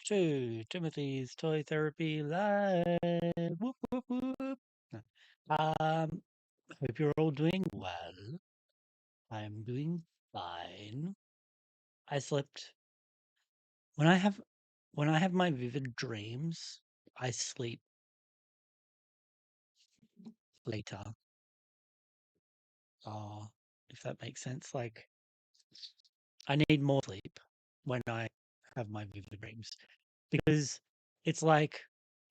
to Timothy's Toy Therapy Live. Whoop, whoop, whoop. Hope you're all doing well. I'm doing fine. I slept when I have my vivid dreams, I sleep later. Uh, if that makes sense. Like I need more sleep when I have my vivid dreams because it's like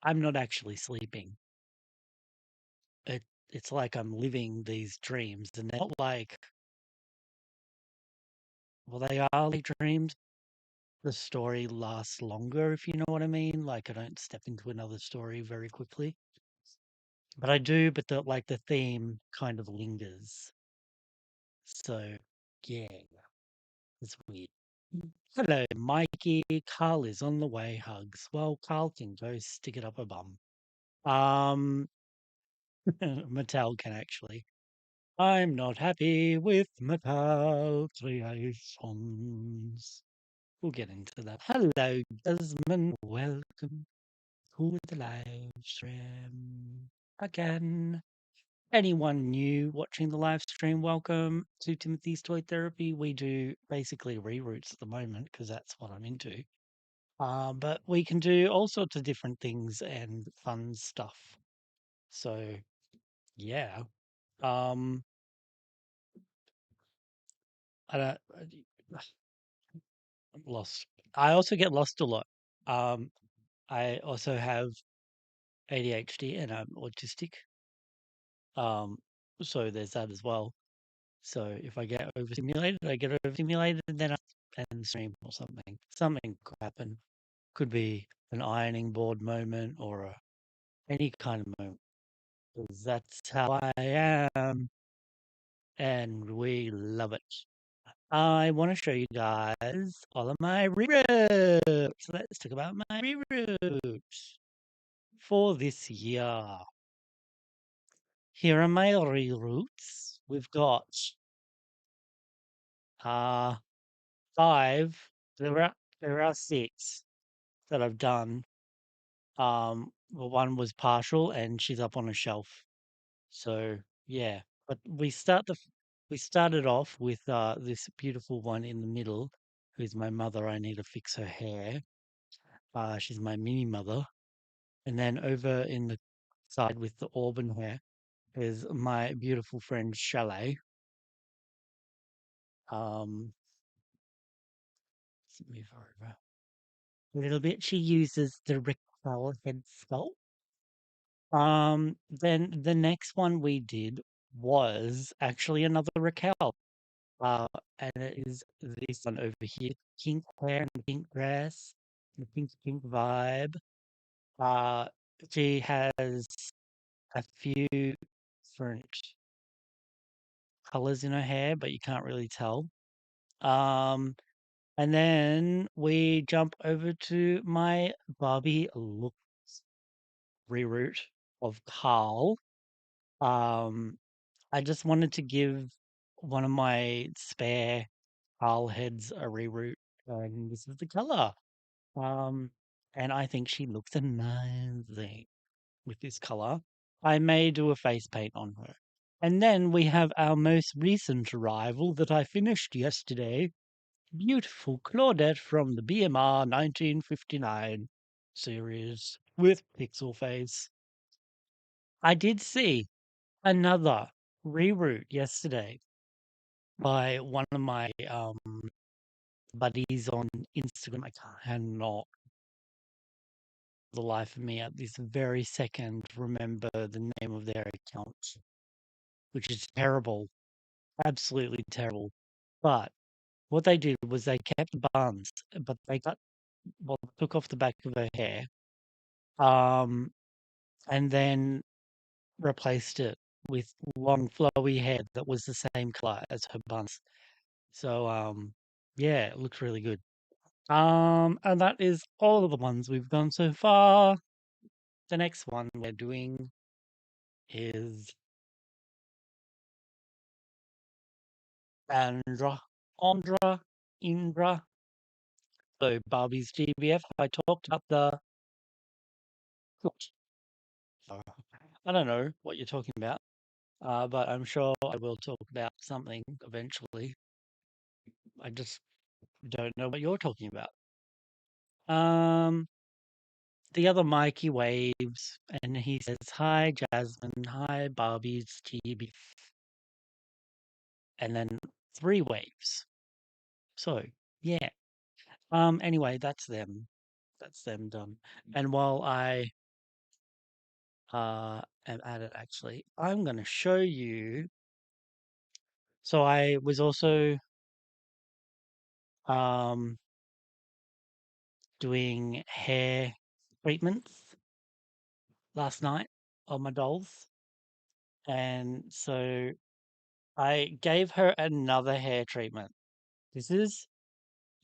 I'm not actually sleeping. It it's like I'm living these dreams and they're not like well they are like dreams. The story lasts longer if you know what I mean. Like I don't step into another story very quickly. But I do, but the theme kind of lingers. So yeah, it's weird. Hello, Mikey. Carl is on the way. Hugs. Well, Carl can go stick it up a bum. Um, Mattel can actually. I'm not happy with Mattel creations. We'll get into that. Hello, Desmond. Welcome to the live stream again. Anyone new watching the live stream, welcome to Timothy's Toy Therapy. We do basically reroots at the moment because that's what I'm into. But we can do all sorts of different things and fun stuff. So yeah. Um, I don't, I'm lost. I also get lost a lot. Um, I also have ADHD and I'm autistic. Um, so there's that as well. So if I get overstimulated, I get overstimulated, and then I and stream or something. Something could happen. Could be an ironing board moment or any kind of moment. 'Cause that's how I am, and we love it. I want to show you guys all of my reroots. Let's talk about my reroots for this year. Here are my reroots. We've got uh 5. There are 6 that I've done. Well, one was partial, and she's up on a shelf. So yeah, but we started off with this beautiful one in the middle, who's my mother. I need to fix her hair. She's my mini mother, and then over in the side with the auburn hair is my beautiful friend Chalet. Um, let's move her over a little bit. She uses the rectal head sculpt. Then the next one we did was actually another Raquel. Uh, and it is this one over here, pink hair and pink dress, the pink vibe. Uh, she has a few different colors in her hair, but you can't really tell. Um, and then we jump over to my Barbie looks reroute of Carl. Um, I just wanted to give one of my spare Carl heads a reroute, and this is the color. Um, and I think she looks amazing with this color. I may do a face paint on her. And then we have our most recent arrival that I finished yesterday. Beautiful Claudette from the BMR 1959 series with pixel face. I did see another reroute yesterday by one of my buddies on Instagram. I cannot, for the life of me, at this very second, remember the name of their account, which is terrible, absolutely terrible. But what they did was they kept buns, but they took off the back of her hair, um, and then replaced it with long flowy hair that was the same color as her buns. So yeah, it looks really good. And that is all of the ones we've done so far. The next one we're doing is Andra, Andra, Indra. So Barbie's GBF, I talked about the. Uh, I don't know what you're talking about, but I'm sure I will talk about something eventually. I just don't know what you're talking about. Um, the other Mikey waves, and he says, "Hi, Jasmine. Hi, Barbie's GBF," and then three waves. So yeah. Anyway, that's them. That's them done. And while I am at it, actually, I'm going to show you. So I was also um doing hair treatments last night on my dolls, and so I gave her another hair treatment. This is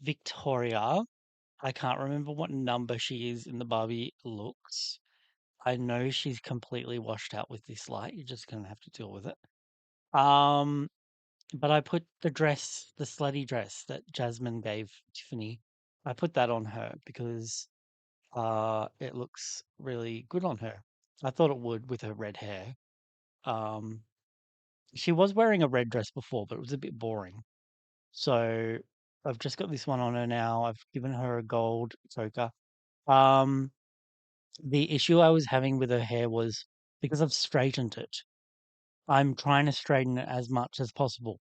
Victoria. I can't remember what number she is in the Barbie looks. I know she's completely washed out with this light. You're just gonna have to deal with it. Um, but I put the dress, the slutty dress that Jasmine gave Tiffany, I put that on her because it looks really good on her. I thought it would with her red hair. Um, she was wearing a red dress before, but it was a bit boring. So I've just got this one on her now. I've given her a gold choker. Um, the issue I was having with her hair was because I've straightened it. I'm trying to straighten it as much as possible,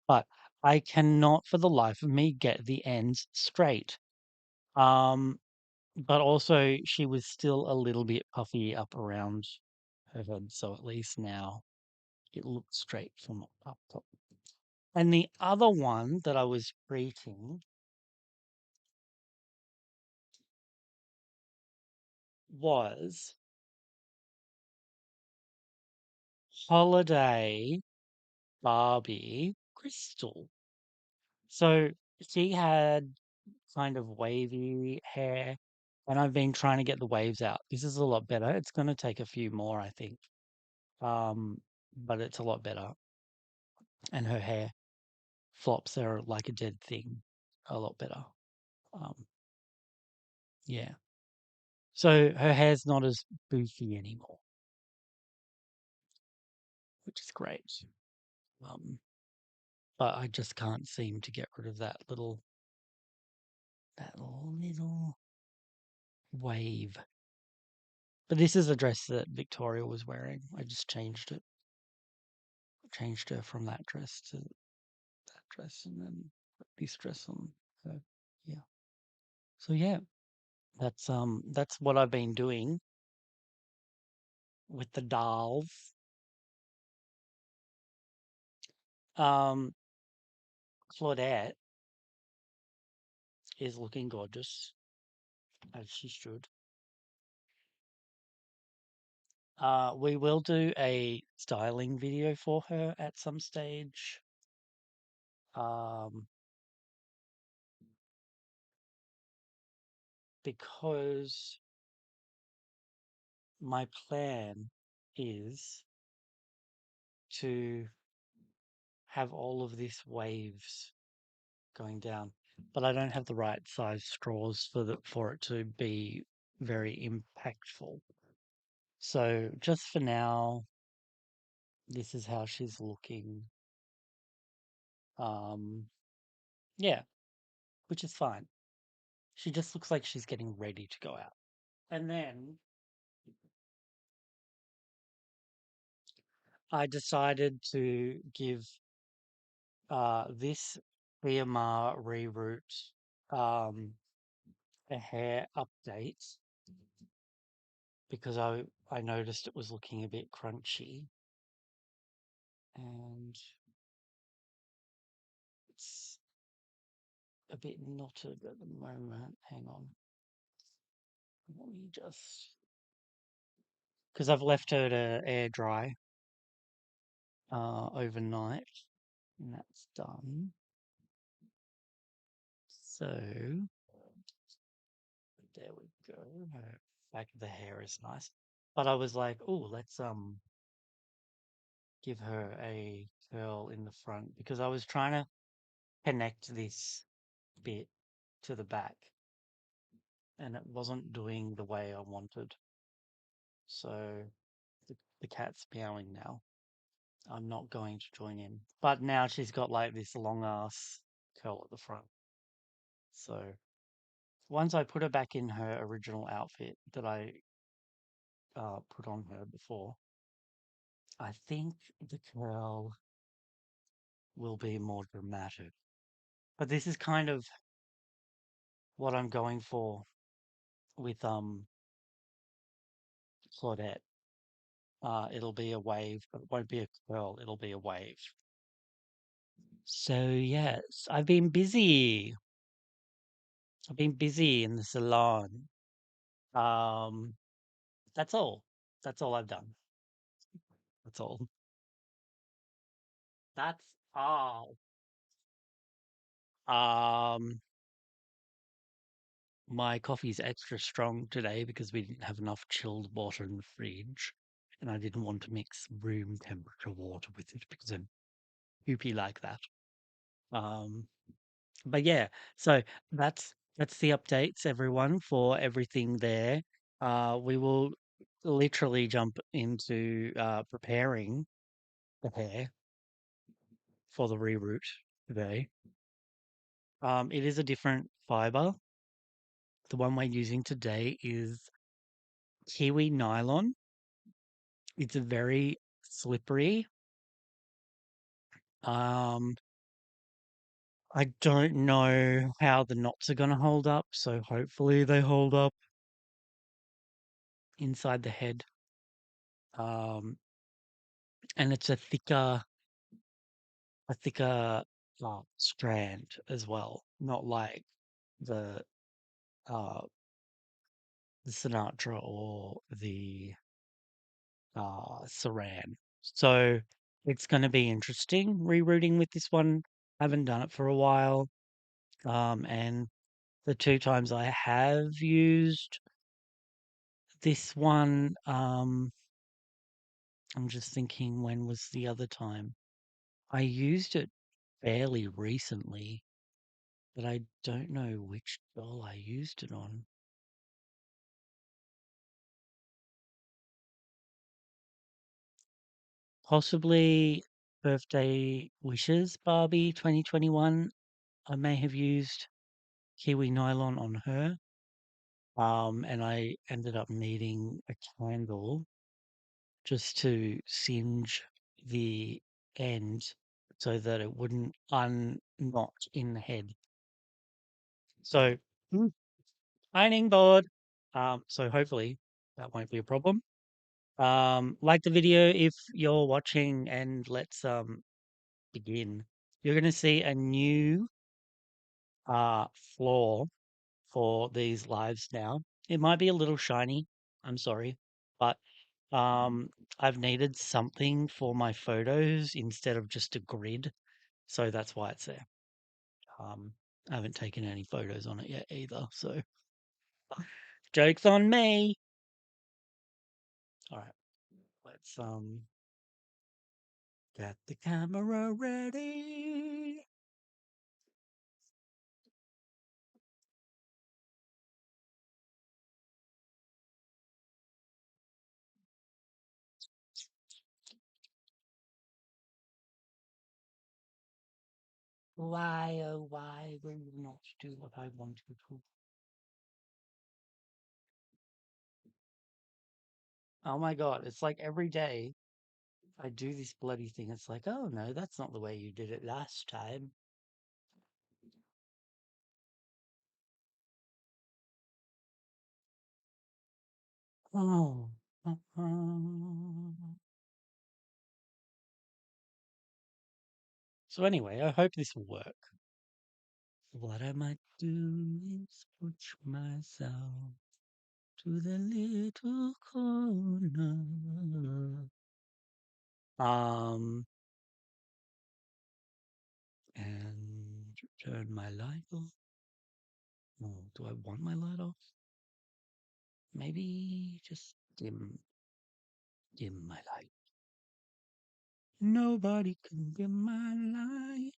but I cannot for the life of me get the ends straight. Um, but also she was still a little bit puffy up around her head, so at least now it looks straight from up top. And the other one that I was treating was Holiday Barbie Crystal. So she had kind of wavy hair, and I've been trying to get the waves out. This is a lot better. It's going to take a few more, I think. But it's a lot better. And her hair flops are like a dead thing, a lot better. Um, yeah. So her hair's not as boofy anymore, which is great. Um, but I just can't seem to get rid of that little wave. But this is a dress that Victoria was wearing. I just changed it. Changed her from that dress to that dress and then put this dress on her. Yeah. So yeah, that's what I've been doing with the dolls. Um Claudette is looking gorgeous, as she should. We will do a styling video for her at some stage. Um, because my plan is to have all of this waves going down, but I don't have the right size straws for it to be very impactful. So just for now, this is how she's looking. Um, yeah, which is fine. She just looks like she's getting ready to go out. And then I decided to give this BMR reroot um, a hair update because I noticed it was looking a bit crunchy and it's a bit knotted at the moment. Hang on, let me just because I've left her to air dry overnight and that's done. So there we go. Her back of the hair is nice. But I was like, oh, let's give her a curl in the front because I was trying to connect this bit to the back. and it wasn't doing the way I wanted. So the cat's meowing now. I'm not going to join in. But now she's got like this long ass curl at the front. So once I put her back in her original outfit that I put on her before, I think the curl will be more dramatic. But this is kind of what I'm going for with Claudette. It'll be a wave, but it won't be a curl, it'll be a wave. So yes, I've been busy. I've been busy in the salon. Um, that's all. That's all I've done. That's all. That's all. Um, my coffee's extra strong today because we didn't have enough chilled water in the fridge, and I didn't want to mix room temperature water with it because I'm poopy like that. Um, but yeah, so that's the updates, everyone, for everything there. We will literally jump into preparing the hair for the reroot today. It is a different fiber. The one we're using today is kiwi nylon. It's a very slippery. Um, I don't know how the knots are going to hold up, so hopefully they hold up inside the head. Um, and it's a thicker strand as well, not like the uh the Sinatra or the Saran. So it's going to be interesting rerouting with this one. Haven't done it for a while. And the two times I have used this one, I'm just thinking when was the other time? I used it fairly recently, but I don't know which doll I used it on. Possibly Birthday Wishes Barbie 2021. I may have used Kiwi Nylon on her. And I ended up needing a candle just to singe the end so that it wouldn't unknot in the head. So, ironing board. So hopefully that won't be a problem. Like the video if you're watching, and let's begin. You're gonna see a new uh floor for these lives now. It might be a little shiny. I'm sorry, but I've needed something for my photos instead of just a grid, so that's why it's there. Um, I haven't taken any photos on it yet either, so joke's on me. All right, let's get the camera ready. Why, oh, why will you not do what I want you to? Oh my God, it's like every day I do this bloody thing. It's like, oh no, that's not the way you did it last time. Oh. So anyway, I hope this will work. What I might do is push myself to the little corner. Um, and turn my light off. Oh, do I want my light off? Maybe just dim my light. Nobody can dim my light.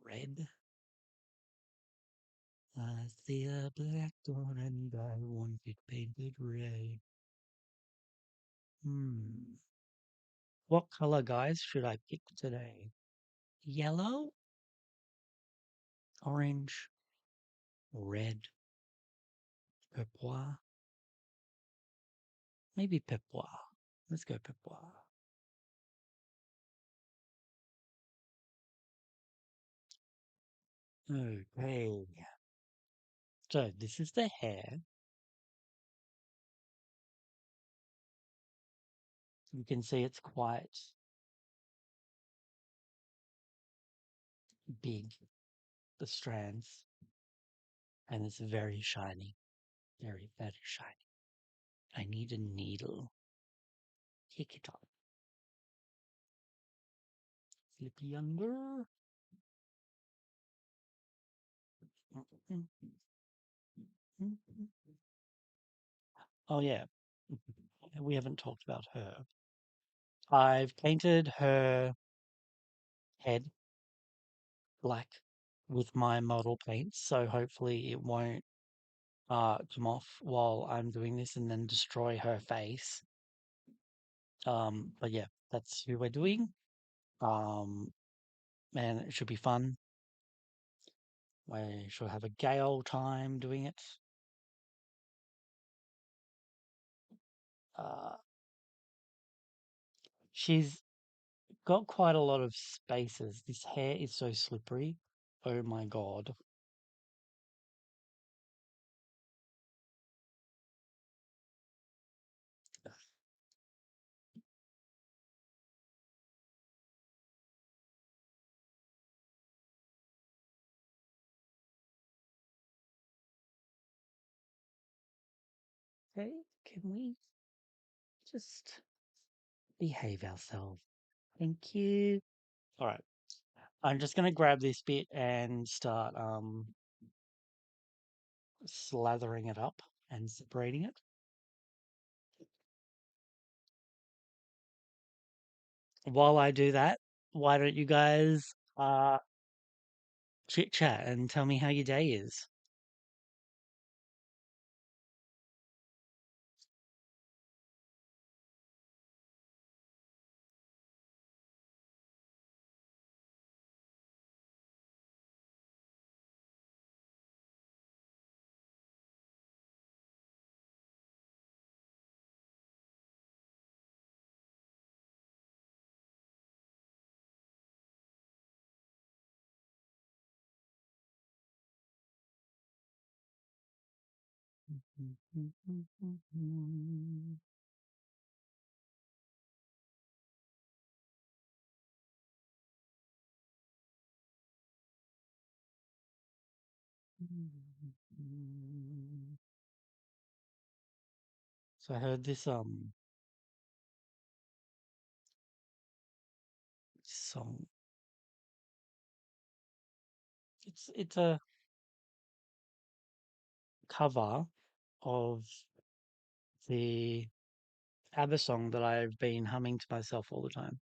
Red. I see a black door and I want it painted red. Hmm. What color, guys, should I pick today? Yellow, orange, red, purple. Maybe purple. Let's go purple. Okay. So this is the hair. You can see it's quite big, the strands, and it's very shiny. Very, very shiny. I need a needle. Take it off. Flippy under. Oh, yeah. We haven't talked about her. I've painted her head black with my model paints, so hopefully it won't come off while I'm doing this and then destroy her face. But yeah, that's who we're doing. Um, and it should be fun. We should have a gay old time doing it. Uh, she's got quite a lot of spaces. This hair is so slippery. Oh my god. Okay, can we just behave ourselves? Thank you. All right. I'm just gonna grab this bit and start slathering it up and separating it. While I do that, why don't you guys chit chat and tell me how your day is? So I heard this song. It's a cover of the ABBA song that I've been humming to myself all the time.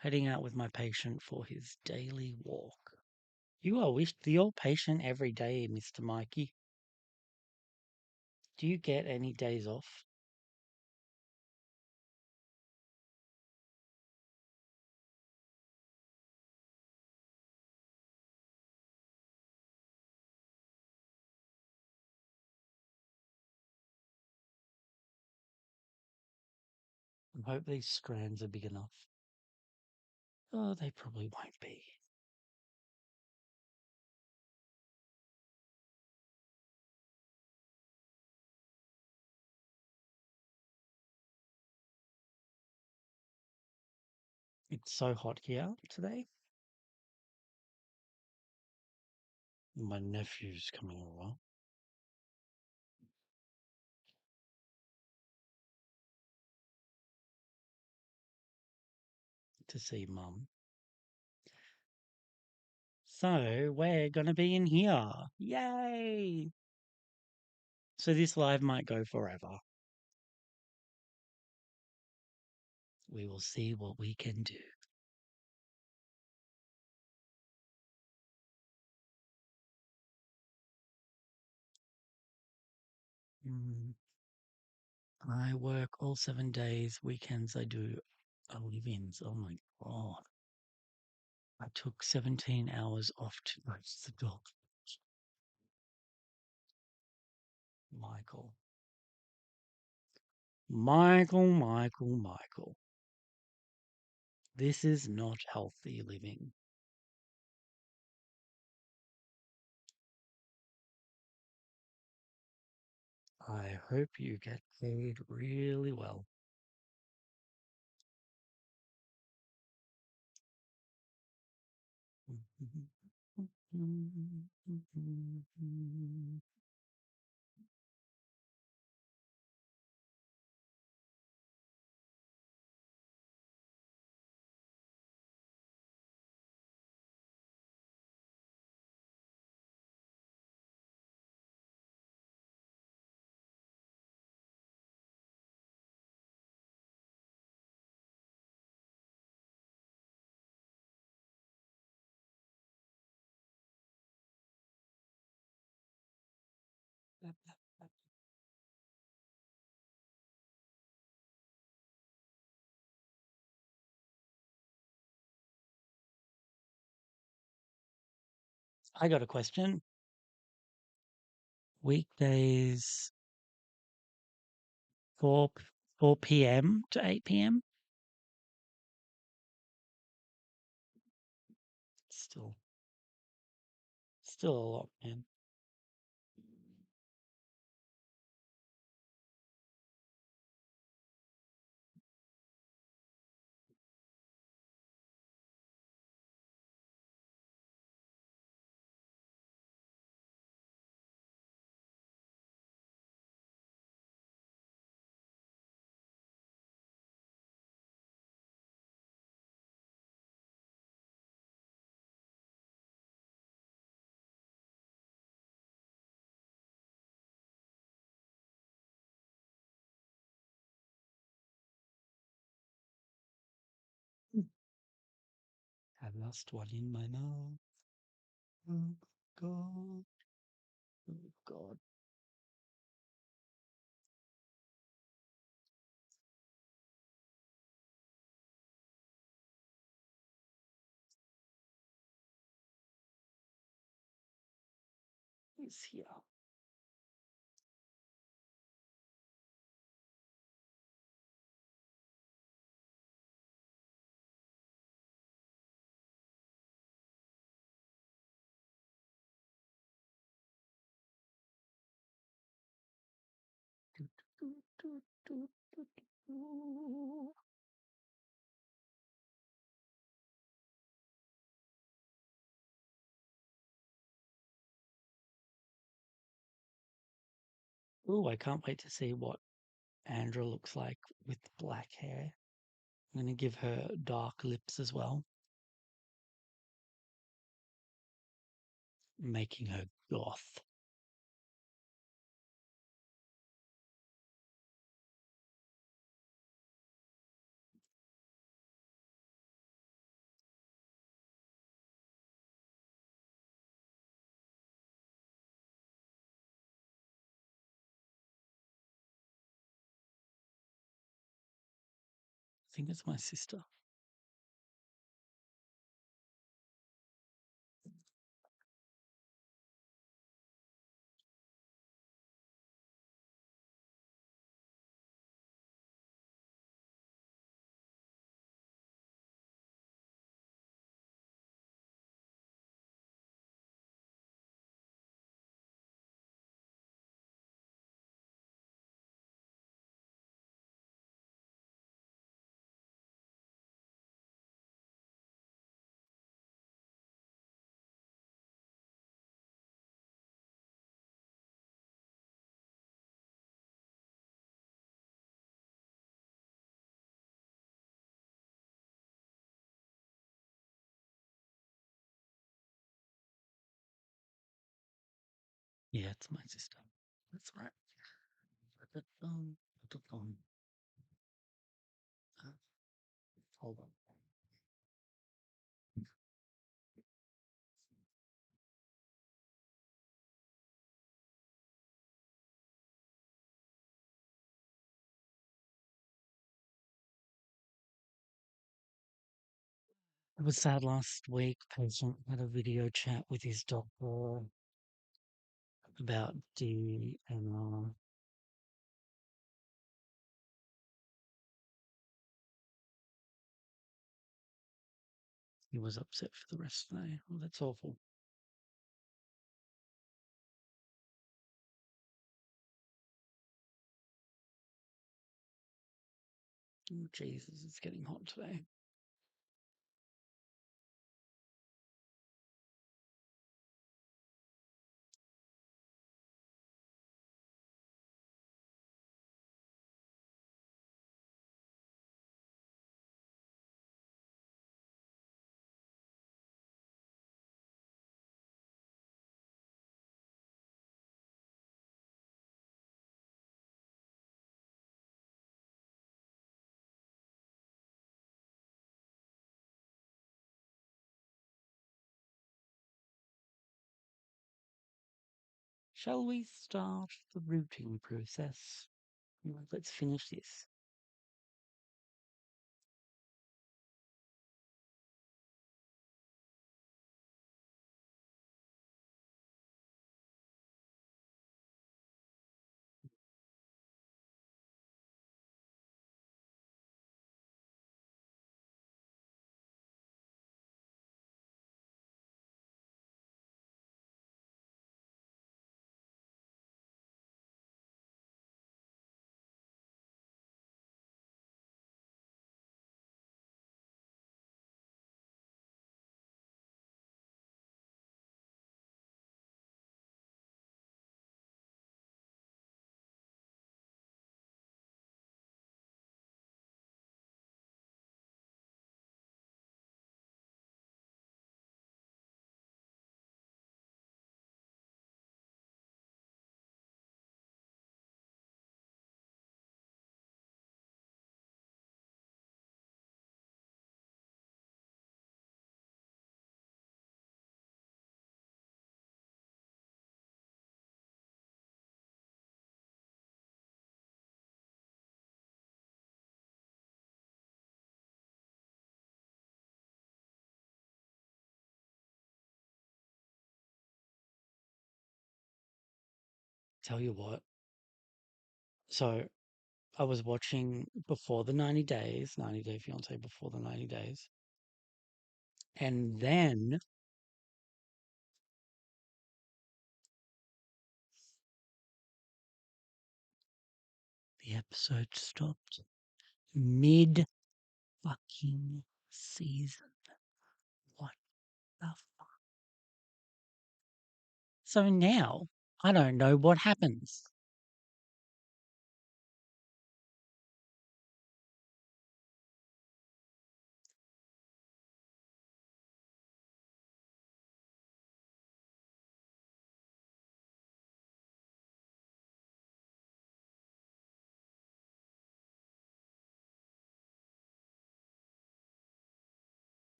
Heading out with my patient for his daily walk. You are with your patient every day, Mr. Mikey. Do you get any days off? I hope these strands are big enough. Oh, they probably won't be. It's so hot here today. My nephew's coming over to see mum. So we're gonna be in here. Yay! So this live might go forever. We will see what we can do. Mm, I work all 7 days. Weekends I do live-ins. Oh my God. I took 17 hours off to go to the dog. Michael. Michael. This is not healthy living. I hope you get paid really well. I got a question. Weekdays 4 4 p.m. to 8 p.m. Still still a lot, man. I lost one in my mouth. Oh God. Oh God. He's here. Oh, I can't wait to see what Andra looks like with black hair. I'm going to give her dark lips as well, making her goth. I think it's my sister. Yeah, it's my sister. That's right. Uh, Hold on. It was sad last week. Patient had a video chat with his doctor about DNR. He was upset for the rest of the day. Oh, that's awful. Oh, Jesus, it's getting hot today. Shall we start the rooting process? Let's finish this. Tell you what. So I was watching before the 90 days, 90 Day Fiance before the 90 days. And then the episode stopped mid fucking season. What the fuck? So now I don't know what happens.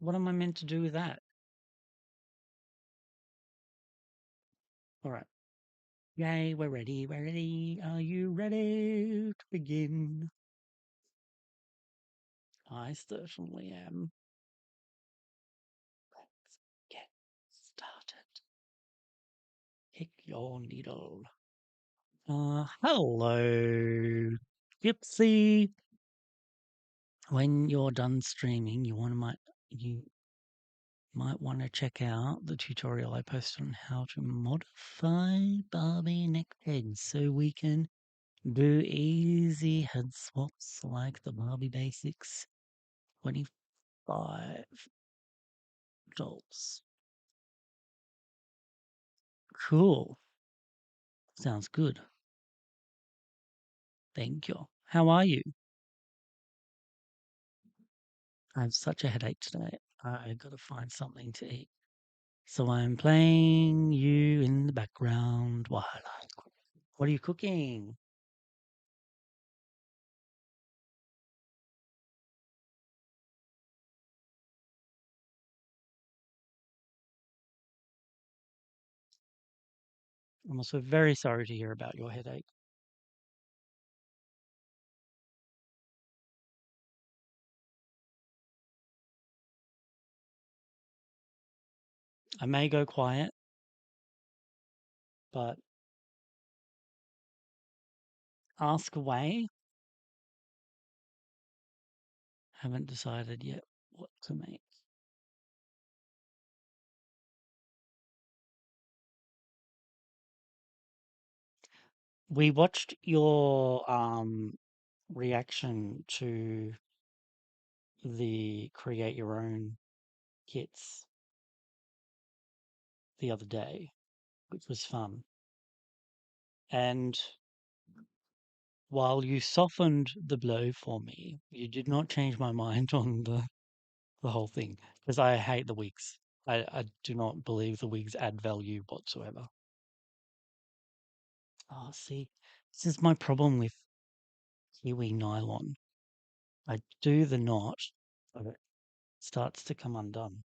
What am I meant to do with that? All right. Yay, we're ready. We're ready. Are you ready to begin? I certainly am. Let's get started. Pick your needle. Hello, Gypsy. When you're done streaming, you might want to check out the tutorial I posted on how to modify Barbie neck pegs so we can do easy head swaps like the Barbie Basics 25 dolls. Cool. Sounds good. Thank you. How are you? I have such a headache today. I gotta find something to eat. So I'm playing you in the background while I cook. What are you cooking? I'm also very sorry to hear about your headache. I may go quiet, but ask away. Haven't decided yet what to make. We watched your reaction to the create your own kits the other day, which was fun. And while you softened the blow for me, you did not change my mind on the whole thing because I hate the wigs. I do not believe the wigs add value whatsoever. Oh, see, this is my problem with Kiwi nylon. I do the knot, but it starts to come undone.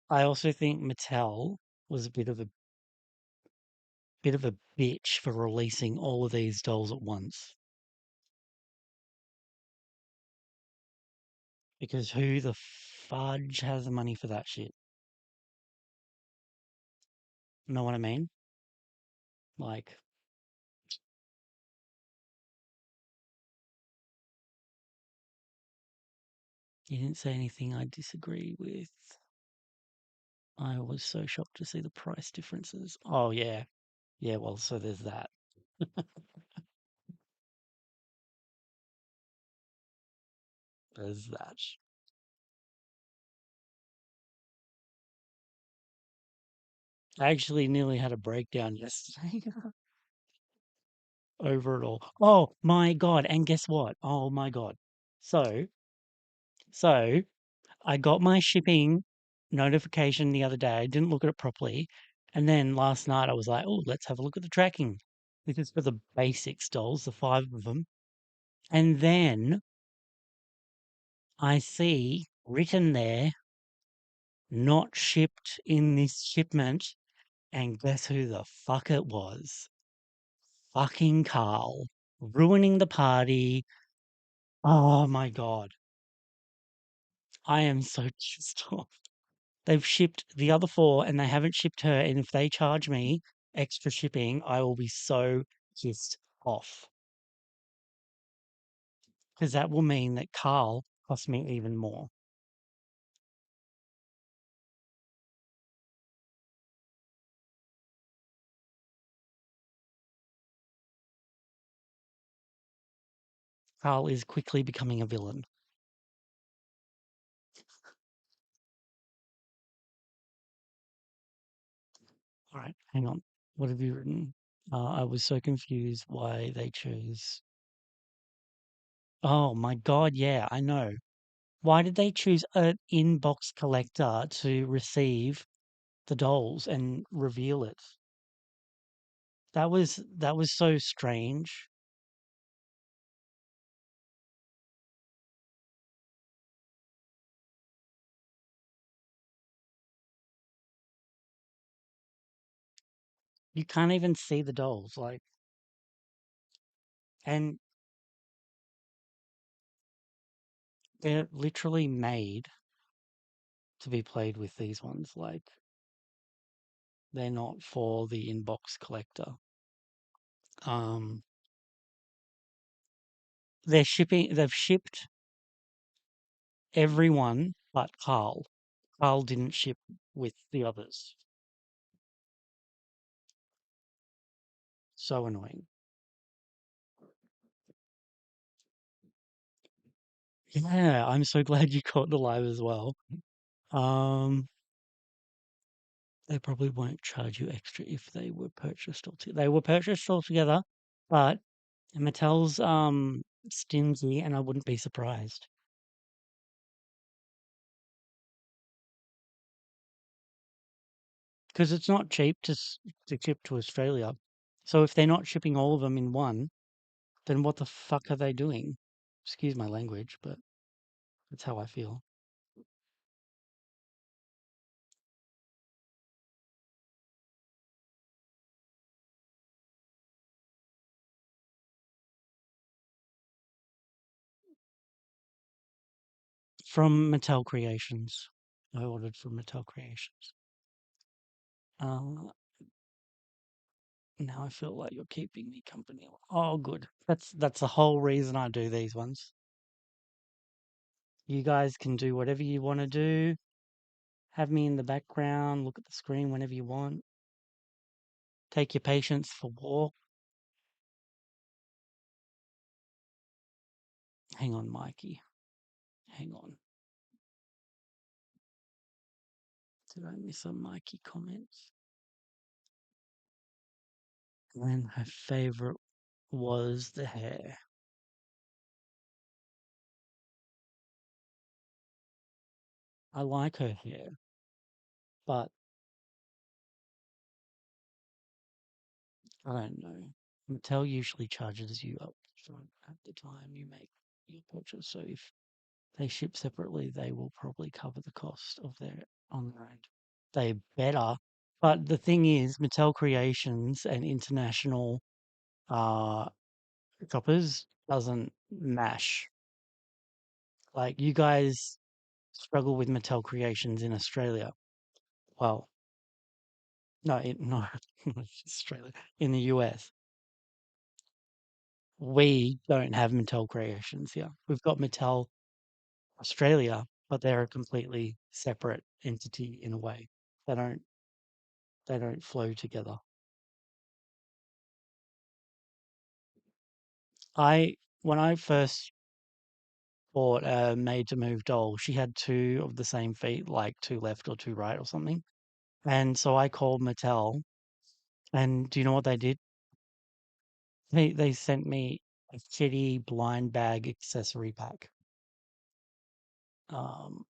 I also think Mattel was a bit of a bitch for releasing all of these dolls at once. Because who the fudge has the money for that shit? Know what I mean? Like, you didn't say anything I disagree with. I was so shocked to see the price differences. Oh, yeah. Yeah, well, so there's that. There's that. I actually nearly had a breakdown yesterday over it all. Oh my God. And guess what? Oh my God. So, so I got my shipping notification the other day. I didn't look at it properly. And then last night I was like, oh, let's have a look at the tracking. This is for the basic dolls, the 5 of them. And then I see written there, not shipped in this shipment. And guess who the fuck it was? Fucking Carl. Ruining the party. Oh my God. I am so pissed off. They've shipped the other 4 and they haven't shipped her. And if they charge me extra shipping, I will be so pissed off. Because that will mean that Carl cost me even more. Carl is quickly becoming a villain. All right, hang on. What have you written? I was so confused why they chose. Oh my God, yeah, I know. Why did they choose an inbox collector to receive the dolls and reveal it? That was so strange. You can't even see the dolls, like, and they're literally made to be played with these ones. Like, they're not for the inbox collector. Um, they've shipped everyone but Carl. Carl didn't ship with the others. So annoying. Yeah, I'm so glad you caught the live as well. Um, they probably won't charge you extra if they were purchased altogether. They were purchased altogether, but Mattel's stingy, and I wouldn't be surprised because it's not cheap to ship to Australia. So if they're not shipping all of them in one, then what the fuck are they doing? Excuse my language, but that's how I feel. From Mattel Creations. I ordered from Mattel Creations. Now I feel like you're keeping me company. Oh, good. That's the whole reason I do these ones. You guys can do whatever you want to do. Have me in the background, look at the screen whenever you want. Take your patients for walk. Hang on, Mikey. Hang on. Did I miss a Mikey comment? And her favorite was the hair. I like her hair, but I don't know. Mattel usually charges you up front at the time you make your purchase. So if they ship separately, they will probably cover the cost of their on their end. They better. But the thing is, Mattel Creations and International uh Coppers doesn't mash. Like you guys struggle with Mattel Creations in Australia. Well, no, no, not Australia. In the US, we don't have Mattel Creations here. We've got Mattel Australia, but they're a completely separate entity in a way. They don't they don't flow together. I when I first bought a made to move doll, she had two of the same feet, like two left or two right or something. And so I called Mattel, and do you know what they did? They sent me a kitty blind bag accessory pack. Um,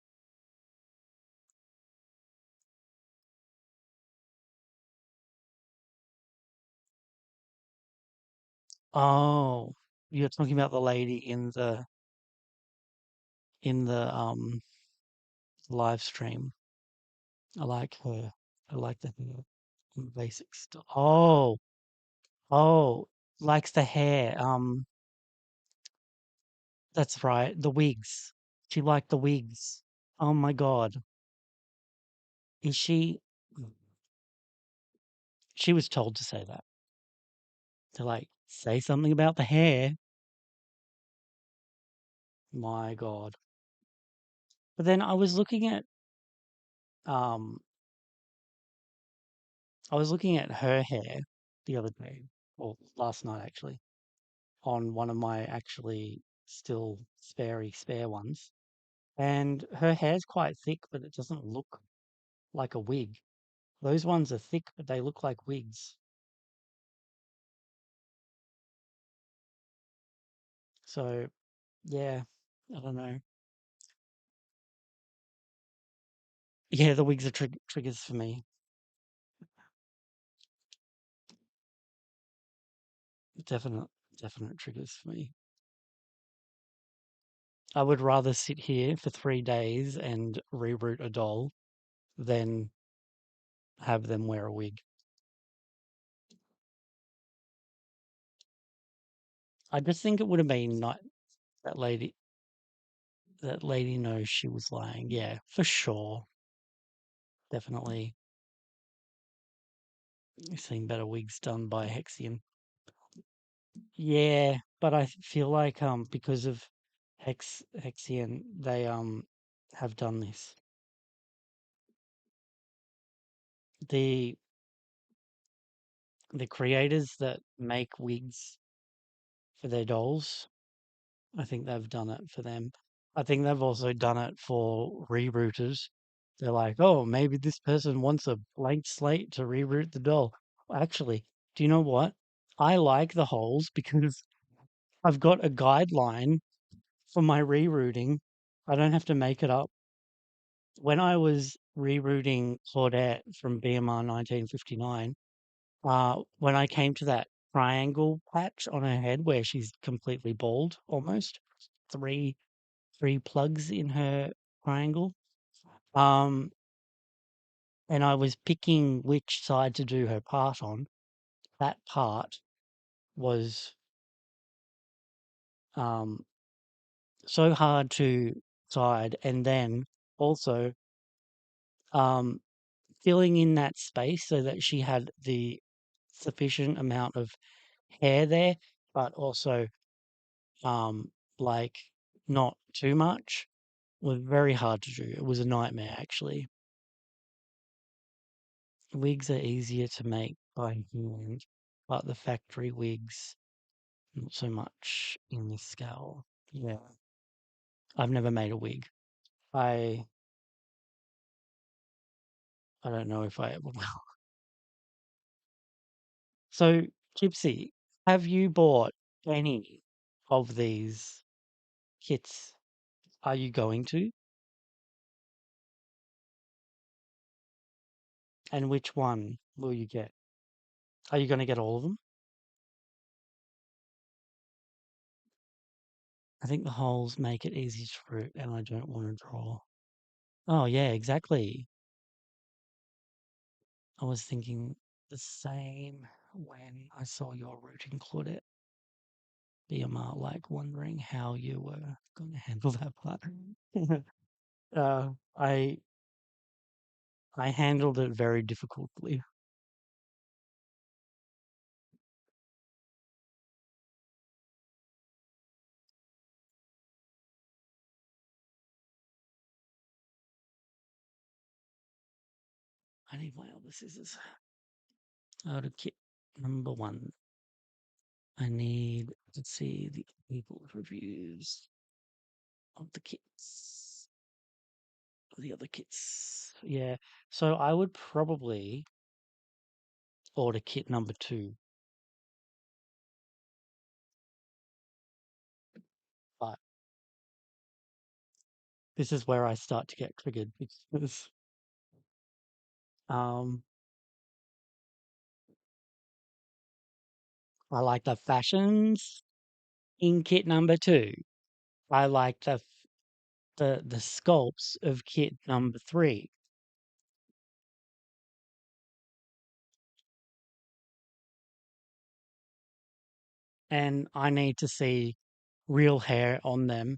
oh, you're talking about the lady in the live stream. I like her. I like the hair and basic stuff. Oh, likes the hair. That's right. The wigs. She liked the wigs. Oh my God. Is she? She was told to say that. To like say something about the hair. My God. But then um I was looking at her hair the other day, or last night actually, on one of my actually still spare ones. And her hair's quite thick, but it doesn't look like a wig. Those ones are thick, but they look like wigs. So yeah, I don't know. Yeah, the wigs are triggers for me. Definite, definite triggers for me. I would rather sit here for 3 days and reroot a doll than have them wear a wig. I just think it would have been not that lady. That lady knows she was lying. Yeah, for sure, definitely. I've seen better wigs done by Hexian. Yeah, but I feel like because of Hexian, they have done this. The the creators that make wigs for their dolls, I think they've done it for them. I think they've also done it for rerouters. They're like, oh, maybe this person wants a blank slate to reroute the doll. Actually, do you know what? I like the holes because I've got a guideline for my rerouting. I don't have to make it up. When I was rerouting Claudette from BMR 1959, when I came to that triangle patch on her head where she's completely bald, almost three three plugs in her triangle, um, and I was picking which side to do her part on. That part was um, so hard to side, and then also um, filling in that space so that she had the sufficient amount of hair there, but also um, like not too much was very hard to do. It was a nightmare actually. Wigs are easier to make by hand, but the factory wigs not so much in this scale. Yeah, I've never made a wig. I I don't know if I ever will. So, Gypsy, have you bought any of these kits? Are you going to? And which one will you get? Are you going to get all of them? I think the holes make it easy to root, and I don't want to draw. Oh, yeah, exactly. I was thinking the same when I saw your rooting Claudette. BMR, like wondering how you were going to handle that part. uh, I I handled it very difficultly. I need my other scissors. Out of kit number one, I need to see the people's reviews of the kits. The other kits. Yeah. So I would probably order kit number two, but this is where I start to get triggered because um I like the fashions in kit number two. I like the sculpts of kit number three. And I need to see real hair on them.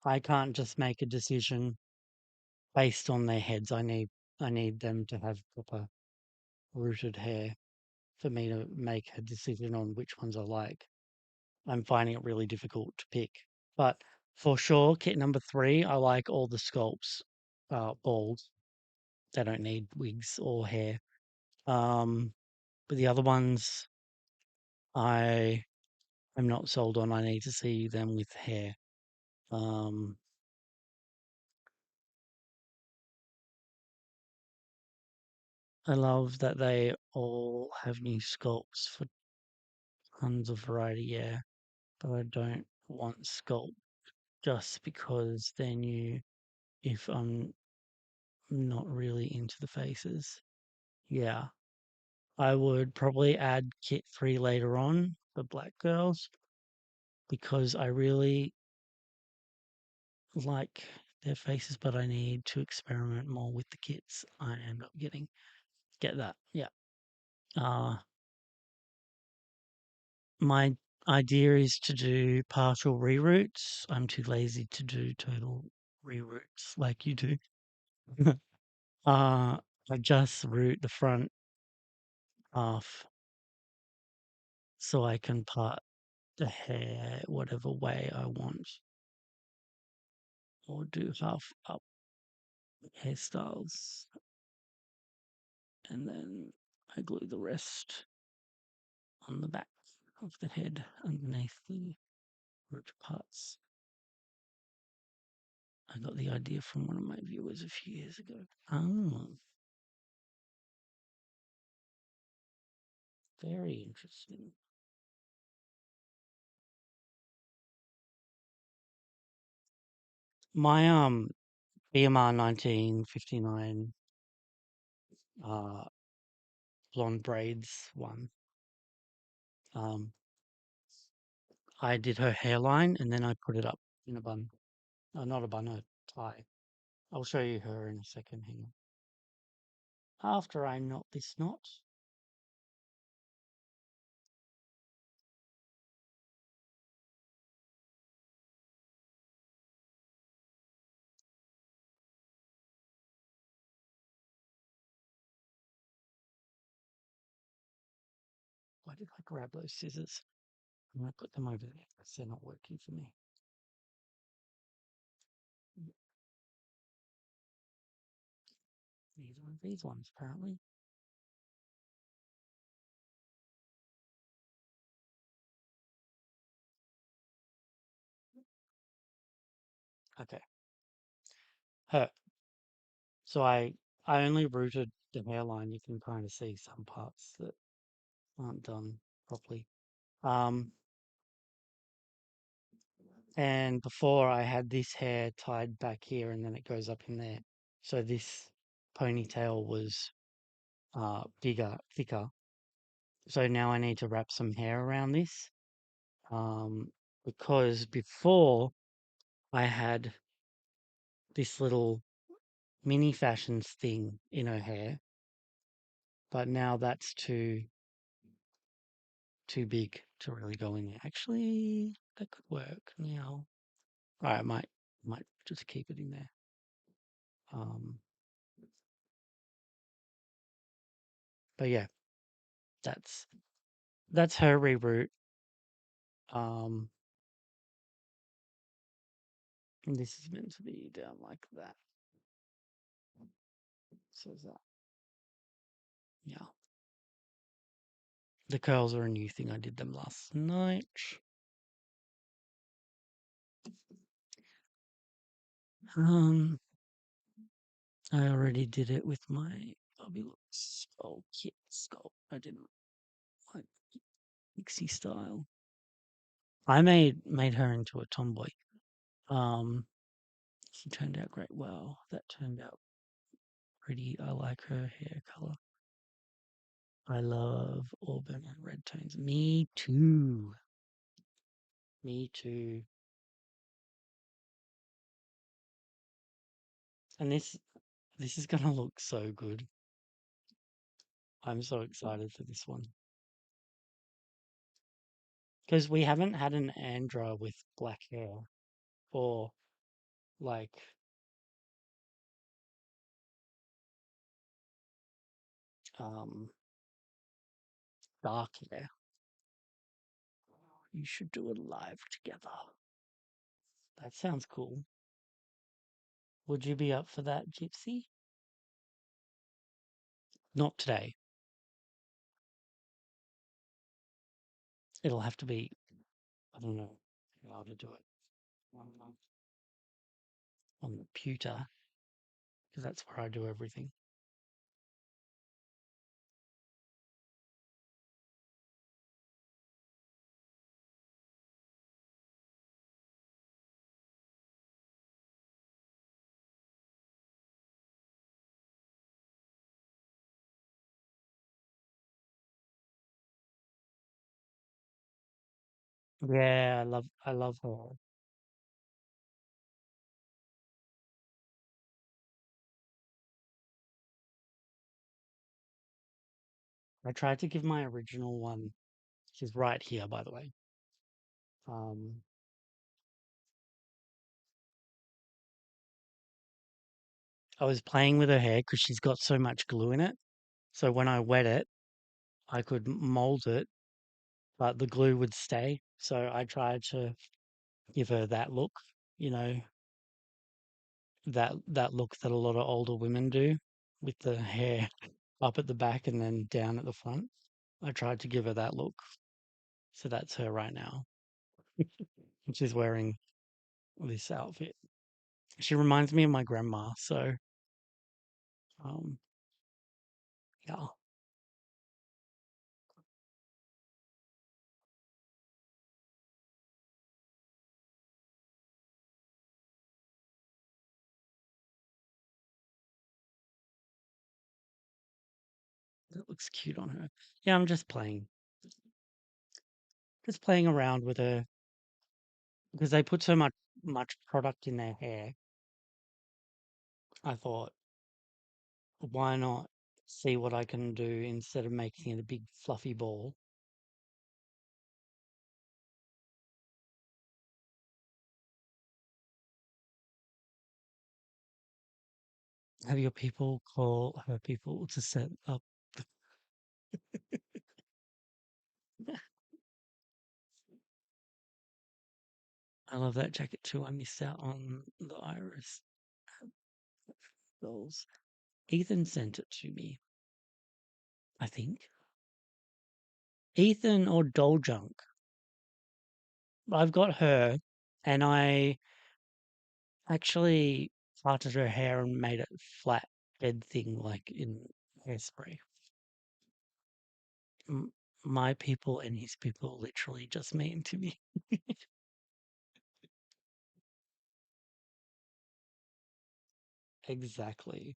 I can't just make a decision based on their heads. I need them to have proper rooted hair for me to make a decision on which ones I like. I'm finding it really difficult to pick. But for sure, kit number three, I like all the sculpts bald. They don't need wigs or hair. Um, but the other ones I am not sold on. I need to see them with hair. Um, I love that they all have new sculpts for tons of variety, yeah. But I don't want sculpt just because they're new if I'm not really into the faces. Yeah. I would probably add kit three later on for black girls because I really like their faces, but I need to experiment more with the kits I end up getting. Get that? Yeah. Uh, my idea is to do partial reroots. I'm too lazy to do total reroots like you do. I just root the front half so I can part the hair whatever way I want, or do half up hairstyles, and then I glue the rest on the back of the head underneath the root parts. I got the idea from one of my viewers a few years ago. Oh, very interesting. My BMR 1959 uh blonde braids one. Um I did her hairline and then I put it up in a bun. Not a bun, a tie. I'll show you her in a second. Hang on. After I knot this knot, did I grab those scissors? I'm gonna put them over there because they're not working for me. These are these ones apparently. Okay. Her. So I only rooted the hairline. You can kind of see some parts that aren't done properly. Um, and before I had this hair tied back here and then it goes up in there. So this ponytail was bigger, thicker. So now I need to wrap some hair around this. Um, because before I had this little mini fashions thing in her hair, but now that's too big to really go in there. Actually, that could work now. All right, I might just keep it in there. Um, but yeah, that's that's her reroot. Um, and this is meant to be down like that. So is that, yeah. The curls are a new thing. I did them last night. Um, I already did it with my Bobby Looks Sculpt kit sculpt. I didn't like Pixie style. I made her into a tomboy. Um, she turned out great. Wow, that turned out pretty. I like her hair color. I love auburn and red tones. Me too. Me too. And this is gonna look so good. I'm so excited for this one because we haven't had an Andra with black hair or like um dark hair. You should do it live together. That sounds cool. Would you be up for that, Gypsy? Not today. It'll have to be, I don't know how to do it on the computer because that's where I do everything. Yeah, I love her. I tried to give my original one. She's right here, by the way. Um, I was playing with her hair because she's got so much glue in it. So when I wet it, I could mold it, but the glue would stay. So I tried to give her that look, you know, that look that a lot of older women do with the hair up at the back and then down at the front. I tried to give her that look. So that's her right now. And she's wearing this outfit. She reminds me of my grandma, so um yeah, that looks cute on her. Yeah, I'm just playing around with her because they put so much product in their hair. I thought, why not see what I can do instead of making it a big fluffy ball? Have your people call her people to set up. I love that jacket too. I missed out on the iris dolls. Ethan sent it to me, I think. Ethan or Doll Junk. I've got her, and I actually parted her hair and made it flat head thing like in Hairspray. My people and his people literally just mean to me. Exactly.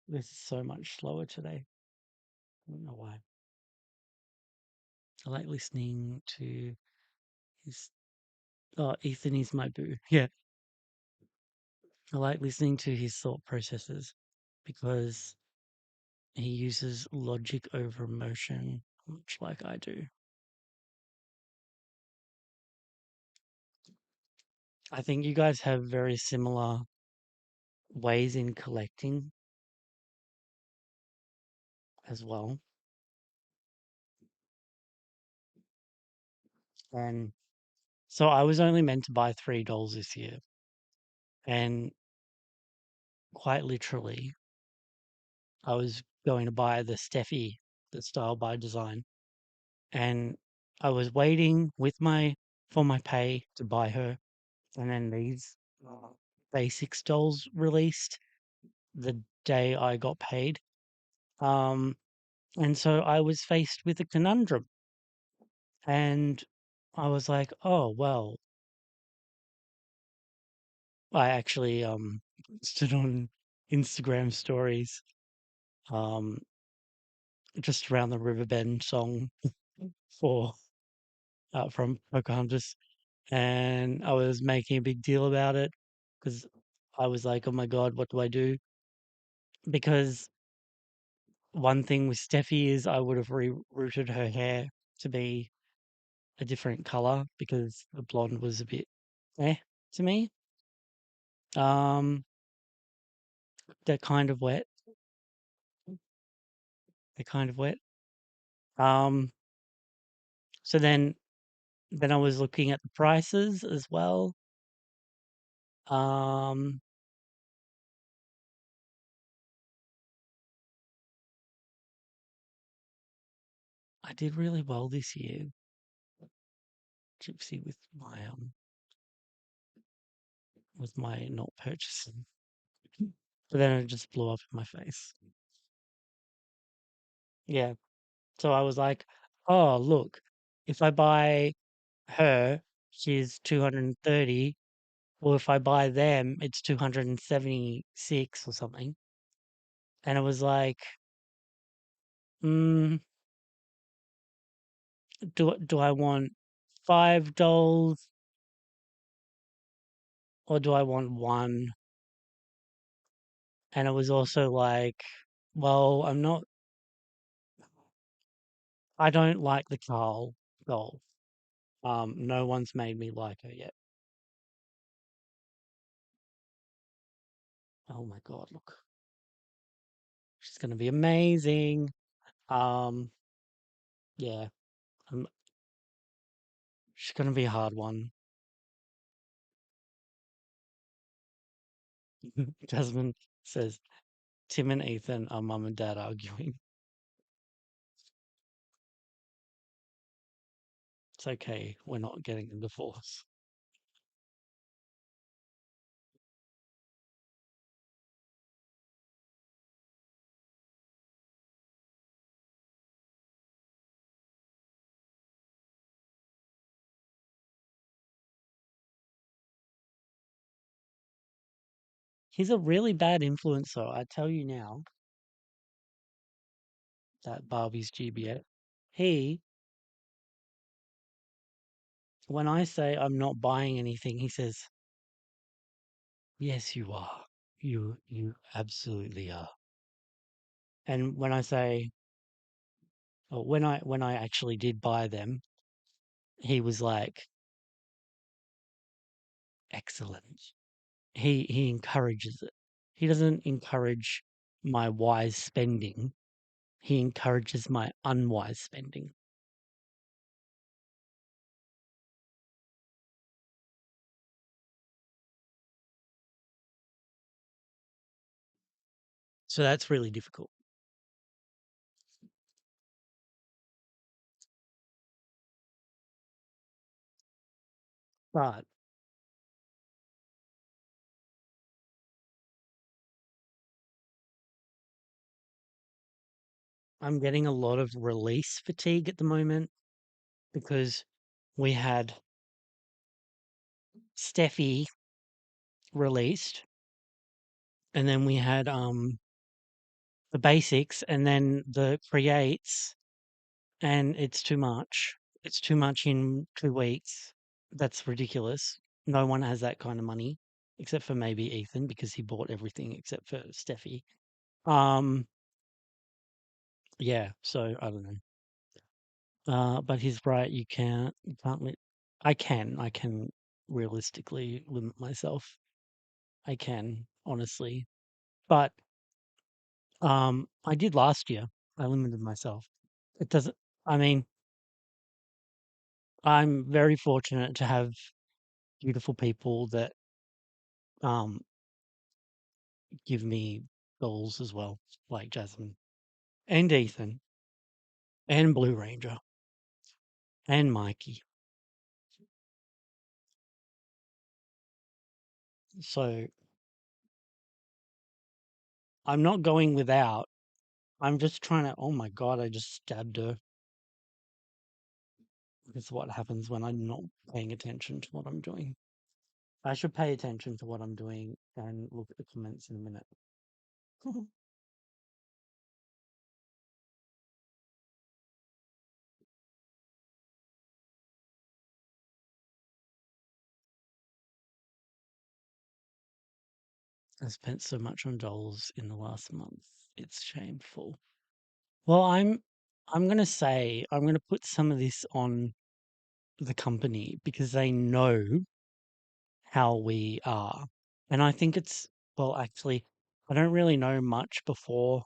This is so much slower today. I don't know why. I like listening to his. Oh, Ethan is my boo. Yeah. I like listening to his thought processes because he uses logic over emotion, much like I do. I think you guys have very similar ways in collecting as well. And so I was only meant to buy $3 this year. And quite literally, I was going to buy the Steffi, the Style by Design. And I was waiting for my pay to buy her. And then these basic dolls released the day I got paid. Um, and so I was faced with a conundrum. And I was like, oh, well, I actually stood on Instagram stories um just around the Riverbend song for from Pocahontas, and I was making a big deal about it because I was like, oh my god, what do I do? Because one thing with Steffi is I would have rerouted her hair to be a different color because the blonde was a bit eh to me. Um, they're kind of wet. They're kind of wet. Um, so then I was looking at the prices as well. Um, I did really well this year, Gypsy, with my not purchasing. But then it just blew up in my face. Yeah. So I was like, oh look, if I buy her, she's 230. Well, if I buy them, it's 276 or something. And it was like, mm, do I want $5 or do I want one? And it was also like, well, I don't like the Carl doll. No one's made me like her yet. Oh my God, look, she's gonna be amazing. Um, yeah, um, she's gonna be a hard one. Jasmine says, Tim and Ethan are mum and dad arguing. It's okay, we're not getting a divorce. He's a really bad influencer, I tell you now, that Barbie's GBA. He, when I say I'm not buying anything, he says, "Yes, you are. You absolutely are." And when I say, or when I actually did buy them, he was like, "Excellent." He encourages it. He doesn't encourage my wise spending. He encourages my unwise spending. So that's really difficult. But I'm getting a lot of release fatigue at the moment because we had Steffi released, and then we had the basics, and then the creates, and it's too much. It's too much in 2 weeks. That's ridiculous. No one has that kind of money except for maybe Ethan because he bought everything except for Steffi. Um, yeah, so I don't know. But he's right. You can't I can realistically limit myself. I can, honestly. But I did last year. I limited myself. It doesn't, I mean, I'm very fortunate to have beautiful people that um give me goals as well, like Jasmine and Ethan and Blue Ranger and Mikey. So I'm not going without. I'm just trying to, oh my God, I just stabbed her. It's what happens when I'm not paying attention to what I'm doing. I should pay attention to what I'm doing and look at the comments in a minute. I spent so much on dolls in the last month. It's shameful. Well, I'm gonna say I'm gonna put some of this on the company because they know how we are. And I think it's, well, actually, I don't really know much before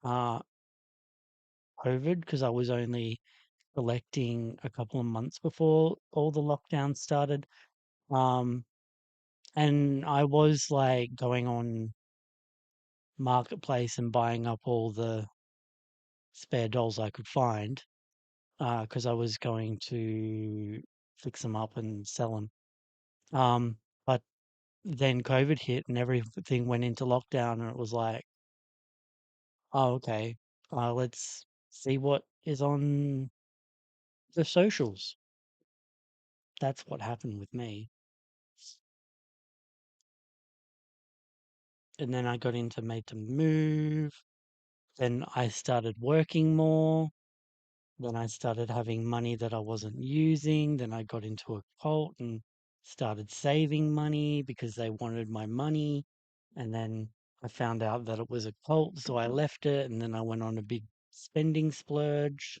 uh COVID because I was only collecting a couple of months before all the lockdowns started. Um, and I was like going on Marketplace and buying up all the spare dolls I could find because I was going to fix them up and sell them. But then COVID hit and everything went into lockdown, and it was like, oh, okay, let's see what is on the socials. That's what happened with me. And then I got into Made to Move. Then I started working more. Then I started having money that I wasn't using. Then I got into a cult and started saving money because they wanted my money. And then I found out that it was a cult, so I left it. And then I went on a big spending splurge.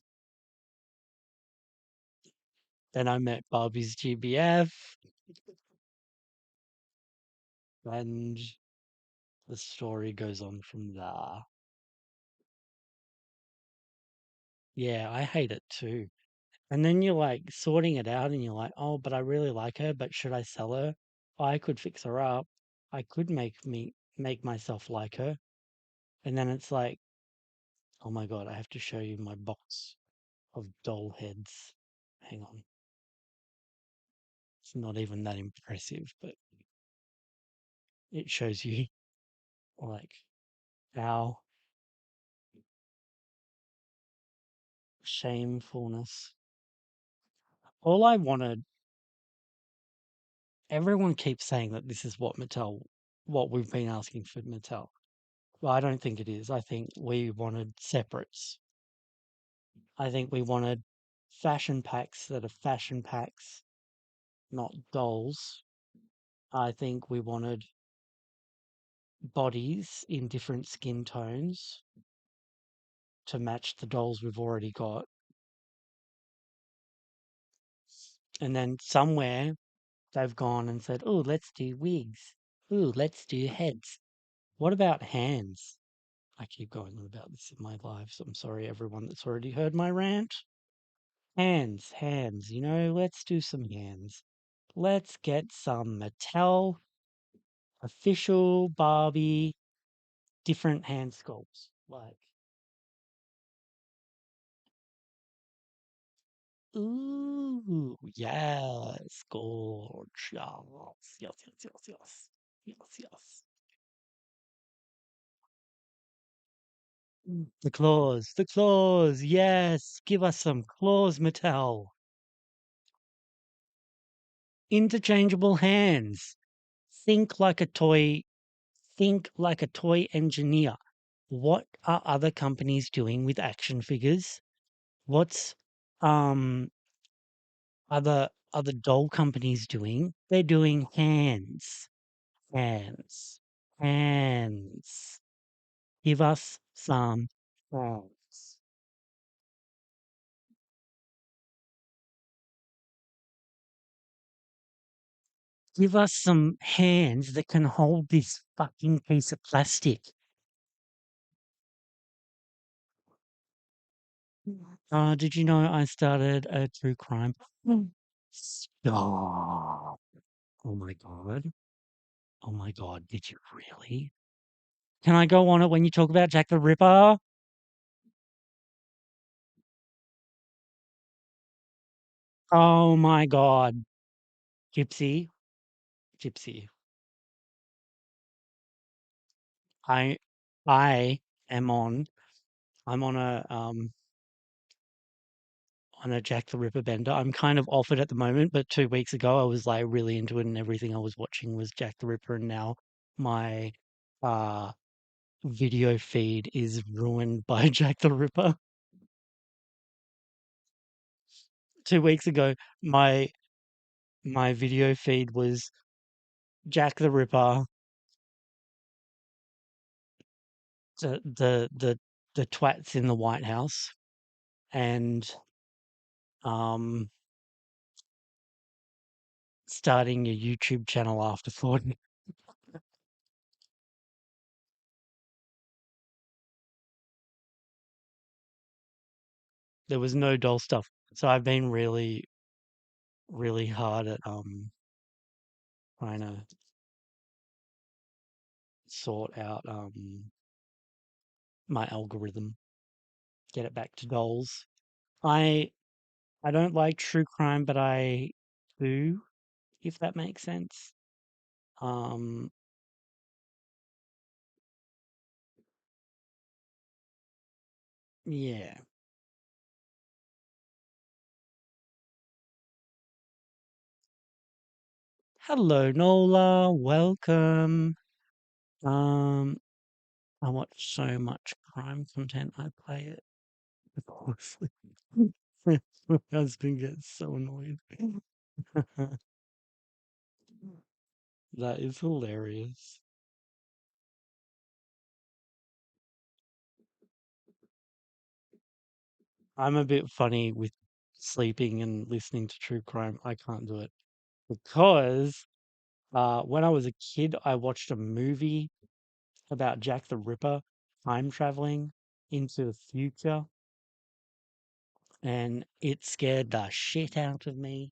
Then I met Barbie's GBF, and the story goes on from there. Yeah, I hate it too. And then you're like sorting it out and you're like, oh, but I really like her, but should I sell her? I could fix her up. I could make myself like her. And then it's like, oh my God, I have to show you my box of doll heads. Hang on. It's not even that impressive, but it shows you like our shamefulness. All I wanted, everyone keeps saying that this is what Mattel what we've been asking for Mattel. Well, I don't think it is. I think we wanted separates. I think we wanted fashion packs that are fashion packs, not dolls. I think we wanted bodies in different skin tones to match the dolls we've already got. And then somewhere they've gone and said, oh, let's do wigs. Oh, let's do heads. What about hands? I keep going on about this in my lives. I'm sorry, everyone that's already heard my rant. Hands, let's do some hands. Let's get some Mattel official Barbie different hand sculpts. Like, ooh, yes, gorge. Yes, yes, yes, yes, yes. Yes, yes. The claws, yes. Give us some claws, Mattel. Interchangeable hands. Think like a toy. Think like a toy engineer. What are other companies doing with action figures? What's um other doll companies doing? They're doing hands, hands, hands. Give us some hands. Give us some hands that can hold this fucking piece of plastic. Did you know I started a true crime? Stop. Oh my God. Oh my God. Did you really? Can I go on it when you talk about Jack the Ripper? Oh my God. Gypsy. Gypsy. I I am I'm on a Jack the Ripper bender. I'm kind of off it at the moment, but 2 weeks ago I was like really into it and everything I was watching was Jack the Ripper, and now my uh video feed is ruined by Jack the Ripper. 2 weeks ago my video feed was Jack the Ripper, the the the the twats in the White House, and um starting a YouTube channel after 40. There was no doll stuff. So I've been really, really hard at trying to sort out my algorithm, get it back to dolls. I I don't like true crime, but I do, if that makes sense. Um yeah. Hello Nola, welcome. Um I watch so much crime content, I play it. Fall asleep. My husband gets so annoyed. That is hilarious. I'm a bit funny with sleeping and listening to true crime. I can't do it because when I was a kid, I watched a movie about Jack the Ripper time traveling into the future, and it scared the shit out of me.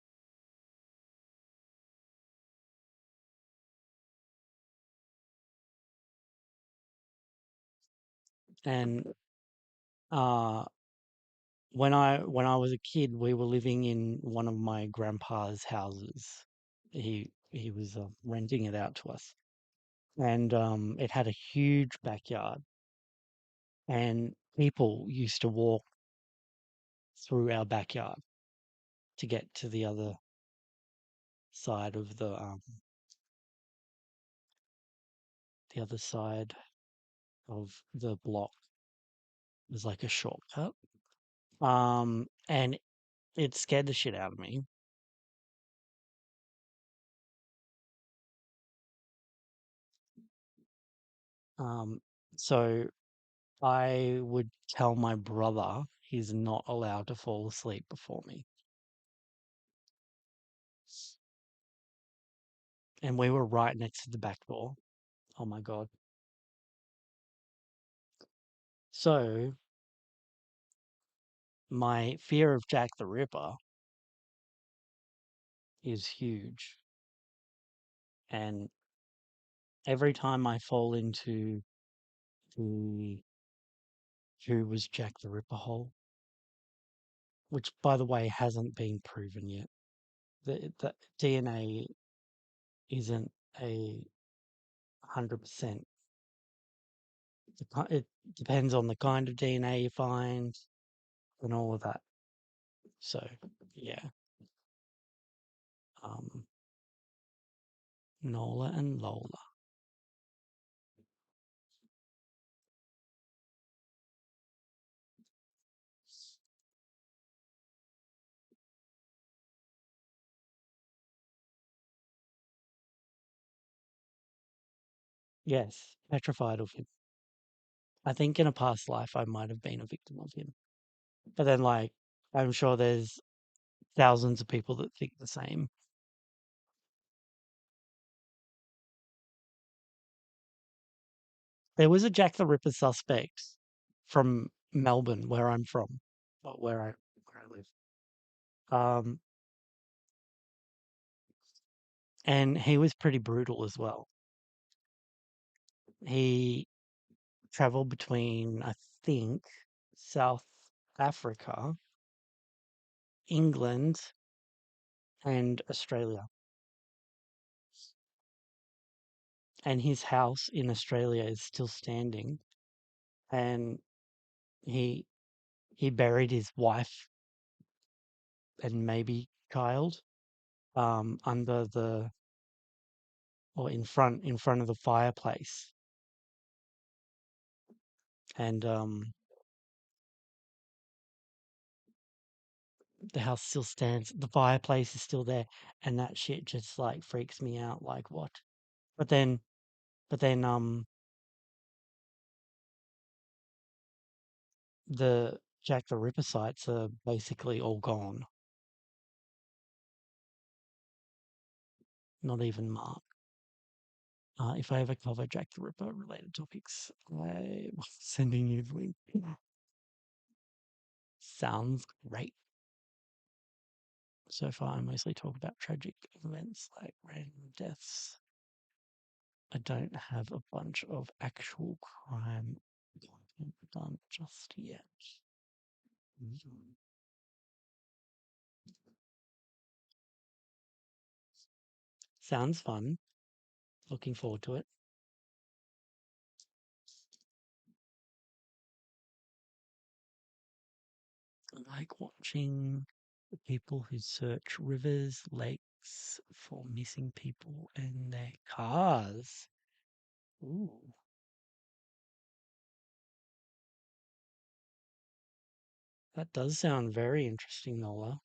And uh, when I was a kid, we were living in one of my grandpa's houses. He was renting it out to us, and it had a huge backyard, and people used to walk through our backyard to get to the other side of the other side of the block was like a shortcut. And it scared the shit out of me. Um, so I would tell my brother he's not allowed to fall asleep before me. And we were right next to the back door. Oh my God. So my fear of Jack the Ripper is huge. And every time I fall into the who was Jack the Ripper hole, which by the way hasn't been proven yet. The DNA isn't a 100%. It depends on the kind of DNA you find and all of that. So yeah, um, Nola and Lola. Yes, petrified of him. I think in a past life I might have been a victim of him. But then, like, I'm sure there's thousands of people that think the same. There was a Jack the Ripper suspect from Melbourne, where I'm from, or where I live. Um, and he was pretty brutal as well. He traveled between, I think, South Africa, England, and Australia. And his house in Australia is still standing. And he he buried his wife and maybe child under the or in front of the fireplace. And the house still stands. The fireplace is still there, and that shit just like freaks me out. Like what? But then, but then, the Jack the Ripper sites are basically all gone. Not even Mark. If I ever cover Jack the Ripper related topics, I'm sending you the link. Sounds great. So far, I mostly talk about tragic events like random deaths. I don't have a bunch of actual crime content done just yet. Mm. Sounds fun. Looking forward to it. I like watching the people who search rivers, lakes for missing people and their cars. Ooh, that does sound very interesting, Nola.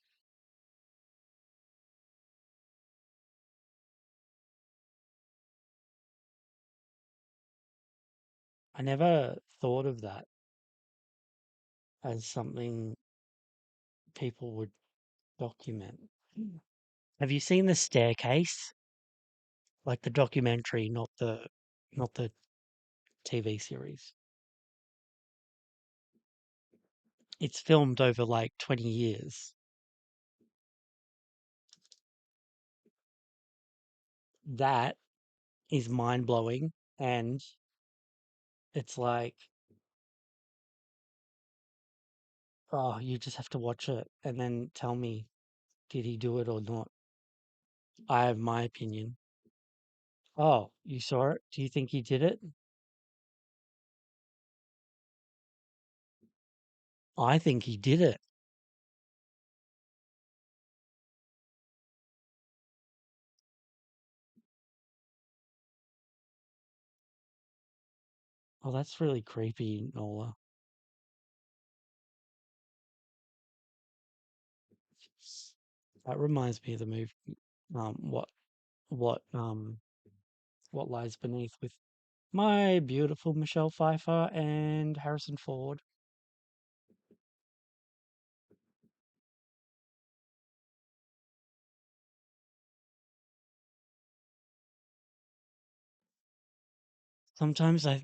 I never thought of that as something people would document. Have you seen The Staircase? Like the documentary, not the TV series. It's filmed over like 20 years. That is mind blowing, and it's like, oh, you just have to watch it and then tell me, did he do it or not? I have my opinion. Oh, you saw it? Do you think he did it? I think he did it. Oh, that's really creepy, Nola. That reminds me of the movie, um, what what um what lies beneath with my beautiful Michelle Pfeiffer and Harrison Ford. Sometimes I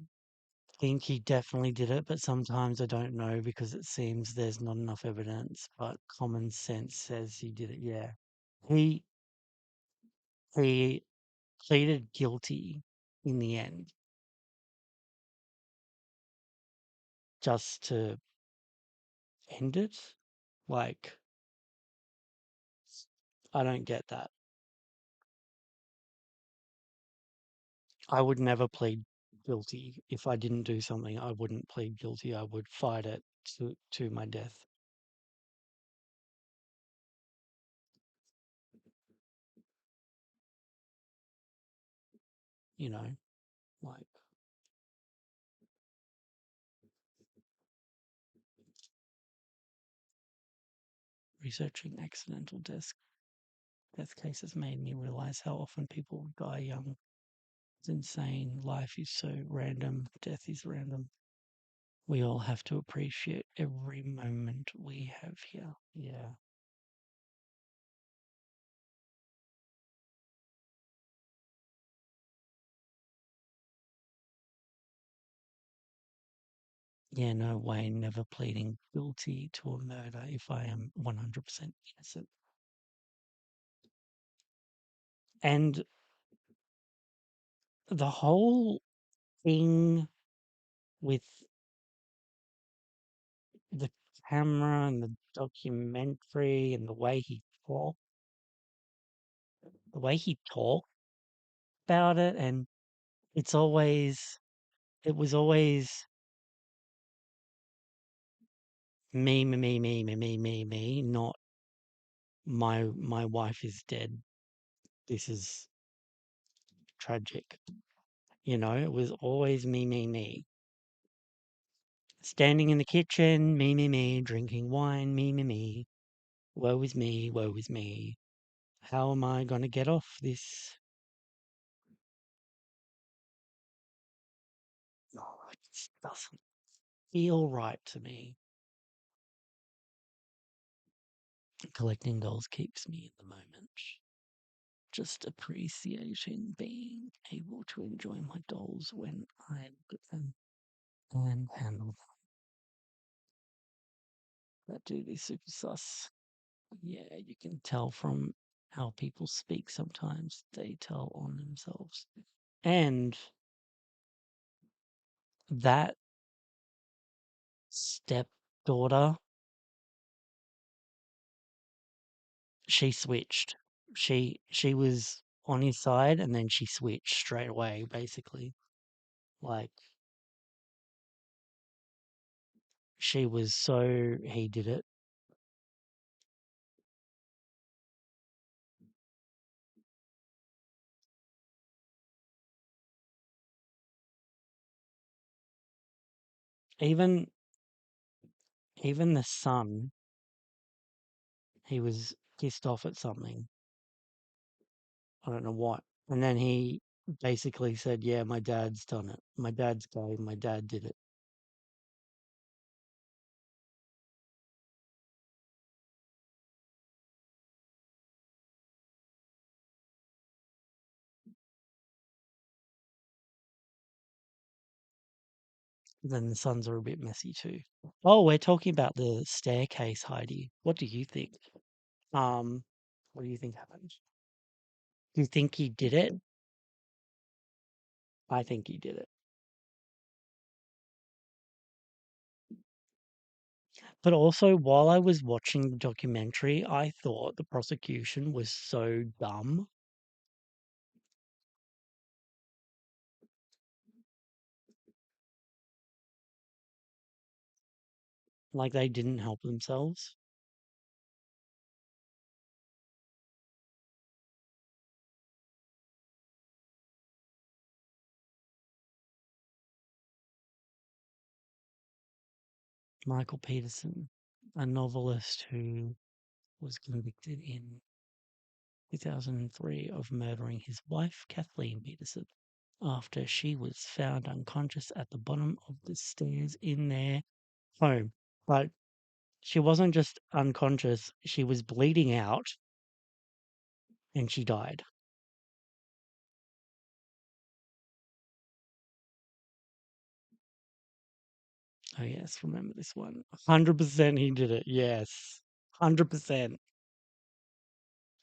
think he definitely did it, but sometimes I don't know because it seems there's not enough evidence. But common sense says he did it. Yeah, he he pleaded guilty in the end, just to end it. Like, I don't get that. I would never plead guilty. If I didn't do something, I wouldn't plead guilty. I would fight it to my death. You know, like researching accidental death cases made me realize how often people die young. It's insane. Life is so random. Death is random. We all have to appreciate every moment we have here. Yeah. Yeah, no way, never pleading guilty to a murder if I am 100% innocent. And the whole thing with the camera and the documentary and talked, the way he talked about it, and it's always, it was always me, not my wife is dead. This is tragic. You know, it was always me. Standing in the kitchen, me, drinking wine, me. Woe is me. How am I going to get off this? Oh, it just doesn't feel right to me. Collecting dolls keeps me in the moment. Just appreciating being able to enjoy my dolls when I look at them and handle them. That dude is super sus. Yeah, you can tell from how people speak sometimes. They tell on themselves. And that stepdaughter, she switched. She was on his side and then she switched straight away, basically. Like she was so he did it. Even even the son, he was pissed off at something. I don't know what. And then he basically said, "Yeah, my dad's done it. My dad's gay. My dad did it." Then the sons are a bit messy too. Oh, we're talking about the staircase, Heidi. What do you think? Um, what do you think happened? Do you think he did it? I think he did it. But also, while I was watching the documentary, I thought the prosecution was so dumb. Like they didn't help themselves. Michael Peterson, a novelist who was convicted in 2003 of murdering his wife, Kathleen Peterson, after she was found unconscious at the bottom of the stairs in their home. But she wasn't just unconscious, she was bleeding out and she died. Oh, yes, remember this one. 100% he did it. Yes. 100%.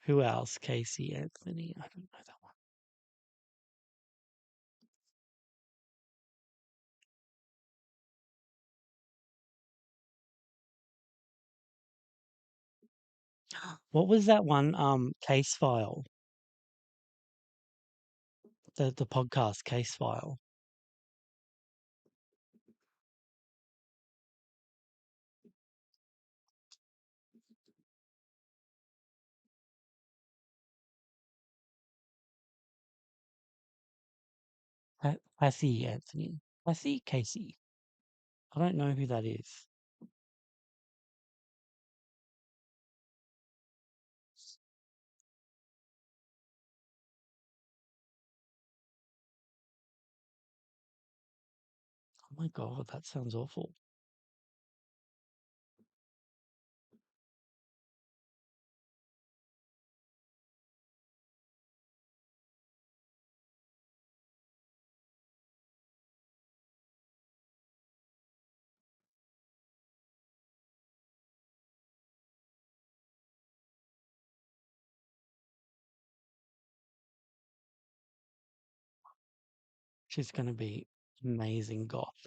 Who else? Casey Anthony. I don't know that one. What was that one? Case file. The podcast case file. Casey Anthony. Casey Casey. I don't know who that is. Oh my god, that sounds awful. She's gonna be amazing goth.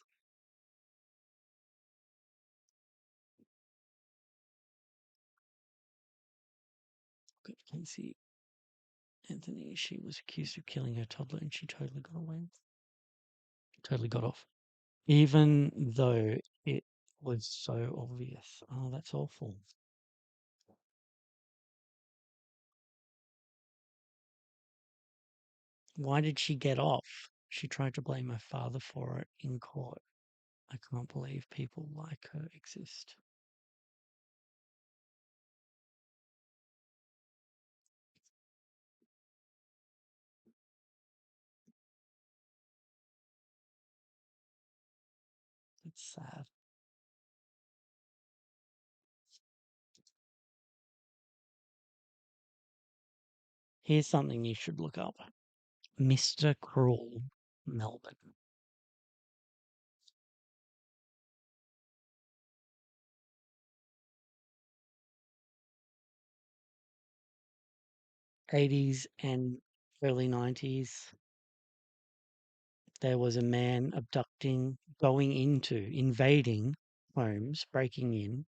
Good Casey Anthony. She was accused of killing her toddler and she totally got away. Totally got off. Even though it was so obvious. Oh, that's awful. Why did she get off? She tried to blame her father for it in court. I can't believe people like her exist. It's sad. Here's something you should look up. Mr. Cruel, Melbourne. 80s and early 90s. There was a man invading homes, breaking in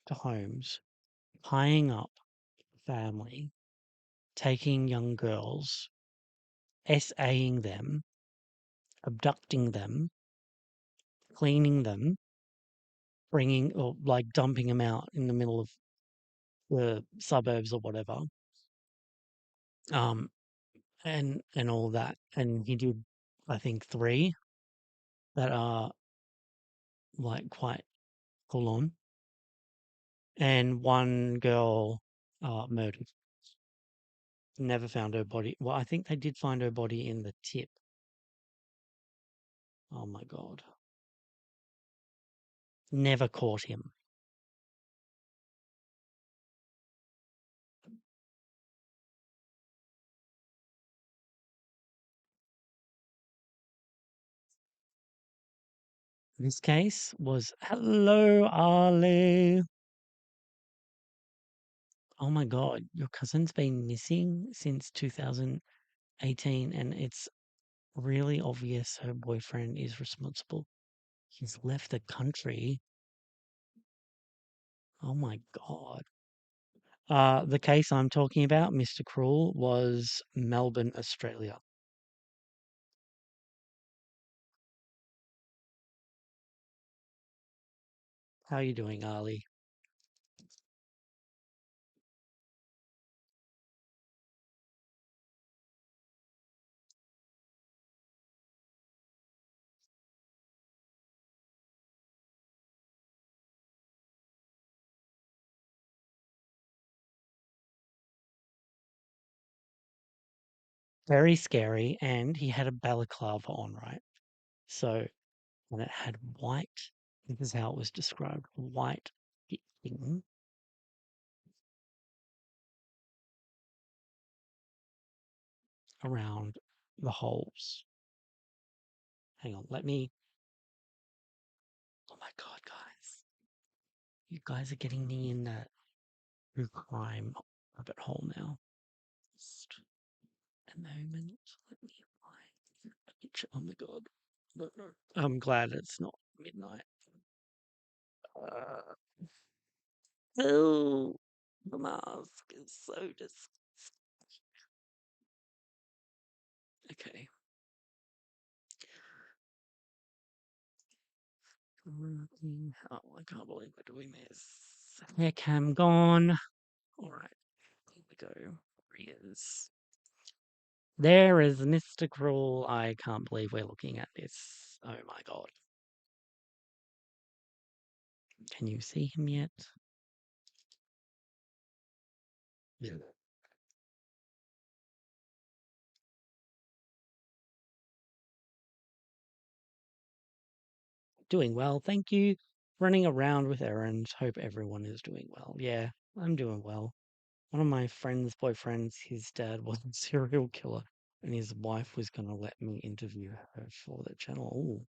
to homes, tying up family, taking young girls, SAing them, abducting them, cleaning them, bringing or like dumping them out in the middle of the suburbs or whatever. Um, and all that. And he did, I think, three that are like quite full on, and one girl murdered. Never found her body. Well, I think they did find her body in the tip. Oh my god. Never caught him. This case was hello, Ali. Oh my god, your cousin's been missing since 2018, and it's really obvious her boyfriend is responsible. He's left the country. Oh my god. The case I'm talking about, Mr. Cruel, was Melbourne, Australia. How are you doing, Ali? very scary, and he had a balaclava on, right? So, and it had white, this is how it was described, white thing around the holes. Hang on, let me. Oh my God, guys. You guys are getting me in that true crime rabbit hole now. Just a moment. Let me find a picture. Oh my God. No, no. I'm glad it's not midnight. Uh, oh, the mask is so disgusting. Okay. Oh, I can't believe we're doing this. Hair cam gone. All right, here we go. There he is. There is Mr. Cruel. I can't believe we're looking at this. Oh my God. Can you see him yet? Yeah. Doing well, thank you. Running around with errands. Hope everyone is doing well. Yeah, I'm doing well. One of my friend's boyfriends, his dad was a serial killer, and his wife was going to let me interview her for the channel. Ooh,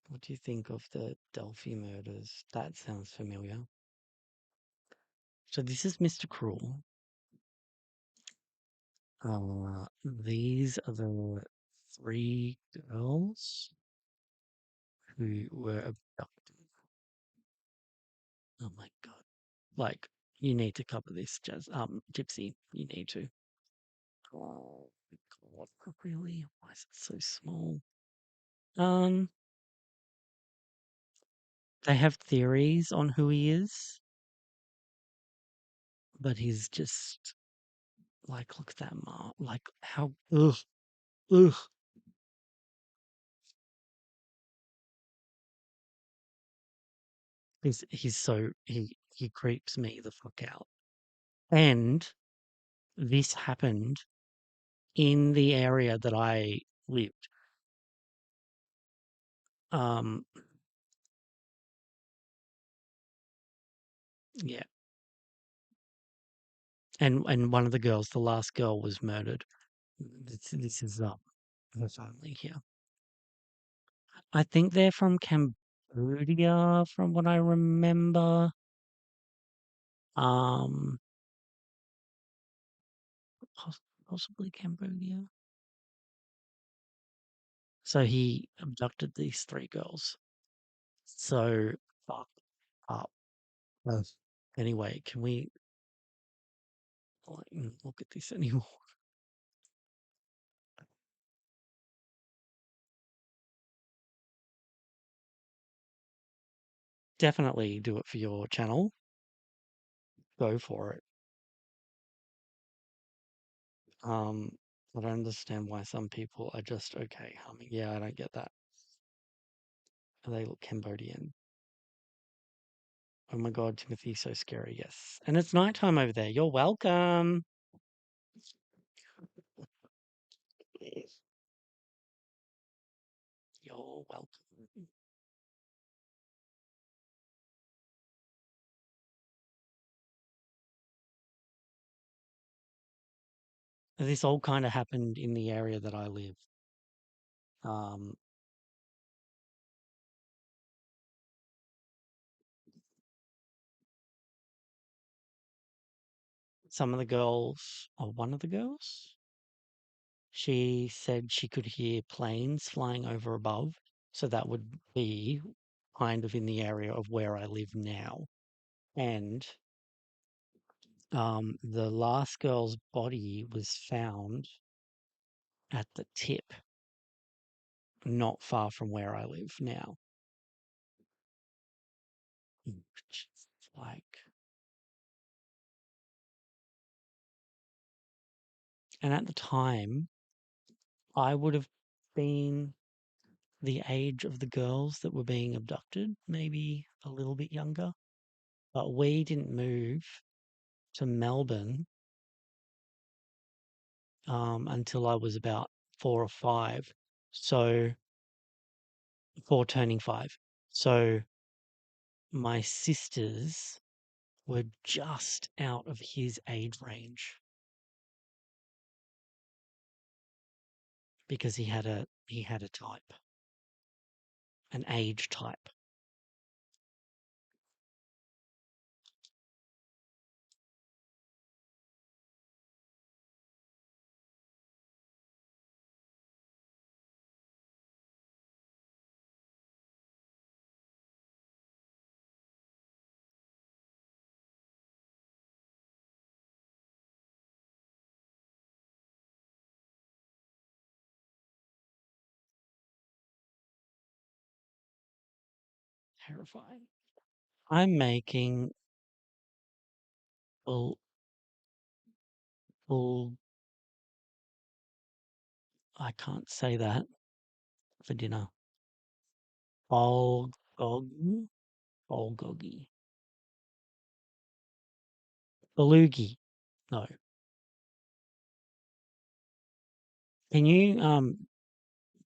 what do you think of the Delphi murders? That sounds familiar. So this is Mr. Cruel. These are the three girls who were abducted. Oh my God. Like, you need to cover this, Gypsy. You need to. Oh my God. Really? Why is it so small? Um, they have theories on who he is, but he's just like, look at that mark. Like, how, ugh, ugh. He creeps me the fuck out. And this happened in the area that I lived. Um, yeah. And one of the girls, the last girl, was murdered. This is her family here. I think they're from Cambodia, from what I remember. Um, possibly Cambodia. So he abducted these three girls. So fucked up. Yes. Anyway, can we like, look at this anymore? Definitely do it for your channel. Go for it. Um, I don't understand why some people are just okay humming. Yeah, I don't get that. They look Cambodian. Oh my God, Timothy's so scary. Yes. And it's nighttime over there. You're welcome. Yes. You're welcome. This all kind of happened in the area that I live. Um, some of the girls, or one of the girls, she said she could hear planes flying over above. So that would be kind of in the area of where I live now. And the last girl's body was found at the tip, not far from where I live now. Which is like, and at the time, I would have been the age of the girls that were being abducted, maybe a little bit younger. But we didn't move to Melbourne until I was about 4 or 5. So 4 turning 5. So my sisters were just out of his age range because he had a type, an age type. Terrifying. I'm making full full I can't say that for dinner. Bulgogi? Bulgogi. Belugi. No. Can you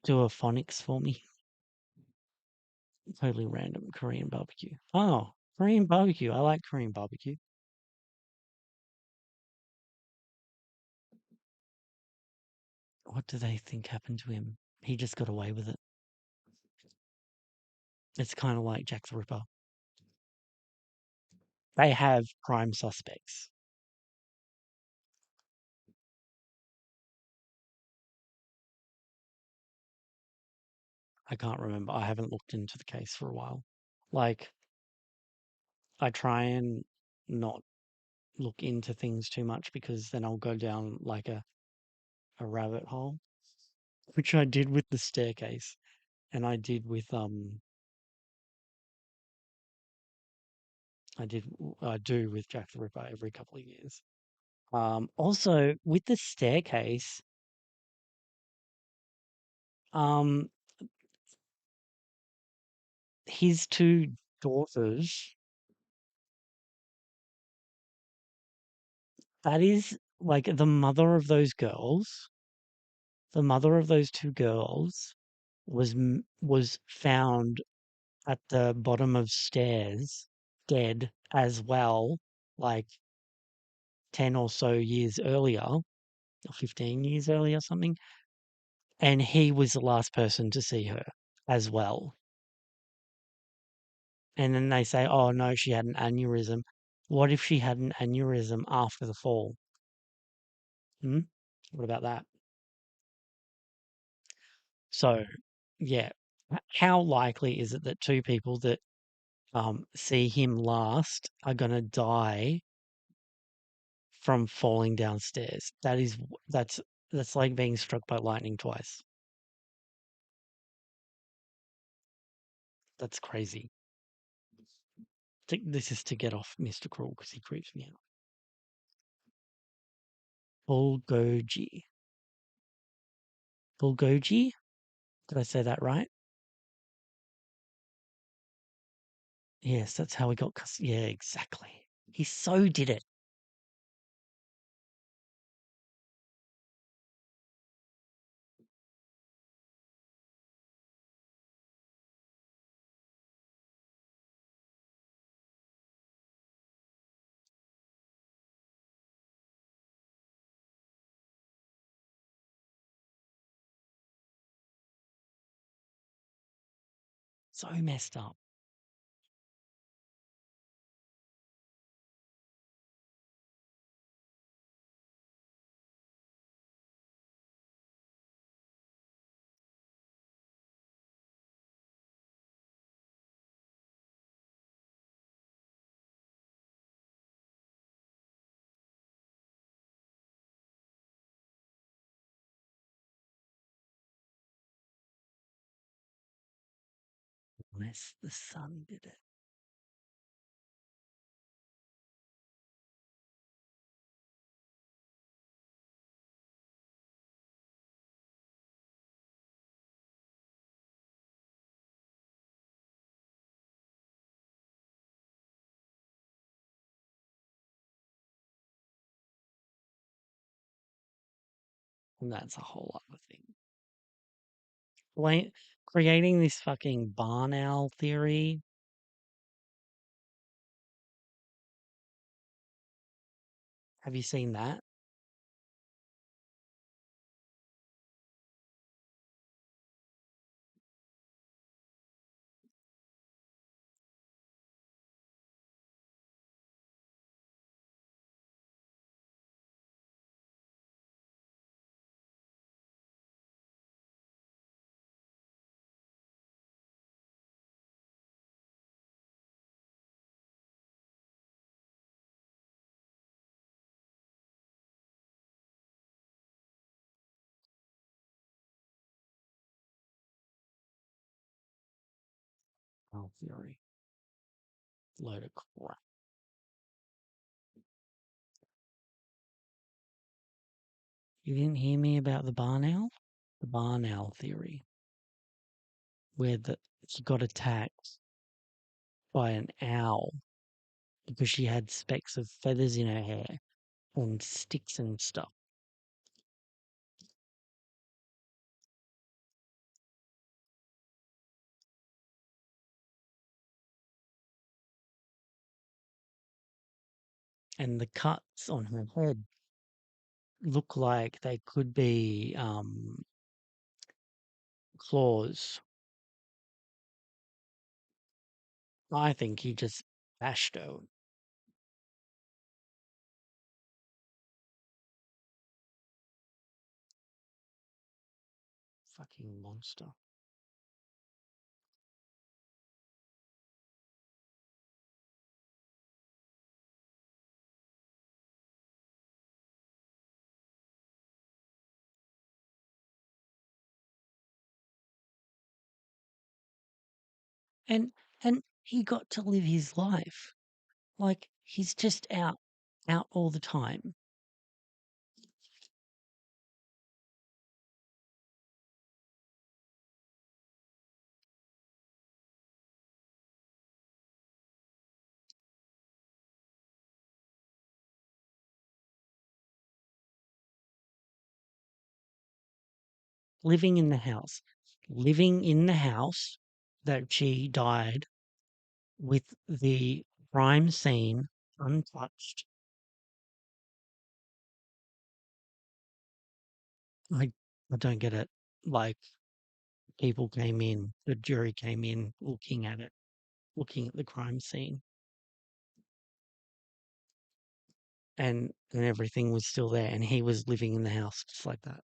do a phonics for me? Totally random Korean barbecue. Oh, Korean barbecue. I like Korean barbecue. What do they think happened to him? He just got away with it. It's kind of like Jack the Ripper. They have prime suspects. I can't remember. I haven't looked into the case for a while. Like, I try and not look into things too much because then I'll go down like a rabbit hole, which I did with the staircase and I did with I do with Jack the Ripper every couple of years. Also with the staircase, um his two daughters, that is like the mother of those two girls was found at the bottom of stairs dead as well, like 10 or so years earlier, or 15 years earlier, something. And he was the last person to see her as well. And then they say, oh no, she had an aneurysm. What if she had an aneurysm after the fall? Hmm? What about that? So, yeah, how likely is it that two people that see him last are going to die from falling downstairs? That's like being struck by lightning twice. That's crazy. This is to get off Mr. Cruel because he creeps me out. Bulgogi. Bulgogi? Did I say that right? Yes, that's how we got. Yeah, exactly. He so did it. So messed up. Unless the sun did it. And that's a whole other thing. Like, creating this fucking barn owl theory. Have you seen that? Owl theory. Load of crap. You didn't hear me about the barn owl? The barn owl theory, where she got attacked by an owl because she had specks of feathers in her hair and sticks and stuff. And the cuts on her head look like they could be claws. I think he just bashed her. Fucking monster. And and he got to live his life. Like he's just out all the time. Living in the house. Living in the house that she died with the crime scene untouched. I I don't get it. Like people came in, the jury came in looking at it, looking at the crime scene, and everything was still there, and he was living in the house just like that.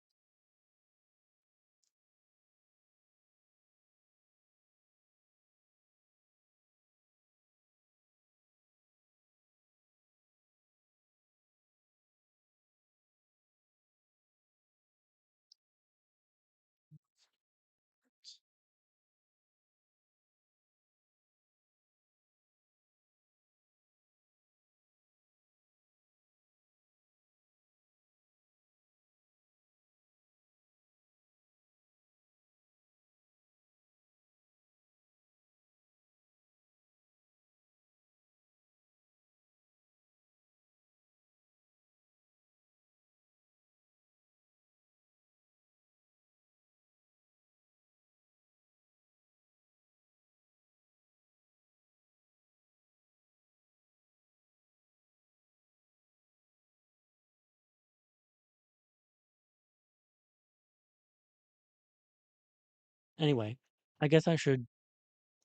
Anyway, I guess I should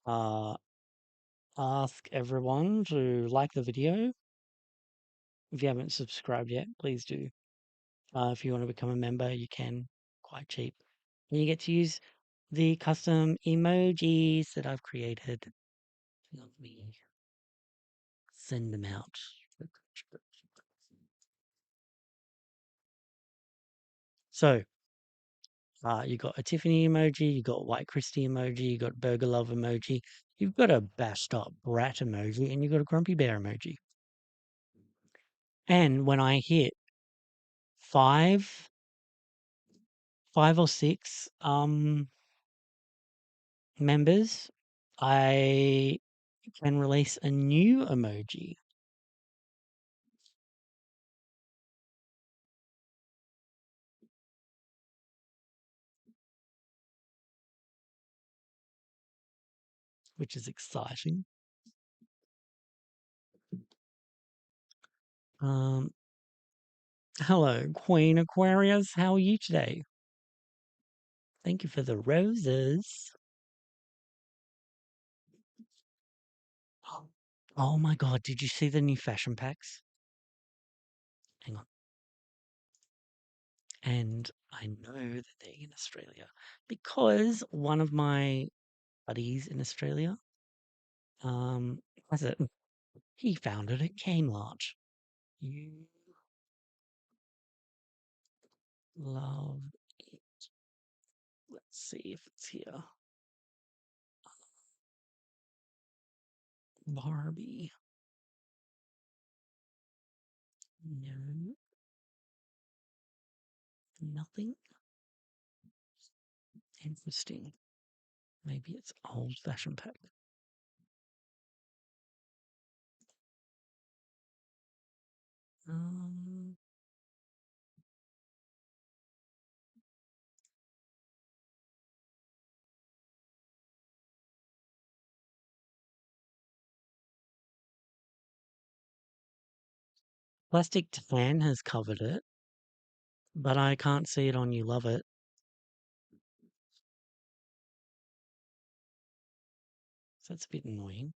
uh ask everyone to like the video. If you haven't subscribed yet, please do. If you want to become a member, you can, quite cheap. And you get to use the custom emojis that I've created. Let me send them out. So, you got a Tiffany emoji, you got White Christie emoji, you got Burger Love emoji, you've got a bashed up brat emoji, and you've got a Grumpy Bear emoji. And when I hit five, 5 or 6 members, I can release a new emoji. which is exciting. Um, Hello, Queen Aquarius. How are you today? Thank you for the roses. Oh my God, did you see the new fashion packs? Hang on. And I know that they're in Australia because one of my buddies in Australia, has it. He found it at Kmart. You love it. Let's see if it's here. Barbie. No, nothing. Interesting. Maybe it's old fashion pack. Um, Plastic Tan has covered it, but I can't see it on You Love It. So that's a bit annoying.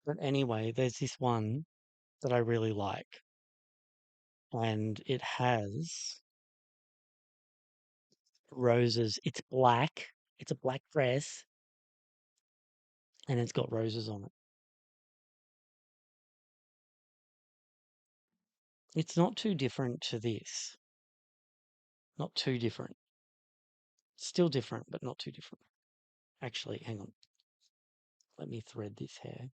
But anyway, there's this one that I really like, and it has roses. It's black. It's a black dress, and it's got roses on it. It's not too different to this. Not too different. Still different, but not too different. Actually, hang on. Let me thread this hair.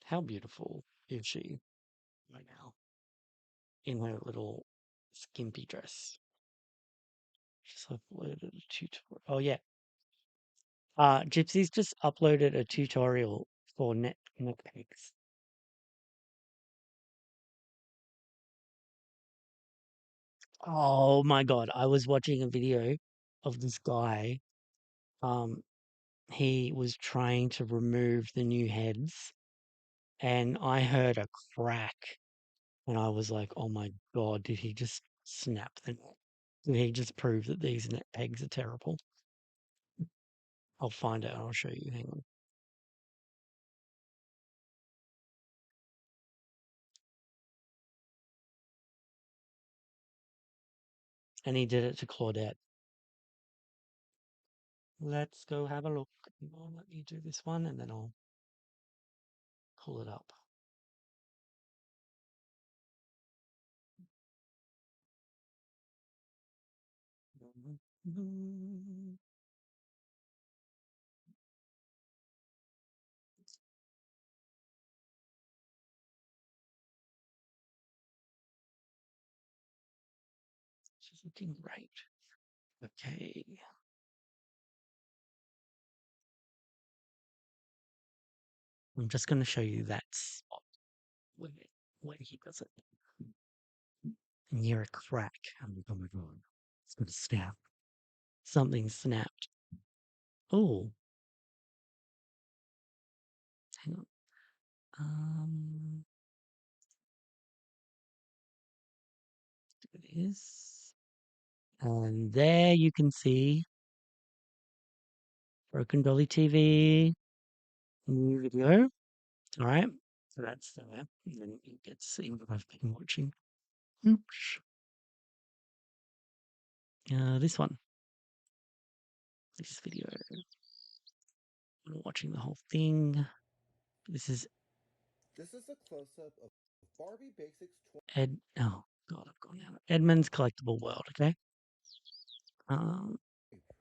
How beautiful is she right now in her little skimpy dress? Just uploaded a tutorial. Oh yeah. Gypsy's just uploaded a tutorial for neck pegs. Oh my god, I was watching a video of this guy. Um, he was trying to remove the new heads, and I heard a crack, and I was like, "Oh my god, did he just snap the neck? Did he just prove that these neck pegs are terrible?" I'll find it and I'll show you. Hang on. And he did it to Claudette. Let's go have a look. Let me do this one, and then I'll pull it up. She's looking great. Okay. I'm just going to show you that spot where, where he does it. And you're a crack. I'm like, oh my god. It's going to snap. Something snapped. Oh, hang on. Um, it is. And there you can see Broken Dolly TV, new video. All right. So that's there. And then you get to see what I've been watching. Oops. This one. This video. I'm watching the whole thing. This is This is a close-up of Barbie Basics 20. Oh God, I've gone out. Edmund's Collectible World. Okay. Um.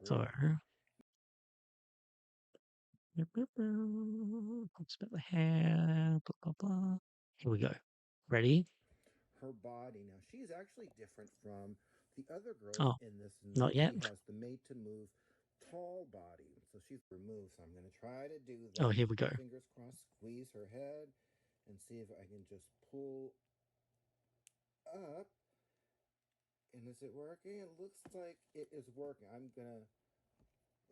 So. Talks about the hair. Blah blah blah. Here we go. Ready? Her body. Now, she's actually different from the other girls Oh, in this, in not that yet. she has the made to move tall body. So she's removed. So I'm going to try to do Oh, that. here we Keep go. my fingers crossed, squeeze her head, and see if I can just pull up. And is it working? It looks like it is working. I'm gonna.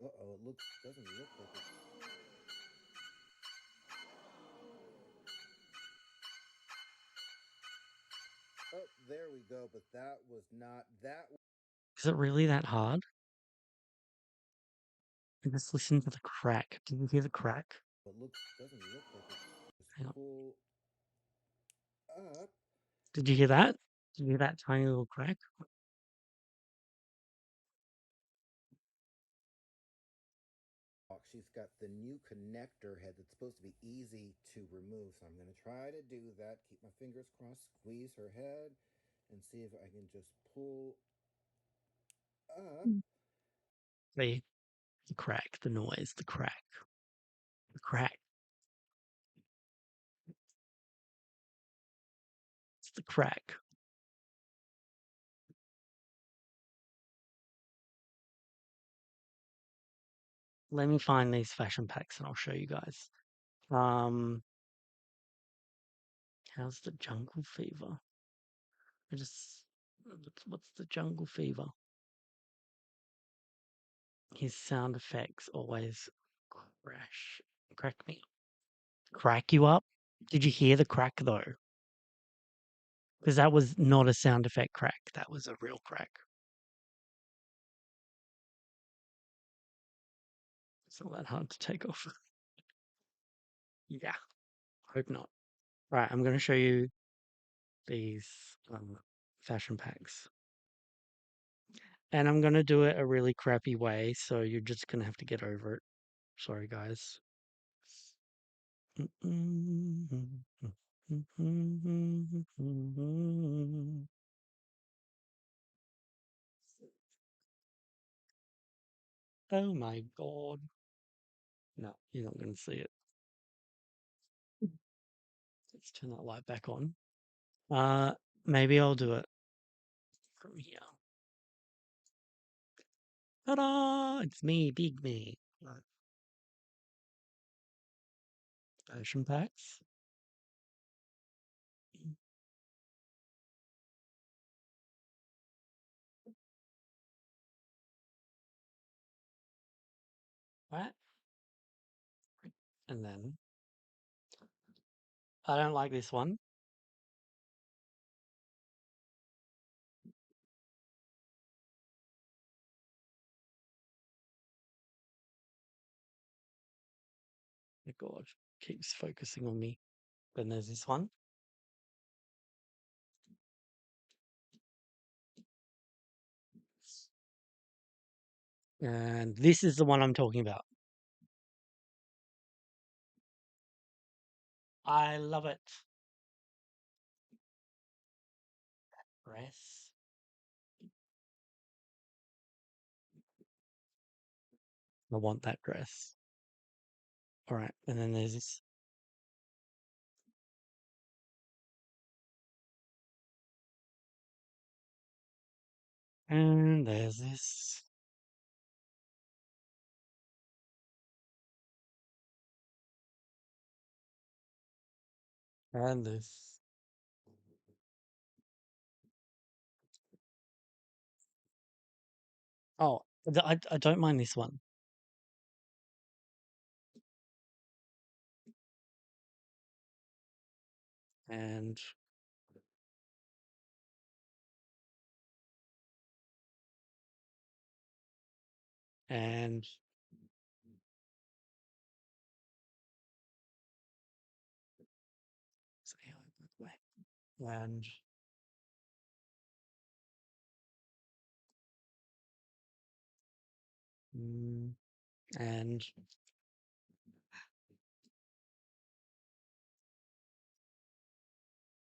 Uh-oh, it looks doesn't look like it's. Oh, there we go. But that was not that. Is it really that hard? Just listen to the crack. Did you hear the crack? It looks doesn't look like it's just Hang on. pull up. Did you hear that? Did you hear that tiny little crack? She's got the new connector head that's supposed to be easy to remove. So I'm gonna try to do that. Keep my fingers crossed, squeeze her head, and see if I can just pull up. The the crack, the noise, the crack, the crack. It's the crack. Let me find these fashion packs and I'll show you guys. Um, how's the jungle fever? I just what's the jungle fever? His sound effects always crack me up. Crack you up? Did you hear the crack though? Because that was not a sound effect crack. That was a real crack. It's not that hard to take off. Yeah, hope not. Right, I'm going to show you these fashion packs. And I'm going to do it a really crappy way, so you're just going to have to get over it. Sorry, guys. Oh my god. No, you're not going to see it. Let's turn that light back on. Maybe I'll do it from here. Ta-da! It's me, Big Me. Right. Fashion packs. Right? And then I don't like this one. My god, keeps focusing on me. Then there's this one. And this is the one I'm talking about. I love it. Dress. I want that dress. All right. And then there's this. And there's this. And this. Oh, I don't mind this one. And and and mm, and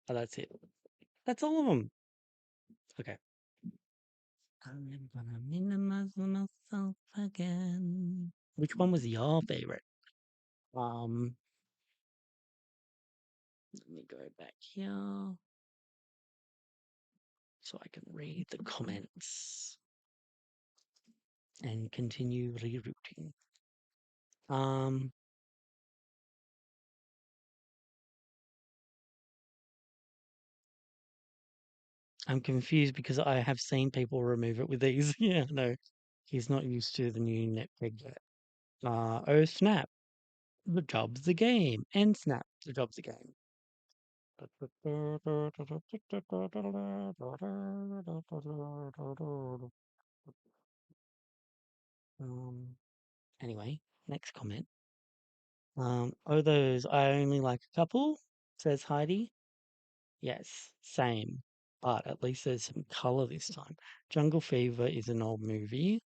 oh, that's it. That's all of them. Okay. I'm gonna minimize myself again. Which one was your favorite? Let me go back here so I can read the comments. and continue rerouting. Um, I'm confused because I have seen people remove it with these. Yeah, no, he's not used to the new netpeg yet. Oh snap! The job's the game. And snap, the job's the game. Um, anyway, next comment. Oh, those, I only like a couple, says Heidi. Yes, same. But at least there's some color this time. Jungle Fever is an old movie.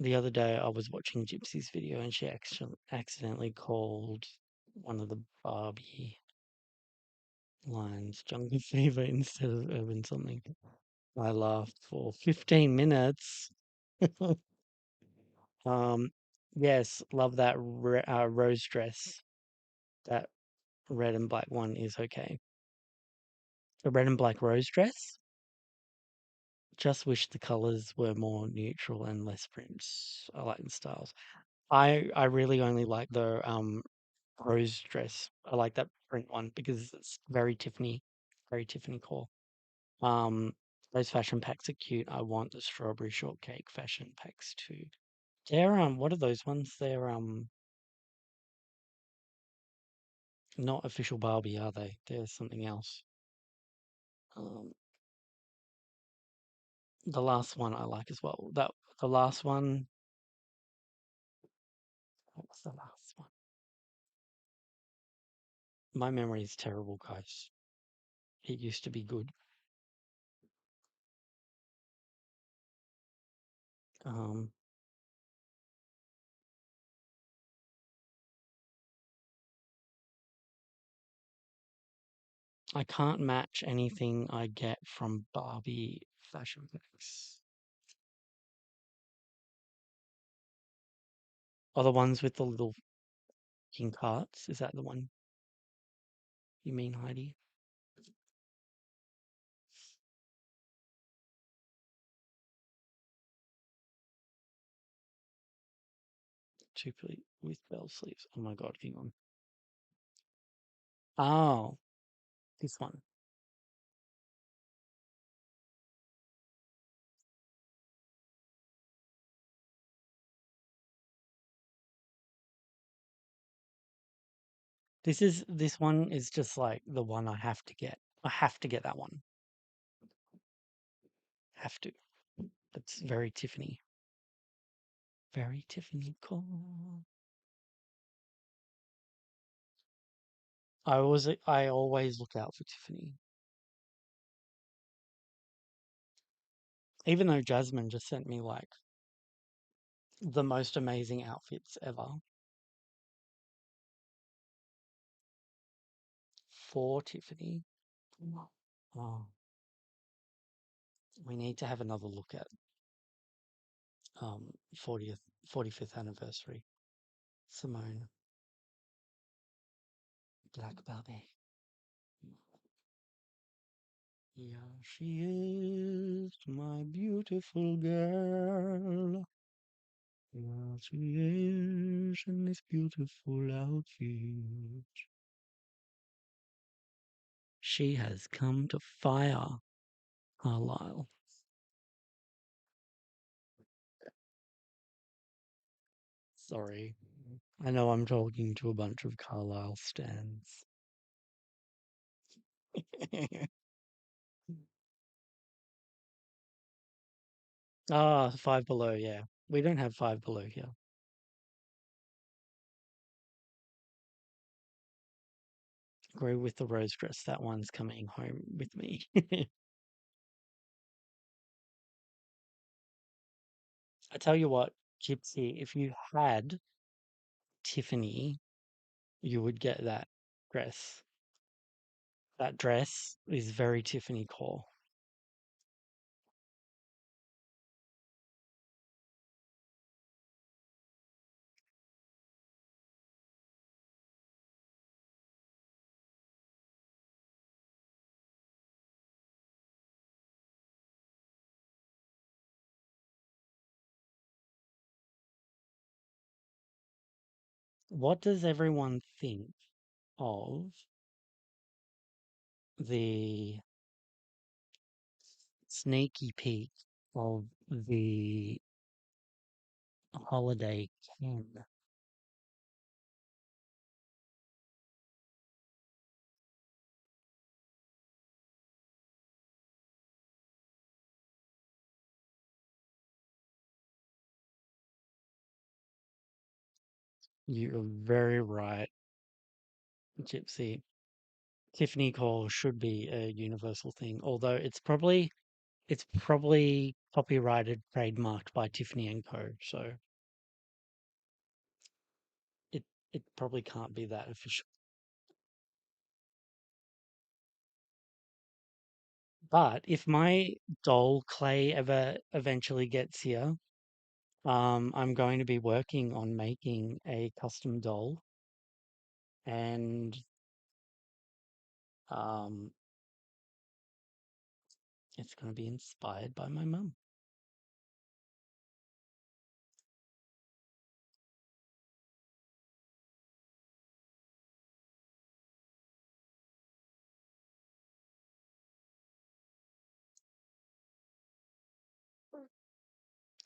The other day I was watching Gypsy's video and she actually accidentally called one of the Barbie lines Jungle Fever instead of urban something. I laughed for 15 minutes. Um, yes, love that rose dress. That red and black one is okay. The red and black rose dress. Just wish the colors were more neutral and less prints. I like the styles. I really only like the rose dress. I like that print one because it's very Tiffany core. Um, those fashion packs are cute. I want the strawberry shortcake fashion packs too. They're what are those ones? They're not official Barbie, are they? They're something else. Um, the last one I like as well. That the last one. What was the last one? My memory is terrible, guys. It used to be good. Um, I can't match anything I get from Barbie fashion packs. Or the ones with the little pink hearts. Is that the one you mean, Heidi? Two with bell sleeves. Oh my god, hang on. Oh, this one. This one is just like the one I have to get. I have to get that one. Have to. It's very Tiffany. Very Tiffany core. I always look out for Tiffany. Even though Jasmine just sent me like the most amazing outfits ever for Tiffany. Oh, we need to have another look at 40th 45th anniversary. Simone, Black Barbie. Yeah, she is my beautiful girl. Yeah, she is in this beautiful outfit. She has come to fire Carlisle. Sorry. I know I'm talking to a bunch of Carlisle stands. Ah, Five Below, yeah. We don't have Five Below here. Agree with the rose dress. That one's coming home with me. I tell you what, Gypsy, if you had Tiffany, you would get that dress. That dress is very Tiffany core. What does everyone think of the sneaky peek of the holiday Ken? You're very right, Gypsy. Tiffany Cole should be a universal thing, although it's probably copyrighted, trademarked by Tiffany and Co. So it it probably can't be that official. But if my doll clay ever eventually gets here, I'm going to be working on making a custom doll, and um, it's going to be inspired by my mum.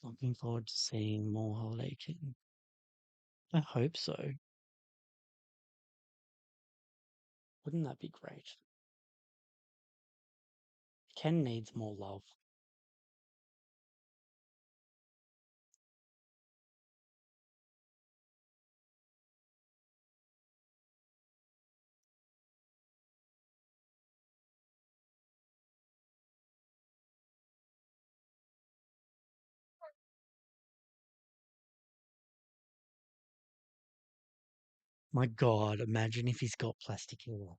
Looking forward to seeing more Holiday King. I hope so. Wouldn't that be great? Ken needs more love. My God, imagine if he's got plastic hair.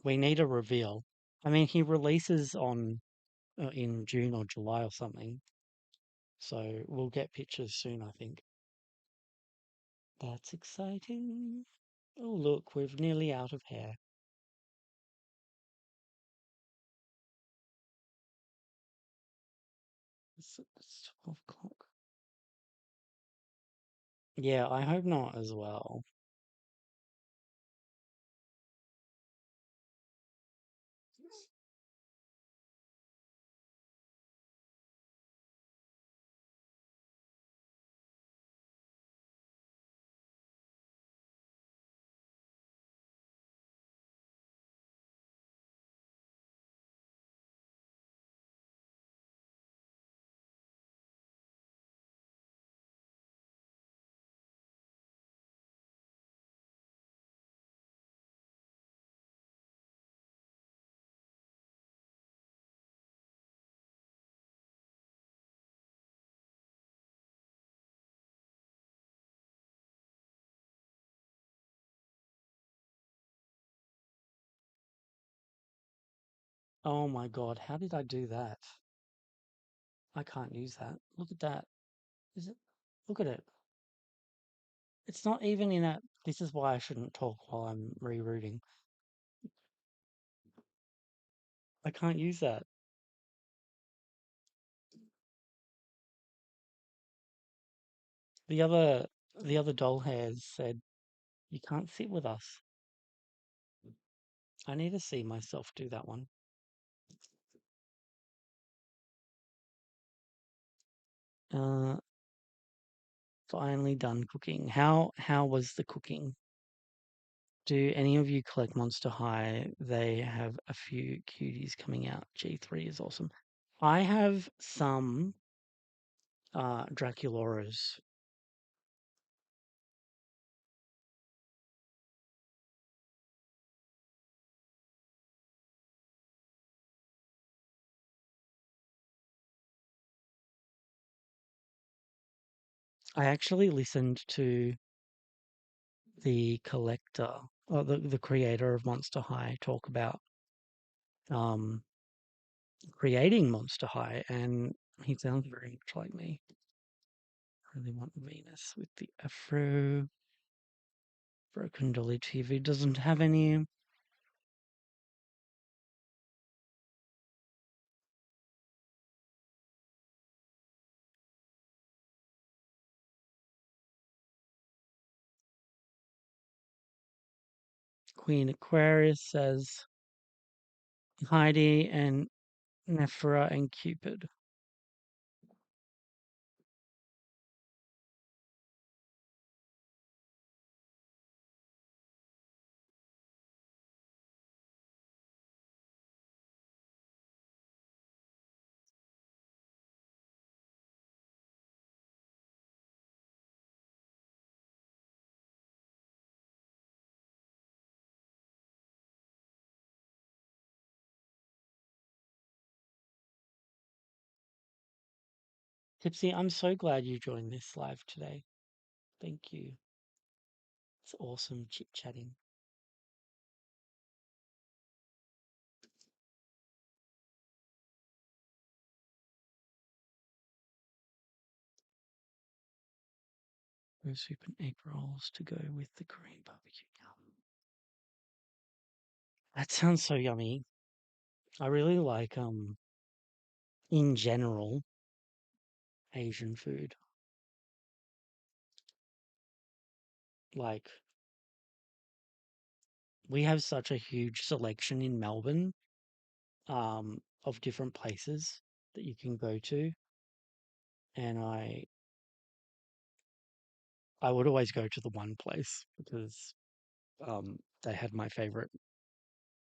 We need a reveal. I mean, he releases on in June or July or something, so we'll get pictures soon, I think. That's exciting. Oh, look, we're nearly out of hair. It's 12 o'clock. Yeah, I hope not as well. Oh my God, how did I do that? I can't use that. Look at that. Is it? Look at it. It's not even in that. This is why I shouldn't talk while I'm rerouting. I can't use that. The other the other doll hairs said, "You can't sit with us." I need to see myself do that one. Uh, Finally done cooking. How was the cooking? Do any of you collect Monster High? They have a few cuties coming out. G3 is awesome. I have some Draculaura's. I actually listened to the collector or the creator of Monster High talk about um creating Monster High, and he sounds very much like me. I really want Venus with the afro. Broken Dolly TV doesn't have any Queen Aquarius says Heidi and Nephra and Cupid. Tipsy, I'm so glad you joined this live today. Thank you. It's awesome chit chatting. Roast soup and egg rolls to go with the Korean barbecue. Yum. That sounds so yummy. I really like in general Asian food. Like we have such a huge selection in Melbourne of different places that you can go to, and I would always go to the one place because they had my favorite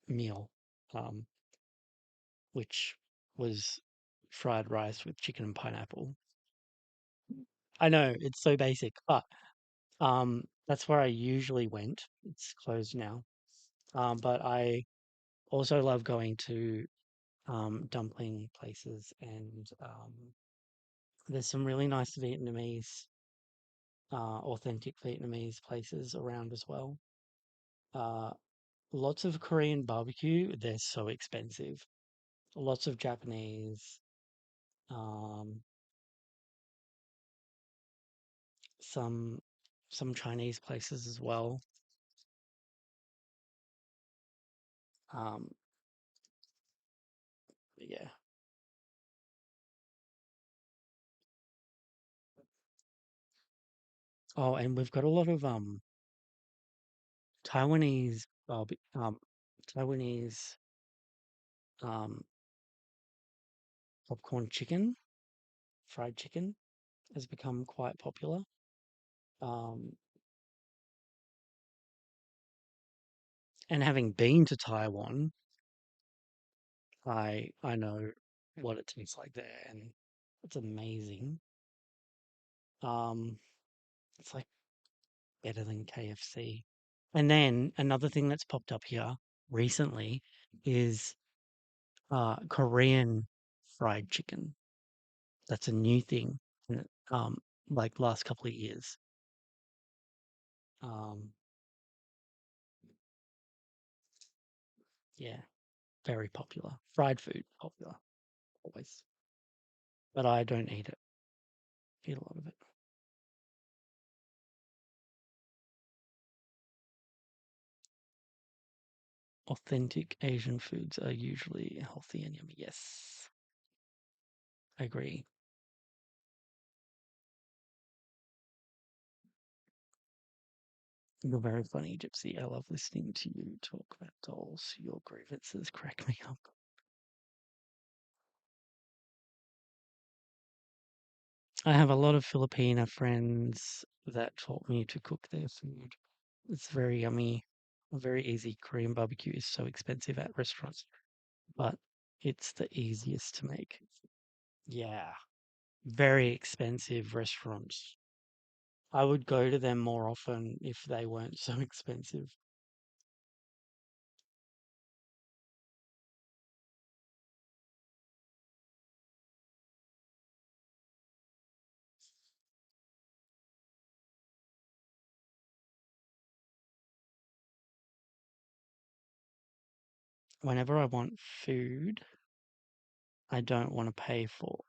meal, um, which was fried rice with chicken and pineapple. I know it's so basic, but that's where I usually went. It's closed now. But I also love going to dumpling places, and there's some really nice Vietnamese, authentic Vietnamese places around as well. Uh, Lots of Korean barbecue. They're so expensive. Lots of Japanese. Um, some some Chinese places as well. Um, yeah. Oh, and we've got a lot of Taiwanese Taiwanese um popcorn chicken, fried chicken has become quite popular. Um, and having been to Taiwan, I know what it tastes like there, and it's amazing. Um, it's like better than KFC. And then another thing that's popped up here recently is Korean fried chicken. That's a new thing, in, like last couple of years. Um, yeah, very popular. Fried food, popular always. But I don't eat it. Eat a lot of it. Authentic Asian foods are usually healthy and yummy. Yes, I agree. You're very funny, Gypsy. I love listening to you talk about dolls. Your grievances crack me up. I have a lot of Filipina friends that taught me to cook their food. It's very yummy, very easy. Korean barbecue is so expensive at restaurants, but it's the easiest to make. Yeah, very expensive restaurants. I would go to them more often if they weren't so expensive. Whenever I want food, I don't want to pay for.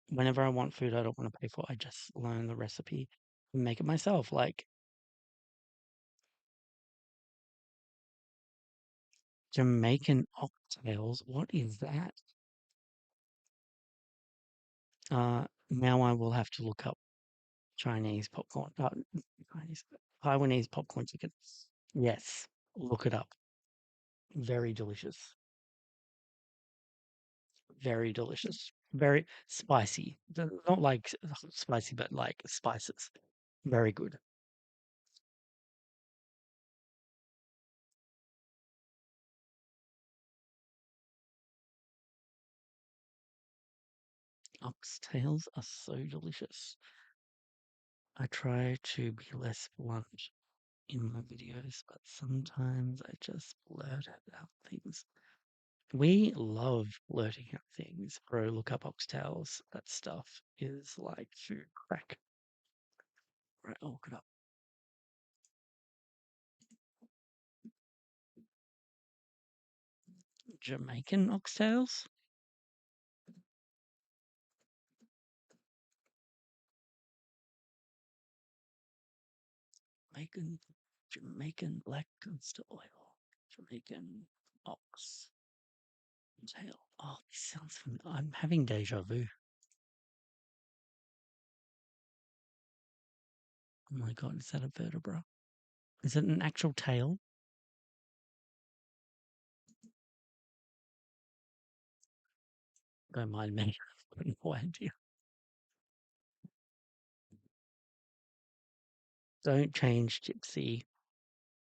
Whenever I want food I don't want to pay for, I just learn the recipe and make it myself. Like Jamaican oxtails, what is that? Now I will have to look up Chinese popcorn. Chinese, Taiwanese popcorn chicken. Yes. Look it up. Very delicious. Very delicious. Very spicy. Not like spicy, but like spices. Very good. Oxtails are so delicious. I try to be less blunt in my videos, but sometimes I just blurt out things. We love blurting out things. Bro, look up oxtails. That stuff is like food crack. Right, I'll look it up. Jamaican oxtails? Jamaican black castor oil. Jamaican ox tail. Oh, this sounds familiar. I'm having deja vu. Oh my god, is that a vertebra? Is it an actual tail? Don't mind me. I've got no idea. Don't change, Gypsy.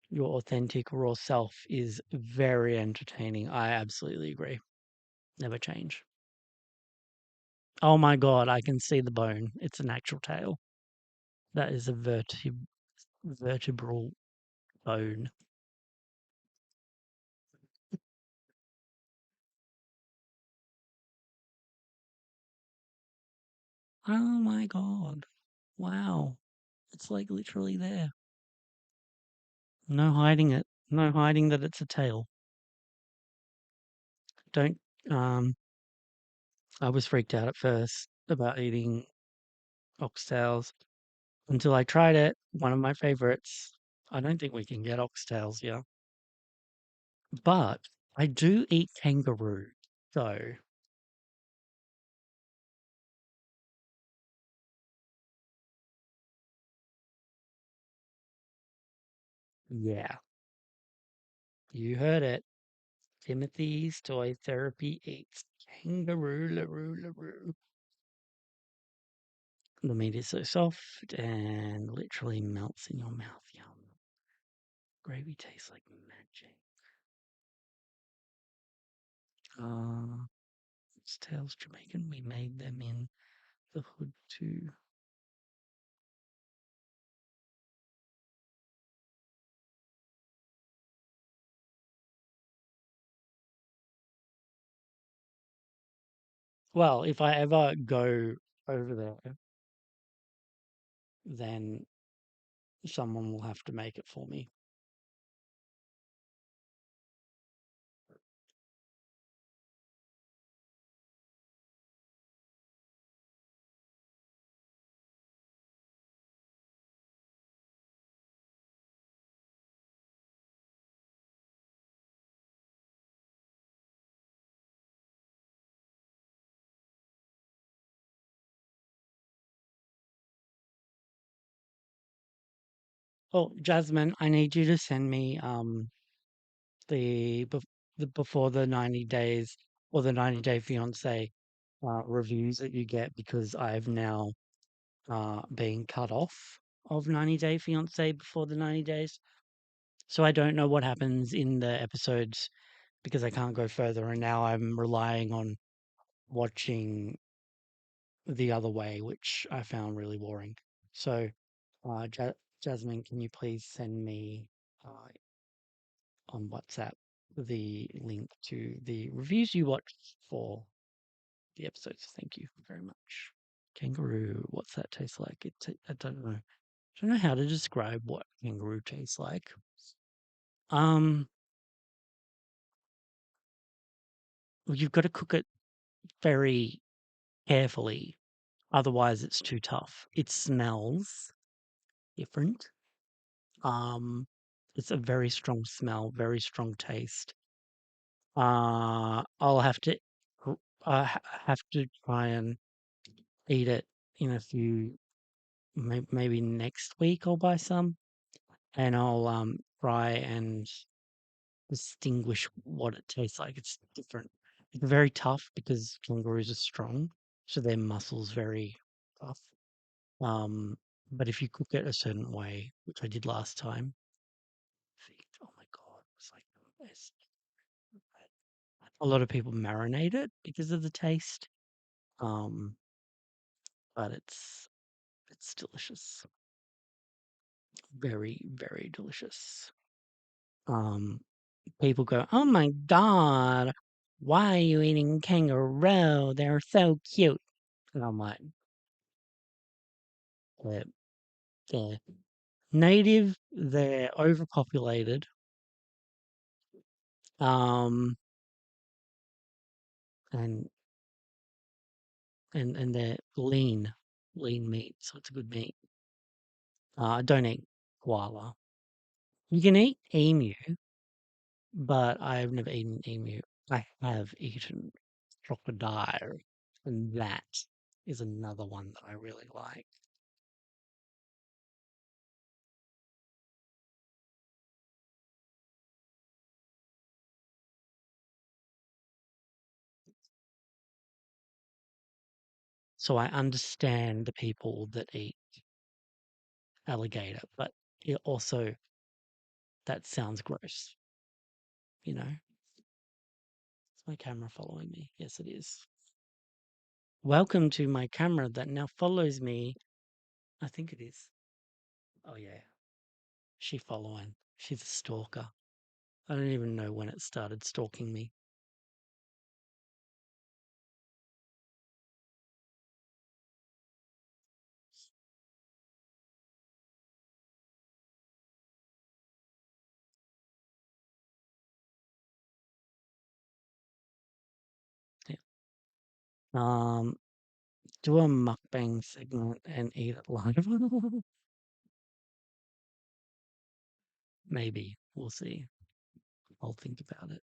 Your authentic raw self is very entertaining. I absolutely agree. Never change. Oh my god, I can see the bone. It's an actual tail. That is a vertebral bone. Oh my god. Wow. It's like literally there. No hiding it. No hiding that it's a tail. Don't I was freaked out at first about eating oxtails until I tried it. One of my favorites. I don't think we can get oxtails here. But I do eat kangaroo. So yeah, you heard it. Timothy's Toy Therapy eats kangaroo laroo laroo. The meat is so soft and literally melts in your mouth. Yum. Gravy tastes like magic. It's Tails Jamaican. We made them in the hood too. Well, if I ever go over there, then someone will have to make it for me. Oh, Jasmine, I need you to send me the, the before the 90 days or the 90-day fiance reviews that you get because I've now been cut off of 90-day fiance before the 90 days. So I don't know what happens in the episodes because I can't go further, and now I'm relying on watching the other way, which I found really boring. So, Jasmine, can you please send me on WhatsApp the link to the reviews you watched for the episodes? Thank you very much. Kangaroo, what's that taste like? I don't know. I don't know how to describe what kangaroo tastes like. Um, well, you've got to cook it very carefully, otherwise it's too tough. It smells different. Um, it's a very strong smell, very strong taste. I'll have to have to try and eat it in a few maybe next week I'll buy some and I'll try and distinguish what it tastes like. It's different. It's very tough because kangaroos are strong, so their muscles very tough. Um, but if you cook it a certain way, which I did last time, oh my god, it's like the best. A lot of people marinate it because of the taste, um, but it's delicious, very very delicious. Um, People go, "Oh my god, why are you eating kangaroo? They're so cute." And I'm like, they're, they're native, they're overpopulated, um, and and they're lean meat, so it's a good meat. I don't eat koala. You can eat emu, but I've never eaten emu. I have eaten crocodile, and that is another one that I really like. So I understand the people that eat alligator, but it also that sounds gross, you know? Is my camera following me? Yes, it is. Welcome to my camera that now follows me. I think it is. Oh yeah, she following. She's a stalker. I don't even know when it started stalking me. Yeah. Um, do a mukbang segment and eat it live. Maybe we'll see. I'll think about it.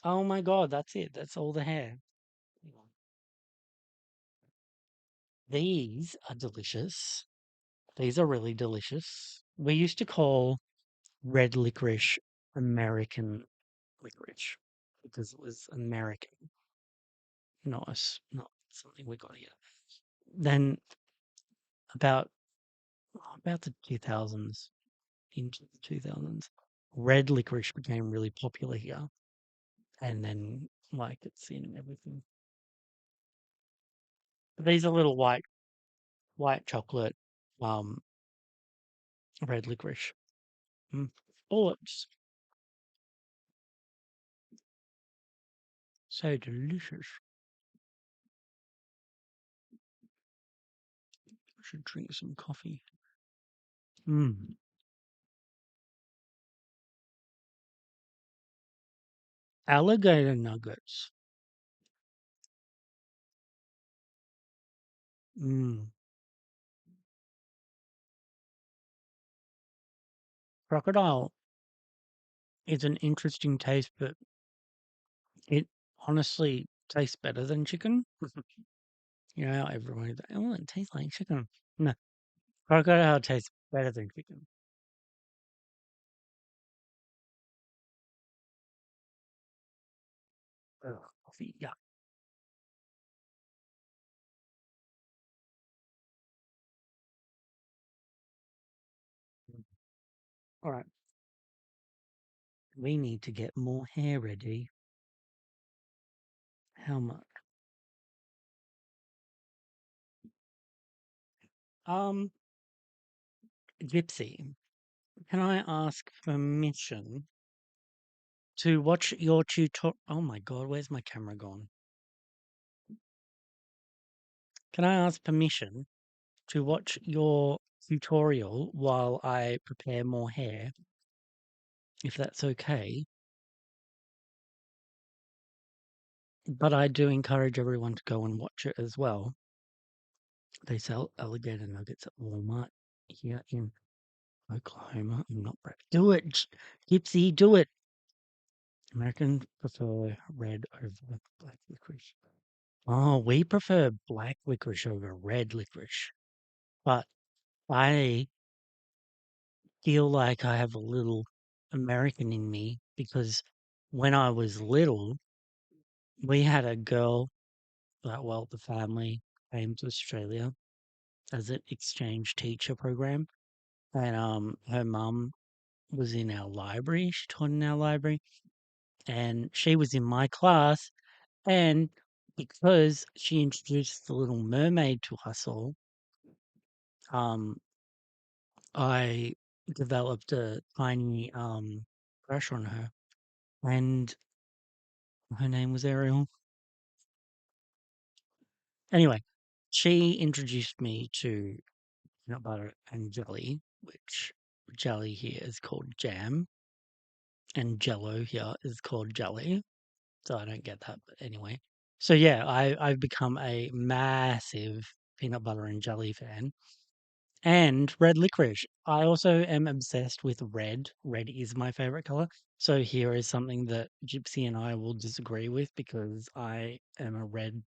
Oh my god, that's it. That's all the hair. Hang on. These are delicious. These are really delicious. We used to call red licorice American licorice because it was American, not something we got here. Then about about the 2000s, into the 2000s, red licorice became really popular here, and then like it's in everything. But these are little white chocolate, um, red licorice. Mm. Oh, it's so delicious. I should drink some coffee. Mm. Alligator nuggets. Mm. Crocodile is an interesting taste, but it honestly tastes better than chicken. You know, how everyone is like, oh, it tastes like chicken. No, crocodile tastes better than chicken. Ugh, coffee, yeah. All right, we need to get more hair ready. How much? Um, Gypsy, can I ask permission to watch your tutorial? Oh my God, where's my camera gone? Can I ask permission to watch your tutorial while I prepare more hair, if that's okay? But I do encourage everyone to go and watch it as well. They sell alligator nuggets at Walmart here in Oklahoma. I'm not brave. Do it, Gypsy, do it. Americans prefer red over black licorice. Oh, we prefer black licorice over red licorice. But I feel like I have a little American in me because when I was little, we had a girl that, well, the family came to Australia as an exchange teacher program. And her mum was in our library. She taught in our library. And she was in my class. And because she introduced the Little Mermaid to us all, um, I developed a tiny crush on her. And her name was Ariel. Anyway, she introduced me to peanut butter and jelly, which jelly here is called jam, and jello here is called jelly. So I don't get that, but anyway. So yeah, I've become a massive peanut butter and jelly fan. And red licorice. I also am obsessed with red. Red is my favorite color. So here is something that Gypsy and I will disagree with because I am a red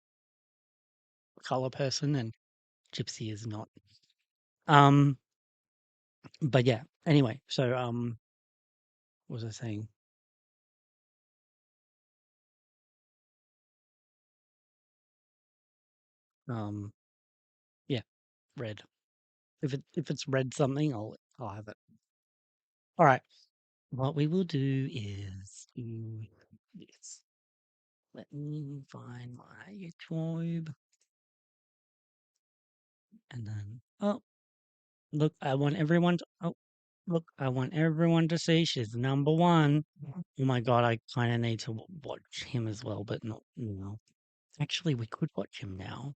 color person and Gypsy is not. Um, but yeah. Anyway, so what was I saying? Um, yeah, red. If it's red something, I'll have it. All right. What we will do is do this. Let me find my YouTube and then look, I want everyone to look, I want everyone to see she's number one. Oh my god, I kind of need to watch him as well, but not now. Actually, we could watch him now.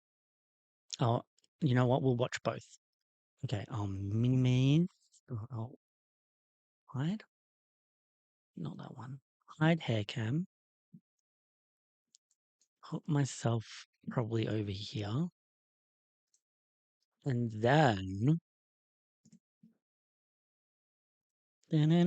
Oh, you know what? We'll watch both. Okay, Mini Me. Oh, hide? Not that one. Hide hair cam. Put myself probably over here. And then To thank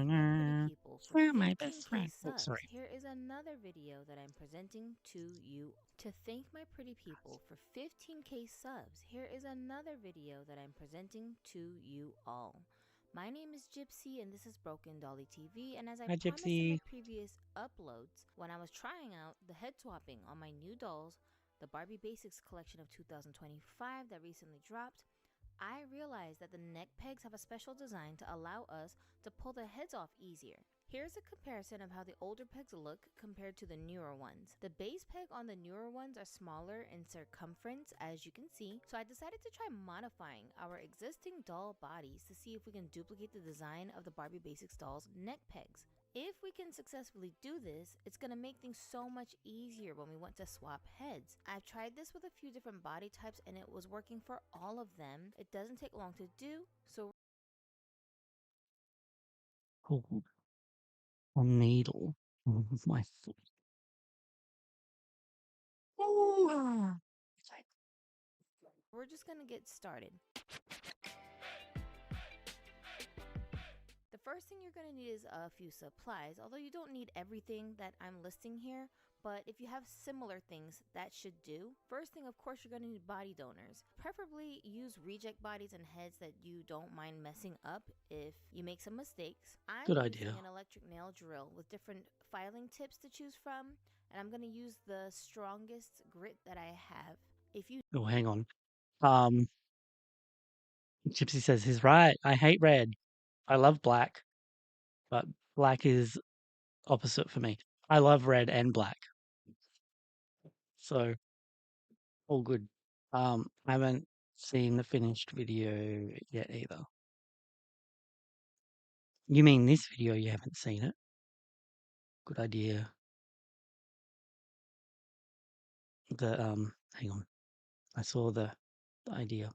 my pretty people for you're my best 15K friend. Oh, subs, sorry. here is another video that I'm presenting to you. To thank my pretty people for 15K subs, here is another video that I'm presenting to you all. My name is Gypsy and this is Broken Dolly TV, and as I Hi, promised in my Gypsy. previous uploads, when I was trying out the head swapping on my new dolls, the Barbie Basics collection of 2025 that recently dropped, I realized that the neck pegs have a special design to allow us to pull the heads off easier. Here's a comparison of how the older pegs look compared to the newer ones. The base peg on the newer ones are smaller in circumference, as you can see, so I decided to try modifying our existing doll bodies to see if we can duplicate the design of the Barbie Basics doll's neck pegs. If we can successfully do this, it's going to make things so much easier when we want to swap heads. I've tried this with a few different body types and it was working for all of them. It doesn't take long to do, so Oh, a needle with my foot. Oh, we're just going to get started. The first thing you're going to need is a few supplies, although you don't need everything that I'm listing here, but if you have similar things, that should do. First thing, of course, you're going to need body donors. Preferably use reject bodies and heads that you don't mind messing up if you make some mistakes. I'm good idea. using an electric nail drill with different filing tips to choose from, and I'm going to use the strongest grit that I have. If you Oh, hang on. Um, Gypsy says he's right. I hate red. I love black, but black is opposite for me. I love red and black, so all good. I haven't seen the finished video yet either. You mean this video? You haven't seen it? Good idea. Hang on. I saw the idea.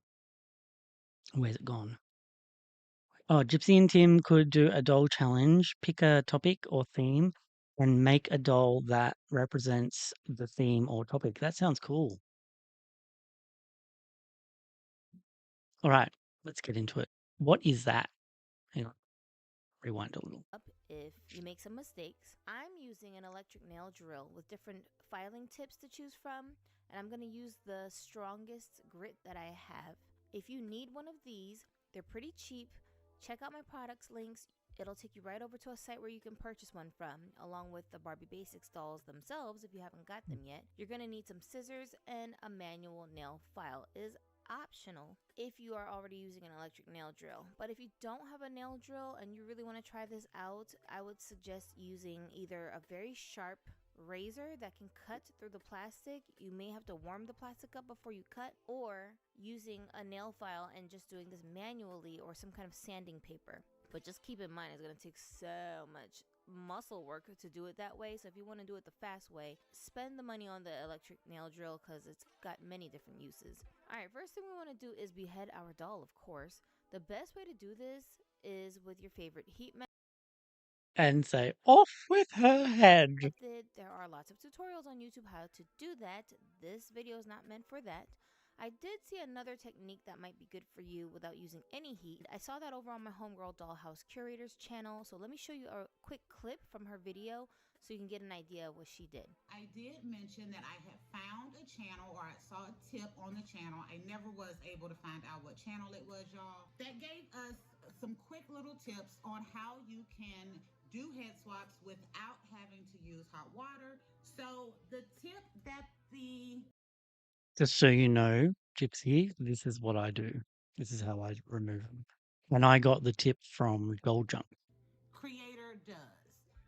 Where's it gone? Oh, Gypsy and Tim could do a doll challenge, pick a topic or theme, and make a doll that represents the theme or topic. That sounds cool. All right, let's get into it. What is that? Hang on, rewind a little. Up if you make some mistakes. I'm using an electric nail drill with different filing tips to choose from, and I'm going to use the strongest grit that I have. If you need one of these, they're pretty cheap. Check out my products links. It'll take you right over to a site where you can purchase one from, along with the Barbie Basics dolls themselves if you haven't got them yet. You're going to need some scissors and a manual nail file. It is optional if you are already using an electric nail drill. But if you don't have a nail drill and you really want to try this out, I would suggest using either a very sharp razor that can cut through the plastic. You may have to warm the plastic up before you cut, or using a nail file and just doing this manually, or some kind of sanding paper. But just keep in mind, it's going to take so much muscle work to do it that way. So if you want to do it the fast way, spend the money on the electric nail drill because it's got many different uses. All right, first thing we want to do is behead our doll, of course. The best way to do this is with your favorite heat And say, off with her head. method. There are lots of tutorials on YouTube how to do that. This video is not meant for that. I did see another technique that might be good for you without using any heat. I saw that over on my Homegirl Dollhouse Curator's channel, so let me show you a quick clip from her video so you can get an idea of what she did. I did mention that I had found a channel, or I saw a tip on the channel. I never was able to find out what channel it was, y'all. That gave us some quick little tips on how you can do head swaps without having to use hot water. So the tip that the Just so you know, Gypsy, this is what I do. This is how I remove them. And I got the tip from Gold Jump. creator does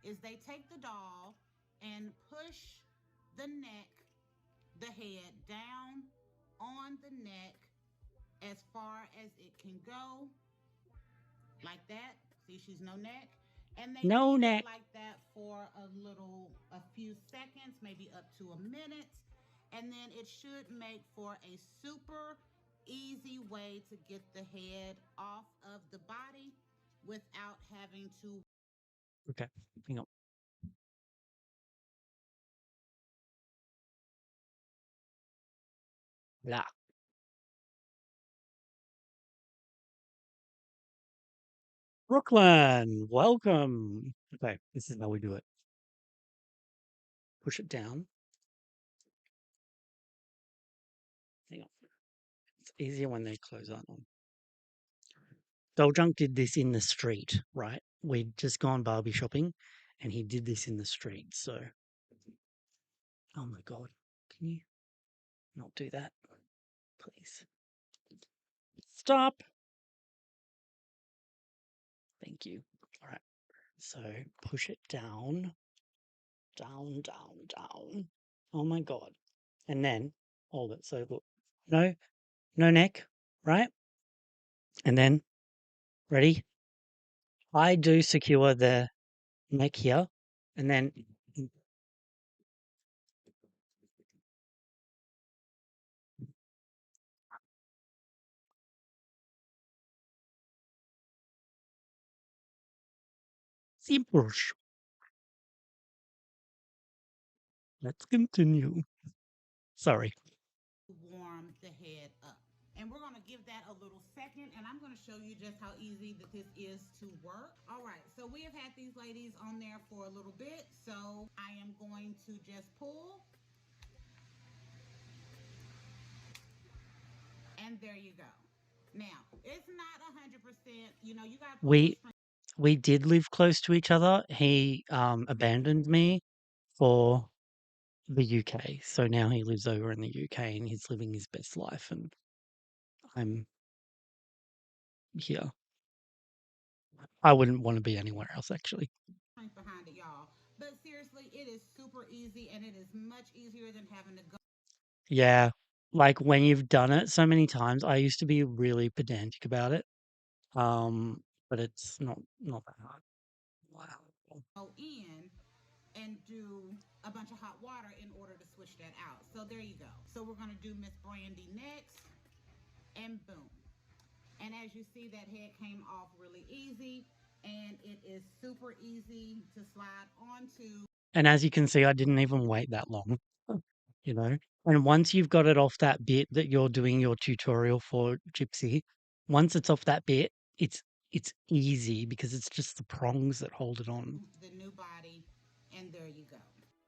is they take the doll and push the neck, the head down on the neck as far as it can go, like that. See, she's no neck. And they No leave neck. it like that for a few seconds, maybe up to a minute. And then it should make for a super easy way to get the head off of the body without having to. Okay, hang on. Blah. Brooklyn, welcome. Okay, this is how we do it. Push it down. Hang on. It's easier when they close aren't on. Doljunk did this in the street, right? We'd just gone Barbie shopping and he did this in the street. So, oh my God, can you not do that? Please. Stop. Thank you. All right. So push it down, down, down, down. Oh my God. And then hold it. So look, no neck, right? And then, ready? I do secure the neck here. And then simple. Let's continue. Sorry. Warm the head up. And we're going to give that a little second, and I'm going to show you just how easy that this is to work. All right, so we have had these ladies on there for a little bit, so I am going to just pull. And there you go. Now, it's not 100%, you know, you got to We did live close to each other. He abandoned me for the UK. So now he lives over in the UK and he's living his best life and I'm here. I wouldn't want to be anywhere else actually. behind it, y'all. But seriously, it is super easy, and it is much easier than having to go. Yeah. Like when you've done it so many times, I used to be really pedantic about it. But it's not that hard. Wow. Go in and do a bunch of hot water in order to switch that out. So there you go. So we're going to do Miss Brandy next, and boom. And as you see, that head came off really easy, and it is super easy to slide onto. And as you can see, I didn't even wait that long, you know. And once you've got it off that bit that you're doing your tutorial for, Gypsy, once it's off that bit, it's easy because it's just the prongs that hold it on. the new body, and there you go.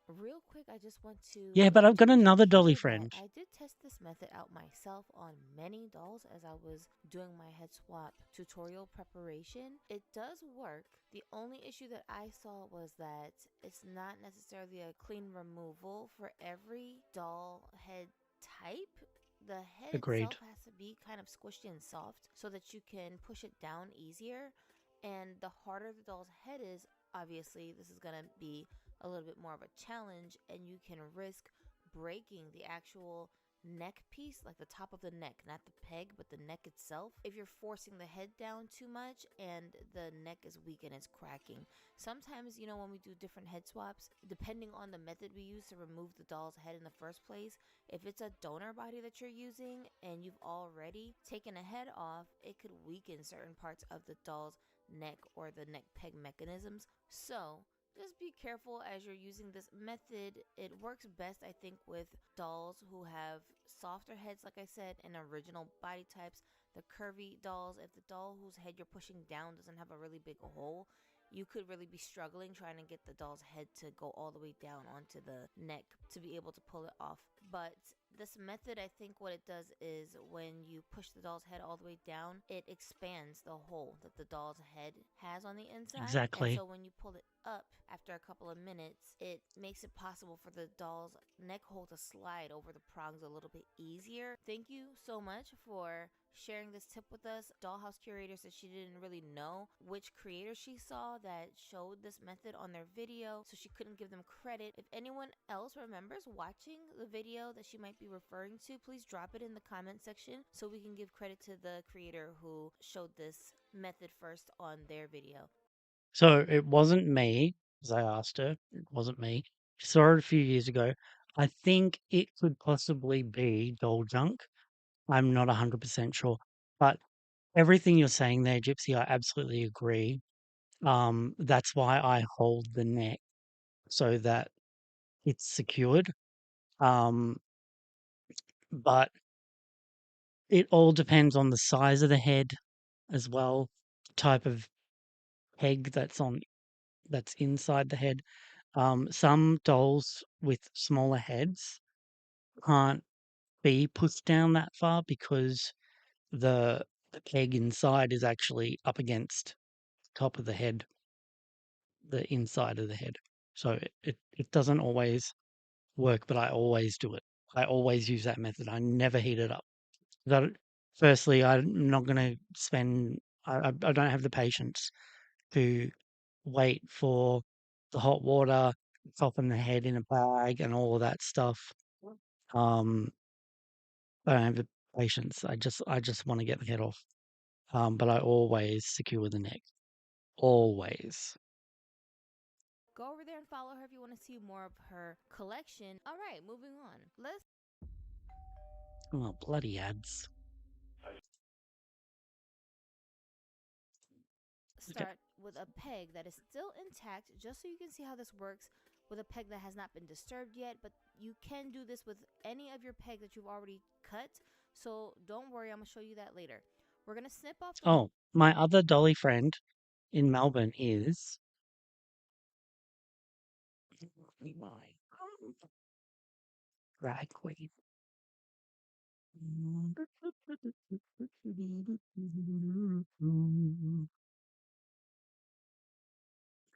Real quick, I just want Yeah, to but I've got interject another dolly here that friend. I did test this method out myself on many dolls as I was doing my head swap tutorial preparation. It does work. The only issue that I saw was that it's not necessarily a clean removal for every doll head type. The head Agreed. itself has to be kind of squishy and soft so that you can push it down easier. And the harder the doll's head is, obviously, this is going to be a little bit more of a challenge, and you can risk breaking the actual neck piece, like the top of the neck, not the peg, but the neck itself, if you're forcing the head down too much and the neck is weak and it's cracking. Sometimes, when we do different head swaps, depending on the method we use to remove the doll's head in the first place, if it's a donor body that you're using and you've already taken a head off, it could weaken certain parts of the doll's neck or the neck peg mechanisms. So, just be careful as you're using this method. It works best, I think, with dolls who have softer heads, like I said, and original body types. The curvy dolls, if the doll whose head you're pushing down doesn't have a really big hole, you could really be struggling trying to get the doll's head to go all the way down onto the neck to be able to pull it off. But this method, I think what it does is when you push the doll's head all the way down, it expands the hole that the doll's head has on the inside. And Exactly. so when you pull it up after a couple of minutes, it makes it possible for the doll's neck hole to slide over the prongs a little bit easier. Thank you so much for sharing this tip with us. Dollhouse Curator said she didn't really know which creator she saw that showed this method on their video, so she couldn't give them credit. If anyone else remembers watching the video that she might be referring to, please drop it in the comment section so we can give credit to the creator who showed this method first on their video. So it wasn't me, as I asked her. It wasn't me. She saw it a few years ago. I think it could possibly be doll junk. I'm not 100% sure. But everything you're saying there, Gypsy, I absolutely agree. That's why I hold the neck so that it's secured. Um, but it all depends on the size of the head as well, the type of peg that's inside the head. Some dolls with smaller heads can't be pushed down that far because the the peg inside is actually up against the top of the head, the inside of the head. So it doesn't always work, but I always do it. I always use that method. I never heat it up. That firstly, I'm not going to spend. I don't have the patience to wait for the hot water, soften the head in a bag, and all of that stuff. Um, I don't have the patience. I just want to get the head off. But I always secure the neck. Always. Go over there and follow her if you want to see more of her collection. All right, moving on. Let's Oh, bloody ads. Okay. start with a peg that is still intact, just so you can see how this works with a peg that has not been disturbed yet. But you can do this with any of your peg that you've already cut, so don't worry, I'm gonna show you that later. We're gonna snip off the Oh, my other dolly friend in Melbourne is my drag queen.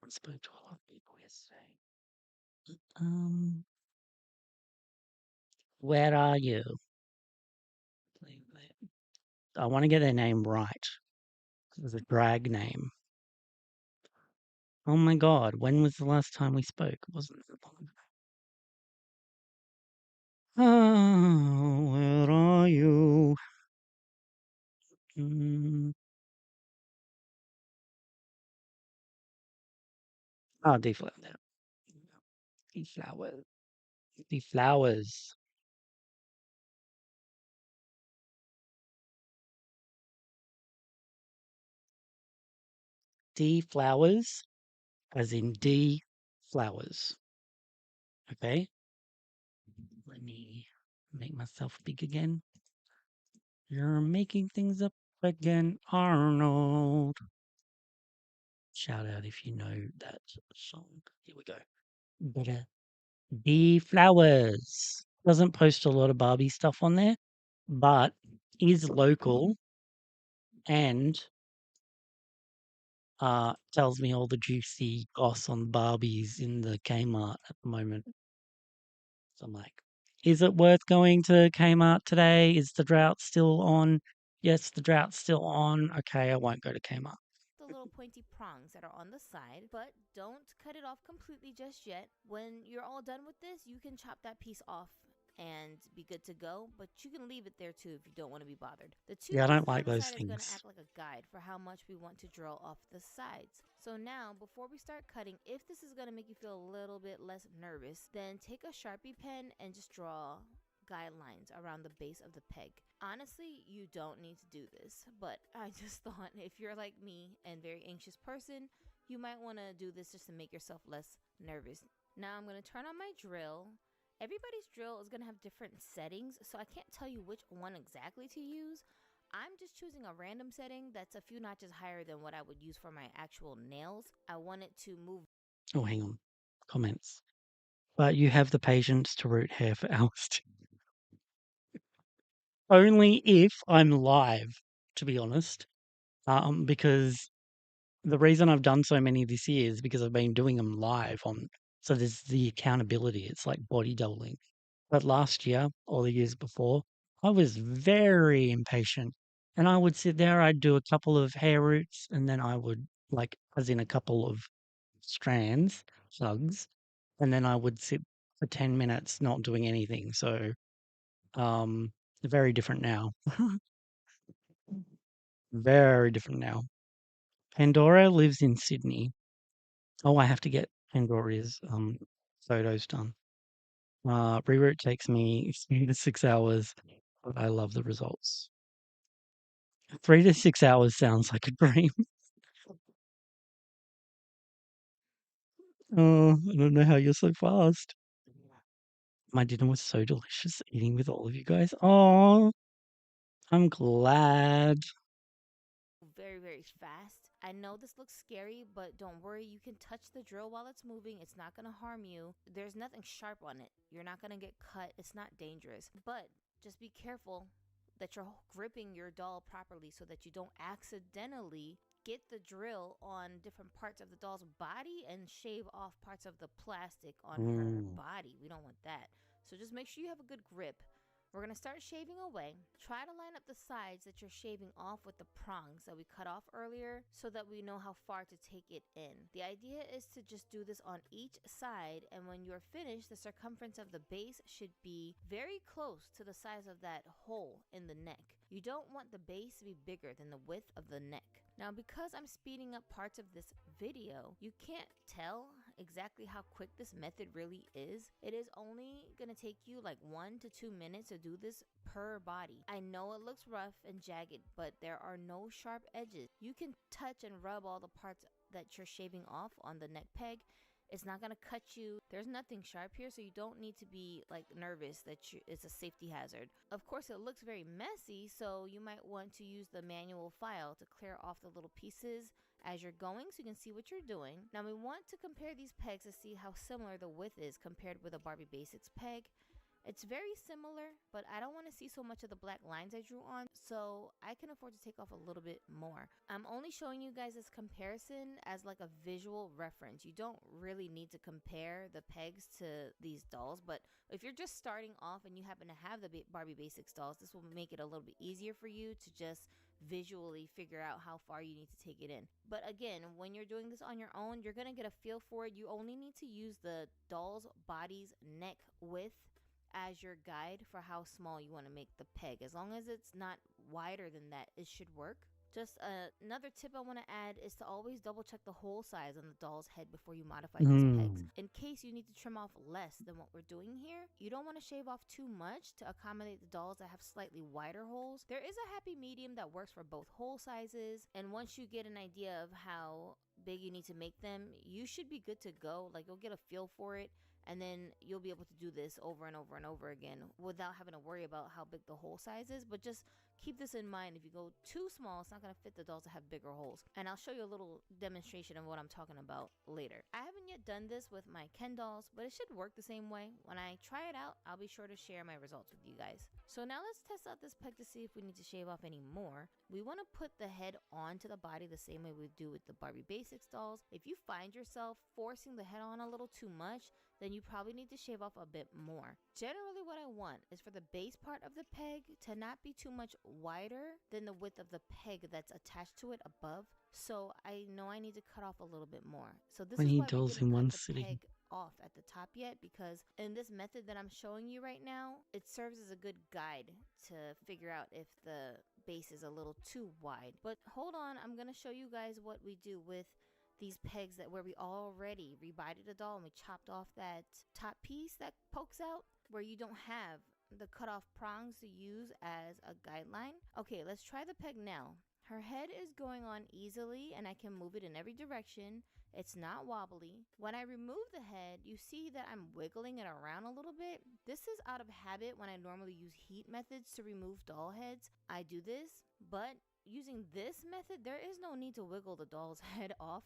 I spoke to a lot of people yesterday. Um, where are you? I want to get their name right. It was a drag name. Oh my God, when was the last time we spoke? It wasn't that long ago. Oh, where are you? Mm. Oh, deflower. Deflowers. Deflowers. Deflowers, as in D flowers. Okay? Let me make myself big again. You're making things up again, Arnold. Shout out if you know that song. Here we go. Better Bee Flowers. Doesn't post a lot of Barbie stuff on there, but is local and tells me all the juicy goss on Barbies in the Kmart at the moment. So I'm like, is it worth going to Kmart today? Is the drought still on? Yes, the drought's still on. Okay, I won't go to Kmart. The little pointy prongs that are on the side, but don't cut it off completely just yet. When you're all done with this, you can chop that piece off and be good to go, but you can leave it there too if you don't want to be bothered. The two Yeah, I don't pieces like on the those side is going to things. act like a guide for how much we want to drill off the sides. So now, before we start cutting, if this is going to make you feel a little bit less nervous, then take a Sharpie pen and just draw guidelines around the base of the peg. Honestly, you don't need to do this, but I just thought if you're like me and very anxious person, you might want to do this just to make yourself less nervous. Now I'm going to turn on my drill. Everybody's drill is going to have different settings, so I can't tell you which one exactly to use. I'm just choosing a random setting that's a few notches higher than what I would use for my actual nails. I want it to move. Oh, hang on. Comments. But you have the patience to root hair for hours. Only if I'm live, to be honest. Because the reason I've done so many this year is because I've been doing them live on. So there's the accountability. It's like body doubling. But last year or the years before, I was very impatient. And I would sit there, I'd do a couple of hair roots, and then I would, like, as in a couple of strands, plugs, and then I would sit for 10 minutes not doing anything. So, um, very different now. Very different now. Pandora lives in Sydney. Oh, I have to get Pandora's photos done. Reroot takes me 3 to 6 hours, but I love the results. 3 to 6 hours sounds like a dream. Oh, I don't know how you're so fast. My dinner was so delicious eating with all of you guys. Oh, I'm glad. Very, very fast. I know this looks scary, but don't worry. You can touch the drill while it's moving. It's not going to harm you. There's nothing sharp on it. You're not going to get cut. It's not dangerous. But just be careful that you're gripping your doll properly so that you don't accidentally get the drill on different parts of the doll's body and shave off parts of the plastic on her Mm. body. We don't want that. So just make sure you have a good grip. We're going to start shaving away. Try to line up the sides that you're shaving off with the prongs that we cut off earlier so that we know how far to take it in. The idea is to just do this on each side, and when you're finished, the circumference of the base should be very close to the size of that hole in the neck. You don't want the base to be bigger than the width of the neck. Now, because I'm speeding up parts of this video, you can't tell exactly how quick this method really is. It is only gonna take you like 1 to 2 minutes to do this per body. I know it looks rough and jagged, but there are no sharp edges. You can touch and rub all the parts that you're shaving off on the neck peg. It's not gonna cut you. There's nothing sharp here, so you don't need to be like nervous that it's a safety hazard. Of course, it looks very messy, so you might want to use the manual file to clear off the little pieces as you're going so you can see what you're doing. Now we want to compare these pegs to see how similar the width is compared with a Barbie Basics peg. It's very similar, but I don't want to see so much of the black lines I drew on, so I can afford to take off a little bit more. I'm only showing you guys this comparison as like a visual reference. You don't really need to compare the pegs to these dolls, but if you're just starting off and you happen to have the Barbie Basics dolls, this will make it a little bit easier for you to just visually figure out how far you need to take it in. But again, when you're doing this on your own, you're gonna get a feel for it. You only need to use the doll's body's neck width as your guide for how small you want to make the peg. As long as it's not wider than that, it should work. Just another tip I want to add is to always double check the hole size on the doll's head before you modify these pegs. Mm. In case you need to trim off less than what we're doing here, you don't want to shave off too much to accommodate the dolls that have slightly wider holes. There is a happy medium that works for both hole sizes, and once you get an idea of how big you need to make them, you should be good to go. Like, you'll get a feel for it And then you'll be able to do this over and over and over again without having to worry about how big the hole size is. But just keep this in mind. If you go too small, it's not going to fit the dolls that have bigger holes. And I'll show you a little demonstration of what I'm talking about later. I haven't yet done this with my Ken dolls, but it should work the same way. When I try it out, I'll be sure to share my results with you guys. So now let's test out this peg to see if we need to shave off any more. We want to put the head onto the body the same way we do with the Barbie Basics dolls. If you find yourself forcing the head on a little too much, then you probably need to shave off a bit more. Generally, what I want is for the base part of the peg to not be too much wider than the width of the peg that's attached to it above. So I know I need to cut off a little bit more. So this is 20 why we dolls didn't in cut one the sitting. peg off at the top yet, because in this method that I'm showing you right now, it serves as a good guide to figure out if the base is a little too wide. But hold on, I'm going to show you guys what we do with these pegs that where we already rebodied the doll and we chopped off that top piece that pokes out where you don't have the cut off prongs to use as a guideline. Okay, let's try the peg now. Her head is going on easily and I can move it in every direction. It's not wobbly. When I remove the head, you see that I'm wiggling it around a little bit. This is out of habit when I normally use heat methods to remove doll heads. I do this, but using this method, there is no need to wiggle the doll's head off.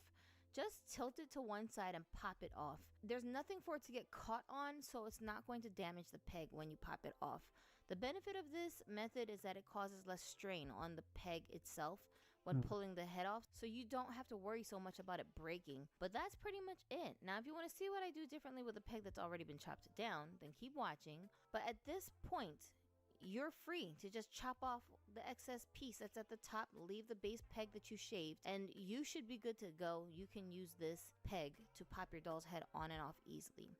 Just tilt it to one side and pop it off. There's nothing for it to get caught on, so it's not going to damage the peg when you pop it off. The benefit of this method is that it causes less strain on the peg itself when pulling the head off, so you don't have to worry so much about it breaking. But that's pretty much it. Now, if you want to see what I do differently with a peg that's already been chopped down, then keep watching. But at this point, you're free to just chop off the excess piece that's at the top, leave the base peg that you shaved, and you should be good to go. You can use this peg to pop your doll's head on and off easily.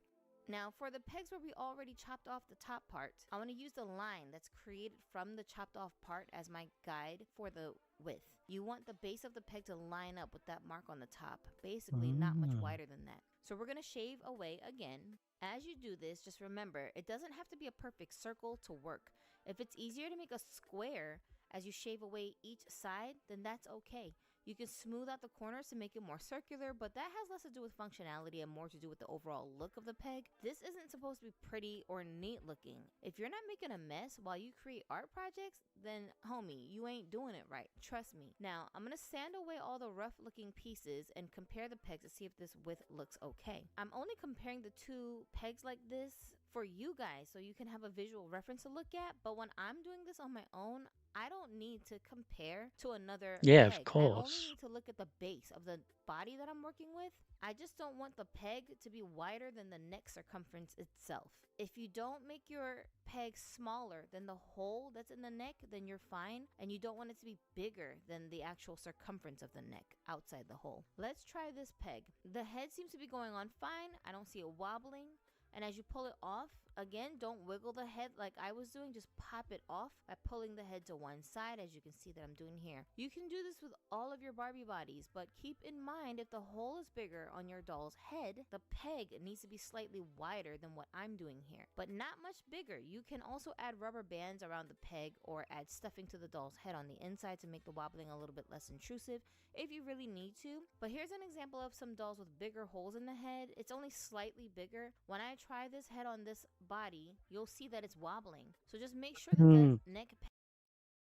Now, for the pegs where we already chopped off the top part, I want to use the line that's created from the chopped off part as my guide for the width. You want the base of the peg to line up with that mark on the top, basically not much wider than that. So we're going to shave away again. As you do this, just remember, it doesn't have to be a perfect circle to work. If it's easier to make a square as you shave away each side, then that's okay. You can smooth out the corners to make it more circular, but that has less to do with functionality and more to do with the overall look of the peg. This isn't supposed to be pretty or neat looking. If you're not making a mess while you create art projects, then homie, you ain't doing it right. Trust me. Now, I'm gonna sand away all the rough looking pieces and compare the pegs to see if this width looks okay. I'm only comparing the two pegs like this for you guys so you can have a visual reference to look at, but when I'm doing this on my own, I don't need to compare to another Yeah, of peg. I only course. need to look at the base of the body that I'm working with. I just don't want the peg to be wider than the neck circumference itself. If you don't make your peg smaller than the hole that's in the neck, then you're fine. And you don't want it to be bigger than the actual circumference of the neck outside the hole. Let's try this peg. The head seems to be going on fine. I don't see it wobbling. And as you pull it off, again, don't wiggle the head like I was doing. Just pop it off by pulling the head to one side, as you can see that I'm doing here. You can do this with all of your Barbie bodies, but keep in mind if the hole is bigger on your doll's head, the peg needs to be slightly wider than what I'm doing here, but not much bigger. You can also add rubber bands around the peg or add stuffing to the doll's head on the inside to make the wobbling a little bit less intrusive if you really need to. But here's an example of some dolls with bigger holes in the head. It's only slightly bigger. When I try this head on this body, you'll see that it's wobbling. So just make sure that the neck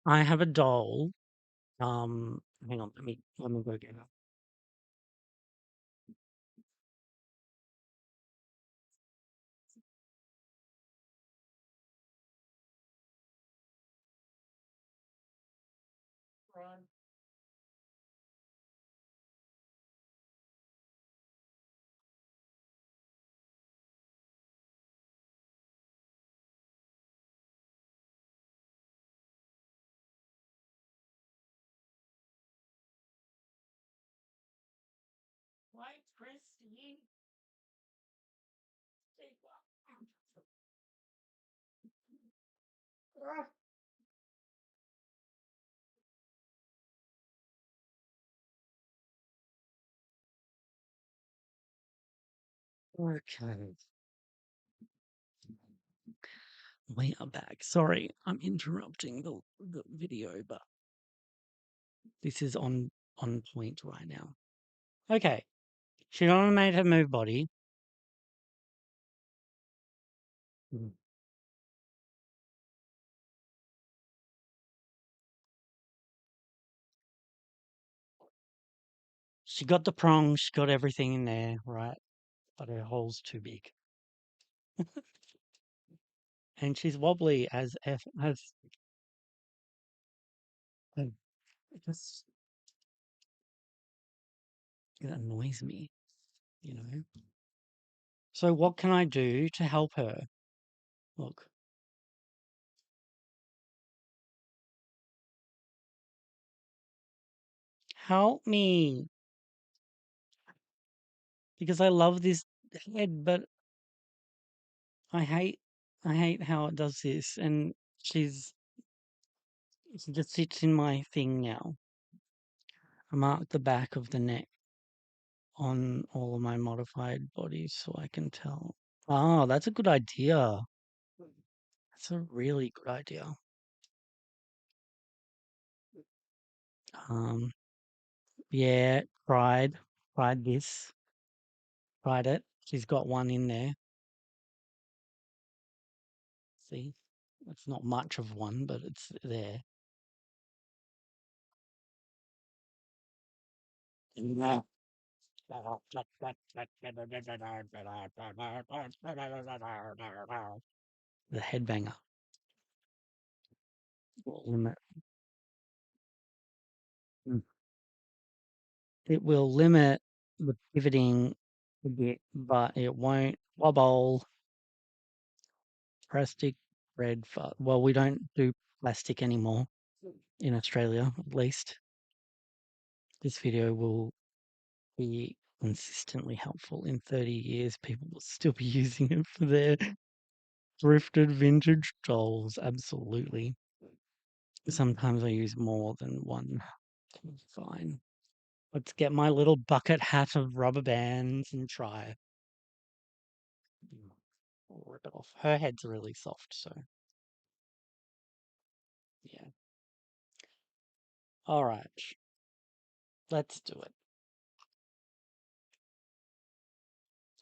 I have a doll. Hang on, let me go get it. Why, Christy? Okay, we are back. Sorry, I'm interrupting the video, but this is on point right now. Okay, she not only made her move body, Mm. She got the prongs, she got everything in there, right? But her hole's too big. And she's wobbly as it just it annoys me, you know. So what can I do to help her? Look, help me because I love this head, but I hate I hate how it does this, and she just sits in my thing now. I marked the back of the neck on all of my modified bodies so I can tell. Oh, that's a good idea. That's a really good idea. Um, yeah, tried this, tried it. She's got one in there. See, it's not much of one, but it's there. Yeah. The headbanger. Will limit. Mm. It will limit the pivoting a bit, but it won't wobble. Plastic red fuzz. Well, we don't do plastic anymore in Australia, at least. This video will be consistently helpful. In 30 years, people will still be using it for their thrifted vintage dolls. Absolutely. Sometimes I use more than one. Fine. Let's get my little bucket hat of rubber bands and try. Rip it off. Her head's really soft, so yeah. All right. Let's do it.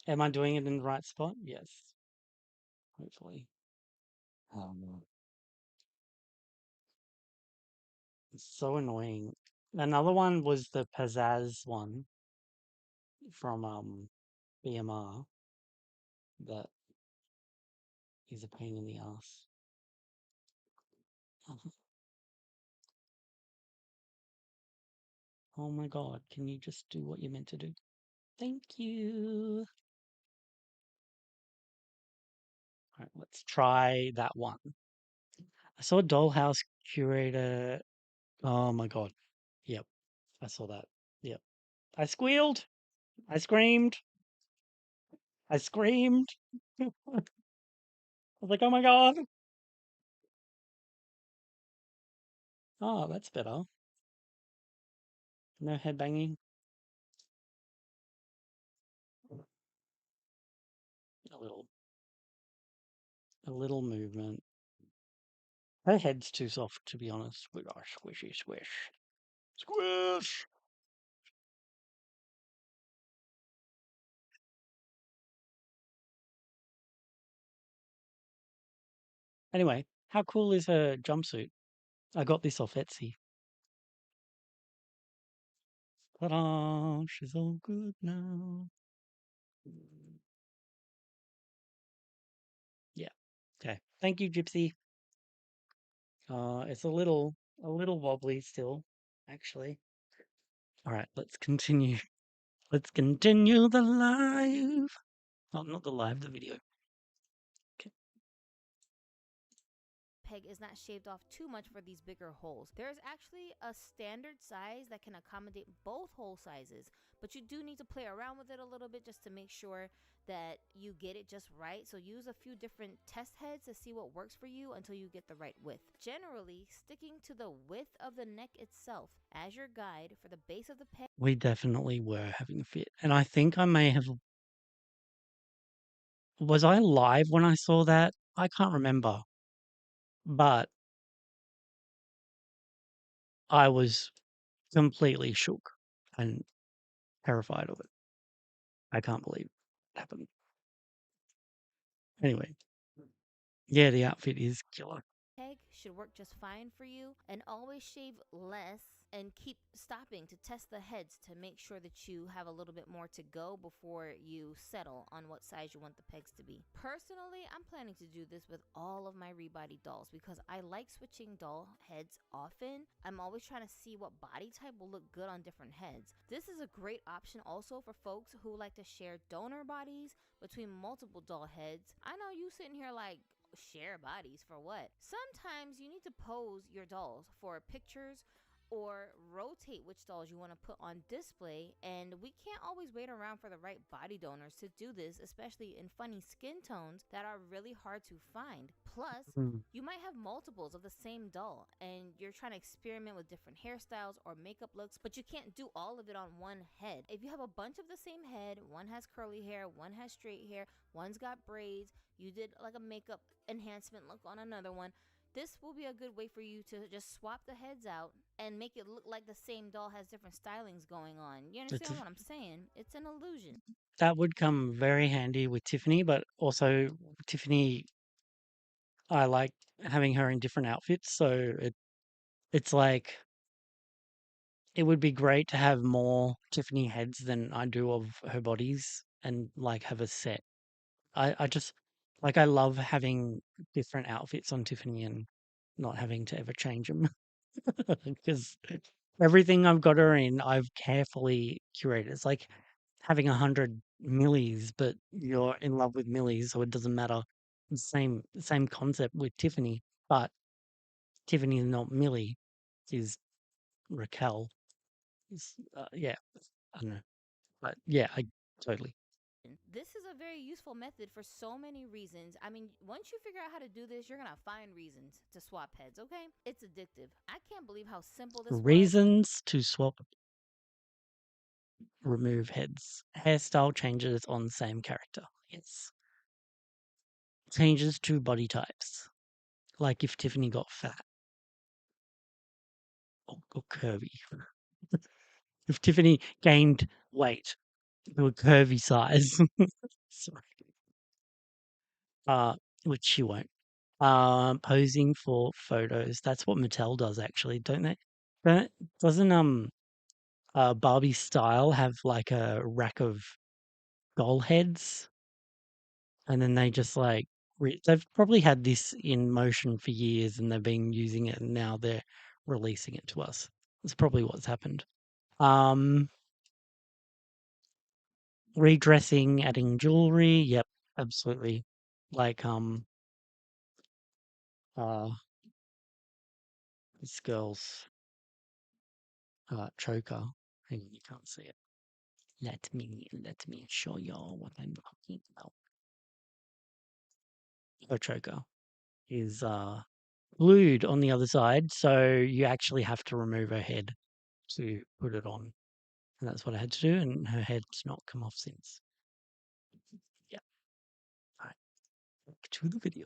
Am I doing it in the right spot? Yes. Hopefully. Um, it's so annoying. Another one was the Pizzazz one from BMR that is a pain in the ass. Oh my god, can you just do what you're meant to do? Thank you. All right, let's try that one. I saw a Dollhouse Curator. Oh my god. Yep, I saw that. Yep. I squealed. I screamed. I screamed. I was like, oh my god. Oh, that's better. No headbanging. A little, a little movement. Her head's too soft, to be honest. Squishy, squish. Squish! Anyway, how cool is her jumpsuit? I got this off Etsy. Ta-da! She's all good now. Yeah. Okay. Thank you, Gypsy. It's a little wobbly still, actually. All right, let's continue. Let's continue the live. Oh, not the live, the video. Okay. Peg is not shaved off too much for these bigger holes. There's actually a standard size that can accommodate both hole sizes, but you do need to play around with it a little bit just to make sure that you get it just right. So use a few different test heads to see what works for you until you get the right width. Generally, sticking to the width of the neck itself as your guide for the base of the peg. We definitely were having a fit. And I think I may have. Was I live when I saw that? I can't remember. But I was completely shook and terrified of it. I can't believe it happened. Anyway, Yeah, the outfit is killer. peg should work just fine for you, and always shave less and keep stopping to test the heads to make sure that you have a little bit more to go before you settle on what size you want the pegs to be. Personally, I'm planning to do this with all of my rebody dolls because I like switching doll heads often. I'm always trying to see what body type will look good on different heads. This is a great option also for folks who like to share donor bodies between multiple doll heads. I know you sitting here like, share bodies for what? Sometimes you need to pose your dolls for pictures or rotate which dolls you want to put on display, and we can't always wait around for the right body donors to do this, especially in funny skin tones that are really hard to find. Plus, Mm. you might have multiples of the same doll and you're trying to experiment with different hairstyles or makeup looks, but you can't do all of it on one head. If you have a bunch of the same head, one has curly hair, one has straight hair, one's got braids, you did like a makeup enhancement look on another one, this will be a good way for you to just swap the heads out and make it look like the same doll has different stylings going on. You It's understand what I'm saying? It's an illusion. that would come very handy with Tiffany, but also Tiffany, I like having her in different outfits, so it's like it would be great to have more Tiffany heads than I do of her bodies and like have a set. I just like I love having different outfits on Tiffany and not having to ever change them because everything I've got her in, I've carefully curated. It's like having 100 millies, but you're in love with millies, so it doesn't matter. Same concept with Tiffany, but Tiffany is not Millie, is Raquel. Yeah, I don't know, but yeah, I totally. This is a very useful method for so many reasons. I mean, once you figure out how to do this, you're gonna find reasons to swap heads, okay? It's addictive. I can't believe how simple this was. Reasons to swap, remove heads. Hairstyle changes on same character. Yes. Changes to body types. Like if Tiffany got fat or curvy. If Tiffany gained weight to a curvy size. Sorry. Uh, which she won't. Posing for photos. That's what Mattel does actually, don't they? Don't, doesn't Barbie Style have like a rack of doll heads, and then they just like they've probably had this in motion for years, and they've been using it, and now they're releasing it to us. That's probably what's happened. Um, Redressing, adding jewelry. Yep, absolutely. Like uh, this girl's choker. Hang on, you can't see it. Let me show y'all what I'm talking about. Her choker is glued on the other side, so you actually have to remove her head to put it on. And that's what I had to do, and her head's not come off since. Yeah. All right. Back to the video.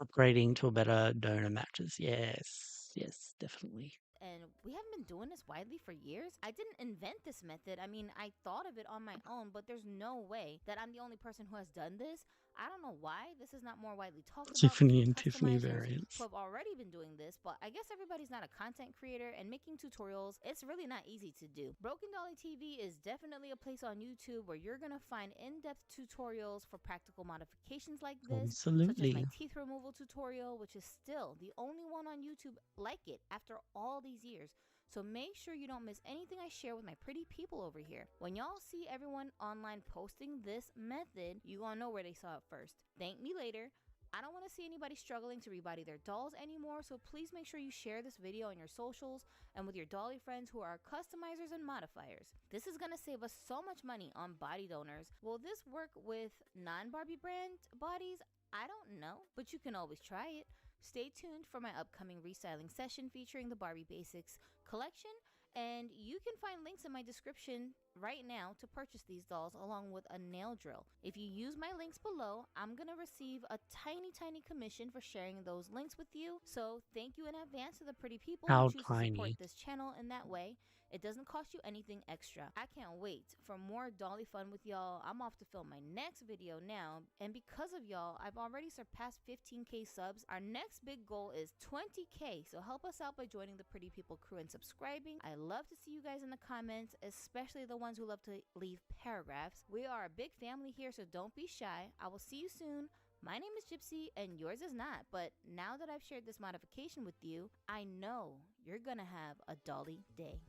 Upgrading to a better donor matches. Yes. Yes, definitely. And we haven't been doing this widely for years. I didn't invent this method. I mean, I thought of it on my own, but there's no way that I'm the only person who has done this. I don't know why this is not more widely talked about Tiffany between and Tiffany customizers variants. who have already been doing this, but I guess everybody's not a content creator, and making tutorials, it's really not easy to do. Broken Dolly TV is definitely a place on YouTube where you're gonna find in-depth tutorials for practical modifications like this, such as my Absolutely. teeth removal tutorial, which is still the only one on YouTube like it after all these years. So make sure you don't miss anything I share with my pretty people over here. When y'all see everyone online posting this method, you gonna know where they saw it first. Thank me later. I don't want to see anybody struggling to rebody their dolls anymore, so please make sure you share this video on your socials and with your dolly friends who are customizers and modifiers. This is going to save us so much money on body donors. Will this work with non-Barbie brand bodies? I don't know, but you can always try it. Stay tuned for my upcoming restyling session featuring the Barbie Basics collection, and you can find links in my description right now to purchase these dolls along with a nail drill. If you use my links below, I'm gonna receive a tiny commission for sharing those links with you. So thank you in advance to the pretty people who How choose to support tiny. this channel in that way. It doesn't cost you anything extra. I can't wait for more dolly fun with y'all. I'm off to film my next video now, and because of y'all, I've already surpassed 15K subs. Our next big goal is 20K, so help us out by joining the Pretty People crew and subscribing. I love to see you guys in the comments, especially the ones who love to leave paragraphs. We are a big family here, so don't be shy. I will see you soon. My name is Gypsy and yours is not, but now that I've shared this modification with you, I know you're gonna have a dolly day.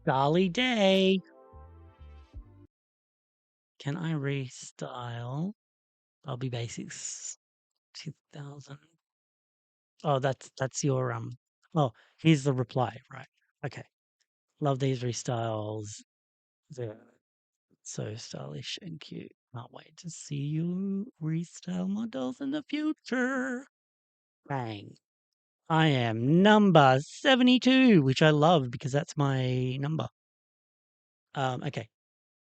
Dolly day. Can I restyle Barbie Basics 2000? Oh, that's your Oh, here's the reply, right? Okay. Love these restyles. They're so stylish and cute. Can't wait to see you restyle my dolls in the future. Bang. I am number 72, which I love because that's my number. Okay.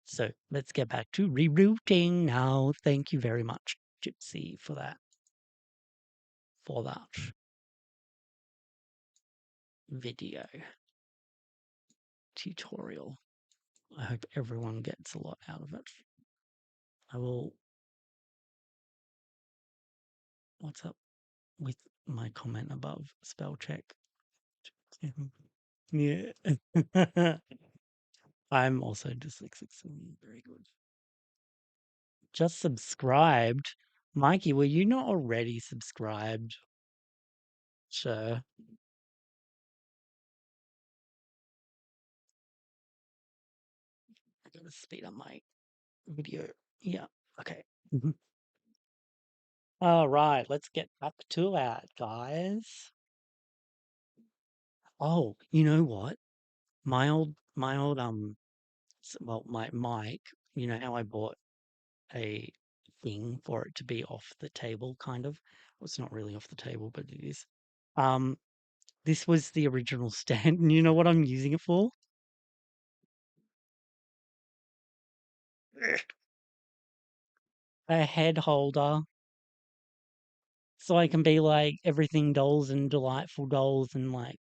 So let's get back to rerouting now. Thank you very much, Gypsy, for that. Video tutorial. I hope everyone gets a lot out of it. I will. What's up with my comment above? Spell check. Yeah. I'm also dyslexic, so very good. Just subscribed. Mikey, were you not already subscribed? Sure. I gotta speed up my video. Yeah. Okay. All right, let's get back to it, guys. Oh, you know what? My old well, my mic. You know how I bought a thing for it to be off the table, kind of. Well, it's not really off the table, but it is. Um, this was the original stand, and you know what I'm using it for? A head holder, so I can be like everything dolls and delightful dolls, and like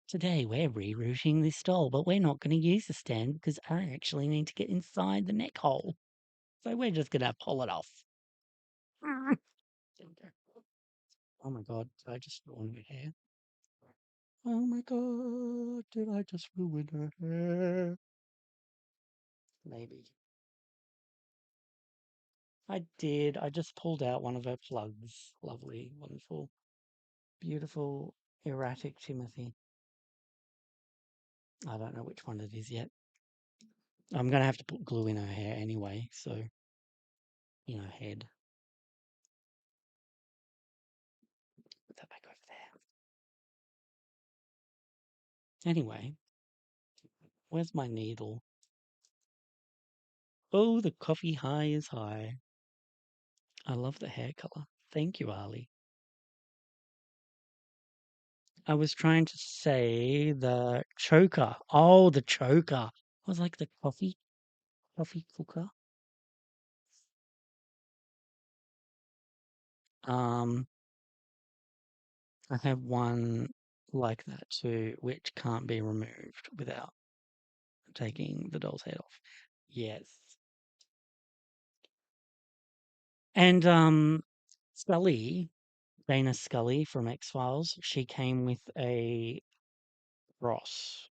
today we're rerouting this doll, but we're not going to use the stand because I actually need to get inside the neck hole, so we're just gonna pull it off. There we go. Oh my god, did I just ruin her hair? Oh my god, did I just ruin her hair? Maybe. I did. I just pulled out one of her plugs. Lovely, wonderful, beautiful, erratic Timothy. I don't know which one it is yet. I'm gonna have to put glue in her hair anyway, so head. Put that back over there. Anyway, where's my needle? Oh, the coffee high is high. I love the hair color. Thank you, Ali. I was trying to say the choker. Oh, the choker. I was like the coffee cooker. Um, I have one like that too, which can't be removed without taking the doll's head off. Yes. And Scully, Dana Scully from X-Files, she came with a cross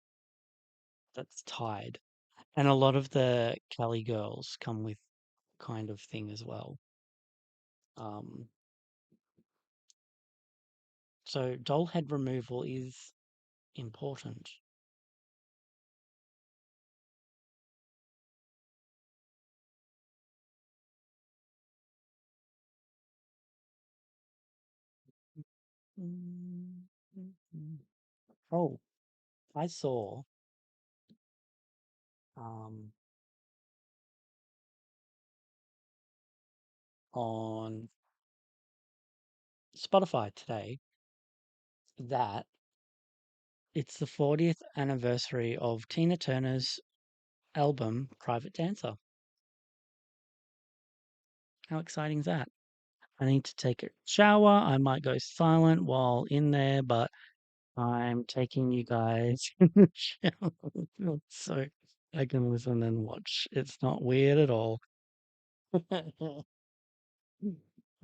that's tied. And a lot of the Kelly girls come with kind of thing as well. Um, so doll head removal is important. Oh, I saw um, on Spotify today that it's the 40th anniversary of Tina Turner's album Private Dancer. How exciting is that? I need to take a shower. I might go silent while in there, but I'm taking you guys in the shower so I can listen and watch. It's not weird at all.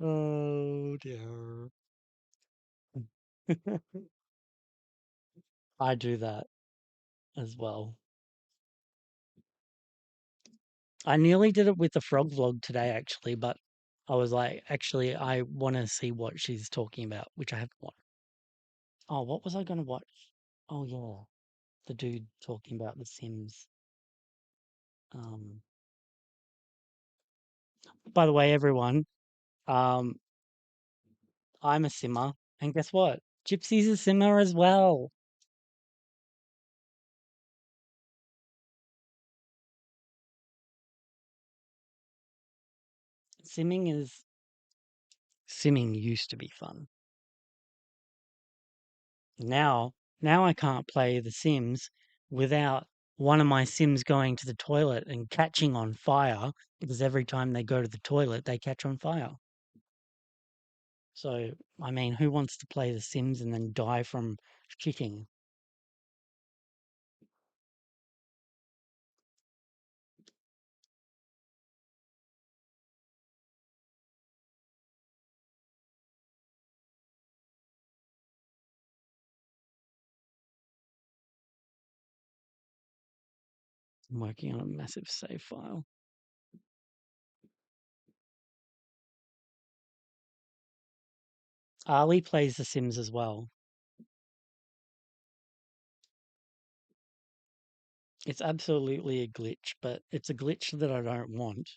Oh dear. I do that as well. I nearly did it with the frog vlog today, actually, but I was like, actually, I want to see what she's talking about, which I haven't watched. Oh, what was I going to watch? Oh, yeah, the dude talking about The Sims. Um, by the way, everyone, um, I'm a simmer, and guess what? Gypsy's a simmer as well. Simming is Simming used to be fun. Now, now I can't play The Sims without one of my Sims going to the toilet and catching on fire because every time they go to the toilet, they catch on fire. So, I mean, who wants to play The Sims and then die from shitting? I'm working on a massive save file. Ali plays The Sims as well. It's absolutely a glitch, but it's a glitch that I don't want.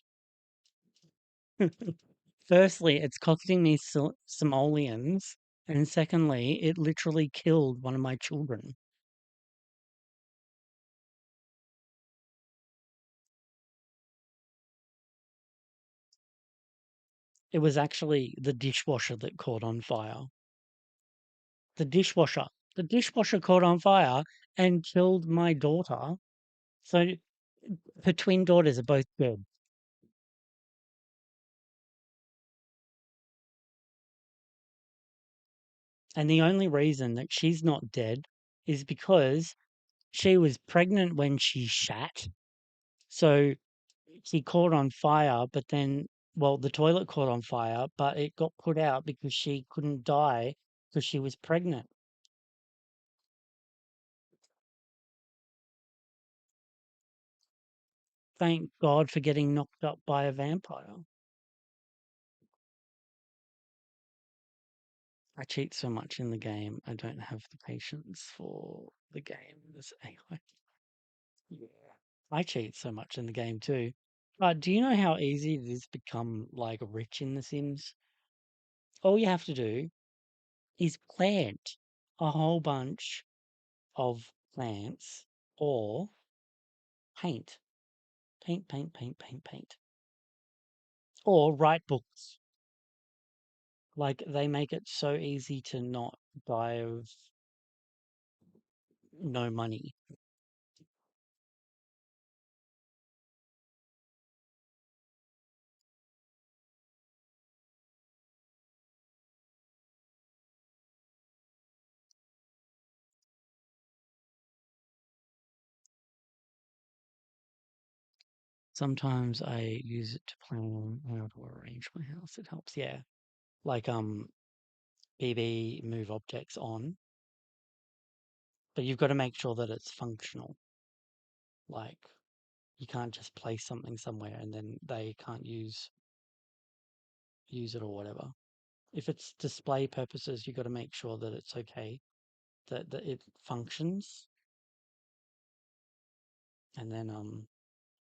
Firstly, it's costing me simoleons, and secondly, it literally killed one of my children. It was actually the dishwasher that caught on fire. The dishwasher. The dishwasher caught on fire and killed my daughter. So her twin daughters are both dead. And the only reason that she's not dead is because she was pregnant when she shat. So she caught on fire, but then, well, the toilet caught on fire, but it got put out because she couldn't die because she was pregnant. Thank God for getting knocked up by a vampire. I cheat so much in the game, I don't have the patience for the game. This AI. Yeah. I cheat so much in the game too. Do you know how easy it is to become like rich in The Sims? All you have to do is plant a whole bunch of plants or paint. Paint, paint, paint, paint, paint. Or write books. Like they make it so easy to not die of no money. Sometimes I use it to plan how to arrange my house. It helps, yeah. Like BB move objects on, but you've got to make sure that it's functional. Like you can't just place something somewhere and then they can't use it or whatever. If it's display purposes, you've got to make sure that it's okay, that it functions. And then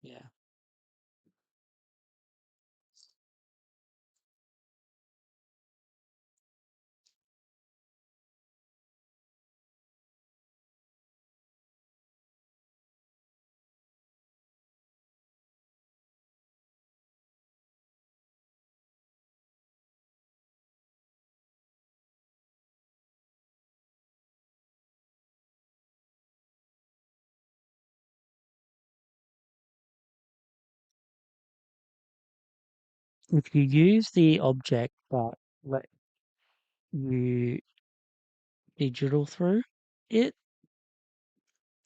yeah. If you use the object that let you digital through, It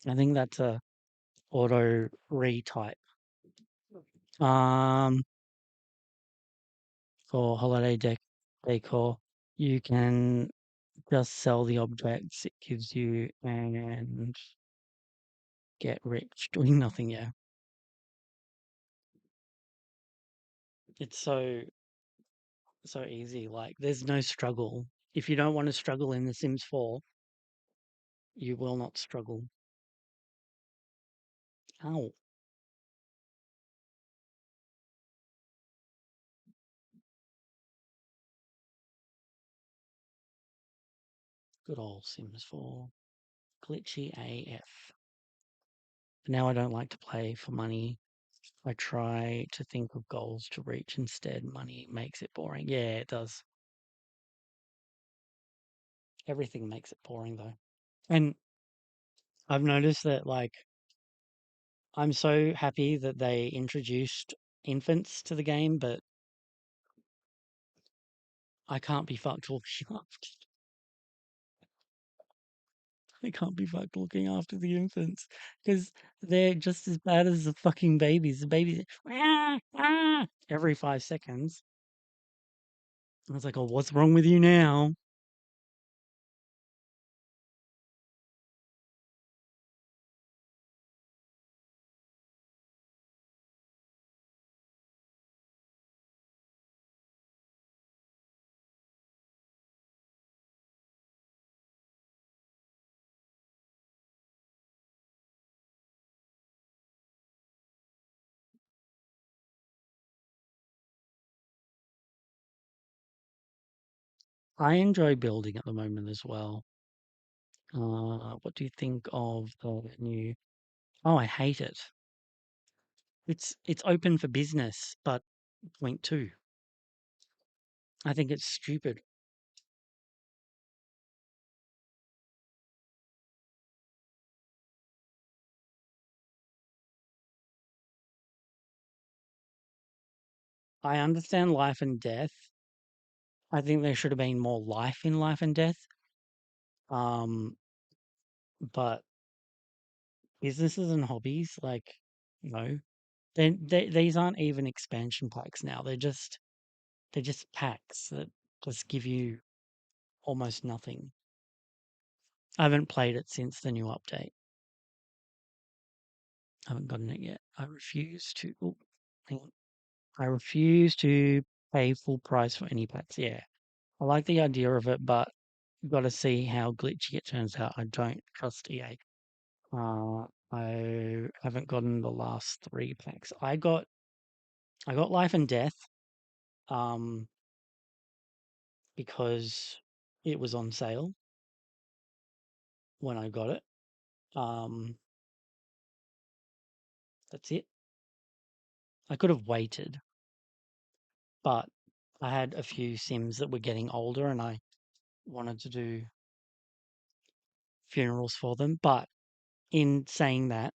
I think that's a auto retype. Um, for holiday decor, you can just sell the objects it gives you and get rich doing nothing. Yeah, it's so easy. Like there's no struggle. If you don't want to struggle in The Sims 4, you will not struggle. Ow, good old Sims 4. Glitchy AF. But now I don't like to play for money. I try to think of goals to reach instead. Money makes it boring. Yeah, it does. Everything makes it boring though. And I've noticed that like I'm so happy that they introduced infants to the game, but I can't be fucked looking after. I can't be fucked looking after the infants because they're just as bad as the fucking babies. The babies every 5 seconds. I was like, oh, what's wrong with you now? I enjoy building at the moment as well. What do you think of the new? Oh, I hate it. It's open for business, but point two. I think it's stupid. I understand life and death. I think there should have been more life in life and death. Um, but businesses and hobbies, like, no, these aren't even expansion packs now. They're just packs that just give you almost nothing. I haven't played it since the new update. I haven't gotten it yet. I refuse to. Oh, hang on. I refuse to pay full price for any packs. Yeah, I like the idea of it, but you've got to see how glitchy it turns out. I don't trust EA. I haven't gotten the last 3 packs. I got Life and Death, um, because it was on sale when I got it. Um, that's it. I could have waited, but I had a few Sims that were getting older, and I wanted to do funerals for them. But in saying that,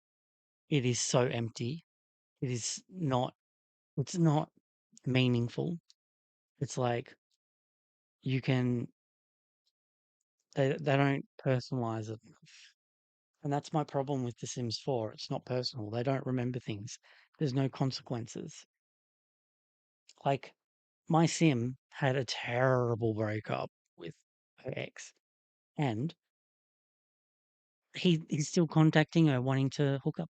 it is so empty. It is not. It's not meaningful. It's like you can. They don't personalize it enough. And that's my problem with The Sims 4. It's not personal. They don't remember things. There's no consequences. Like, my Sim had a terrible breakup with her ex, and he's still contacting her, wanting to hook up.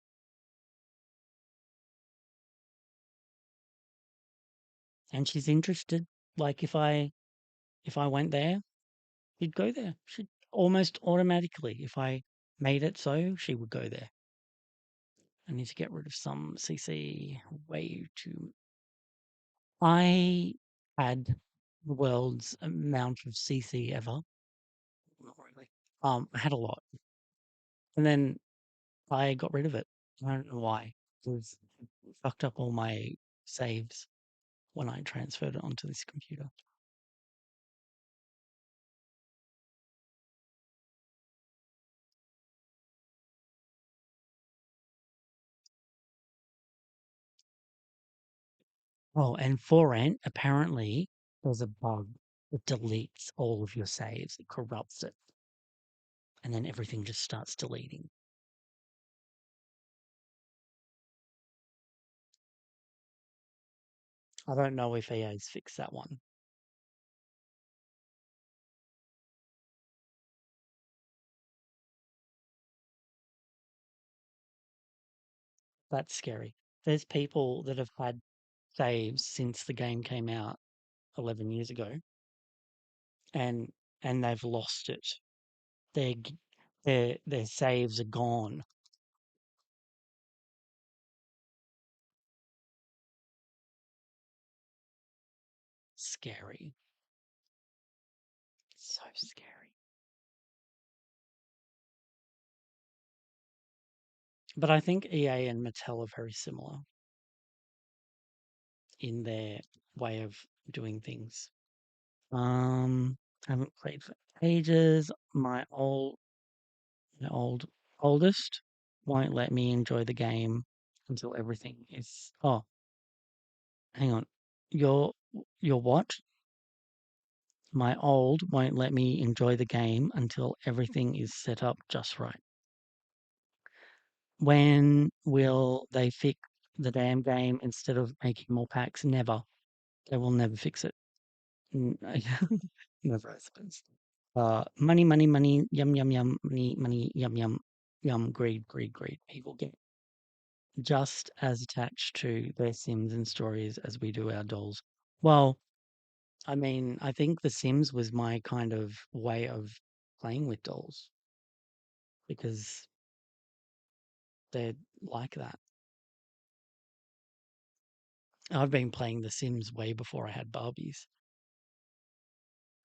And she's interested. Like, if I went there, he'd go there. She'd almost automatically. If I made it so, she would go there. I need to get rid of some CC way too. I had the world's amount of CC ever. Not really. I had a lot, and then I got rid of it. I don't know why. It was fucked up all my saves when I transferred it onto this computer. Oh, and for Ant, apparently there's a bug that deletes all of your saves. It corrupts it. and then everything just starts deleting. I don't know if EA's fixed that one. That's scary. There's people that have had saves since the game came out 11 years ago, and they've lost it. Their their saves are gone. Scary. So scary. But I think EA and Mattel are very similar in their way of doing things. I haven't played for ages. My oldest won't let me enjoy the game until everything is. Oh, hang on. Your your what? My old won't let me enjoy the game until everything is set up just right. When will they fix the damn game instead of making more packs? Never. They will never fix it. N- Never, I suppose. Money, money, money, yum, yum, yum, money, money, yum, yum, yum, greed, greed, greed. People get just as attached to their Sims and stories as we do our dolls. Well, I mean, I think The Sims was my kind of way of playing with dolls because they're like that. I've been playing The Sims way before I had Barbies.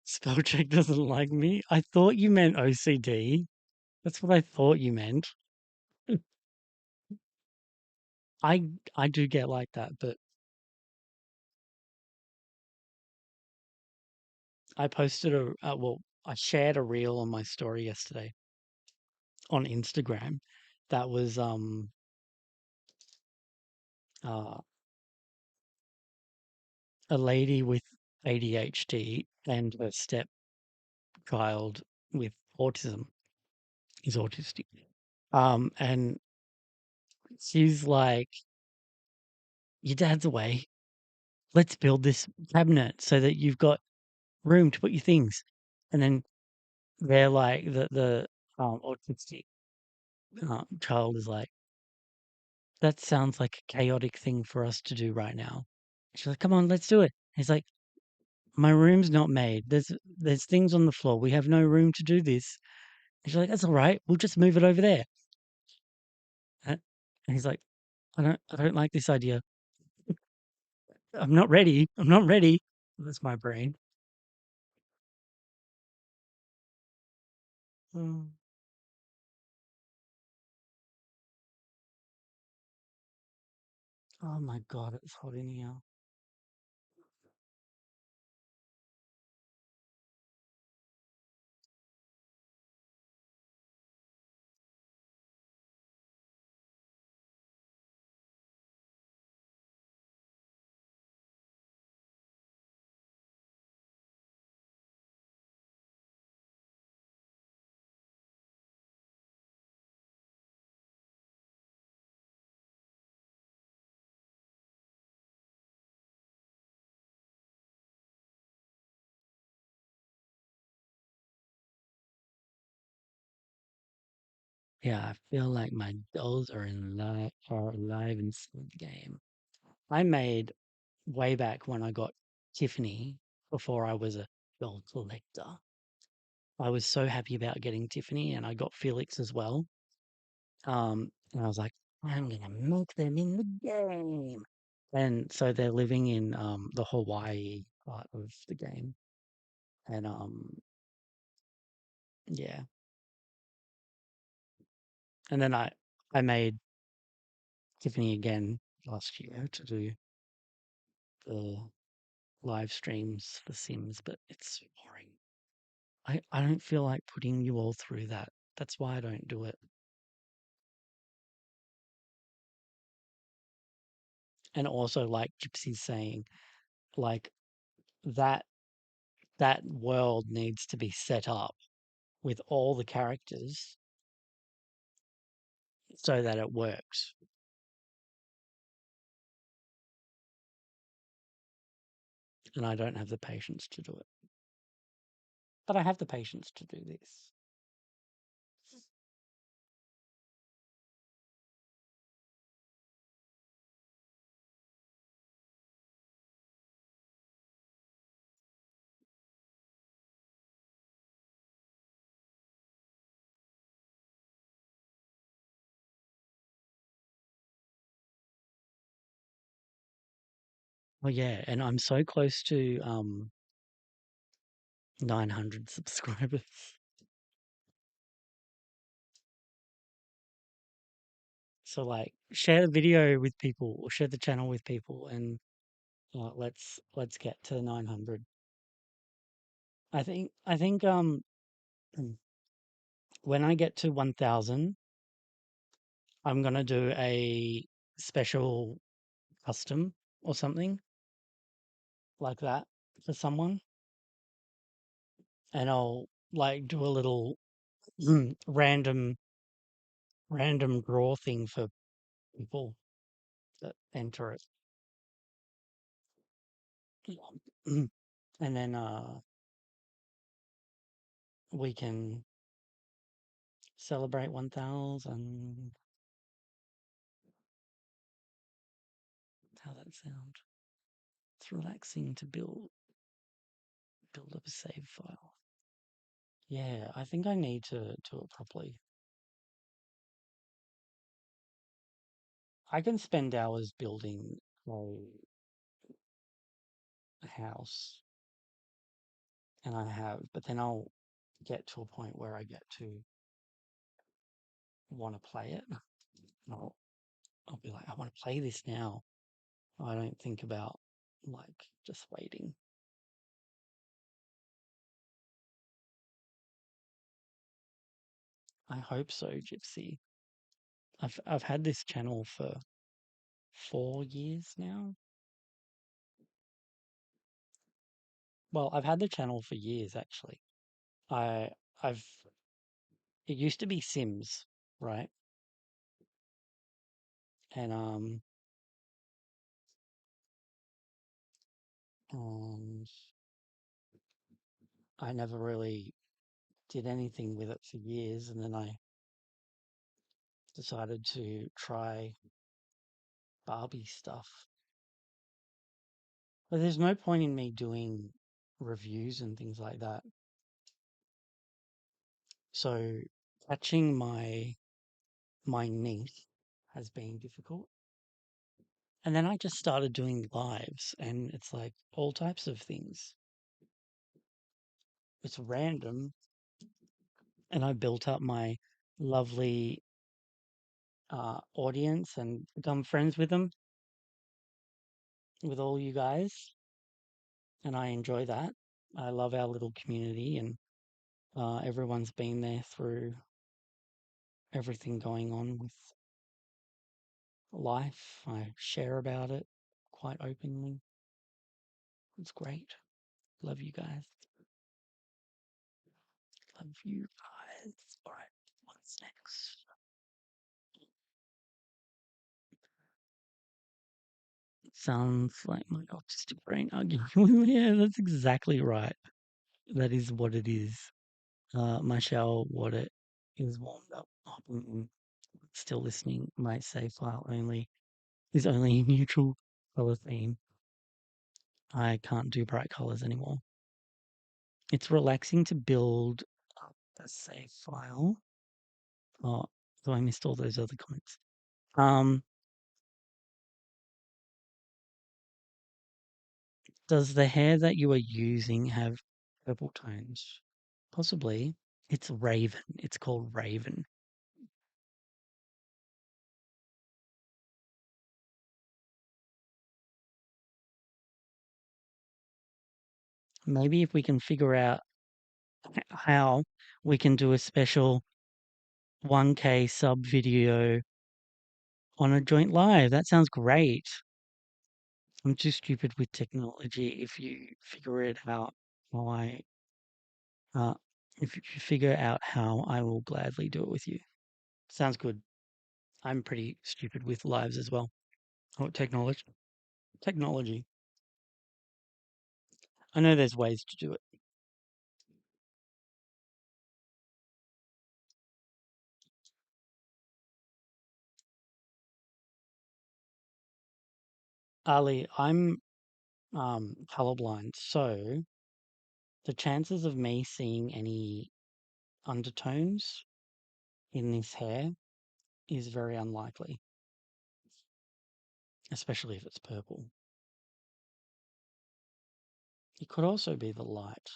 Spellcheck doesn't like me. I thought you meant OCD. That's what I thought you meant. I do get like that, but I posted I shared a reel on my story yesterday on Instagram that was uh a lady with ADHD and her stepchild with autism. He's autistic. And she's like, "Your dad's away. Let's build this cabinet so that you've got room to put your things." And then they're like, the autistic child is like, "That sounds like a chaotic thing for us to do right now." She's like, "Come on, let's do it." He's like, "My room's not made. There's things on the floor. We have no room to do this." And she's like, "That's all right. We'll just move it over there." And he's like, "I don't like this idea. I'm not ready. I'm not ready." That's my brain. Mm. Oh my god, it's hot in here. Yeah, I feel like my dolls are alive inside the game. I made way back when I got Tiffany before I was a doll collector. I was so happy about getting Tiffany and I got Felix as well. And I was like, I'm gonna make them in the game. And so they're living in the Hawaii part of the game. And yeah. And then I made Tiffany again last year to do the live streams for Sims, but it's boring. I don't feel like putting you all through that. That's why I don't do it. And also like Gypsy's saying, like that that world needs to be set up with all the characters so that it works. And I don't have the patience to do it. But I have the patience to do this. Oh yeah, and I'm so close to 900 subscribers. So like share the video with people or share the channel with people and let's get to 900. I think when I get to 1000, I'm going to do a special custom or something like that for someone, and I'll like do a little random draw thing for people that enter it. And then we can celebrate 1000. How that sound? It's relaxing to build up a save file. Yeah, I think I need to do it properly. I can spend hours building a house, and I have, but then I'll get to a point where I get to want to play it. I'll be like, I want to play this now. I don't think about like just waiting. I hope so, Gypsy. I've had this channel for 4 years now. Well, I've had the channel for years actually. I I've it used to be Sims, right? And and I never really did anything with it for years, and then I decided to try Barbie stuff. But there's no point in me doing reviews and things like that. So catching my niche has been difficult. And then I just started doing lives, and it's like all types of things. It's random, and I built up my lovely audience and become friends with them, with all you guys, and I enjoy that. I love our little community, and everyone's been there through everything going on with life. I share about it quite openly. It's great. Love you guys. Love you guys. All right, what's next? Sounds like my autistic brain arguing with me. Yeah, that's exactly right. That is what it is. My shower water is warmed up. Still listening. My save file only is only neutral color theme. I can't do bright colors anymore. It's relaxing to build up a save file. Oh, so I missed all those other comments. Does the hair that you are using have purple tones? Possibly. It's Raven. It's called Raven. Maybe if we can figure out how we can do a special 1K sub video on a joint live. That sounds great. I'm too stupid with technology. If you figure it out, how I If you figure out how, I will gladly do it with you. Sounds good. I'm pretty stupid with lives as well. Oh, technology. Technology. I know there's ways to do it. Ali, I'm colorblind, so the chances of me seeing any undertones in this hair is very unlikely, especially if it's purple. It could also be the light.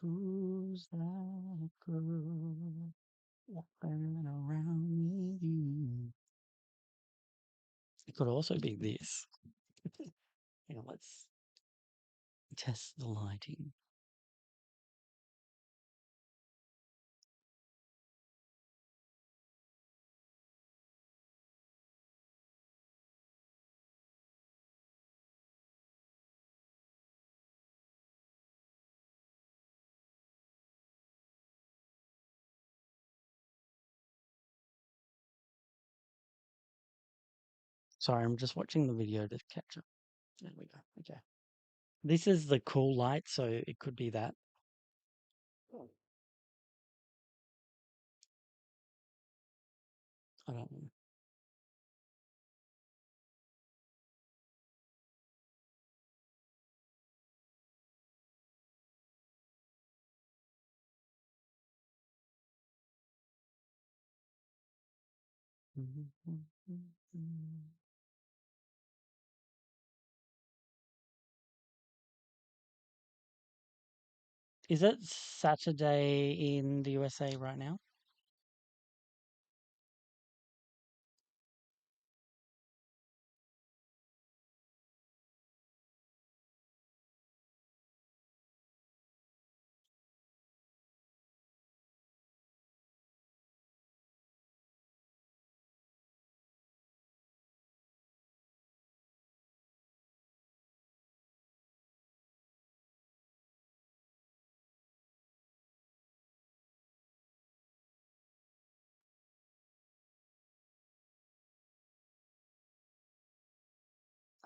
Who's that girl walking around with you? It could also be this. Let's test the lighting. Sorry, I'm just watching the video to catch up. There we go. Okay. This is the cool light, so it could be that. I don't know. Is it Saturday in the USA right now?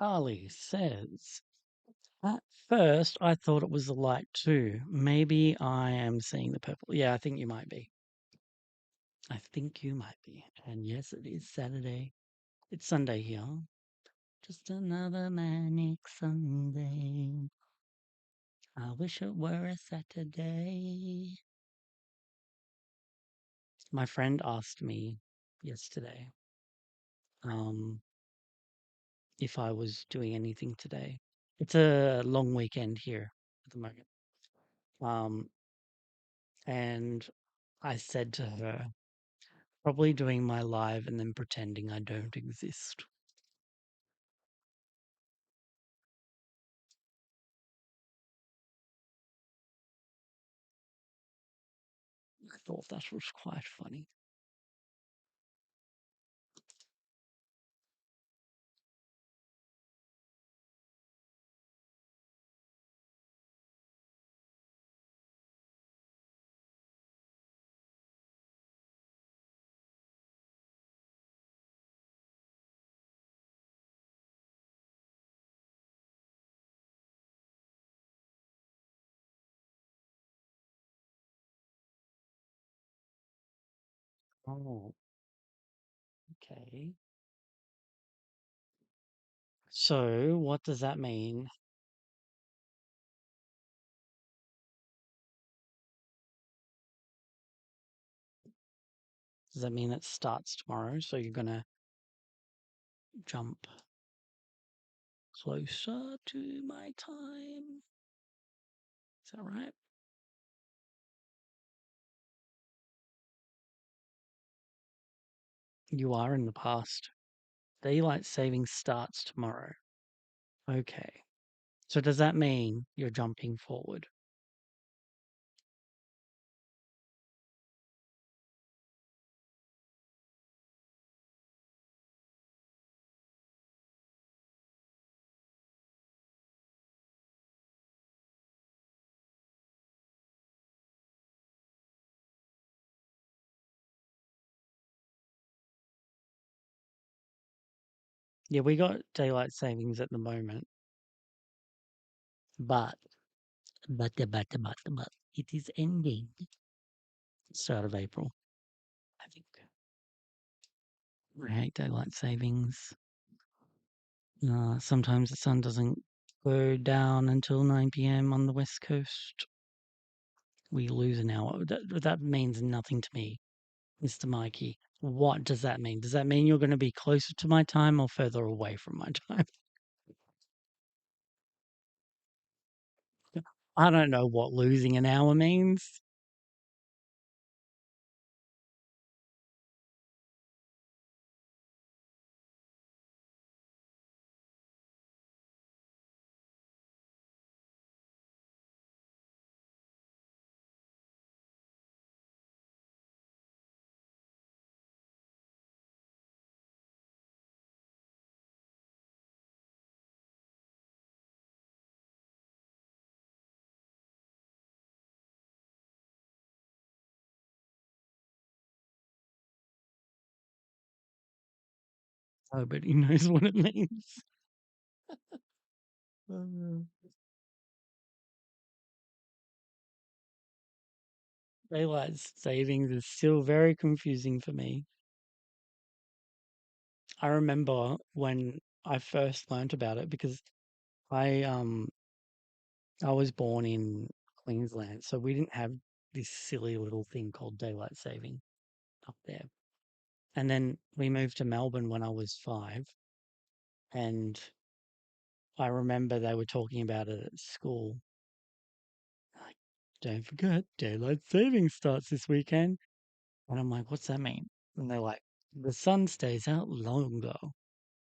Ali says, at first I thought it was the light too. Maybe I am seeing the purple. Yeah, I think you might be. I think you might be. And yes, it is Saturday. It's Sunday here. Just another manic Sunday. I wish it were a Saturday. My friend asked me yesterday if I was doing anything today. It's a long weekend here at the moment. And I said to her, probably doing my live and then pretending I don't exist. I thought that was quite funny. Oh, okay. So what does that mean? Does that mean it starts tomorrow? So you're gonna jump closer to my time? Is that right? You are in the past. Daylight saving starts tomorrow. Okay. So does that mean you're jumping forward? Yeah, we got daylight savings at the moment, but it is ending start of April. I think I hate daylight savings. Sometimes the sun doesn't go down until 9 p.m. on the west coast. We lose an hour. That means nothing to me, Mr. Mikey. What does that mean? Does that mean you're going to be closer to my time or further away from my time? I don't know what losing an hour means. Nobody knows what it means. Uh, Daylight savings is still very confusing for me. I remember when I first learnt about it because I I was born in Queensland, so we didn't have this silly little thing called daylight saving up there. And then we moved to Melbourne when I was 5, and I remember they were talking about it at school. Like, don't forget, daylight saving starts this weekend. And I'm like, what's that mean? And they're like, the sun stays out longer. I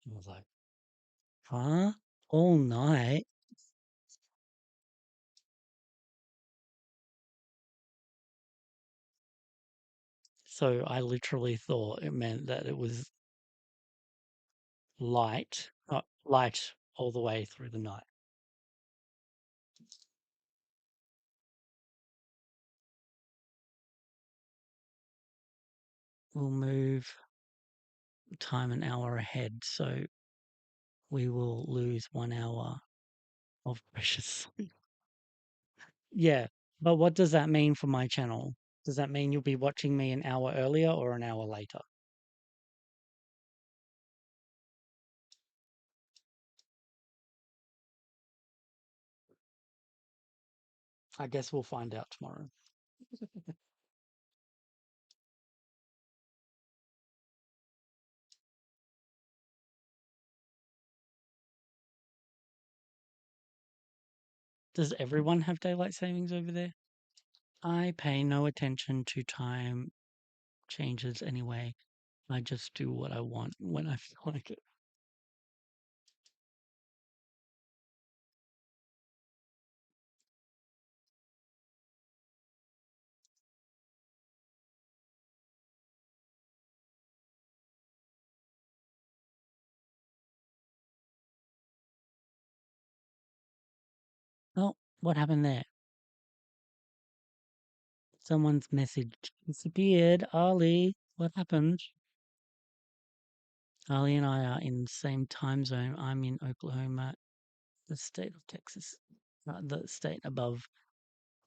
was like, huh? All night? So I literally thought it meant that it was light, not light all the way through the night. We'll move time an hour ahead, so we will lose 1 hour of precious sleep. Yeah, but what does that mean for my channel? Does that mean you'll be watching me an hour earlier or an hour later? I guess we'll find out tomorrow. Does everyone have daylight savings over there? I pay no attention to time changes anyway. I just do what I want when I feel like it. Oh, what happened there? Someone's message disappeared. Ali, what happened? Ali and I are in the same time zone. I'm in Oklahoma, the state of Texas, the state above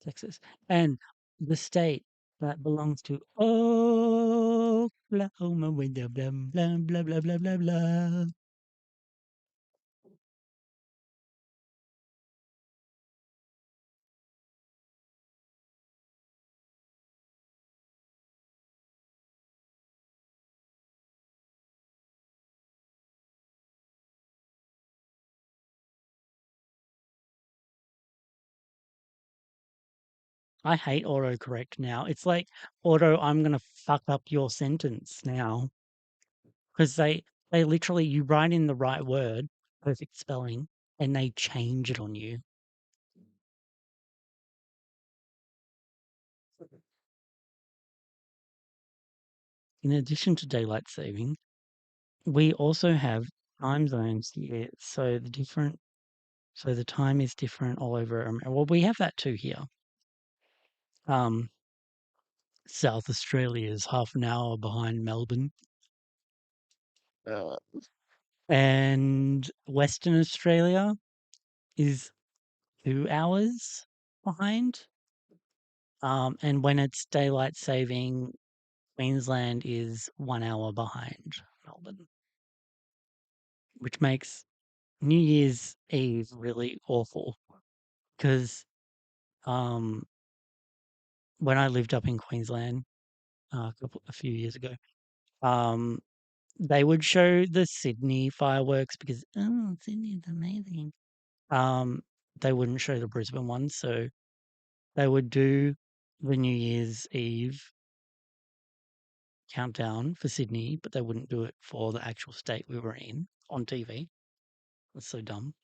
Texas, and the state that belongs to Oklahoma with the blah blah blah blah blah blah blah. I hate autocorrect now. It's like auto, I'm gonna fuck up your sentence now because they literally you write in the right word, perfect spelling, and they change it on you. In addition to daylight saving, we also have time zones here. So the time is different all over. Well, we have that too here. Um, South Australia is half an hour behind Melbourne. Uh, and Western Australia is 2 hours behind. And when it's daylight saving, Queensland is 1 hour behind Melbourne, which makes New Year's Eve really awful because um, when I lived up in Queensland a few years ago, um, they would show the Sydney fireworks because Sydney's amazing. Um, they wouldn't show the Brisbane ones, so they would do the New Year's Eve countdown for Sydney, but they wouldn't do it for the actual state we were in on TV. That's so dumb.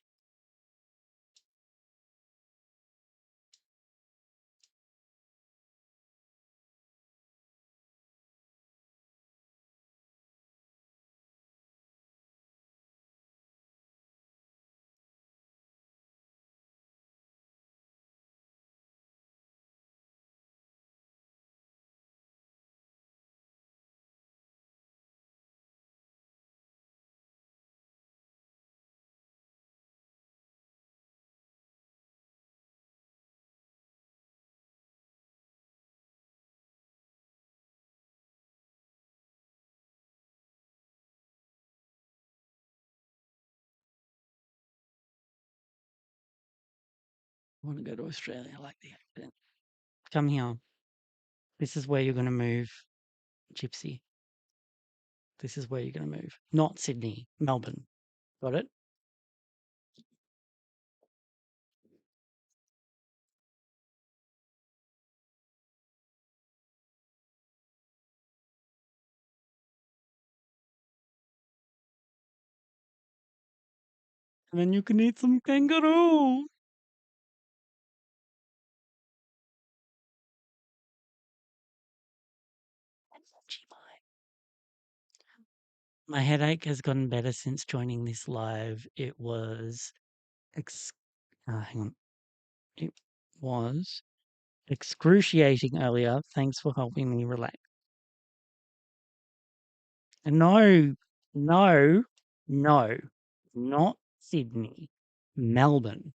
I want to go to Australia. I like the accent. Come here. This is where you're going to move, Gypsy. This is where you're going to move. Not Sydney, Melbourne. Got it? And then you can eat some kangaroo. My headache has gotten better since joining this live. It was hang on. It was excruciating earlier. Thanks for helping me relax. No, no, no, not Sydney, Melbourne.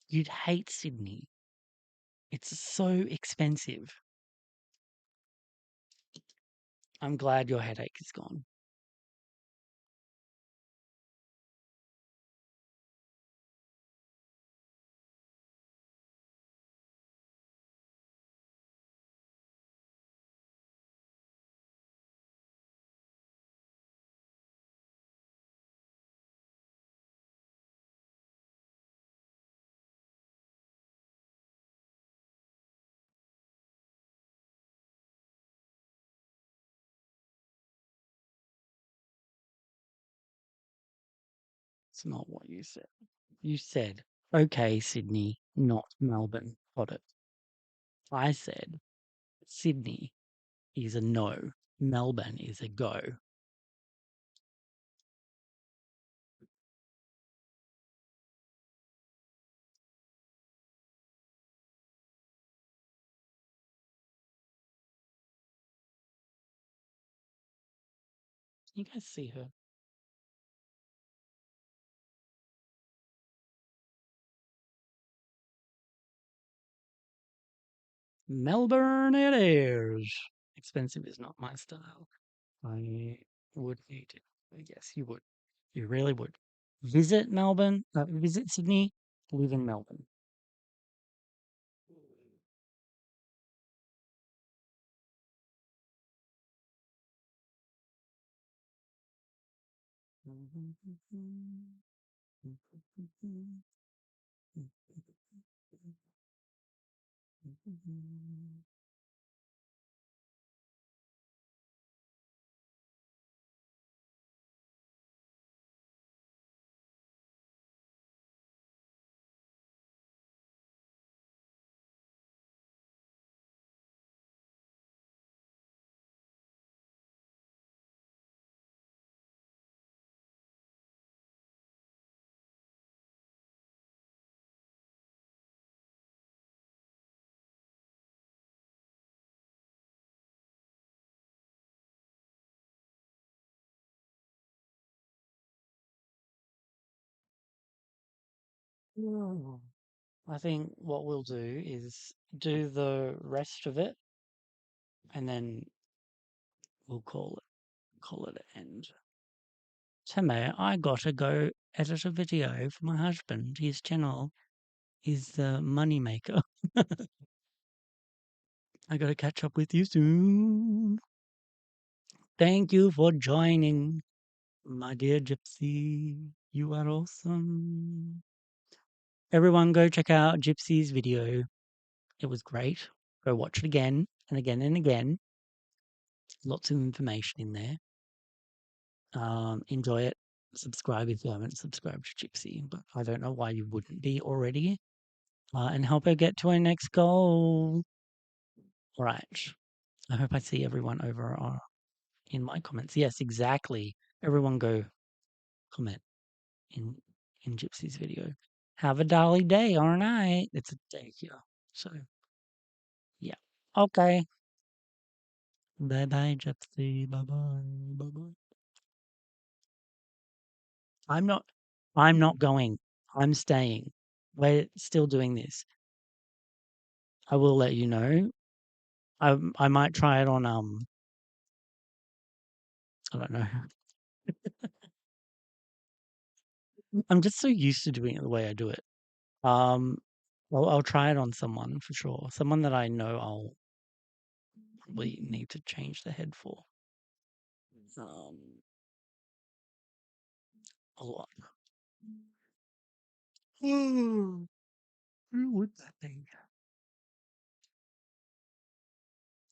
You'd hate Sydney. It's so expensive. I'm glad your headache is gone. It's not what you said. You said, okay, Sydney, not Melbourne. Got it. I said, Sydney is a no. Melbourne is a go. You guys see her? Melbourne it is. Expensive is not my style. I would hate it. Yes, you would. You really would. Visit Melbourne, visit Sydney, live in Melbourne. Oh. I think what we'll do is do the rest of it, and then we'll call it an end. Timmy, I gotta go edit a video for my husband. His channel is the money maker. I gotta catch up with you soon. Thank you for joining, my dear Gypsy. You are awesome. Everyone go check out Gypsy's video. It was great. Go watch it again and again and again. Lots of information in there. Enjoy it. Subscribe if you haven't subscribed to Gypsy, but I don't know why you wouldn't be already. And help her get to her next goal. All right. I hope I see everyone over in my comments. Yes, exactly. Everyone go comment in Gypsy's video. Have a dolly day or night. It's a day here. So yeah. Okay. Bye bye, Gypsy. Bye bye. Bye bye. I'm not going. I'm staying. We're still doing this. I will let you know. I might try it on I don't know. I'm just so used to doing it the way I do it. Um I'll try it on someone for sure. Someone that I know I'll probably need to change the head for. A lot. Who would that be?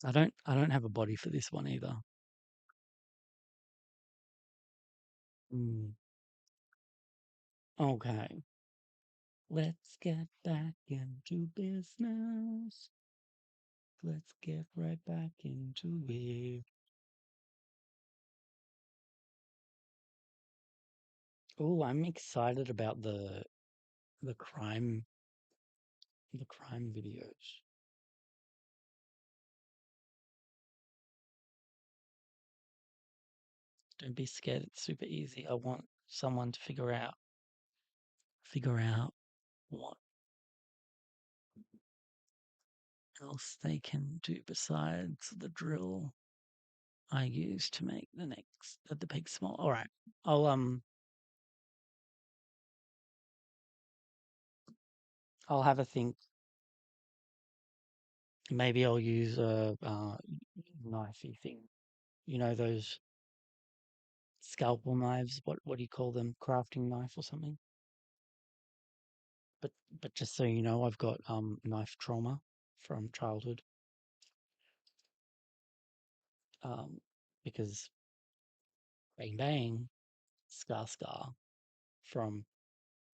I don't have a body for this one either. Mm. Okay. Let's get back into business. Let's get right back into it. Oh, I'm excited about the crime videos. Don't be scared, it's super easy. I want someone to figure out what else they can do besides the drill I use to make the pig small. All right. I'll have a think. Maybe I'll use a knifey thing. You know those scalpel knives. What do you call them? Crafting knife or something? But just so you know, I've got knife trauma from childhood. Because bang bang, scar from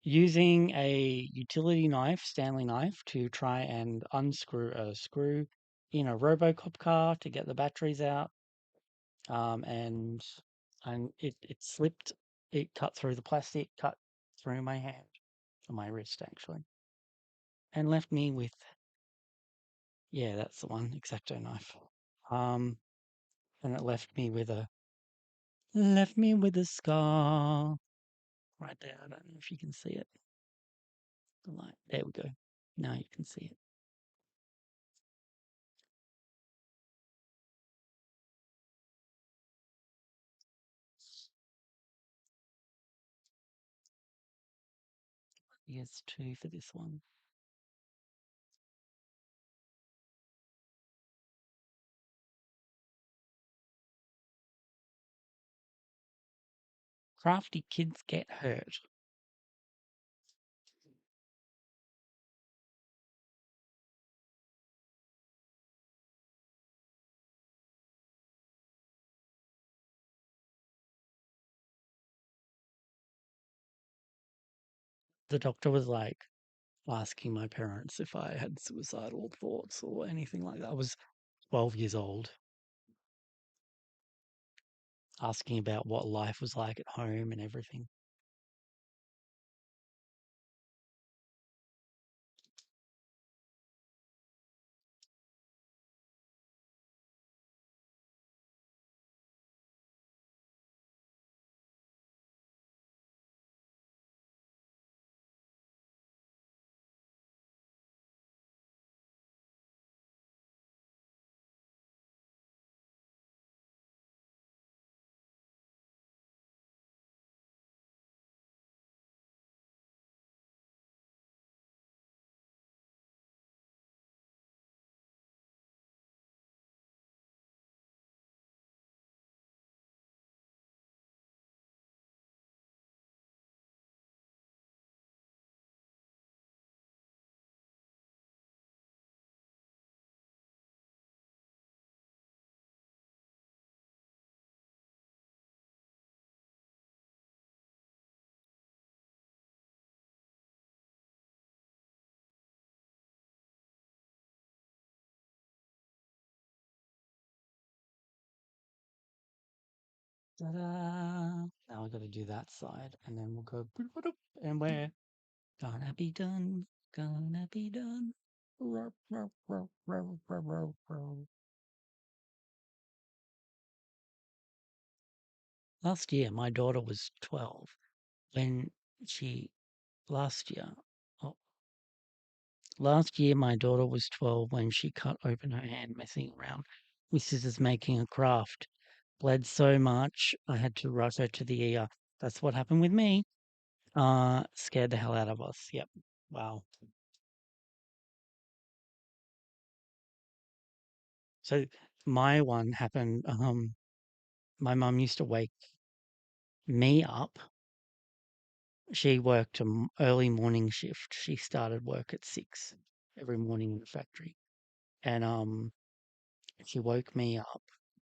using a utility knife, Stanley knife, to try and unscrew a screw in a Robocop car to get the batteries out. And it slipped. It cut through the plastic, cut through my hand, or my wrist actually, and left me with, yeah, that's the one, X-Acto knife. Um, and it left me with a scar right there. I don't know if you can see it. The light. There we go. Now you can see it. Here's two for this one. Crafty kids get hurt. The doctor was like asking my parents if I had suicidal thoughts or anything like that. I was 12 years old, asking about what life was like at home and everything. Ta-da! Now I got to do that side, and then we'll go and we're gonna be done. Gonna be done. Row, row, row, row, row, row, row. Last year, my daughter was 12 when she last year. Oh, last year, my daughter was 12 when she cut open her hand messing around with scissors making a craft. Bled so much, I had to rush her to the ER. That's what happened with me. Scared the hell out of us. Yep. Wow. So my one happened. My mum used to wake me up. She worked an early morning shift. She started work at 6 every morning in the factory, and she woke me up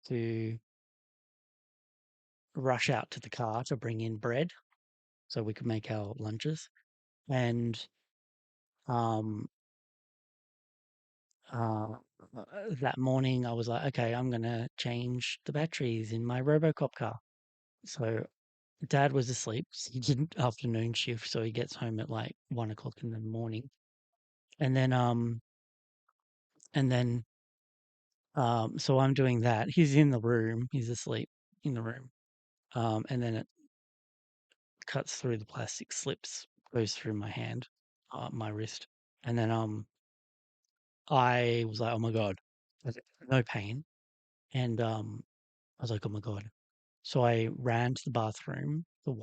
to rush out to the car to bring in bread so we could make our lunches. And um, uh, that morning, I was like, okay, I'm gonna change the batteries in my RoboCop car. So Dad was asleep. He did afternoon shift, so he gets home at like 1 o'clock in the morning. And then and then so I'm doing that. He's in the room, he's asleep in the room. And then it cuts through the plastic slips, goes through my hand, my wrist. And then I was like, oh my God. No pain. And I was like, oh my God. So I ran to the bathroom to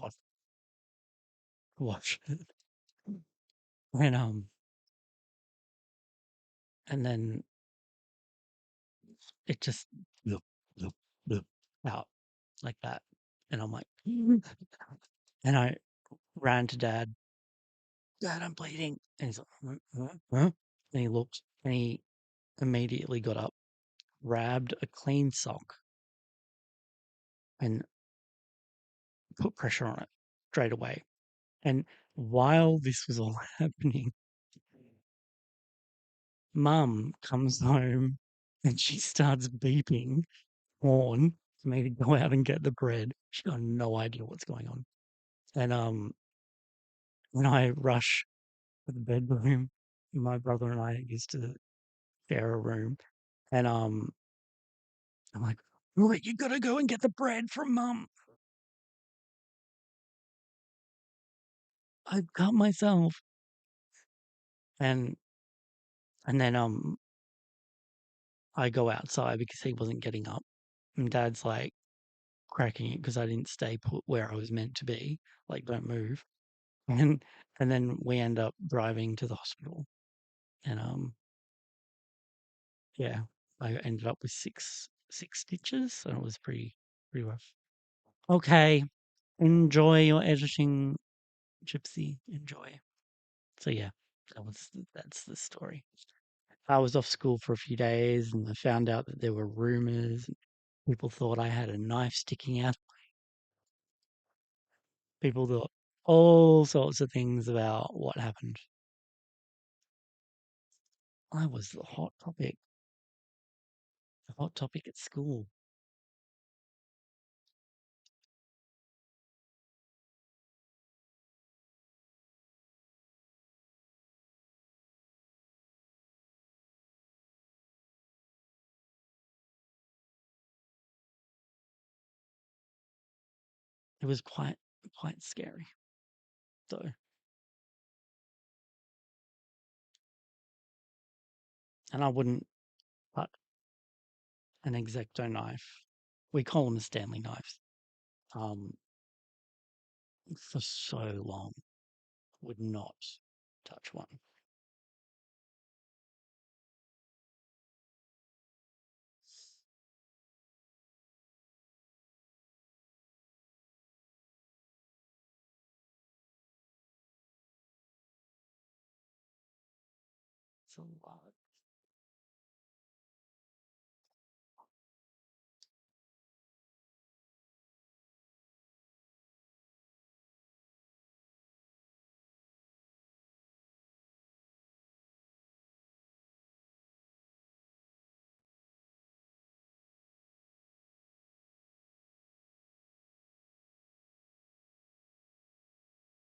wash and and then it just loop, loop, loop out like that. And I'm like, and I ran to Dad. Dad, I'm bleeding. And he's like, huh? Huh? Huh?" And he looked and he immediately got up, grabbed a clean sock and put pressure on it straight away. And while this was all happening, Mum comes home and she starts beeping horn for me to go out and get the bread. She got no idea what's going on. And when I rush to the bedroom, my brother and I used to share a room, and I'm like, "Wait, you gotta go and get the bread from Mum." I cut myself, and then I go outside because he wasn't getting up, and Dad's like cracking it because I didn't stay put where I was meant to be, like don't move, and then we end up driving to the hospital, and yeah, I ended up with six stitches, and it was pretty rough. Okay, enjoy your editing, Gypsy. Enjoy. So yeah, that's the story. I was off school for a few days, and I found out that there were rumors. People thought I had a knife sticking out. People thought all sorts of things about what happened. I was the hot topic at school. It was quite scary, though. And I wouldn't cut an Exacto knife. We call them Stanley knives. Um, for so long, would not touch one. It's a lot.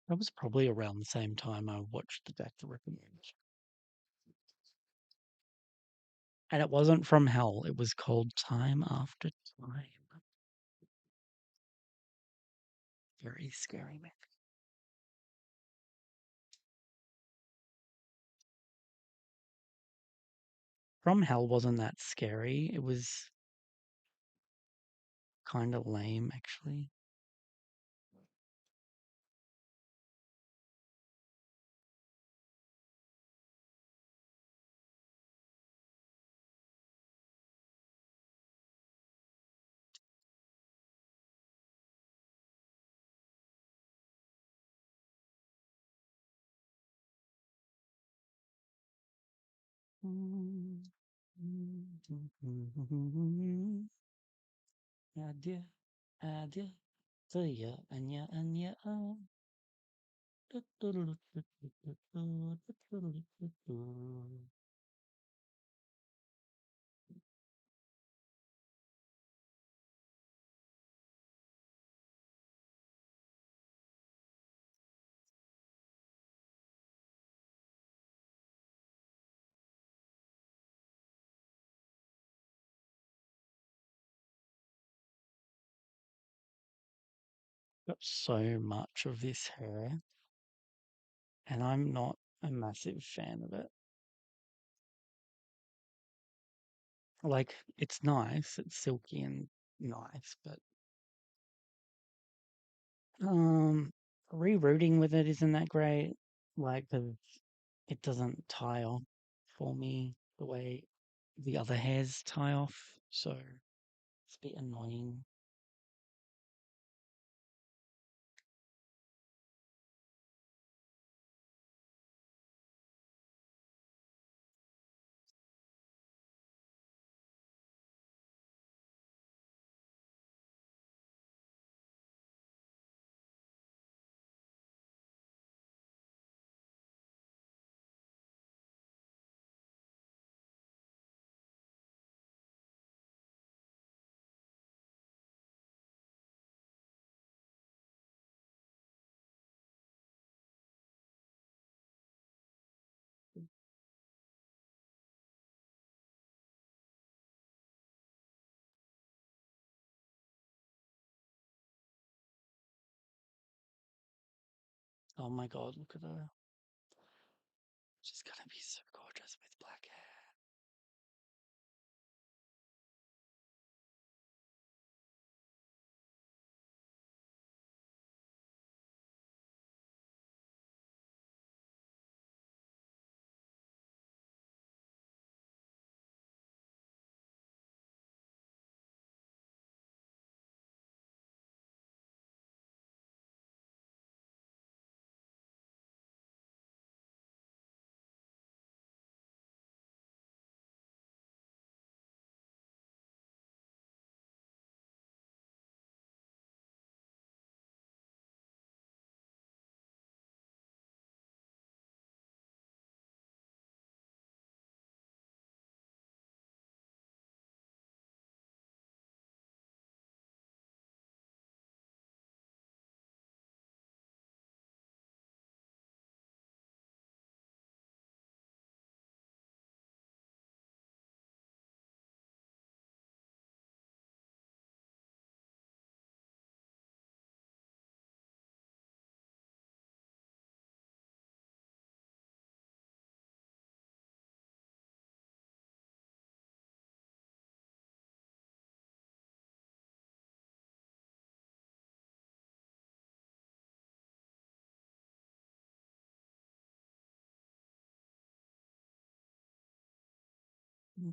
That was probably around the same time I watched the Death to Recommend. And it wasn't from hell. It was called Time After Time. Very scary, man. From Hell wasn't that scary. It was kind of lame, actually. Adieu, adieu, to ya, and ya, Got so much of this hair, and I'm not a massive fan of it. Like, it's nice, it's silky and nice, but rerooting with it isn't that great. Like, 'cause it doesn't tie off for me the way the other hairs tie off, so it's a bit annoying. Oh my god, look at her. She's gonna be so gorgeous with black hair.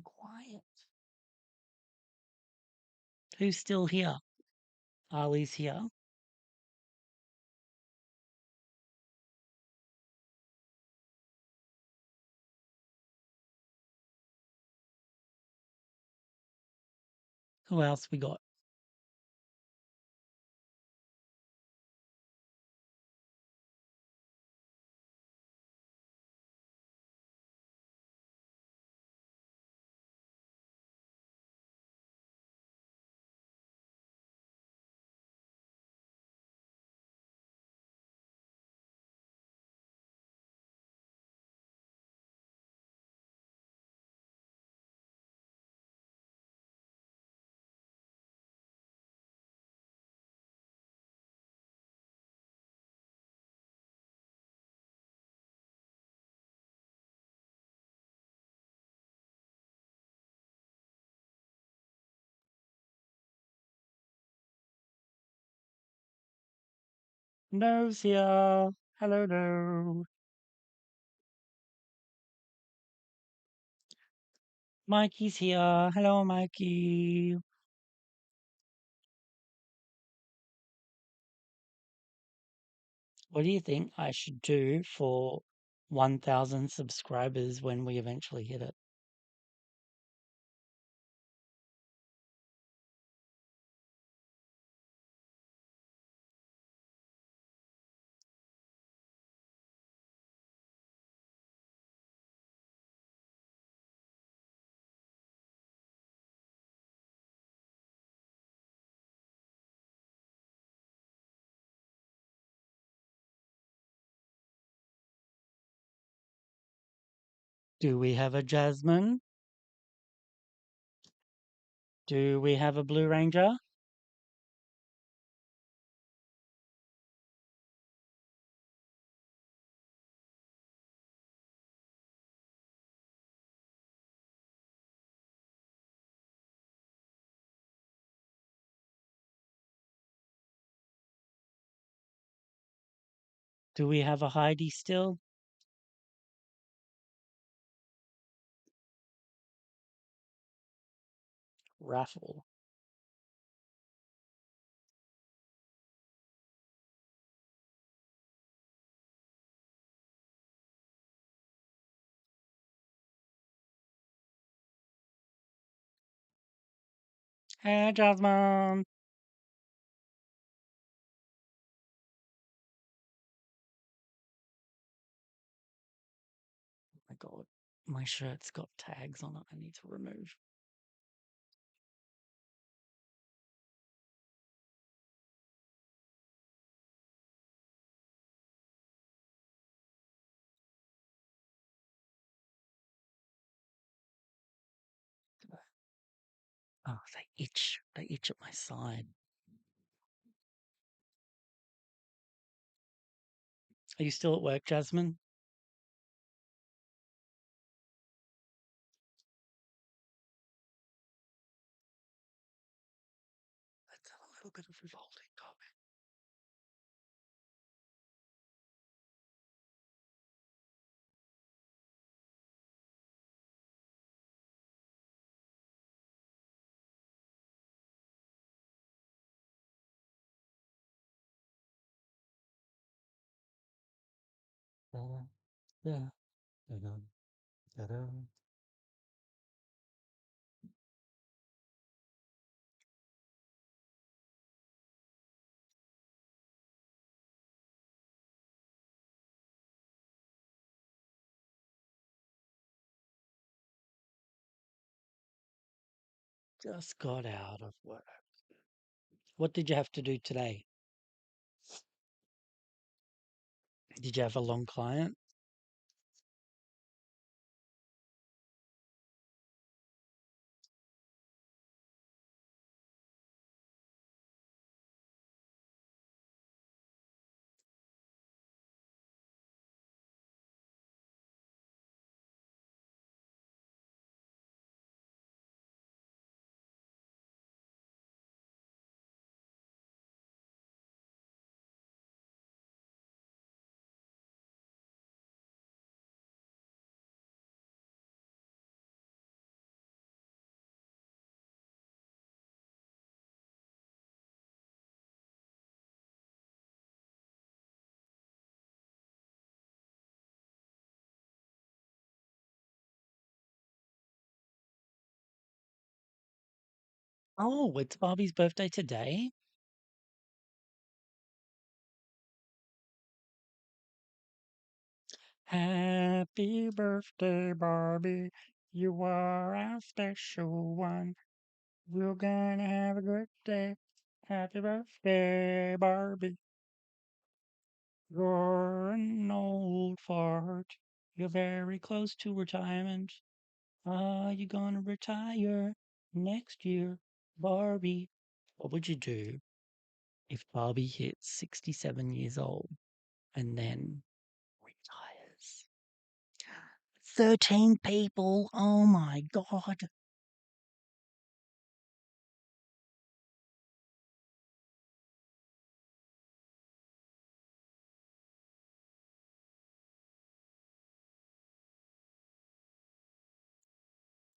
Quiet. Who's still here? Ali's here. Who else we got? No's here. Hello, no. Mikey's here. Hello, Mikey. What do you think I should do for 1,000 subscribers when we eventually hit it? Do we have a Jasmine? Do we have a Blue Ranger? Do we have a Heidi still? Raffle. Hey, Jasmine. Oh my God. My shirt's got tags on it I need to remove. Oh, they itch. They itch at my side. Are you still at work, Jasmine? Let's have a little bit of revolting comment. Yeah. Da-da, da-da. Just got out of work. What did you have to do today? Did you have a long client? Oh, it's Barbie's birthday today? Happy birthday, Barbie. You are our special one. We're gonna have a good day. Happy birthday, Barbie. You're an old fart. You're very close to retirement. Are you gonna retire next year, Barbie? What would you do if Barbie hits 67 years old and then retires? 13 people. Oh my God.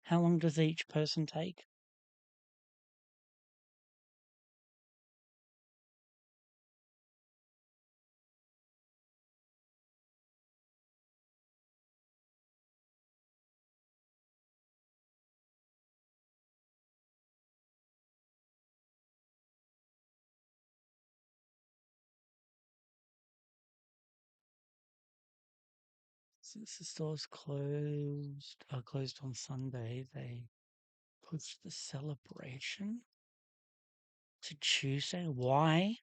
How long does each person take? Since the store's closed on Sunday, they pushed the celebration to Tuesday. Why?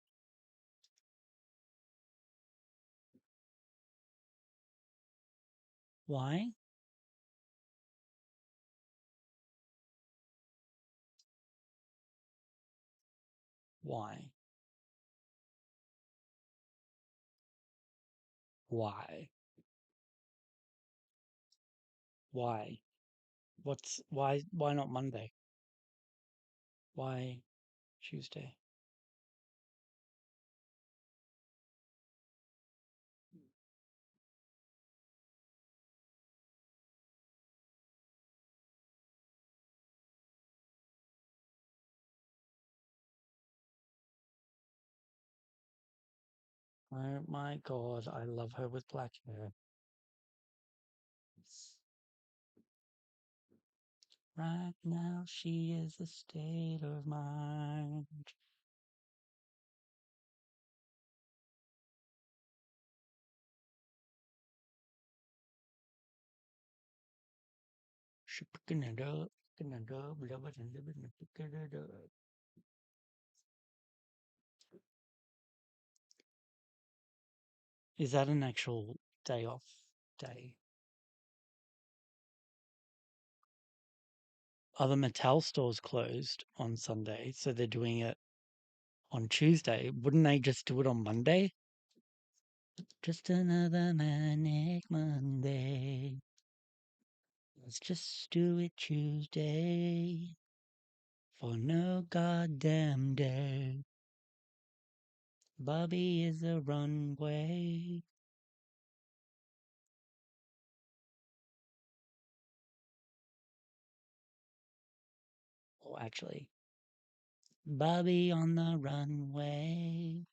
Why? Why? Why? Why? Why not Monday? Why Tuesday? Oh my god, I love her with black hair. Right now she is a state of mind. She picking it up, picking it up, love it and live it and picking it up. Is that an actual day off day? Other Mattel stores closed on Sunday, so they're doing it on Tuesday. Wouldn't they just do it on Monday? Just another manic Monday. Let's just do it Tuesday for no goddamn day. Bobby is a runway. Oh, actually, Bobby on the runway.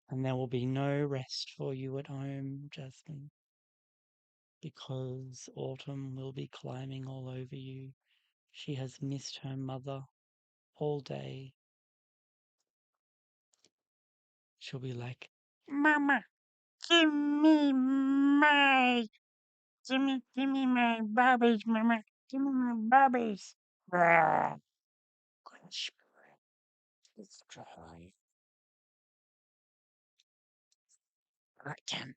And there will be no rest for you at home, Jasmine, because Autumn will be climbing all over you. She has missed her mother all day. She'll be like, Mama, give me my Barbies, Mama. Give me my Barbies. Rah. Let's try. I can.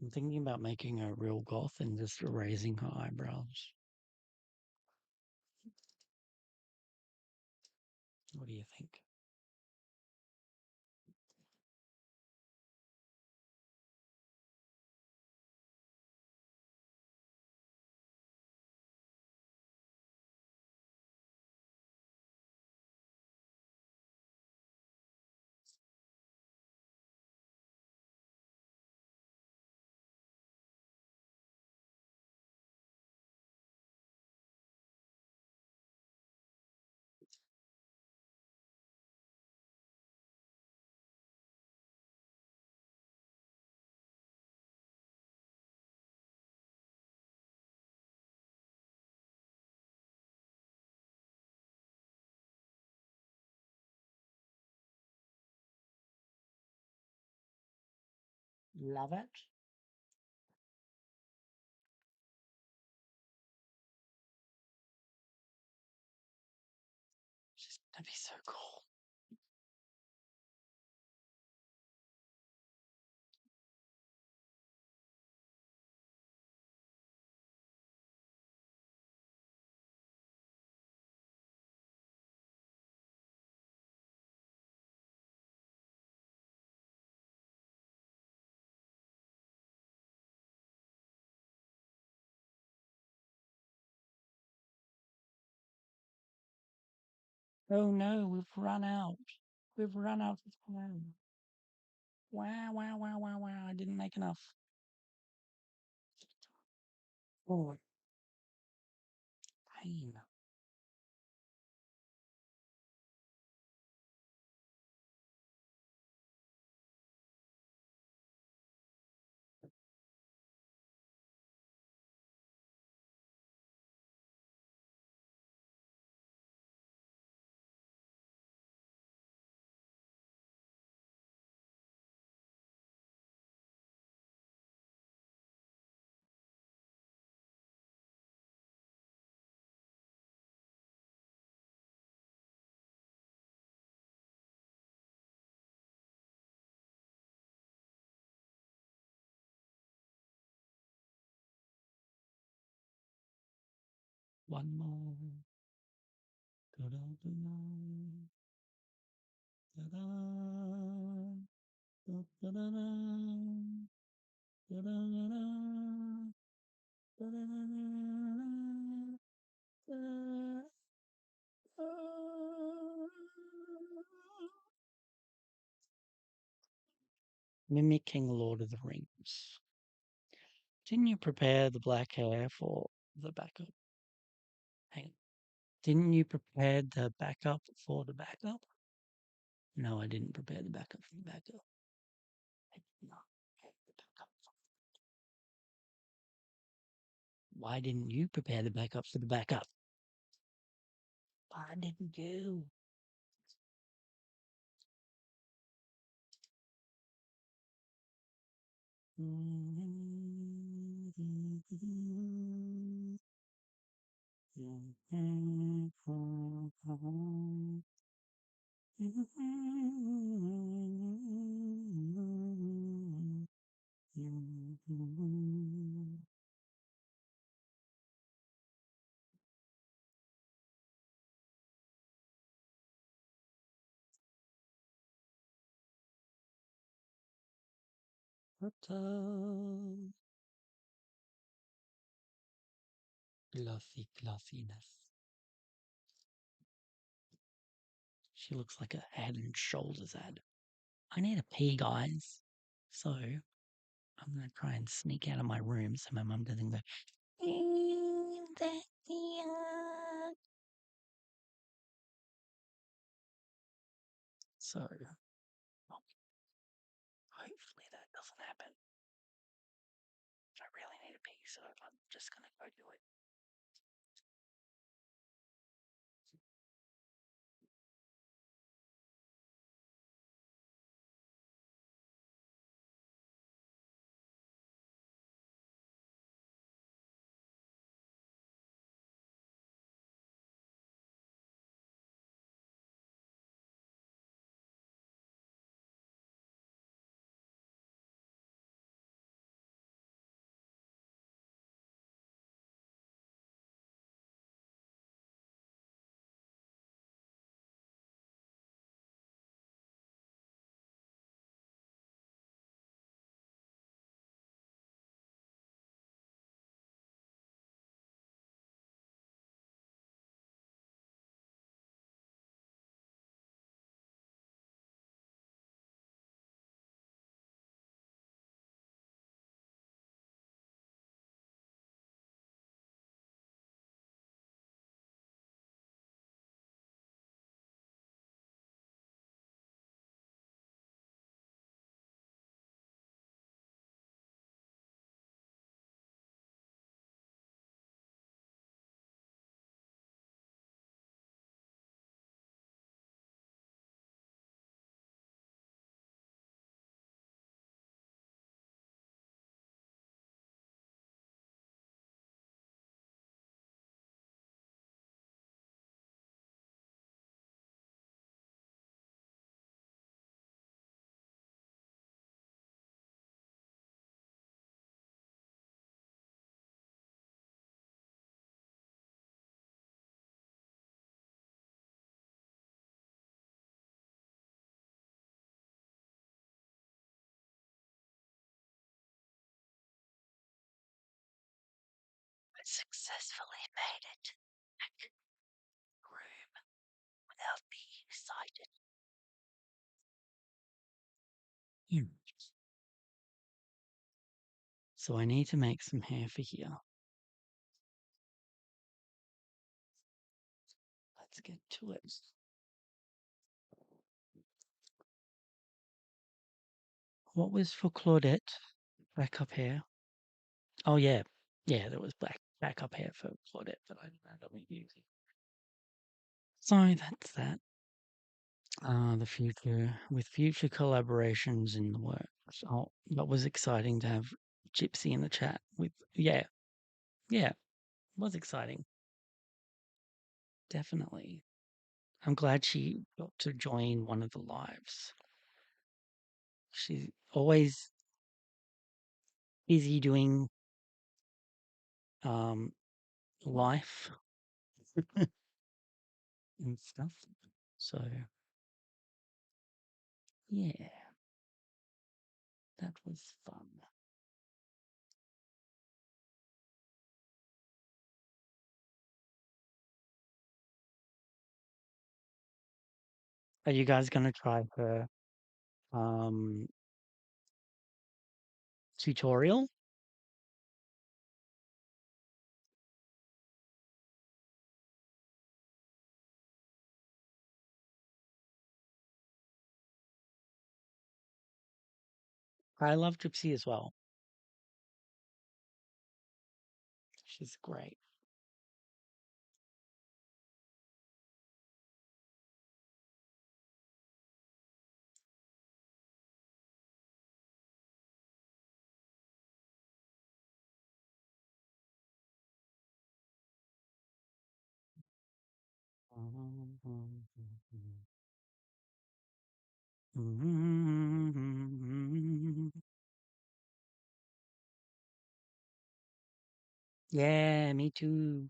I'm thinking about making a real goth and just erasing her eyebrows. What do you think? Love it. She's gonna be so cool. Oh no, we've run out. We've run out of time. Wow, wow, wow, wow, wow. I didn't make enough. Oh, pain. One more. Da-da-da-da. Da-da. Da-da-da-da. Da-da-da-da. Da-da-da-da. Da-da. Mimicking Lord of the Rings. Didn't you prepare the black hair for the backup? Hang on. Didn't you prepare the backup for the backup? No, I didn't prepare the backup for the backup. I did not prepare the backup. Why didn't you prepare the backup for the backup? Why didn't you? Glossy glossiness. She looks like a Head and Shoulders ad. I need a pee, guys. So I'm gonna try and sneak out of my room so my mum doesn't go. So hopefully that doesn't happen. I really need a pee, so I'm just gonna go do it. I successfully made it back to the room without being sighted. So I need to make some hair for here. Let's get to it. What was for Claudette? Backup hair. Oh yeah, yeah, there was backup hair for Claudette, but I ended up using. So that's that. The future with future collaborations in the works. Oh, that was exciting to have Gypsy in the chat with. Yeah, yeah, was exciting. Definitely. I'm glad she got to join one of the lives. She's always busy doing um life and stuff. So yeah, that was fun. Are you guys gonna try her um tutorial? I love Gypsy as well. She's great. Yeah, me too.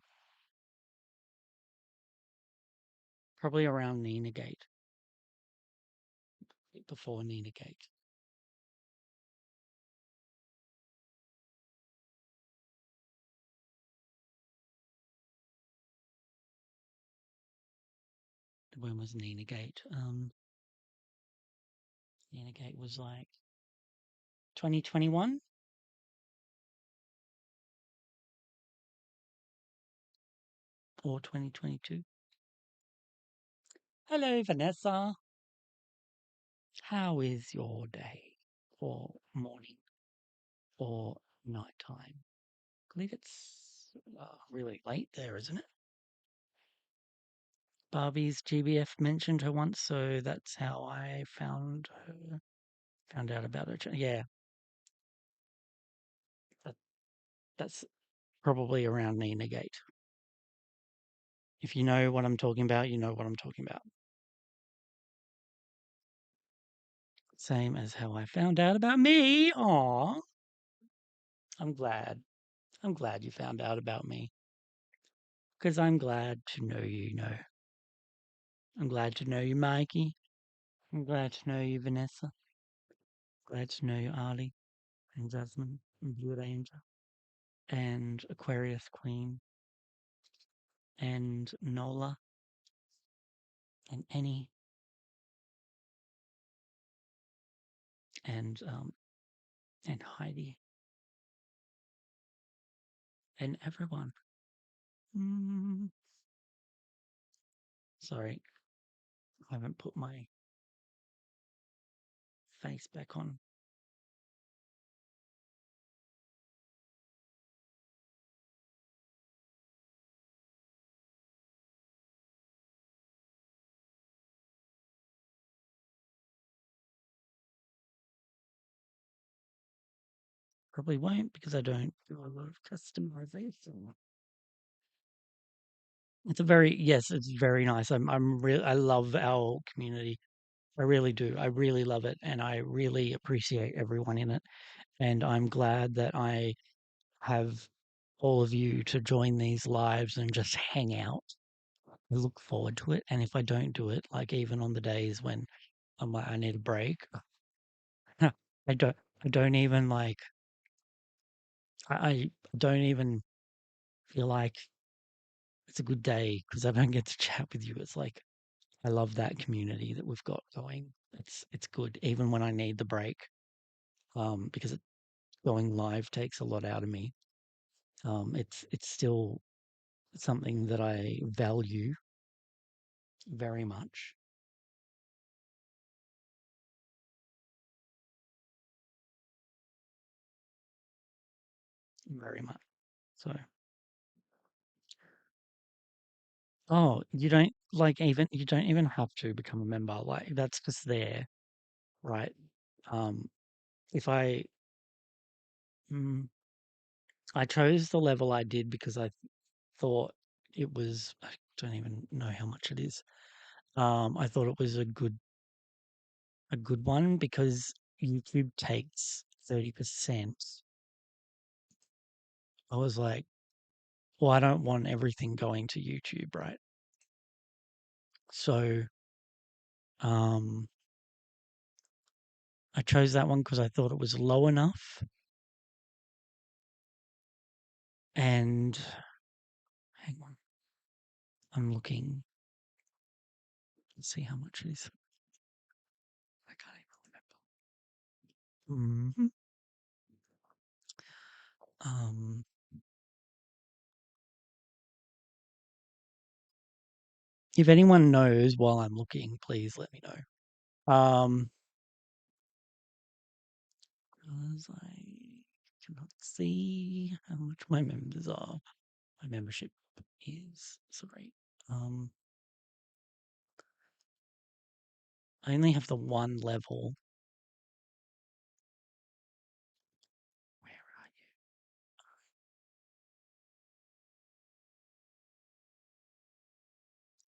Probably around Nina Gate, before Nina Gate. When was Nina Gate? Nina Gate was like 2021 or 2022. Hello, Vanessa. How is your day or morning or nighttime? I believe it's really late there, isn't it? Barbie's GBF mentioned her once, so that's how I found her. Found out about her. Yeah, that, that's probably around Nina Gate. If you know what I'm talking about, you know what I'm talking about. Same as how I found out about me. Aw, I'm glad. I'm glad you found out about me. Because I'm glad to know you know. I'm glad to know you, Mikey. I'm glad to know you, Vanessa. Glad to know you, Ali and Jasmine and Blue Ranger and Aquarius Queen and Nola and Annie and Heidi and everyone. Mm, sorry, I haven't put my face back on. Probably won't because I don't do a lot of customization. It's a very yes, it's very nice. I love our community. I really do. I really love it and I really appreciate everyone in it. And I'm glad that I have all of you to join these lives and just hang out. I look forward to it. And if I don't do it, like even on the days when I'm like I need a break, I don't even like I don't even feel like it's a good day because I don't get to chat with you. It's like I love that community that we've got going. It's good even when I need the break, because going live takes a lot out of me. It's still something that I value very much, very much. So, oh, you don't even have to become a member. Like that's just there, right? Um, if mm, I chose the level I did because I thought it was, I don't even know how much it is. I thought it was a good one because YouTube takes 30%. I was like, well, I don't want everything going to YouTube, right? So, um, I chose that one because I thought it was low enough. And hang on, I'm looking to see how much it is. I can't even remember. Um, if anyone knows while I'm looking, please let me know. 'Cause I cannot see how much my members are. My membership is, sorry. I only have the one level. Where are you?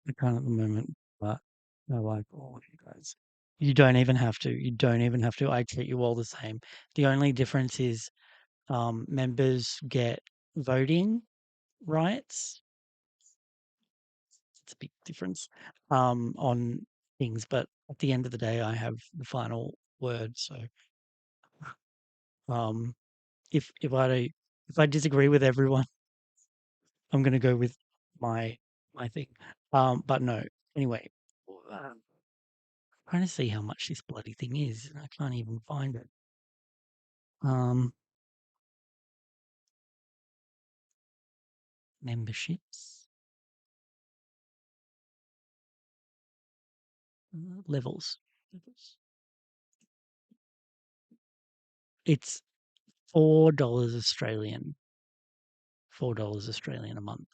I can't at the moment, but I like all of you guys. You don't even have to. You don't even have to. I treat you all the same. The only difference is members get voting rights. It's a big difference on things, but at the end of the day, I have the final word. So um, if I disagree with everyone, I'm going to go with my my thing. But no. Anyway, I'm trying to see how much this bloody thing is, and I can't even find it. Um, memberships, levels, levels. It's $4 Australian, $4 Australian a month.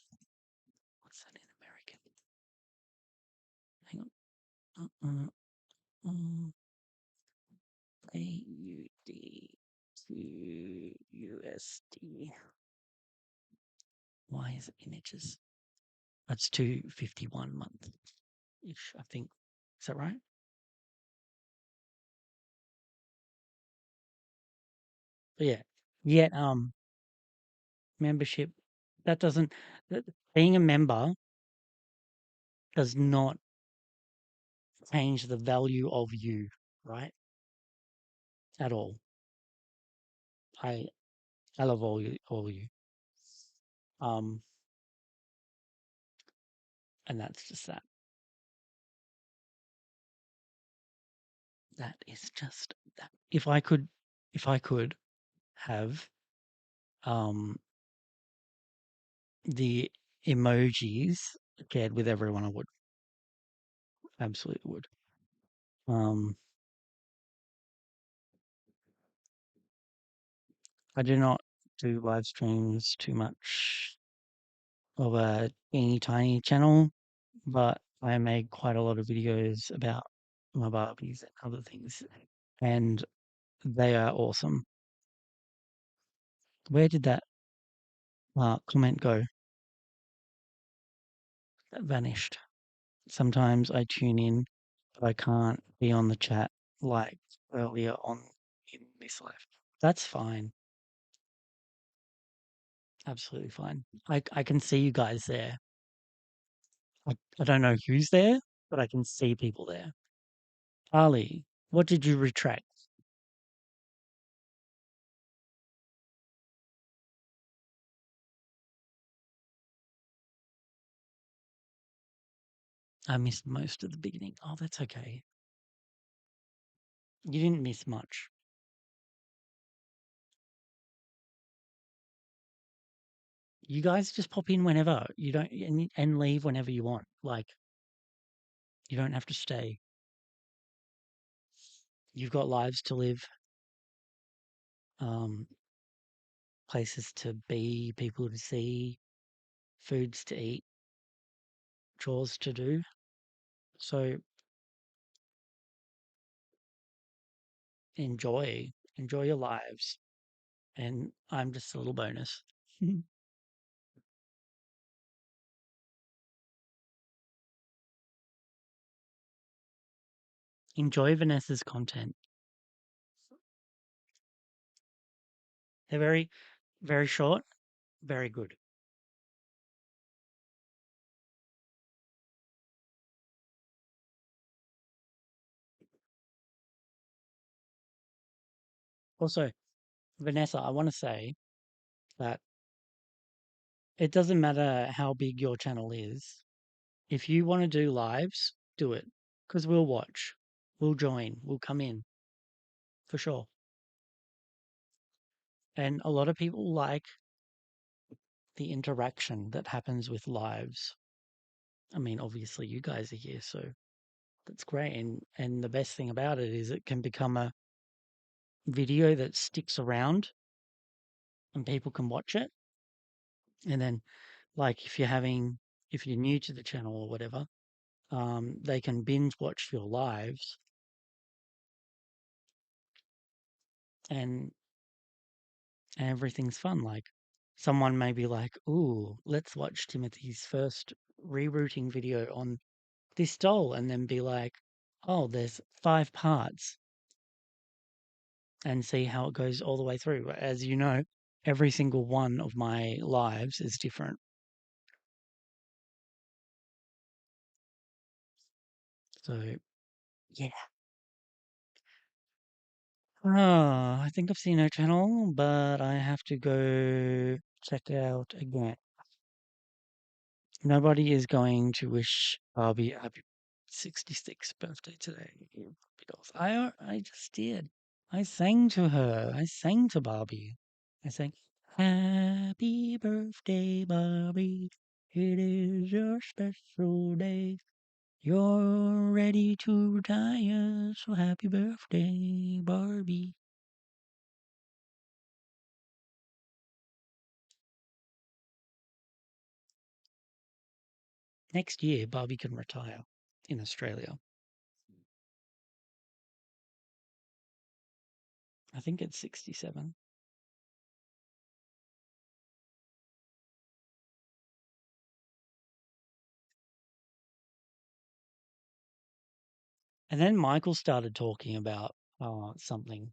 What's that in American? Hang on. AUD to USD. Why is it in inches? That's 251 month ish, I think. Is that right? But yeah. Yet membership that doesn't that, being a member does not change the value of you, right? At all. I I love all of you. Um and that's just that. That is just that. If I could have um the emojis shared with everyone, I would. Absolutely would. Um I do not do live streams too much of a teeny tiny channel, but I make quite a lot of videos about my Barbies and other things, and they are awesome. Where did that comment go? That vanished. Sometimes I tune in, but I can't be on the chat like earlier on in this life. That's fine. Absolutely fine. I can see you guys there. I don't know who's there, but I can see people there. Ali, what did you retract? I missed most of the beginning. Oh, that's okay. You didn't miss much. You guys just pop in whenever. You don't and leave whenever you want. Like, you don't have to stay. You've got lives to live, um, places to be, people to see, foods to eat, chores to do. So enjoy your lives. And I'm just a little bonus. Enjoy Vanessa's content. They're very, very short, very good. Also, Vanessa, I want to say that it doesn't matter how big your channel is. If you want to do lives, do it because we'll watch, we'll join, we'll come in for sure. And a lot of people like the interaction that happens with lives. I mean, obviously, you guys are here, so that's great. And the best thing about it is it can become a video that sticks around and people can watch it. And then, like, if you're new to the channel or whatever, they can binge watch your lives and everything's fun. Like, someone may be like, "Ooh, let's watch Timothy's first rerouting video on this doll," and then be like, "Oh, there's 5 parts," and see how it goes all the way through. As you know, every single one of my lives is different. So, yeah. I think I've seen her channel, but I have to go check it out again. Nobody is going to wish Barbie a happy 66th birthday today. Because I just did. I sang to her. I sang to Barbie. I sang, "Happy birthday, Barbie. It is your special day. You're ready to retire, so happy birthday, Barbie." Next year, Barbie can retire in Australia. I think it's 67. And then Michael started talking about something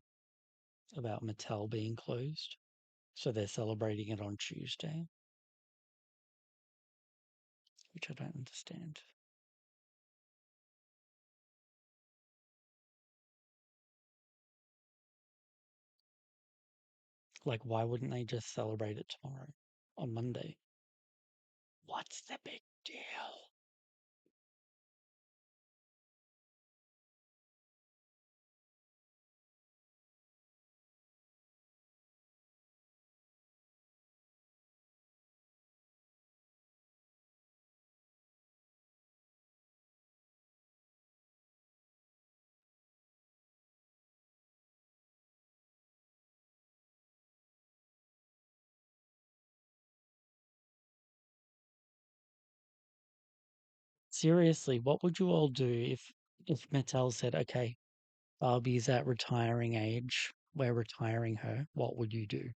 about Mattel being closed. So they're celebrating it on Tuesday, which I don't understand. Like, why wouldn't they just celebrate it tomorrow on Monday? What's the big deal? Seriously, what would you all do if Mattel said, "Okay, Barbie's at retiring age, we're retiring her"? What would you do?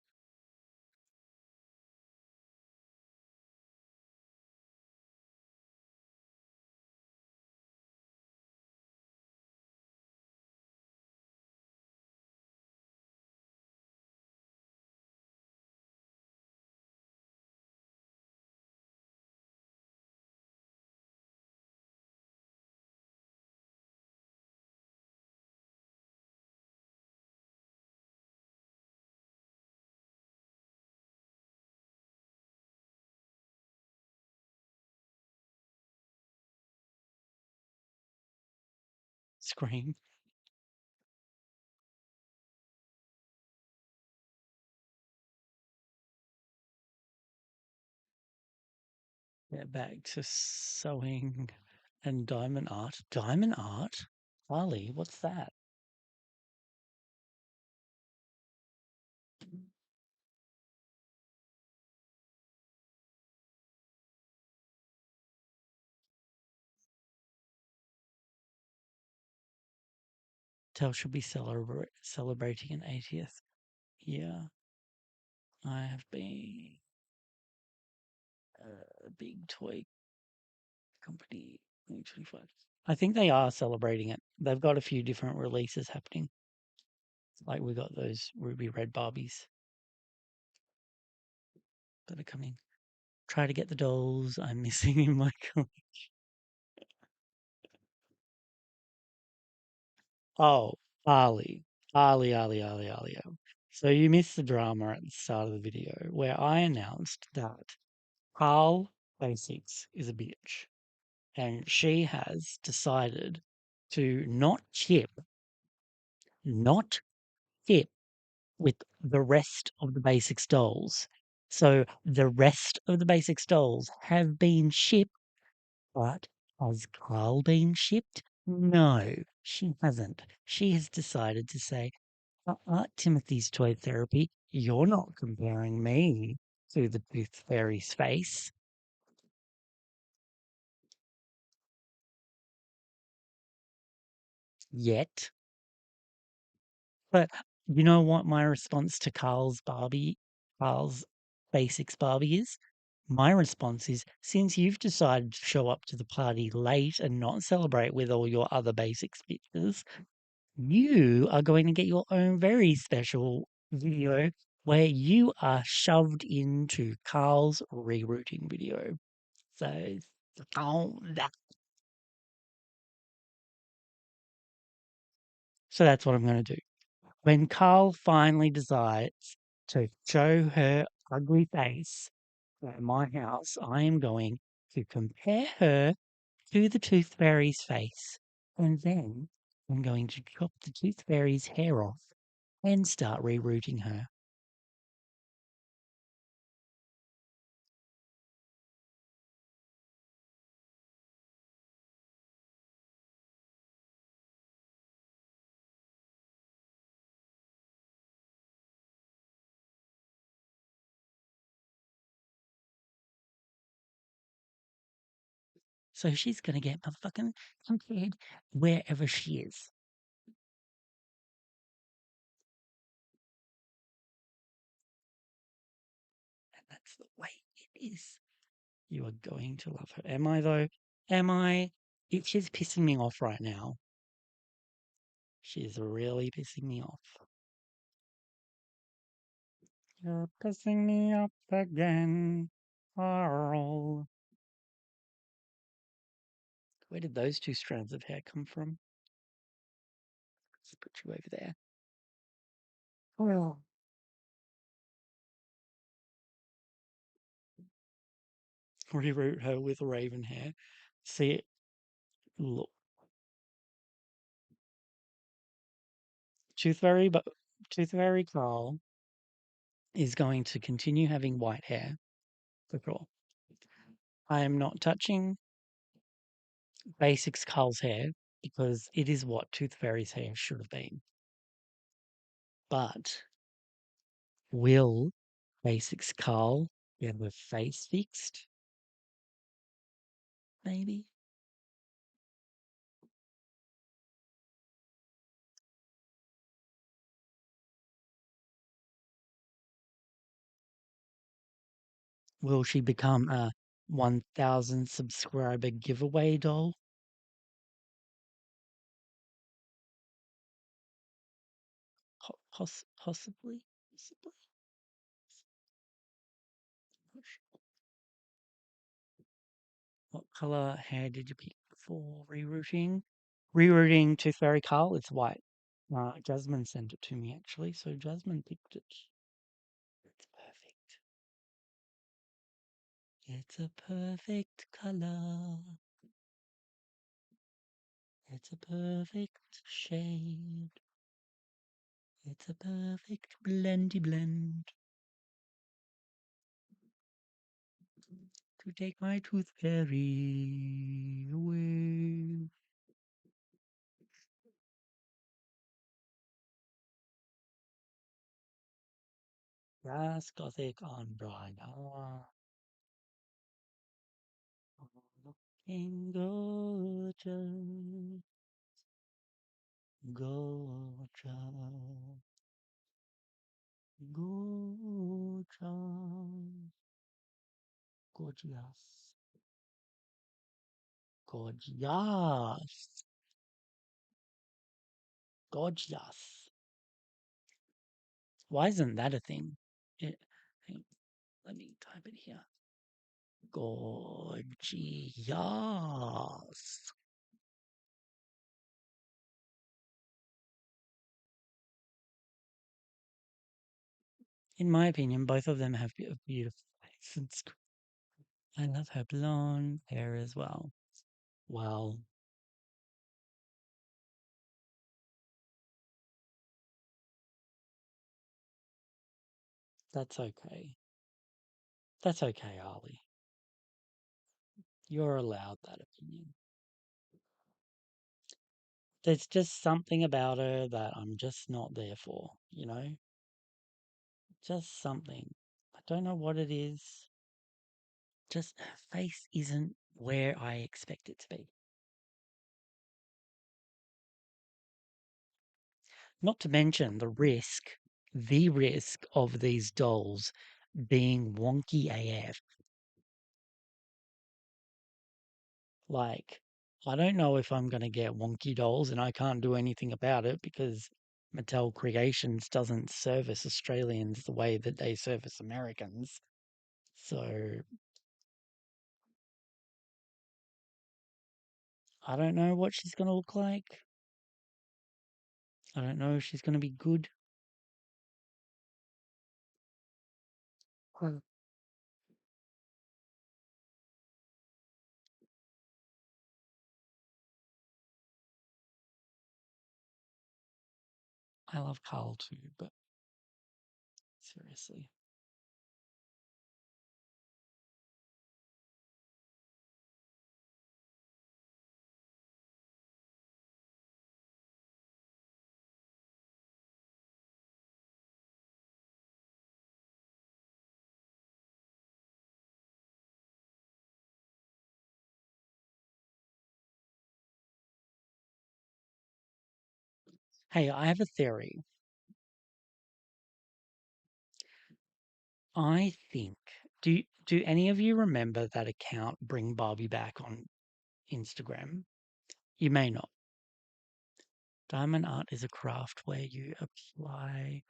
scream. Yeah, back to sewing and diamond art. Diamond art? Harley, what's that? Tell should be celebrating an 80th year. I have been a big toy company 2025. I think they are celebrating it. They've got a few different releases happening. Like we got those ruby red Barbies that are coming. Try to get the dolls I'm missing in my collection. Oh, Ali. Ali, Ali, Ali, Ali. So you missed the drama at the start of the video where I announced that Carl Basics is a bitch. And she has decided to not ship with the rest of the Basics dolls. So the rest of the Basics dolls have been shipped, but has Carl been shipped? No, she hasn't. She has decided to say, Timothy's Toy Therapy, you're not comparing me to the Tooth Fairy's face yet. But you know what my response to Carl's Basics Barbie is? My response is, since you've decided to show up to the party late and not celebrate with all your other Basics bitches, you are going to get your own very special video where you are shoved into Carl's rerouting video. So, oh, that. So that's what I'm going to do. When Carl finally decides to show her ugly face at my house, I am going to compare her to the Tooth Fairy's face, and then I'm going to chop the Tooth Fairy's hair off and start rerouting her. So she's going to get motherfucking compared wherever she is. And that's the way it is. You are going to love her. Am I, though? Am I? She's pissing me off right now. She's really pissing me off. You're pissing me off again, Carl. Where did those two strands of hair come from? Let's put you over there. Oh. Reroot her with raven hair. See it? Look. Tooth Fairy Carl is going to continue having white hair for sure. I am not touching Basics Carl's hair because it is what Tooth Fairy's hair should have been. But will Basics Carl get her face fixed? Maybe. Will she become a 1,000 subscriber giveaway doll? Possibly. Possibly. What color hair did you pick for rerouting? Rerouting Tooth Fairy Carl, it's white. Jasmine sent it to me actually, so Jasmine picked it. It's perfect. It's a perfect color. It's a perfect shade. It's a perfect blendy blend to take my tooth fairy away. Yes, Gothic on Brian. Looking gorgeous, gorgeous, gorgeous, gorgeous, gorgeous, gorgeous. Why isn't that a thing? It, let me type it here. Gorgeous. In my opinion, both of them have beautiful faces. I love her blonde hair as well. Well, that's okay. That's okay, Ollie. You're allowed that opinion. There's just something about her that I'm just not there for, you know? Just something. I don't know what it is. Just her face isn't where I expect it to be. Not to mention the risk of these dolls being wonky AF. Like, I don't know if I'm going to get wonky dolls and I can't do anything about it because Mattel Creations doesn't service Australians the way that they service Americans. So I don't know what she's going to look like. I don't know if she's going to be good. Well, I love Carl too, but seriously. Hey, I have a theory. I think do any of you remember that account Bring Barbie Back on Instagram? You may not. Diamond art is a craft where you apply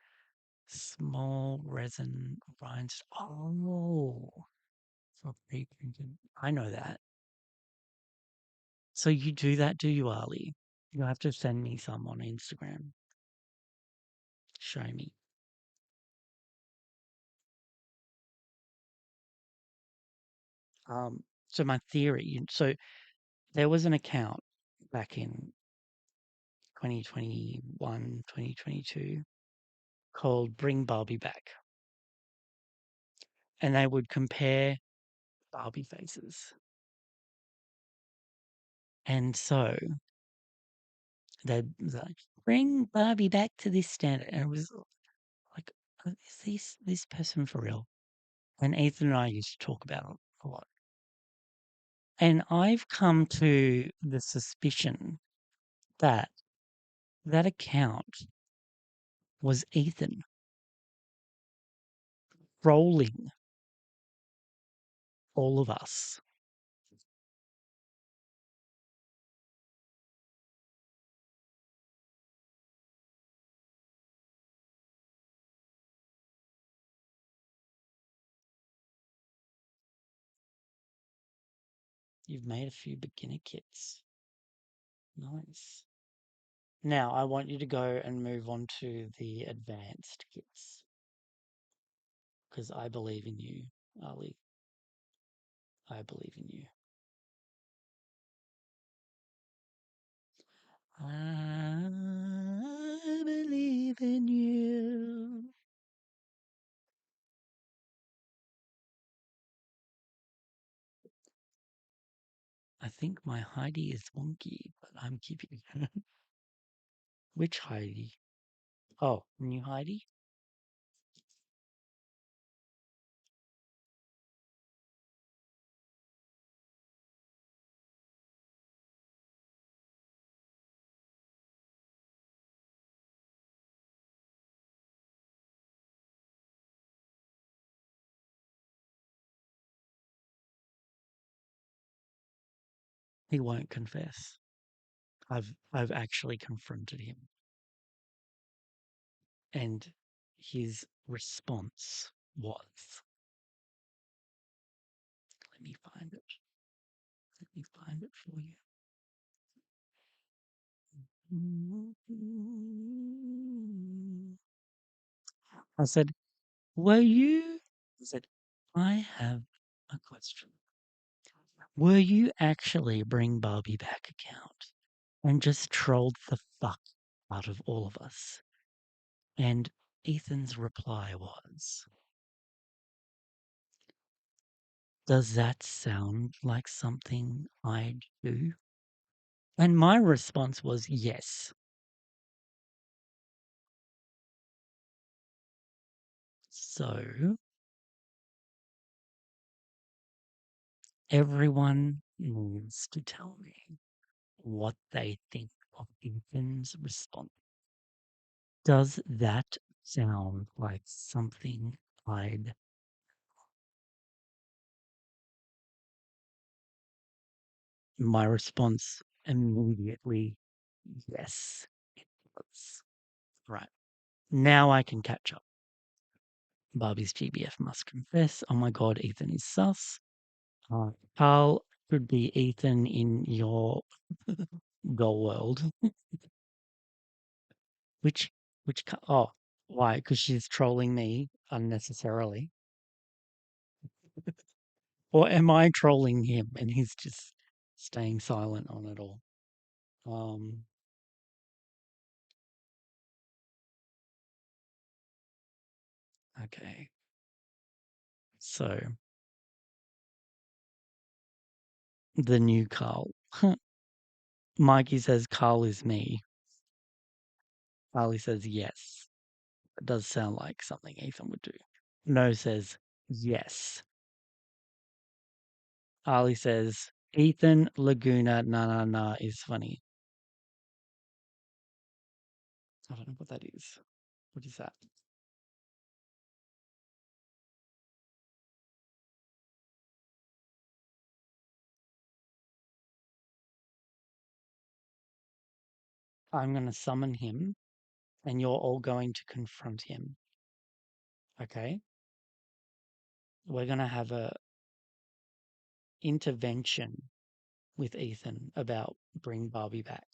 small resin rinds. Oh, for pre-printed. I know that. So you do that, do you, Ali? You have to send me some on Instagram. Show me. So my theory. So there was an account back in 2021, 2022 called Bring Barbie Back, and they would compare Barbie faces. And so they'd like, bring Barbie back to this standard. And it was like, is this person for real? And Ethan and I used to talk about it a lot. And I've come to the suspicion that that account was Ethan trolling all of us. You've made a few beginner kits. Nice. Now I want you to go and move on to the advanced kits because I believe in you, Ali. I believe in you. I believe in you. I think my Heidi is wonky, but I'm keeping her. Which Heidi? Oh, new Heidi? He won't confess. I've actually confronted him. And his response was, let me find it. Let me find it for you. I said, were you? I said, I have a question. Were you actually Bring Barbie Back account and just trolled the fuck out of all of us? And Ethan's reply was, does that sound like something I'd do? And my response was yes. So everyone needs to tell me what they think of Ethan's response. Does that sound like something I'd... My response immediately, yes, it was. Right. Now I can catch up. Barbie's GBF must confess. Oh my god, Ethan is sus. Carl could be Ethan in your goal world. Which oh, why? Because she's trolling me unnecessarily. Or am I trolling him and he's just staying silent on it all? Um, okay. So the new Carl. Mikey says Carl is me. Carly says yes. It does sound like something Ethan would do. No says yes. Ali says Ethan Laguna na na na is funny. I don't know what that is. What is that? I'm going to summon him and you're all going to confront him. Okay? We're going to have a intervention with Ethan about bring Barbie back.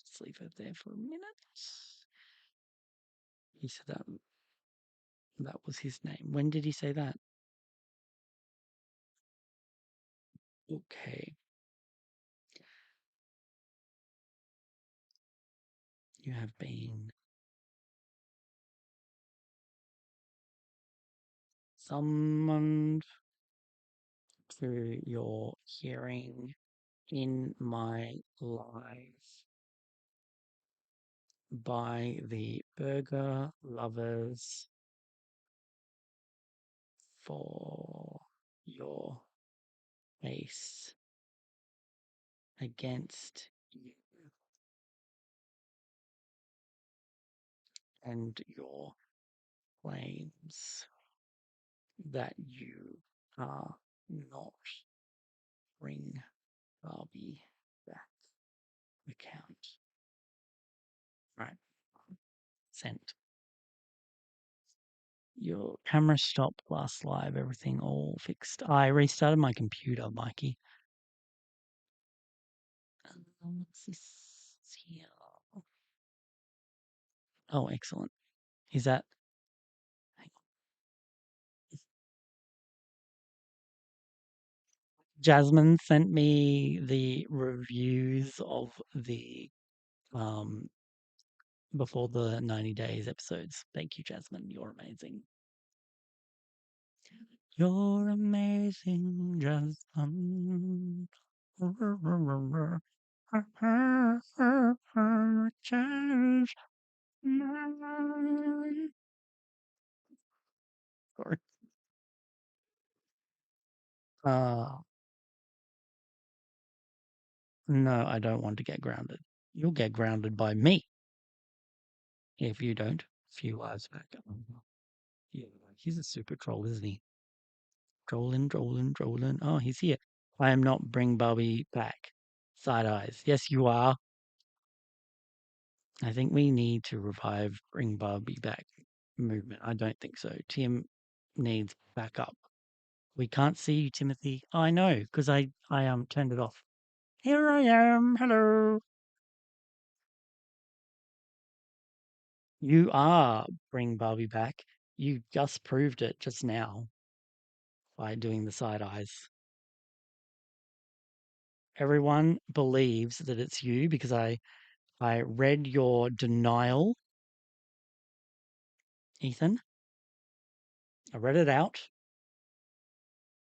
Just leave it there for a minute. He said that was his name. When did he say that? Okay. You have been summoned to your hearing in my life by the burger lovers for your case against you and your claims that you are not Bring Barbie back account. Right, sent. Your camera stopped last live, everything all fixed. I restarted my computer, Mikey. What's this here? Oh, excellent. Is that hang on. Jasmine sent me the reviews of the um before the 90 days episodes. Thank you, Jasmine. You're amazing. You're amazing, Jasmine. Change my- Sorry. Uh, no, I don't want to get grounded. You'll get grounded by me if you don't. A few lives back. Yeah, he's a super troll, isn't he? Trolling, trolling, trolling. Oh, he's here. I am not bring Barbie back. Side eyes. Yes, you are. I think we need to revive bring Barbie back movement. I don't think so. Tim needs backup. We can't see you, Timothy. Oh, I know, because I turned it off. Here I am. Hello. You are bring Barbie back. You just proved it just now by doing the side eyes. Everyone believes that it's you because I read your denial, Ethan. I read it out.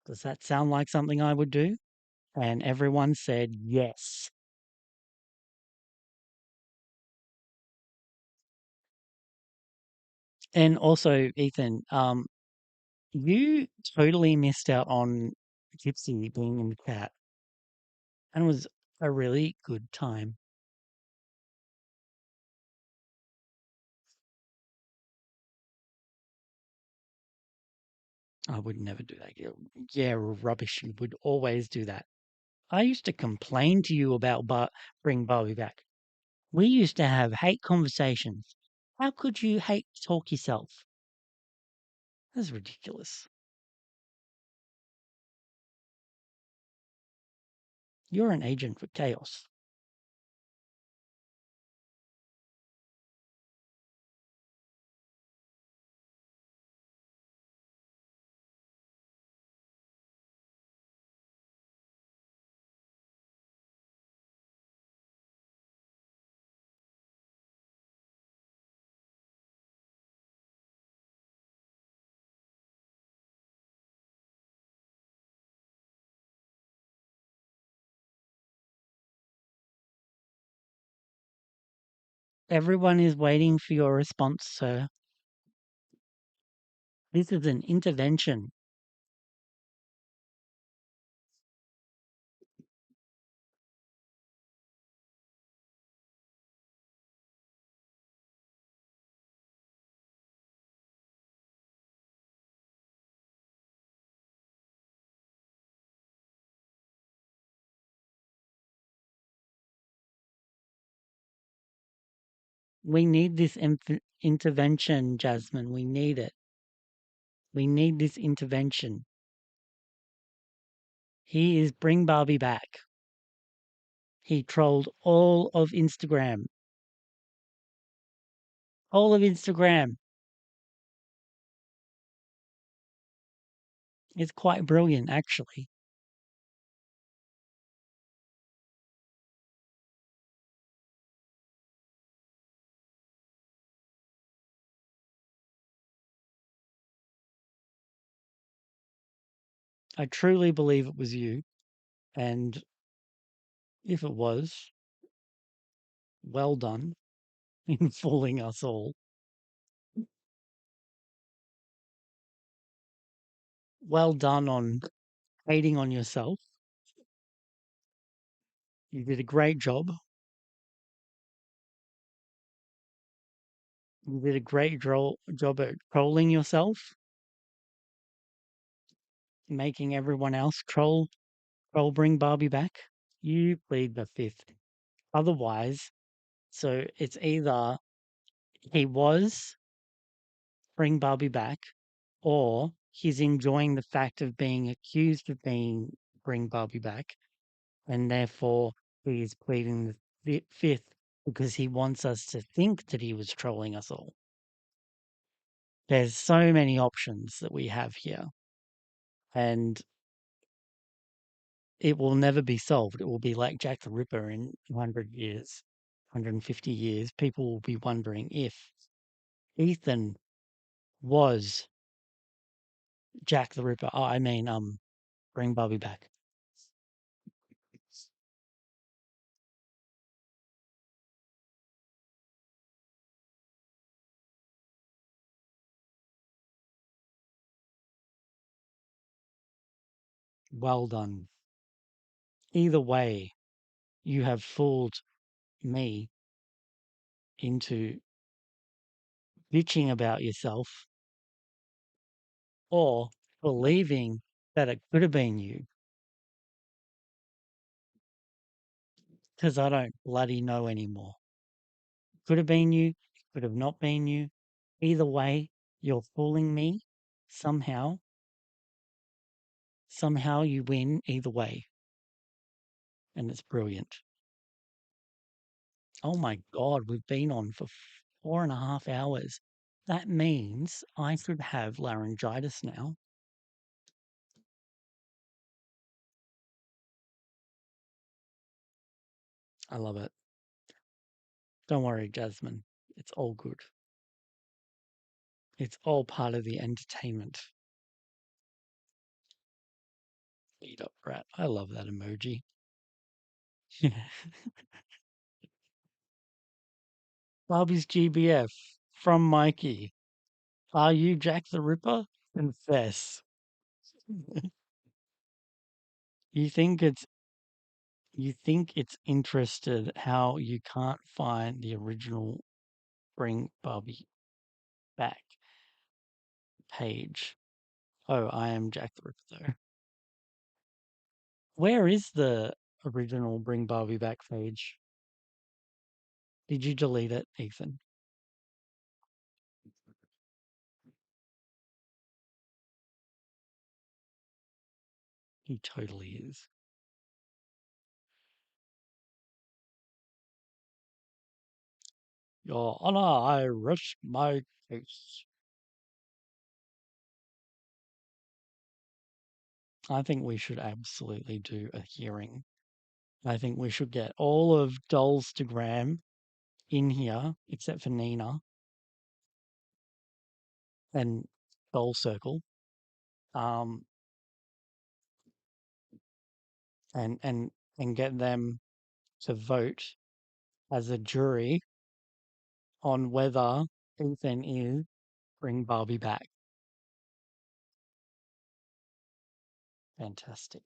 Does that sound like something I would do? And everyone said yes. And also, Ethan, you totally missed out on Gypsy being in the chat, and it was a really good time. I would never do that. Yeah, rubbish. You would always do that. I used to complain to you about bring Barbie back. We used to have hate conversations. How could you hate talk yourself? That's ridiculous. You're an agent for chaos. Everyone is waiting for your response, sir. This is an intervention. We need this intervention, Jasmine. We need it. We need this intervention. He is bring Barbie back. He trolled all of Instagram. All of Instagram. It's quite brilliant, actually. I truly believe it was you. And if it was, well done in fooling us all. Well done on hating on yourself. You did a great job. You did a great job at trolling yourself, making everyone else troll bring Barbie back. You plead the fifth. Otherwise, so it's either he was bring Barbie back, or he's enjoying the fact of being accused of being bring Barbie back, and therefore he is pleading the fifth because he wants us to think that he was trolling us all. There's so many options that we have here, and it will never be solved. It will be like Jack the Ripper in 100 years, 150 years. People will be wondering if Ethan was Jack the Ripper. Oh, I mean, bring Bobby back. Well done. Either way, you have fooled me into bitching about yourself or believing that it could have been you, because I don't bloody know anymore. Could have been you, could have not been you. Either way, you're fooling me somehow. Somehow you win either way, and it's brilliant. Oh my God, we've been on for 4.5 hours. That means I could have laryngitis now. I love it. Don't worry, Jasmine. It's all good. It's all part of the entertainment. Beat up rat. I love that emoji. Barbie's GBF from Mikey. Are you Jack the Ripper? Confess. You think it's interested how you can't find the original Bring Barbie Back page. Oh, I am Jack the Ripper though. Where is the original Bring Barbie Back page? Did you delete it, Ethan? He totally is. Your Honor, I rest my case. I think we should absolutely do a hearing. I think we should get all of Dollstagram in here, except for Nina and Doll Circle, um, and get them to vote as a jury on whether Ethan is Bring Barbie Back. Fantastic.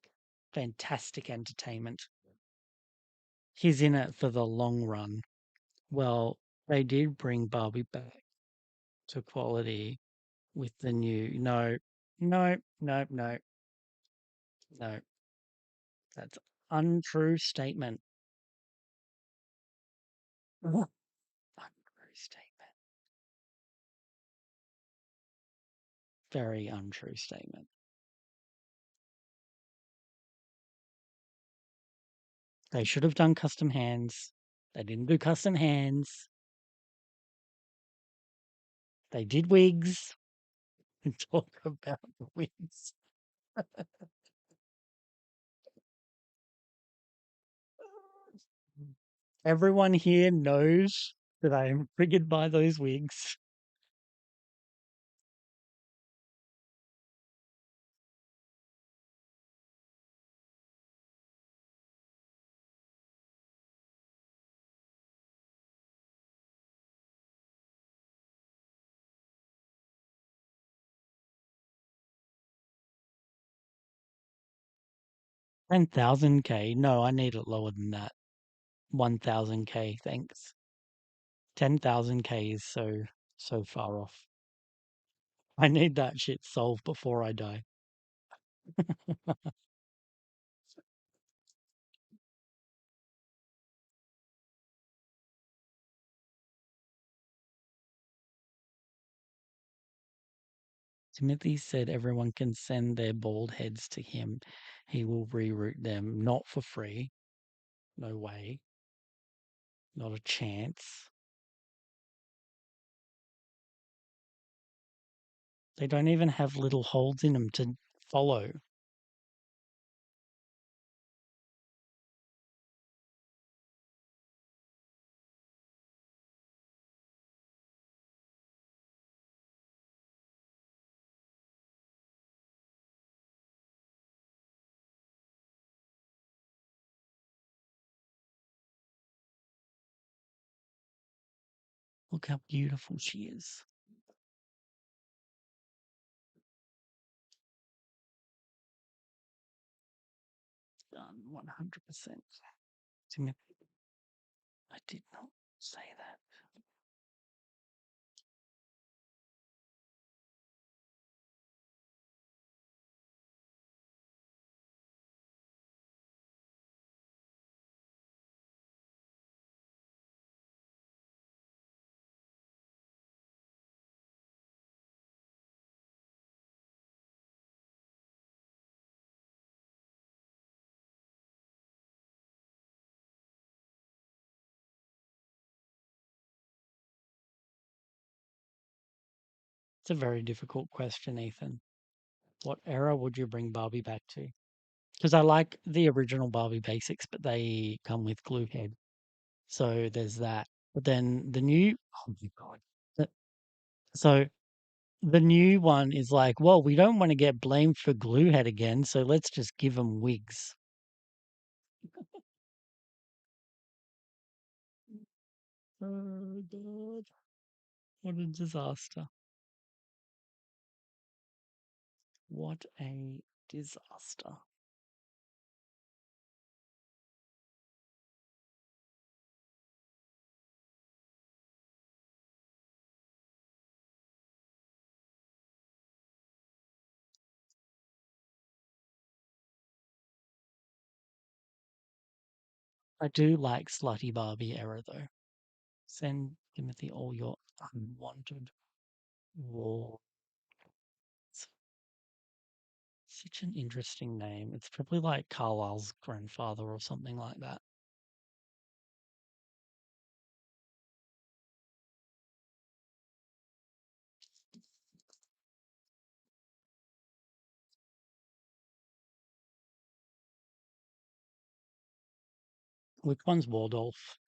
Fantastic entertainment. He's in it for the long run. Well, they did bring Barbie back to quality with the new. No, no, no, no, no. That's untrue statement. Untrue statement. Very untrue statement. They should have done custom hands. They didn't do custom hands. They did wigs. And talk about the wigs. Everyone here knows that I am triggered by those wigs. And 1000K. No, I need it lower than that. 1000K, thanks. 10,000K is so far off. I need that shit solved before I die. Timothy said everyone can send their bald heads to him. He will reroot them, not for free. No way. Not a chance. They don't even have little holes in them to follow. Look how beautiful she is. Done 100%. I did not say that. It's a very difficult question, Ethan. What era would you bring Barbie back to? Because I like the original Barbie basics, but they come with glue head. So there's that. But then the new, oh my God. The- So the new one is like, well, we don't want to get blamed for glue head again, so let's just give them wigs. Oh God, what a disaster. What a disaster. I do like Slutty Barbie era though. Send Timothy all your unwanted raw. Such an interesting name. It's probably like Carlisle's grandfather or something like that. Which one's Waldorf?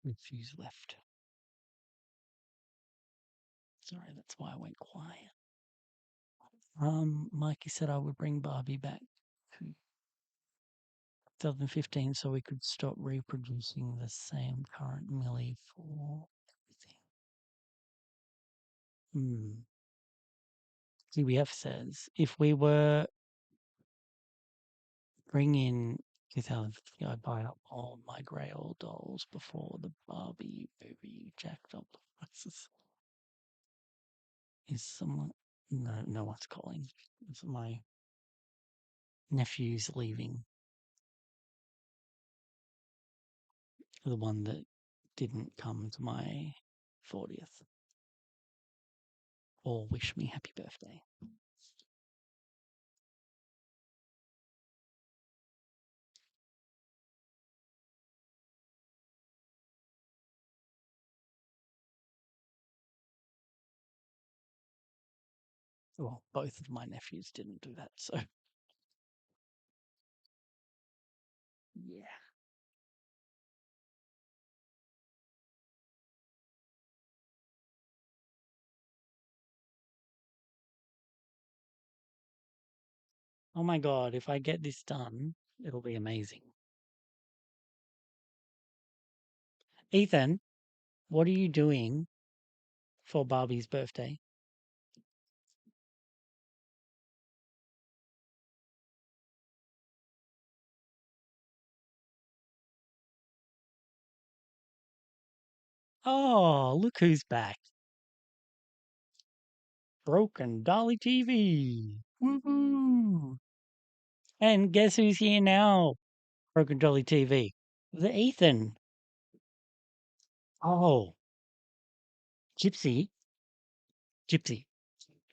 Refuse left. Sorry, that's why I went quiet. Mikey said I would bring Barbie back to 2015 so we could stop reproducing the same current millie for everything. CBF says if we were bringing 2015, I'd buy up all my grey old dolls before the Barbie movie jacked up the prices. Is someone? No, no one's calling. It's my nephew's leaving. The one that didn't come to my 40th or wish me happy birthday. Well, both of my nephews didn't do that, so yeah. Oh my god, if I get this done, it'll be amazing. Ethan, what are you doing for Barbie's birthday? Oh, look who's back. Broken Dolly TV. Woohoo! And guess who's here now? Broken Dolly TV. The Ethan. Oh, Gypsy. Gypsy.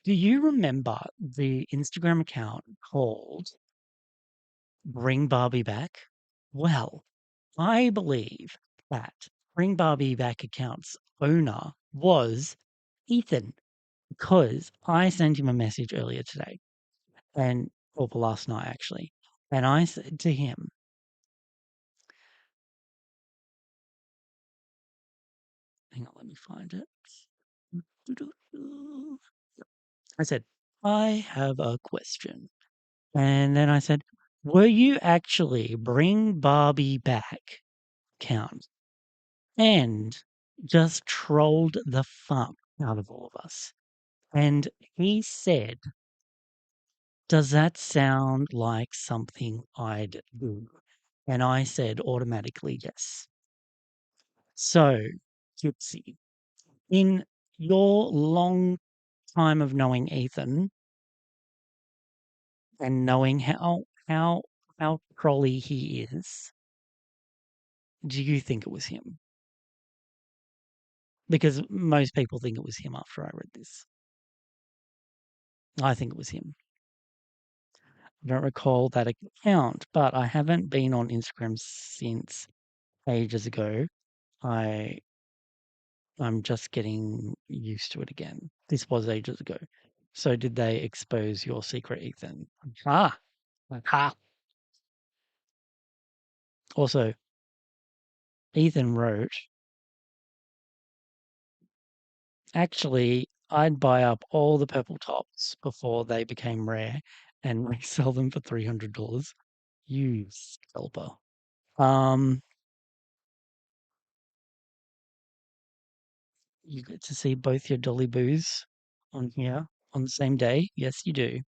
Do you remember the Instagram account called Bring Barbie Back? Well, I believe that Bring Barbie Back account's owner was Ethan because I sent him a message earlier today or last night actually. And I said to him, hang on, let me find it. I said, I have a question. And then I said, were you actually Bring Barbie Back count and just trolled the fuck out of all of us? And he said, does that sound like something I'd do? And I said automatically yes. So, Gypsy, in your long time of knowing Ethan and knowing how trolly he is, do you think it was him? Because most people think it was him after I read this. I think it was him. I don't recall that account, but I haven't been on Instagram since ages ago. I'm just getting used to it again. This was ages ago. So did they expose your secret, Ethan? Ah, ah. Also, Ethan wrote, actually, I'd buy up all the purple tops before they became rare and resell them for $300. You scalper. Um, you get to see both your Dolly Boos on here on the same day. Yes, you do.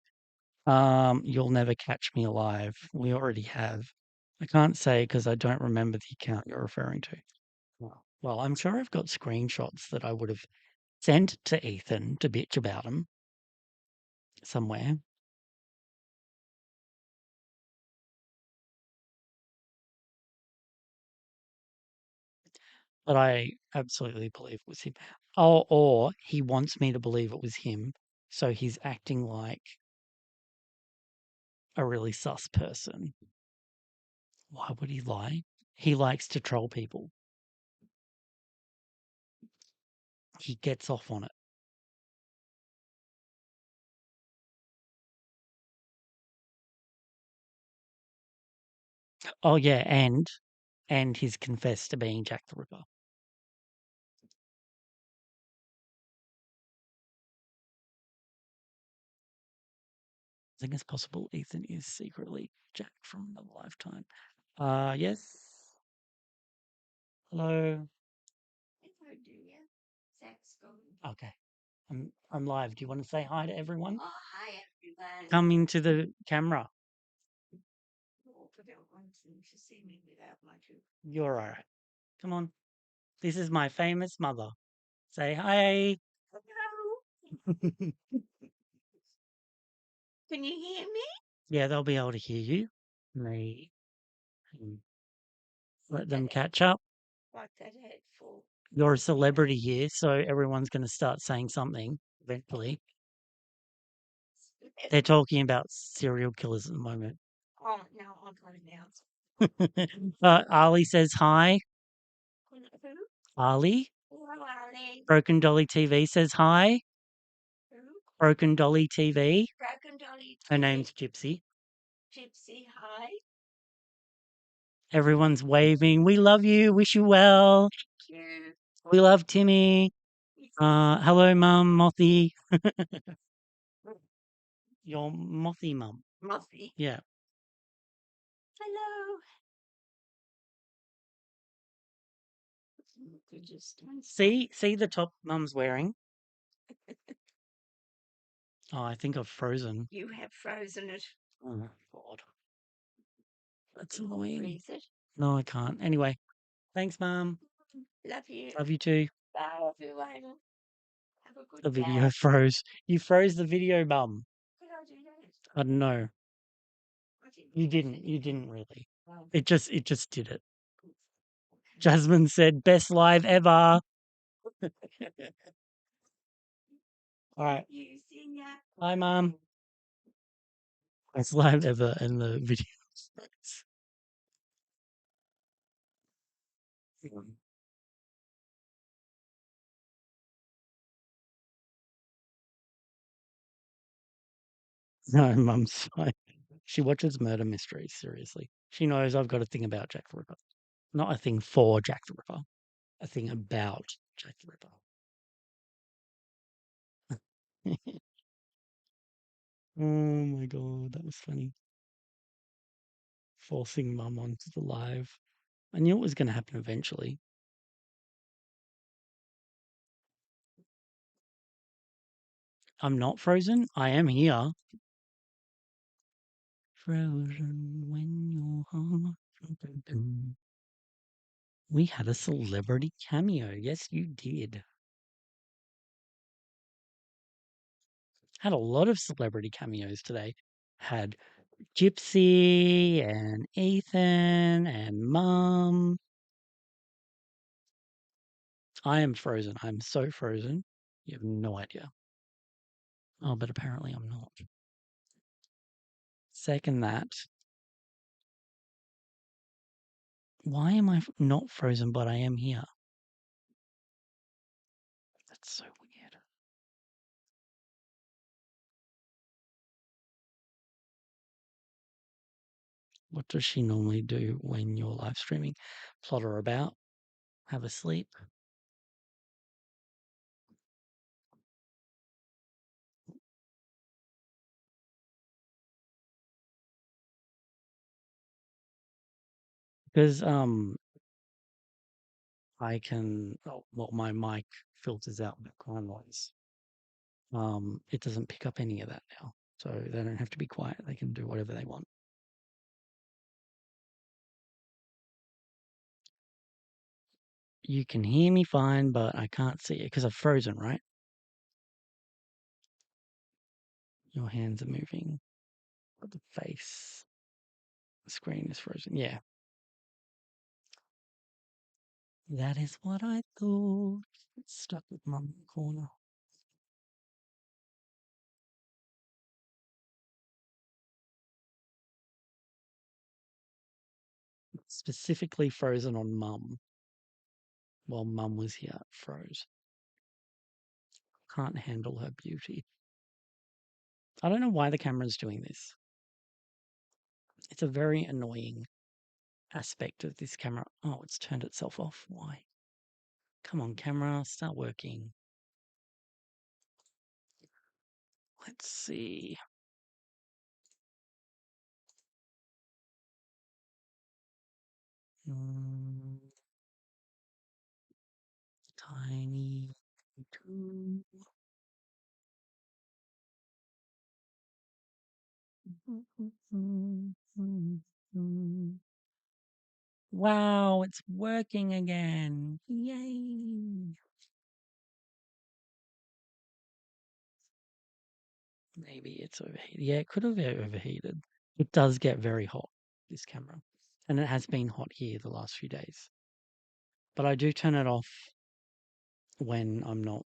You'll never catch me alive. We already have. I can't say because I don't remember the account you're referring to. Well, I'm sure I've got screenshots that I would have sent to Ethan to bitch about him somewhere. But I absolutely believe it was him. Oh, or he wants me to believe it was him, so he's acting like a really sus person. Why would he lie? He likes to troll people. He gets off on it. Oh yeah, and he's confessed to being Jack the Ripper. I think it's possible Ethan is secretly Jack from another lifetime. Yes. Hello. Okay. I'm live. Do you want to say hi to everyone? Oh, hi everyone. Come into the camera. You're all right. Come on. This is my famous mother. Say hi. Hello. Can you hear me? Yeah, they'll be able to hear you. Me. Let them catch up. What's that head for? You're a celebrity here, so everyone's going to start saying something eventually. They're talking about serial killers at the moment. Oh, no, I'll go now. Ali says hi. Who? Ali. Hello, Ali. Broken Dolly TV says hi. Who? Broken Dolly TV. Her name's Gypsy. Everyone's waving. We love you. Wish you well. We love Timmy. Hello, Mum, Mothy. Your Mothy mum. Yeah. See the top Mum's wearing. Oh, I think I've frozen. Oh God, that's annoying. No, I can't. Anyway, thanks, Mum. Love you too. The video froze. You froze the video, Mum. I don't know. You didn't. You didn't really. It just did it. Jasmine said, "Best live ever." All right. Bye, Mum. Best live ever, and the video. froze. No, Mum's fine. She watches murder mysteries, seriously. She knows I've got a thing about Jack the Ripper. Not a thing for Jack the Ripper, a thing about Jack the Ripper. Oh my God, that was funny. Forcing Mum onto the live. I knew it was going to happen eventually. I'm not frozen. I am here. Frozen when your heart. We had a celebrity cameo. Yes, you did. Had a lot of celebrity cameos today. Had Gypsy and Ethan and Mum. I am frozen. I'm so frozen. You have no idea. Oh, but apparently I'm not. Second that. Why am I not frozen, but I am here? That's so weird. What does she normally do when you're live streaming? Plot her about? Have a sleep? Because I can, oh, well, my mic filters out background noise. It doesn't pick up any of that now. So they don't have to be quiet. They can do whatever they want. You can hear me fine, but I can't see it because I've frozen, right? Your hands are moving, but the face, the screen is frozen. Yeah. That is what I thought. Stuck with Mum in the corner. Specifically frozen on Mum. While Mum was here, it froze. Can't handle her beauty. I don't know why the camera's doing this. It's a very annoying aspect of this camera. Oh, it's turned itself off. Why? Come on, camera, start working. Let's see. Tiny two. Wow, it's working again. Yay. Maybe it's overheated. Yeah, it could have overheated. It does get very hot, this camera. And it has been hot here the last few days. But I do turn it off when I'm not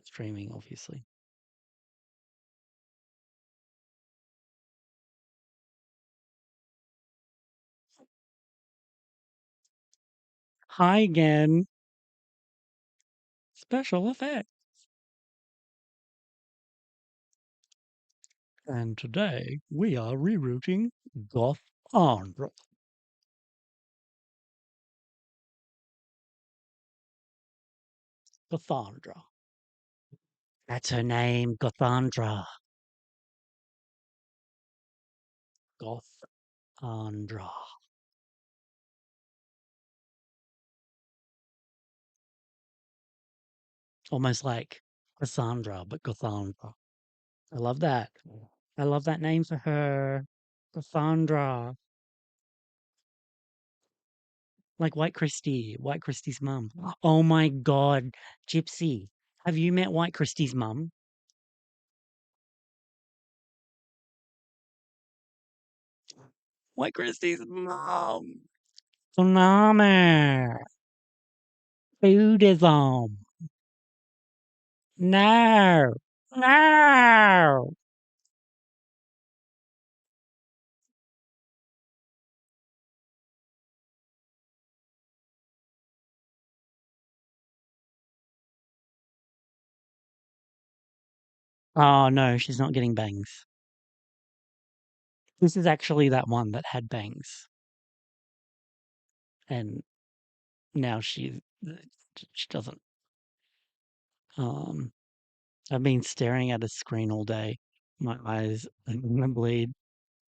streaming, obviously. Hi again. Special effect. And today we are rerouting Goth Andra. Gothandra. That's her name, Gothandra. Gothandra. Almost like Cassandra, but Gothandra. I love that. I love that name for her. Gothandra. Like White Christie, White Christie's mum. Oh my God, Gypsy. Have you met White Christie's mum? White Christie's mum. Tsunami. Buddhism. No. No. Oh no, she's not getting bangs. This is actually that one that had bangs. And now she doesn't. Um, I've been staring at a screen all day. My eyes are gonna bleed.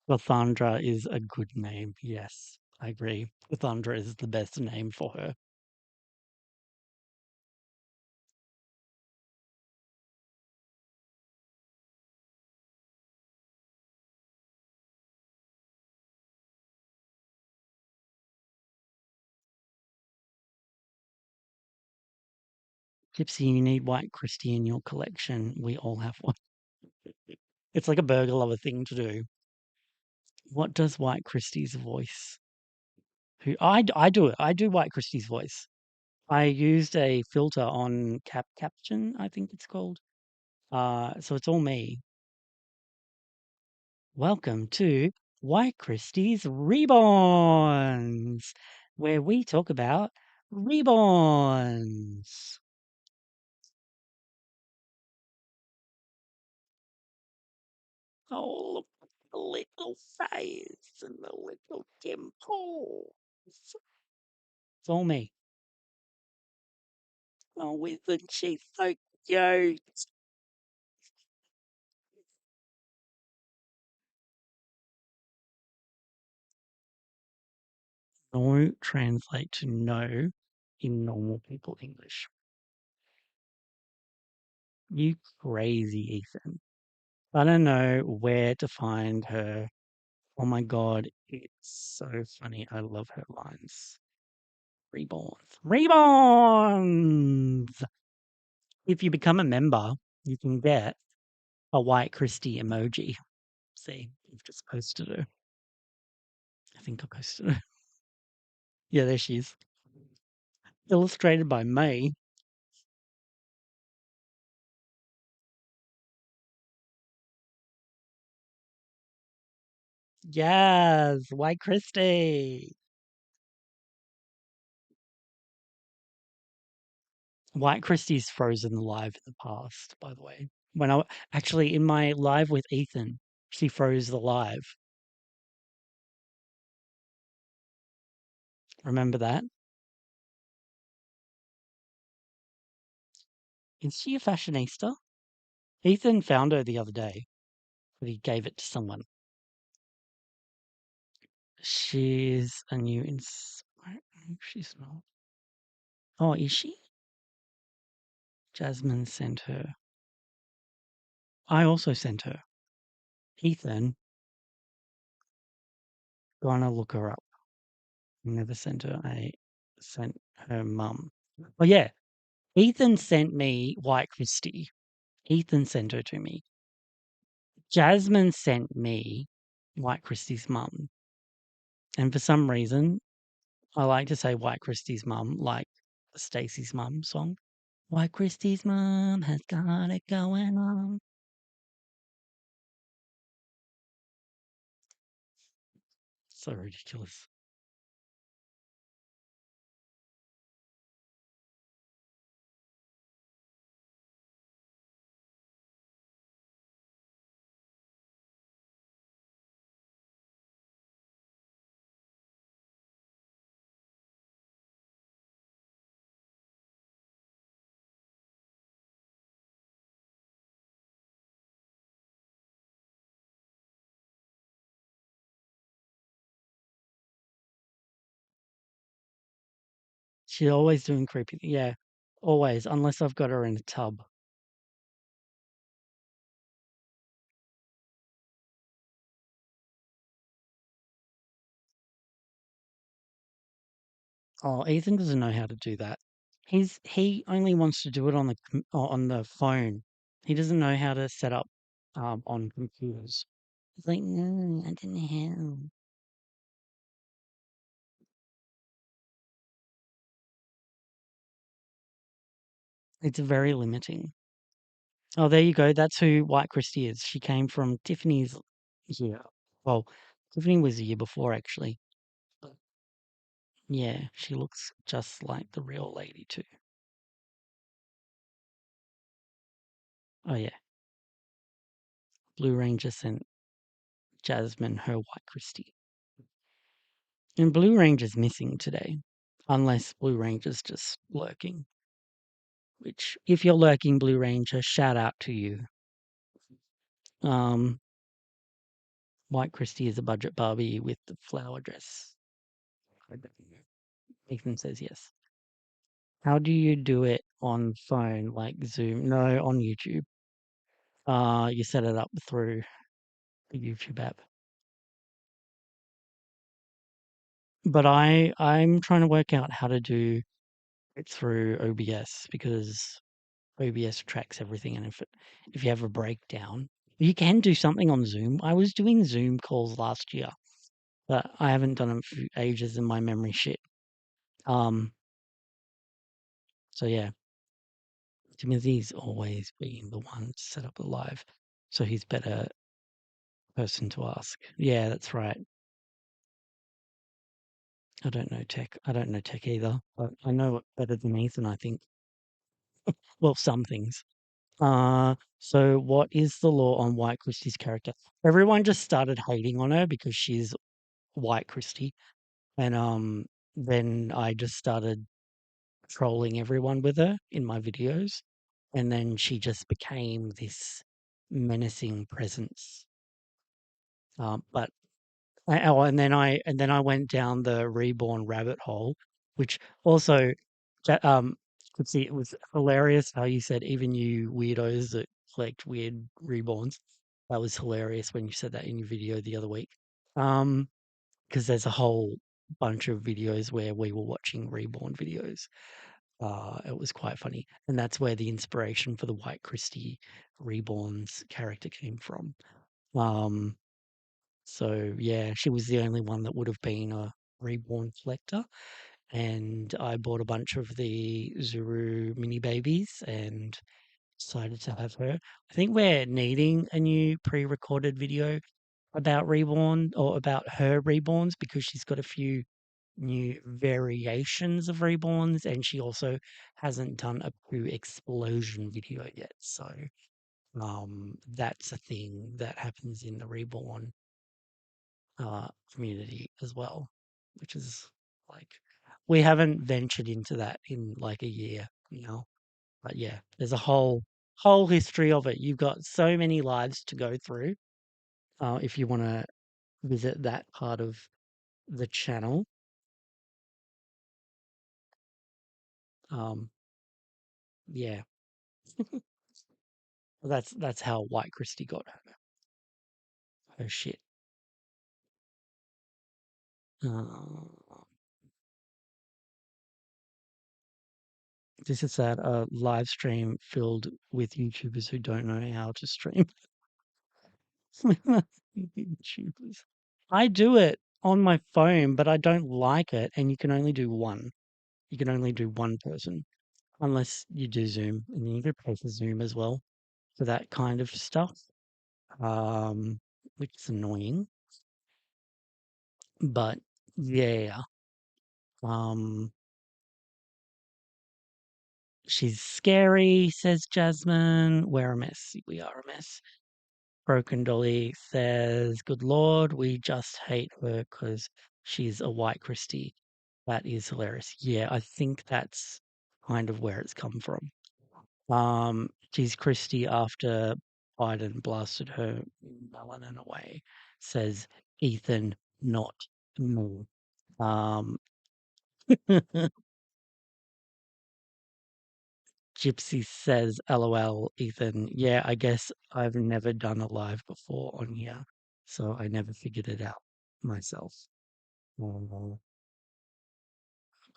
Lathandra is a good name. Yes, I agree. Lathandra is the best name for her. Gypsy, you need White Christie in your collection. We all have one. It's like a burger lover thing to do. What does White Christie's voice? I do it. I do White Christie's voice. I used a filter on Caption, I think it's called. So it's all me. Welcome to White Christie's Reborns, where we talk about reborns. Oh, look at the little face and the little dimples. It's all me. Oh, isn't she so cute? No translate to no in normal people English. You crazy, Ethan. I don't know where to find her. Oh my God, it's so funny. I love her lines. Reborns. Reborns! If you become a member, you can get a White Christie emoji. See, I've just posted her. I think I posted her. Yeah, there she is. Illustrated by May. Yes, White Christie. White Christie's frozen live in the past, by the way. When I actually in my live with Ethan, she froze the live. Remember that? Is she a fashionista? Ethan found her the other day, but he gave it to someone. She's a new she's not. Oh, is she? Jasmine sent her. I also sent her. Ethan, gonna look her up. Never sent her. I sent her mum. Oh yeah, Ethan sent me White Christie. Ethan sent her to me. Jasmine sent me White Christie's mum. And for some reason, I like to say White Christie's mum, like the Stacey's mum song. White Christie's mum has got it going on. So ridiculous. She's always doing creepy. Yeah, always, unless I've got her in a tub. Oh, Ethan doesn't know how to do that. He only wants to do it on on the phone. He doesn't know how to set up on computers. He's like, no, I don't know how. It's very limiting. Oh, there you go. That's who White Christie is. She came from Tiffany's year. Well, Tiffany was the year before, actually. But yeah, she looks just like the real lady too. Oh yeah, Blue Ranger sent Jasmine her White Christie, and Blue Ranger's missing today, unless Blue Ranger's just lurking. Which, if you're lurking, Blue Ranger, shout out to you. Um, White Christie is a budget Barbie with the flower dress. Ethan says yes. How do you do it on phone, like Zoom? No, on YouTube. You set it up through the YouTube app. But I'm trying to work out how to do it through OBS because OBS tracks everything, and if you have a breakdown, you can do something on Zoom. I was doing Zoom calls last year, but I haven't done them for ages, and my memory shit. Um, so yeah, Timothy's always been the one to set up the live, so he's better person to ask. Yeah, that's right. I don't know tech. I don't know tech either, but I know it better than Ethan, I think. Well, some things. So what is the law on White Christie's character? Everyone just started hating on her because she's White Christie, and then I just started trolling everyone with her in my videos, and then she just became this menacing presence. But Oh, and then I went down the reborn rabbit hole, which also that could see it was hilarious how you said even you weirdos that collect weird reborns. That was hilarious when you said that in your video the other week. Because there's a whole bunch of videos where we were watching reborn videos. It was quite funny, and that's where the inspiration for the White Christie reborns character came from. Um, so yeah, she was the only one that would have been a reborn collector. And I bought a bunch of the Zuru mini babies and decided to have her. I think we're needing a new pre-recorded video about reborn or about her reborns because she's got a few new variations of reborns and she also hasn't done a poo explosion video yet. So that's a thing that happens in the reborn community as well, which is like we haven't ventured into that in like a year, you know. But yeah, there's a whole history of it. You've got so many lives to go through if you want to visit that part of the channel. Um, yeah, that's how White Christie got her shit. Uh, this is that live stream filled with YouTubers who don't know how to stream. YouTubers. I do it on my phone, but I don't like it, and you can only do one. You can only do one person unless you do Zoom, and then you could pay for Zoom as well for that kind of stuff, um, which is annoying. But yeah, um, she's scary, says Jasmine. We're a mess. We are a mess. Broken Dolly says, "Good Lord, we just hate her because she's a white Christie." That is hilarious. Yeah, I think that's kind of where it's come from. She's Christie after Biden blasted her melanin away, says Ethan, not me. Um, Gypsy says, LOL, Ethan. Yeah, I guess I've never done a live before on here, so I never figured it out myself. Uh,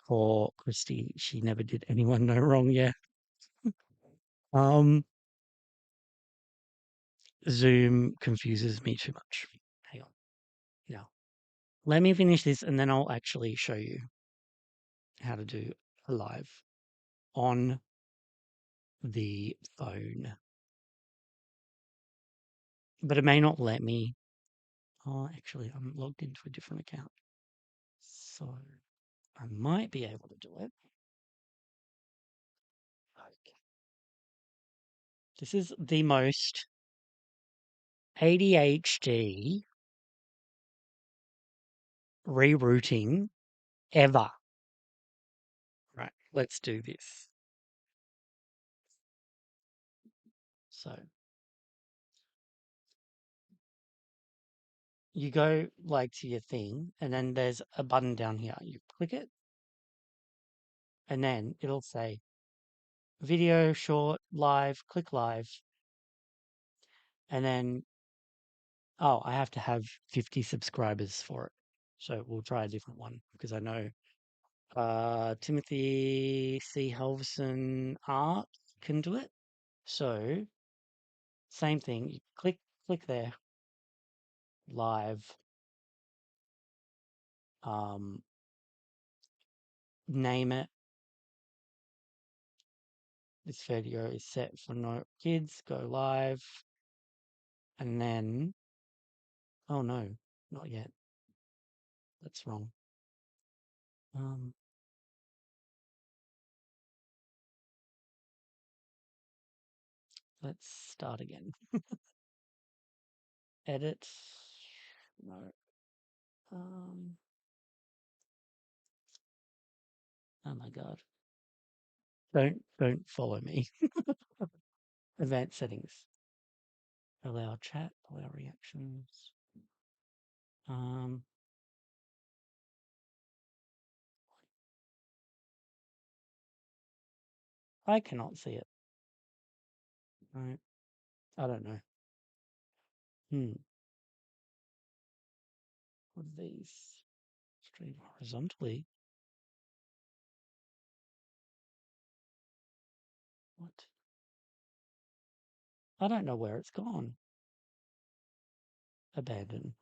Poor Christy, she never did anyone no wrong. Yeah. Um, Zoom confuses me too much. Hang on. Now, let me finish this and then I'll actually show you how to do a live on the phone. But it may not let me. Oh, actually, I'm logged into a different account. So I might be able to do it. Okay. This is the most ADHD rerouting ever. Right, let's do this. So you go like to your thing, and then there's a button down here. You click it, and then it'll say video, short, live, click live, and then, oh, I have to have 50 subscribers for it. So we'll try a different one because I know Timothy C. Helverson Art can do it. So same thing. You click there, live. Name it. This video is set for no kids. Go live, and then, oh no, not yet. That's wrong. Um, let's start again. Edit. No. Um, oh my god. Don't follow me. Advanced settings. Allow chat, allow reactions. Um, I cannot see it. Right. I don't know. What are these? Stream horizontally. What? I don't know where it's gone. Abandon.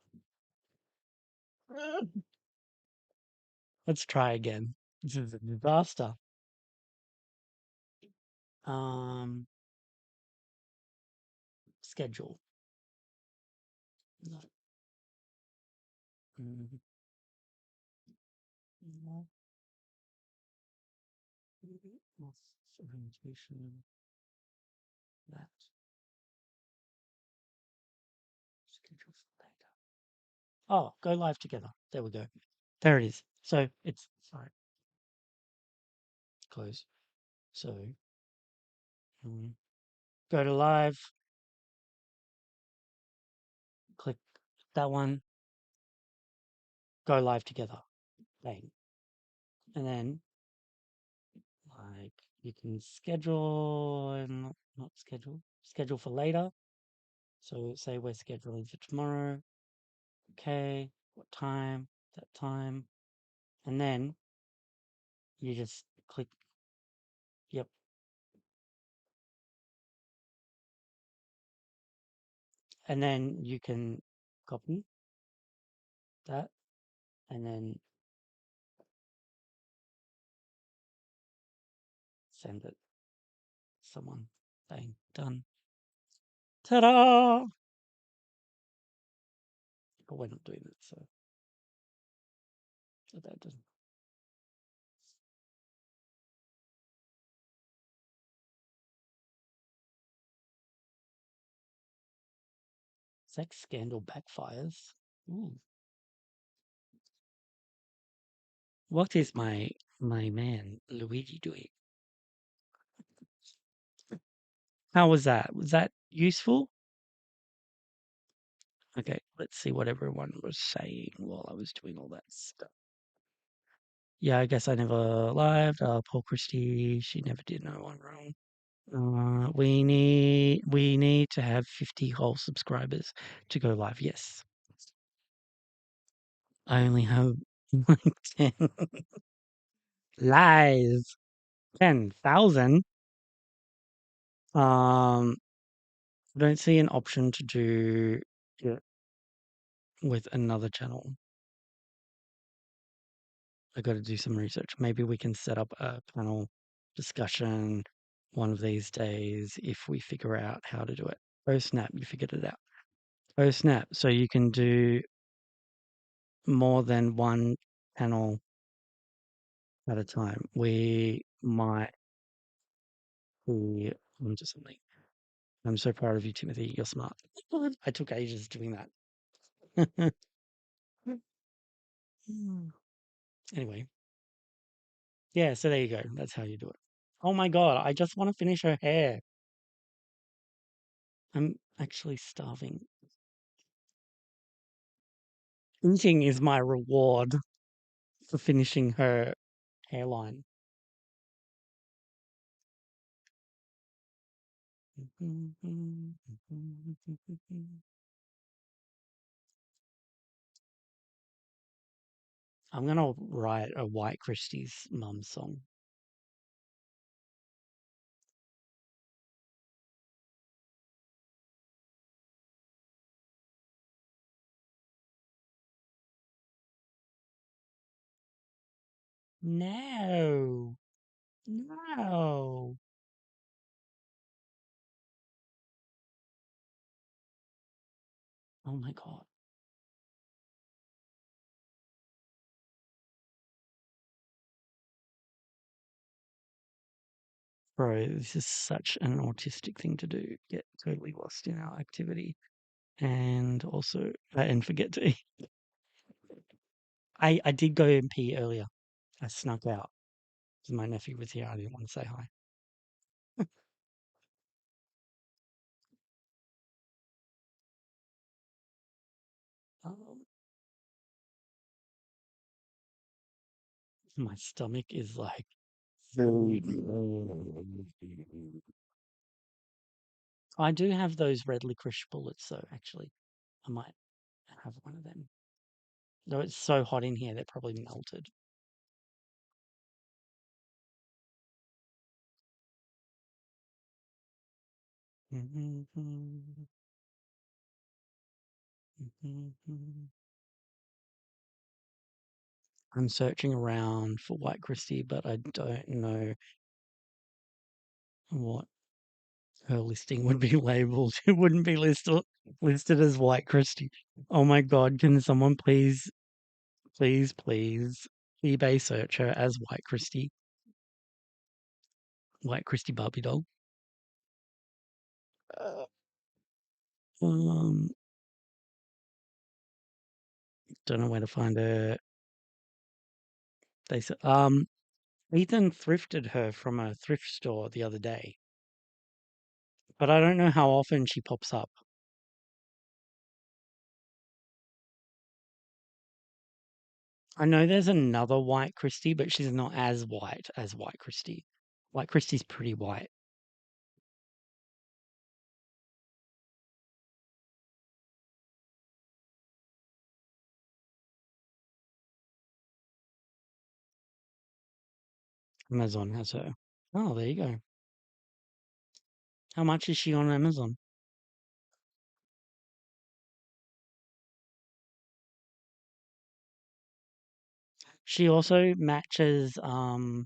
Let's try again. This is a disaster. Um, Schedule. No. Mhm. No. What's orientation? That. Schedule for later. Oh, go live together. There we go. There it is. So it's, sorry, close. So go to live, click that one, go live together. Bang. And then, like, you can schedule and not schedule, schedule for later. So say we're scheduling for tomorrow. Okay, what time? That time. And then you just click, yep. And then you can copy that and then send it to someone. Bang, done. Ta-da! But we're not doing it, so that doesn't. Sex scandal backfires. Ooh. What is my man Luigi doing? How was that? Was that useful? Okay, let's see what everyone was saying while I was doing all that stuff. Yeah, I guess I never lived. Poor Christy, she never did no one wrong. We need to have 50 whole subscribers to go live. Yes. I only have like 10 live. 10,000. I don't see an option to do it with another channel. I got to do some research. Maybe we can set up a panel discussion one of these days if we figure out how to do it. Oh snap, you figured it out. Oh snap. So you can do more than one panel at a time. We might be onto something. I'm so proud of you, Timothy. You're smart. I took ages doing that. Anyway, yeah, so there you go. That's how you do it. Oh my God, I just want to finish her hair. I'm actually starving. Eating is my reward for finishing her hairline. I'm gonna write a White Christie's mum song. No, no. Oh my God. Bro, this is such an autistic thing to do. Get totally lost in our activity and also and forget to eat. I did go and pee earlier. I snuck out because my nephew was here. I didn't want to say hi. Um, my stomach is like very. I do have those red licorice bullets, though. Actually, I might have one of them. Though it's so hot in here, they're probably melted. I'm searching around for White Christie, but I don't know what her listing would be labeled. It wouldn't be listed as White Christie. Oh my God, can someone please eBay search her as White Christie Barbie doll. Uh, Um, don't know where to find her. They said, Ethan thrifted her from a thrift store the other day, but I don't know how often she pops up. I know there's another White Christie, but she's not as white as White Christie. White Christie's pretty white. Amazon has her. Oh, there you go. How much is she on Amazon? She also matches, oh,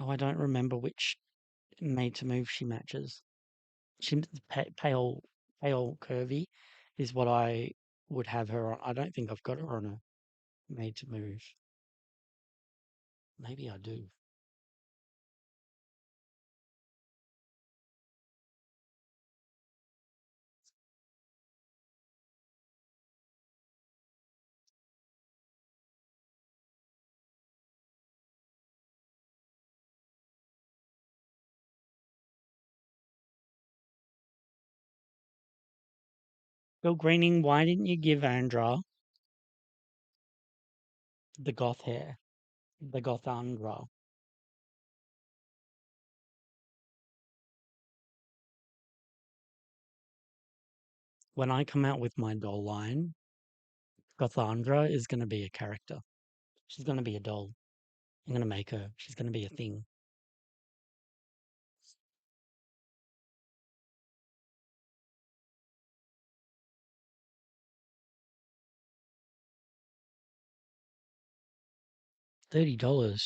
I don't remember which Made to Move she matches. She pale curvy is what I would have her on. I don't think I've got her on a Made to Move. Maybe I do. Bill Greening, why didn't you give Andra the goth hair? The goth Andra. when I come out with my doll line, Gothandra is going to be a character. She's going to be a doll. I'm going to make her. She's going to be a thing. $30.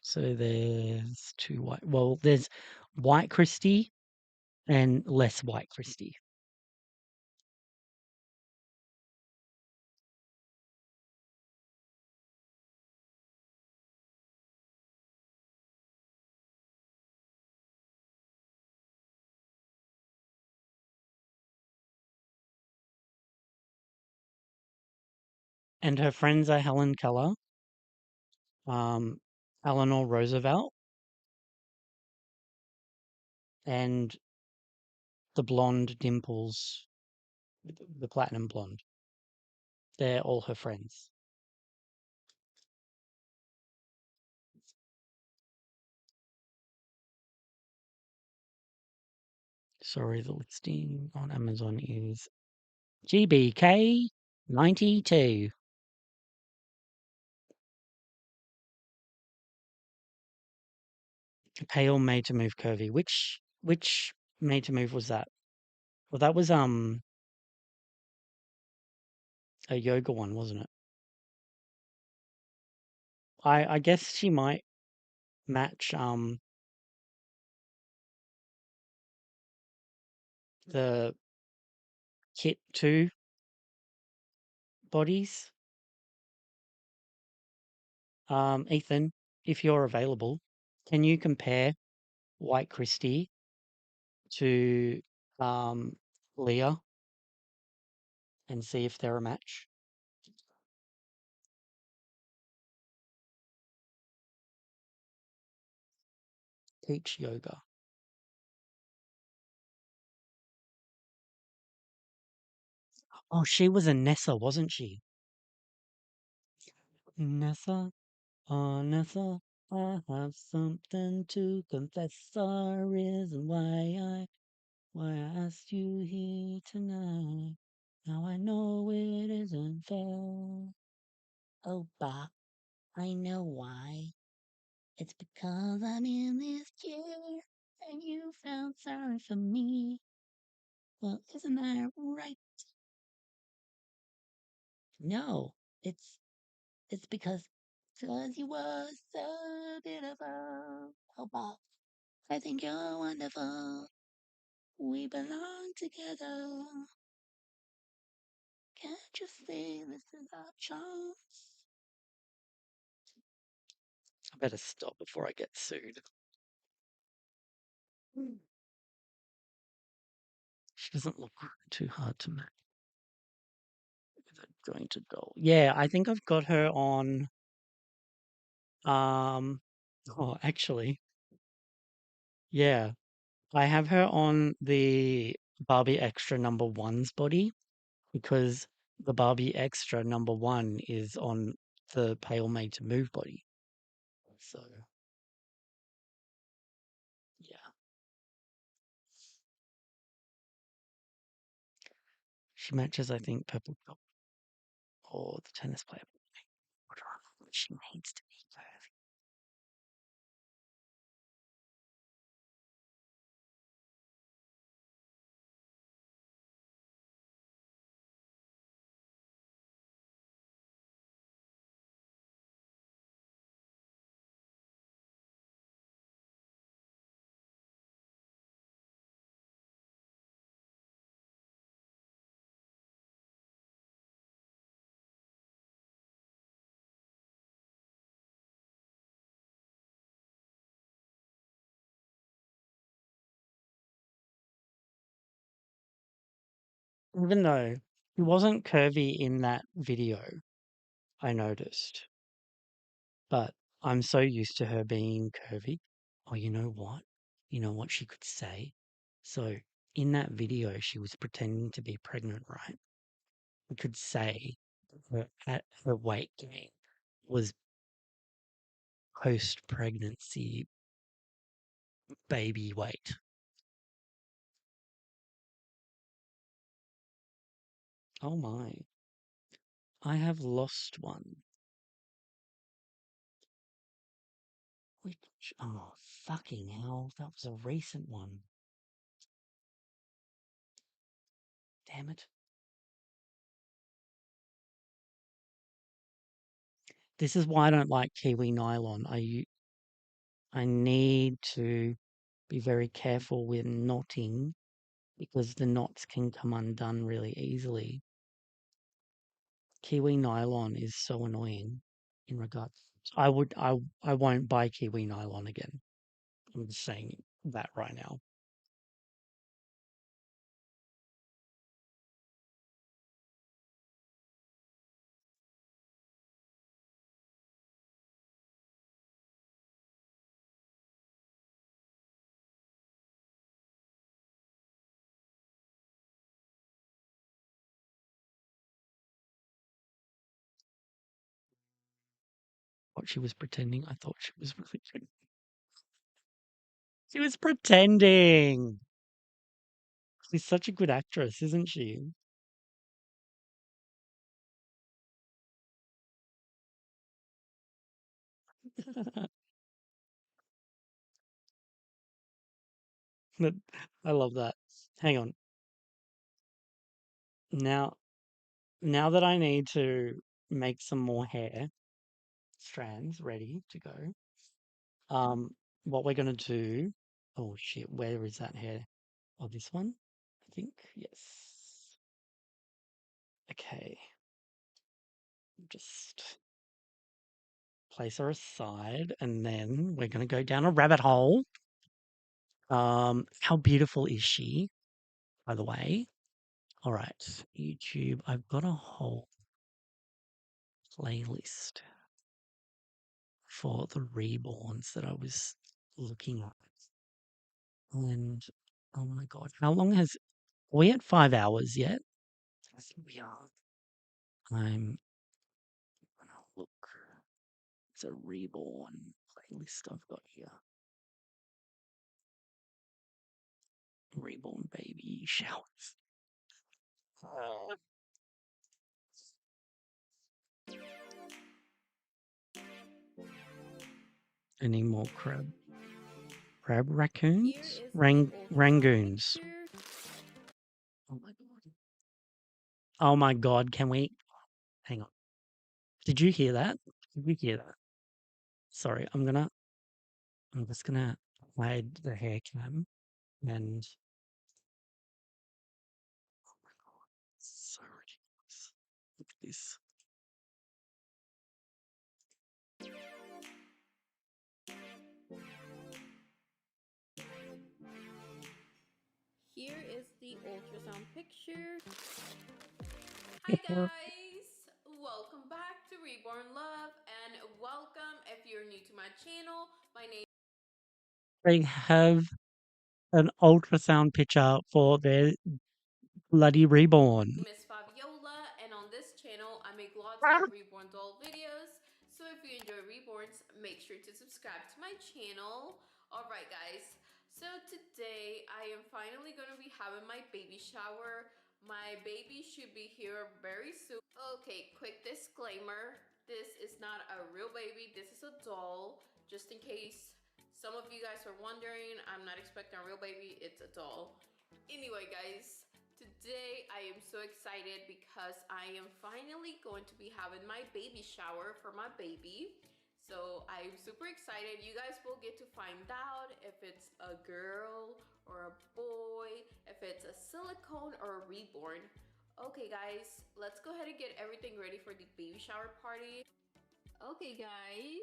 So there's two white. Well, there's white Christie and less white Christie. And her friends are Helen Keller, um, Eleanor Roosevelt, and the blonde Dimples, the platinum blonde. They're all her friends. Sorry, the listing on Amazon is GBK 92. Pale made to move curvy. Which made to move was that? Well, that was a yoga one, wasn't it? I guess she might match the kit 2 bodies. Ethan, if you're available, can you compare White Christie to um Leah and see if they're a match? Teach yoga. Oh, she was a Nessa, wasn't she? Nessa, oh Nessa, I have something to confess. The reason why I asked you here tonight. Now I know it isn't fair. Oh, Bob, I know why. It's because I'm in this chair and you felt sorry for me. Well, isn't that right? No, it's it's because you were so beautiful. Oh, Bob, I think you're wonderful. We belong together. Can't you see this is our chance? I better stop before I get sued. She doesn't look too hard to make. Is it going to go? Yeah, I think I've got her on. Um, oh, actually, yeah, I have her on the Barbie Extra number one's body because the Barbie Extra number one is on the Pale Made to Move body. So, yeah, she matches, I think, Purple Top or the tennis player. She needs to be curvy. Even though he wasn't curvy in that video, I noticed. But I'm so used to her being curvy. Oh, you know what? You know what she could say? So in that video, she was pretending to be pregnant, right? We could say her weight gain was post pregnancy baby weight. Oh my. I have lost one. Which, oh, fucking hell. That was a recent one. Damn it. This is why I don't like kiwi nylon. I need to be very careful with knotting because the knots can come undone really easily. Kiwi nylon is so annoying in regards. I won't buy kiwi nylon again. I'm just saying that right now. What she was pretending, I thought she was really she was pretending. She's such a good actress, isn't she? I love that. Hang on. Now now that I need to make some more hair strands ready to go, what we're gonna do, oh shit, where is that hair? Oh, this one? I think. Yes. Okay. Just place her aside and then we're gonna go down a rabbit hole. How beautiful is she, by the way? All right, YouTube, I've got a whole playlist for the reborns that I was looking at. And oh my god, how long are we at 5 hours yet? I think we are. I'm gonna look. It's a reborn playlist I've got here. Reborn baby showers. Any more crab raccoons? Rangoons. Oh my god. Oh my god, can we hang on. Did you hear that? Did you hear that? Sorry, I'm just gonna hide the hair cam and oh my god, it's so ridiculous. Look at this. Here is the ultrasound picture. Hi guys! Welcome back to Reborn Love and welcome if you're new to my channel. My name They have an ultrasound picture for their bloody reborn. is Fabiola and on this channel I make lots of reborn doll videos. So if you enjoy reborns, make sure to subscribe to my channel. Alright guys, so today I am finally going to be having my baby shower. My baby should be here very soon. Okay, quick disclaimer. This is not a real baby. This is a doll. Just in case some of you guys are wondering, I'm not expecting a real baby. It's a doll. Anyway, guys, today I am so excited because I am finally going to be having my baby shower for my baby. So I'm super excited. You guys will get to find out if it's a girl or a boy, if it's a silicone or a reborn. Okay guys, let's go ahead and get everything ready for the baby shower party. Okay guys,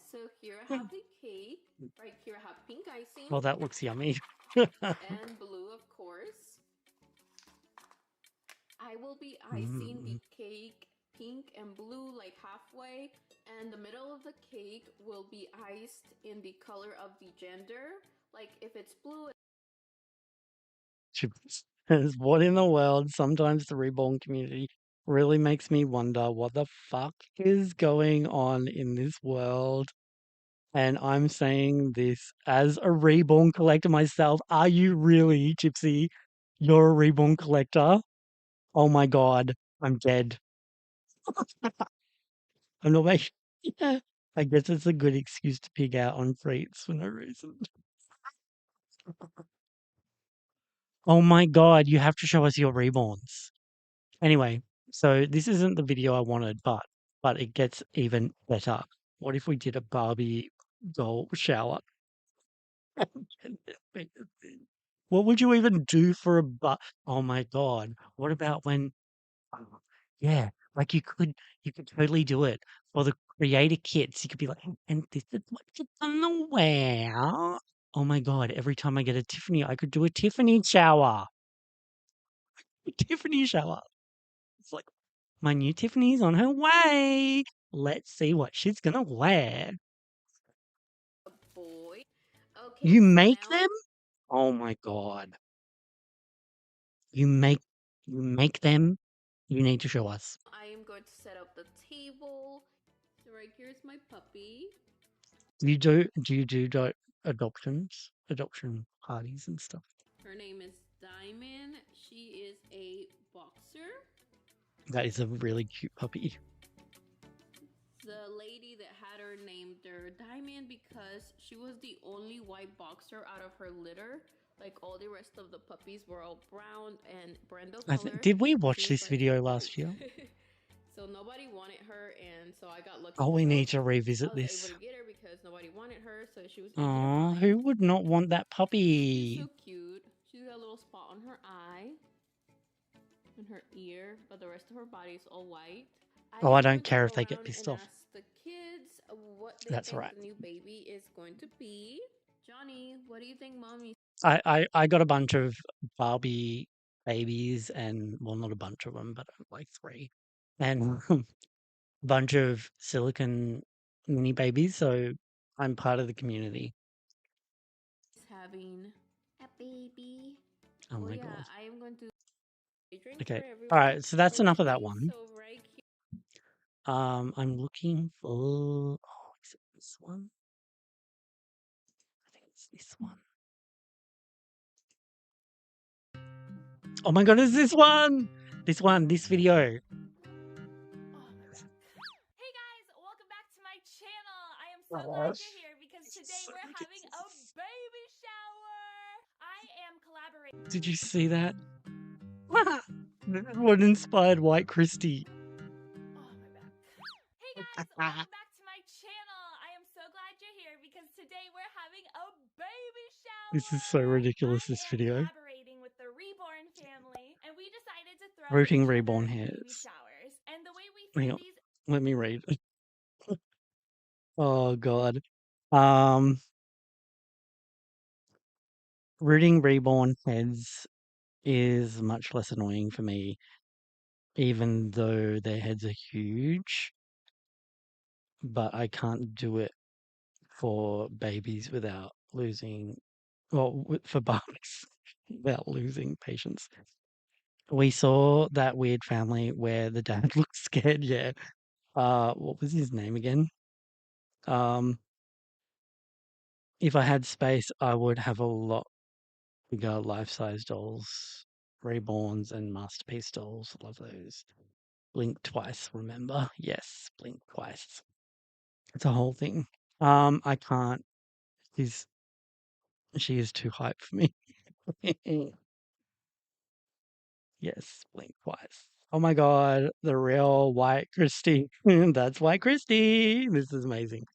so here I have the cake. Right here I have pink icing. Well, that looks yummy. And blue, of course. I will be icing the cake pink and blue like halfway, and the middle of the cake will be iced in the color of the gender. Like if it's blue. What in the world? Sometimes the reborn community really makes me wonder what the fuck is going on in this world. And I'm saying this as a reborn collector myself. Are you really, Gypsy? You're a reborn collector? Oh my god, I'm dead. I'm not making. Yeah, I guess it's a good excuse to pig out on treats for no reason. Oh my god, you have to show us your reborns. Anyway, so this isn't the video I wanted, but it gets even better. What if we did a Barbie doll shower? What would you even do for a Oh my god! What about when? Oh, yeah, like you could totally do it for the creator kits. You could be like, and this is what you're gonna wear. Oh my god! Every time I get a Tiffany, I could do a Tiffany shower. Tiffany shower. It's like my new Tiffany's on her way. Let's see what she's gonna wear. Boy. Okay, You so make now them? Oh my god! You make you make them? You need to show us. I am going to set up the table. So right here is my puppy. Do you do adoptions, adoption parties and stuff? Her name is Diamond. She is a boxer. That is a really cute puppy. The lady that had her named her Diamond because she was the only white boxer out of her litter. Like all the rest of the puppies were all brown and Brando color. Did we And she watch was this like video white. last year? So nobody wanted her, and so I got lucky Oh, we because need to I revisit was able this. to get her because nobody wanted her, so she was easy to Oh, find. who would not want that She's puppy? so cute. She's got a little spot on her eye and her ear, but the rest of her body is all white. Oh, I am don't going to care go if they get around pissed and off. ask the kids what they That's think right. the new baby is going to be. Johnny, what do you think mommy? I got a bunch of Barbie babies and well, not a bunch of them, but like 3, and a bunch of silicon mini babies. So I'm part of the community. Is having a baby. Oh Well, my yeah, god. I am going to drink Okay. for All everyone. right. So that's enough of that Okay, one. so right here. I'm looking for. Oh, is it this one? I think it's this one. Oh my god, it's this one! This one, this video. Oh my back. Hey guys, welcome back to my channel. I am so Oh, glad you're here because this is today so we're having a ridiculous. baby shower. I am collaborating. Did you see that? This is what inspired White Christie. Oh my back. Hey guys, welcome back to my channel. I am so glad you're here because today we're having a baby shower. This is so ridiculous, this I am video. collaborating with the Reborn family, and we decided to throw Rooting each reborn other baby hairs. showers. And the way we Hang threw on, these. let me read. Oh god. Um, Rooting reborn heads is much less annoying for me, even though their heads are huge. But I can't do it for babies without losing, well, for bumps without losing patience. We saw that weird family where the dad looked scared. Yeah. What was his name again? Um, if I had space, I would have a lot bigger life-size dolls, reborns, and masterpiece dolls. Love those. Blink twice, remember? Yes, blink twice. It's a whole thing. I can't. She's she is too hype for me. Yes, blink twice. Oh my god, the real White Christie. That's White Christie. This is amazing.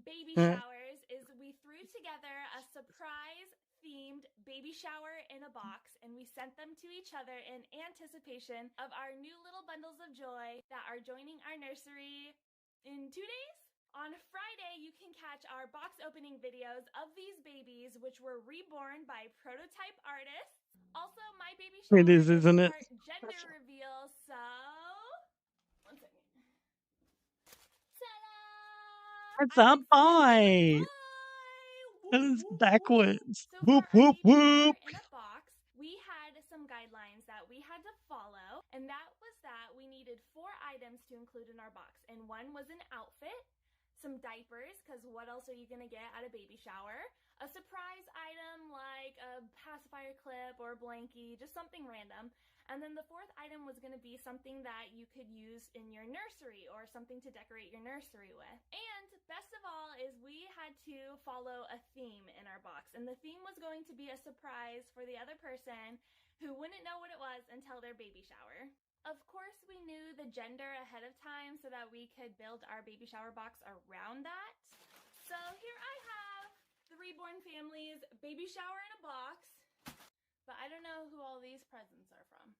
Baby showers is we threw together a surprise themed baby shower in a box, and we sent them to each other in anticipation of our new little bundles of joy that are joining our nursery in 2 days. On Friday, you can catch our box opening videos of these babies, which were reborn by prototype artists. Also, my baby It shower is, is isn't it? part gender reveal, so 1 second. It's I'm a expecting a boy. boy! It is backwards. So Whoop, for our whoop, baby shower whoop. in a box, we had some guidelines that we had to follow, and that was that we needed 4 items to include in our box, and one was an outfit, some diapers, because what else are you gonna get at a baby shower? A surprise item like a pacifier clip or a blankie, just something random, And then the fourth item was going to be something that you could use in your nursery or something to decorate your nursery with. And best of all is we had to follow a theme in our box. And the theme was going to be a surprise for the other person who wouldn't know what it was until their baby shower. Of course, we knew the gender ahead of time so that we could build our baby shower box around that. So here I have the Reborn family's baby shower in a box. But I don't know who all these presents are from.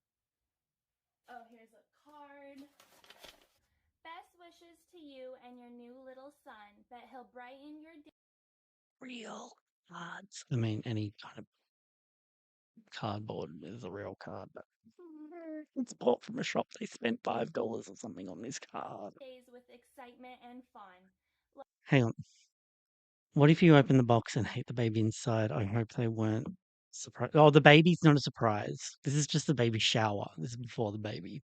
Oh, here's a card. Best wishes to you and your new little son. Bet he'll brighten your day. Real cards. I mean, any kind of cardboard is a real card, but it's bought from a shop. They spent $5 or something on this card. Days with excitement and fun. Hang on. What if you open the box and hate the baby inside? I hope they weren't surprised. Oh, the baby's not a surprise. This is just the baby shower. This is before the baby.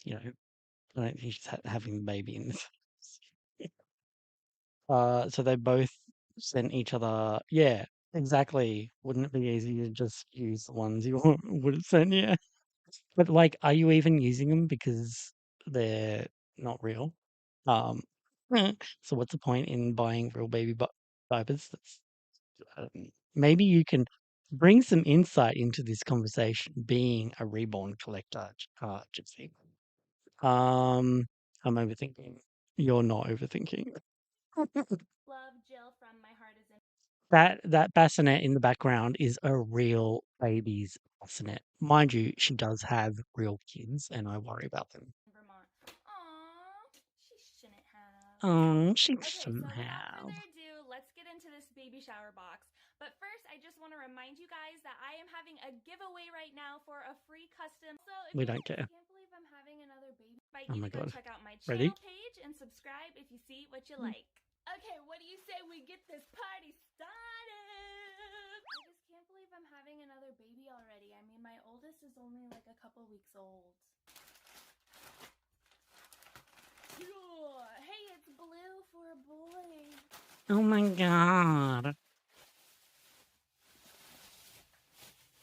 You know, I don't think she's having the baby in this. So they both sent each other. Yeah, exactly. Wouldn't it be easy to just use the ones you would have sent? Yeah. But like, are you even using them because they're not real? Um, so what's the point in buying real baby diapers? Maybe you can bring some insight into this conversation, being a reborn collector, Gypsy. I'm overthinking. You're not overthinking. Love, Jill from My Heart Is in That bassinet in the background is a real baby's bassinet. Mind you, she does have real kids, and I worry about them. Vermont. Aww, she shouldn't have. Oh, she Okay, so shouldn't without have. further ado, let's get into this baby shower box. But first, I just want to remind you guys that I am having a giveaway right now for a free custom. So if We you don't care. can't believe I'm having another baby, I invite Oh you my to go god. check out my Ready? channel page and subscribe if you see what you like. Okay, what do you say we get this party started? I just can't believe I'm having another baby already. I mean, my oldest is only like a couple weeks old. Hey, it's blue for a boy. Oh my god.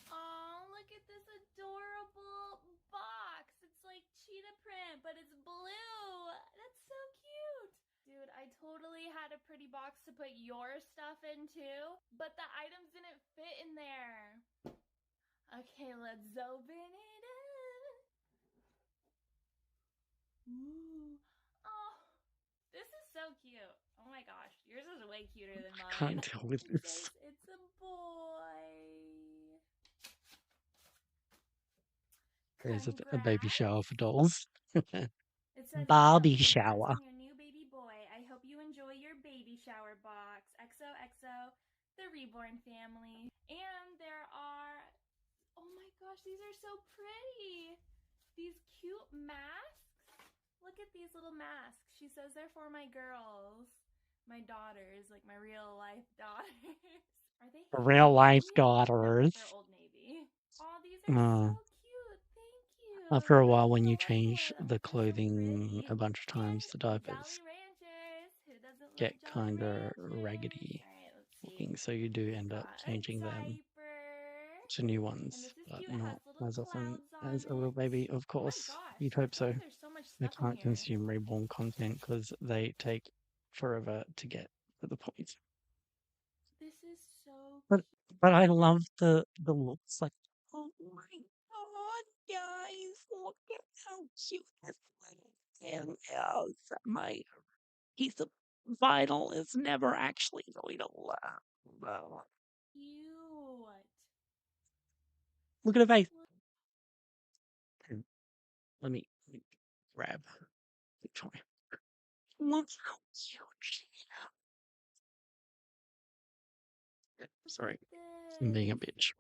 Oh, look at this adorable box. It's like cheetah print, but it's blue. That's so cute. Dude, I totally had a pretty box to put your stuff in too, but the items didn't fit in there. Okay, let's open it up. Ooh. Oh, this is so cute. Oh my gosh, yours is way cuter than mine. I can't deal with It this. says it's a boy. There's a Congrats. baby shower for dolls. It says, Barbie Jill, congrats shower. on your new baby boy. I hope you enjoy your baby shower box. XOXO, the Reborn family. And there are, oh my gosh, these are so pretty. These cute masks. Look at these little masks. She says they're for my girls. My daughters, like my real life daughters. Are they Real life Hanes? daughters. No, they're Old Navy. Oh, these are so cute. Thank you. After a They're while, when so you change little. the They're so clothing a pretty. bunch of times, And the diapers Jolly Ranchers. Who doesn't love get Jolly kind of Ranchers? raggedy All right, let's see. looking, so you do We've end up got a changing them diaper. to new And ones, this is but cute. It not has little as often clouds on as a real it. baby, of Oh my course. gosh. You'd hope so. Why is there so much I stuff in can't here? consume reborn content because they take forever to get to the point. This is so But I love the looks. Like, oh my god, guys, look at how cute this thing is. My piece of vinyl is never actually going to laugh. cute. Look at her face. Let me grab Victoria. Look how cute she is. Sorry, I'm being a bitch.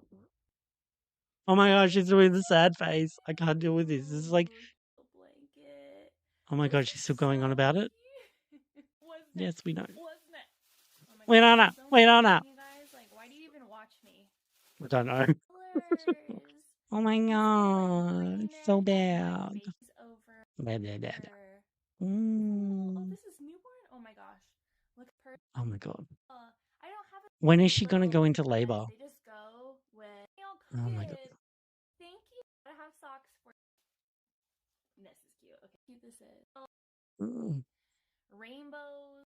Oh my gosh, she's doing the sad face. I can't deal with this. This is like, Blanket. oh my god, she's still going on about it. Wasn't Yes, we know. Wasn't it? Oh my We gosh, don't know. it's so We don't know. embarrassing, you guys. Like, why do you even watch me? I don't know. Colors. Oh my These get, like, god, it's so greener and, like, bad. baby's over. Blah, blah, blah, blah. Oh, Mm. this is newborn? Oh my gosh. Look, Oh my god. I don't have a When is she gonna little go into ones. labor? They just go with Oh my god. Thank you. I have socks. cute this is. Mm. Rainbows.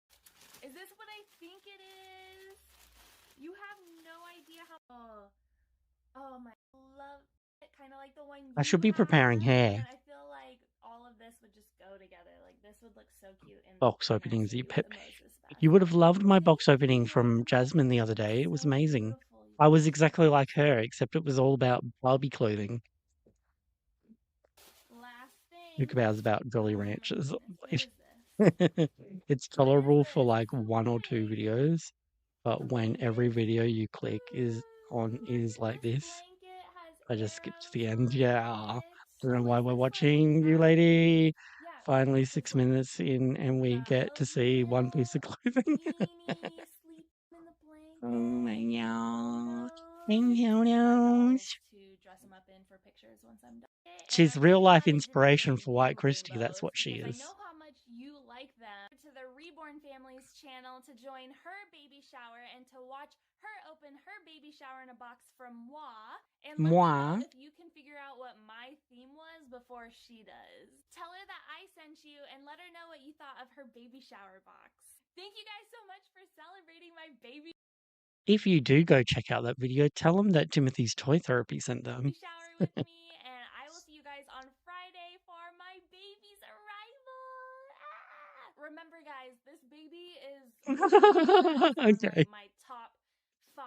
Is this what I think it is? You have no idea how. Oh my, love it. Kind of like the one I you should be preparing have, hair. and I feel like all of this would just go together. Like this would look so cute in Box openings. Nestle's Moses basket. You would have loved my box Thank opening you. from I Jasmine the love other it. day. It was So amazing. beautiful, you I was guys. exactly like her, except it was all about Barbie clothing. Last thing. Luke Bow's about Jolly Oh my Ranchers. goodness. What is this? It's What is tolerable for this? like It's a 1 or 2 blanket. videos, A but when every blanket. video you click is Ooh, like this this, blanket has I just skipped to arrows the end. on Yeah. it. Don't know Oh, why is we're this like watching you, lady. yeah, Finally, it's 6 like minutes in, and we get to cozy see one piece of little clothing. beanie sleeping in the Oh my blanket. Oh gosh. no. My dolls to dress them up in for pictures once I'm done. And She's I'm real really life glad I didn't inspiration bring for the White Christie. That's rainbows what she because I is. know how much you like them. To the Reborn Family's channel to join her baby shower and to watch her open her baby shower in a box from moi. And let me know Moi. if you can figure out what my theme was before she does. Tell her that I sent you and let her know what you thought of her baby shower box. Thank you guys so much for celebrating my baby If you do go check out that video, tell them that Timothy's Toy Therapy sent them. shower with me, and I will see you guys on Friday for my baby's arrival. Remember, guys, this baby is Okay. my top 5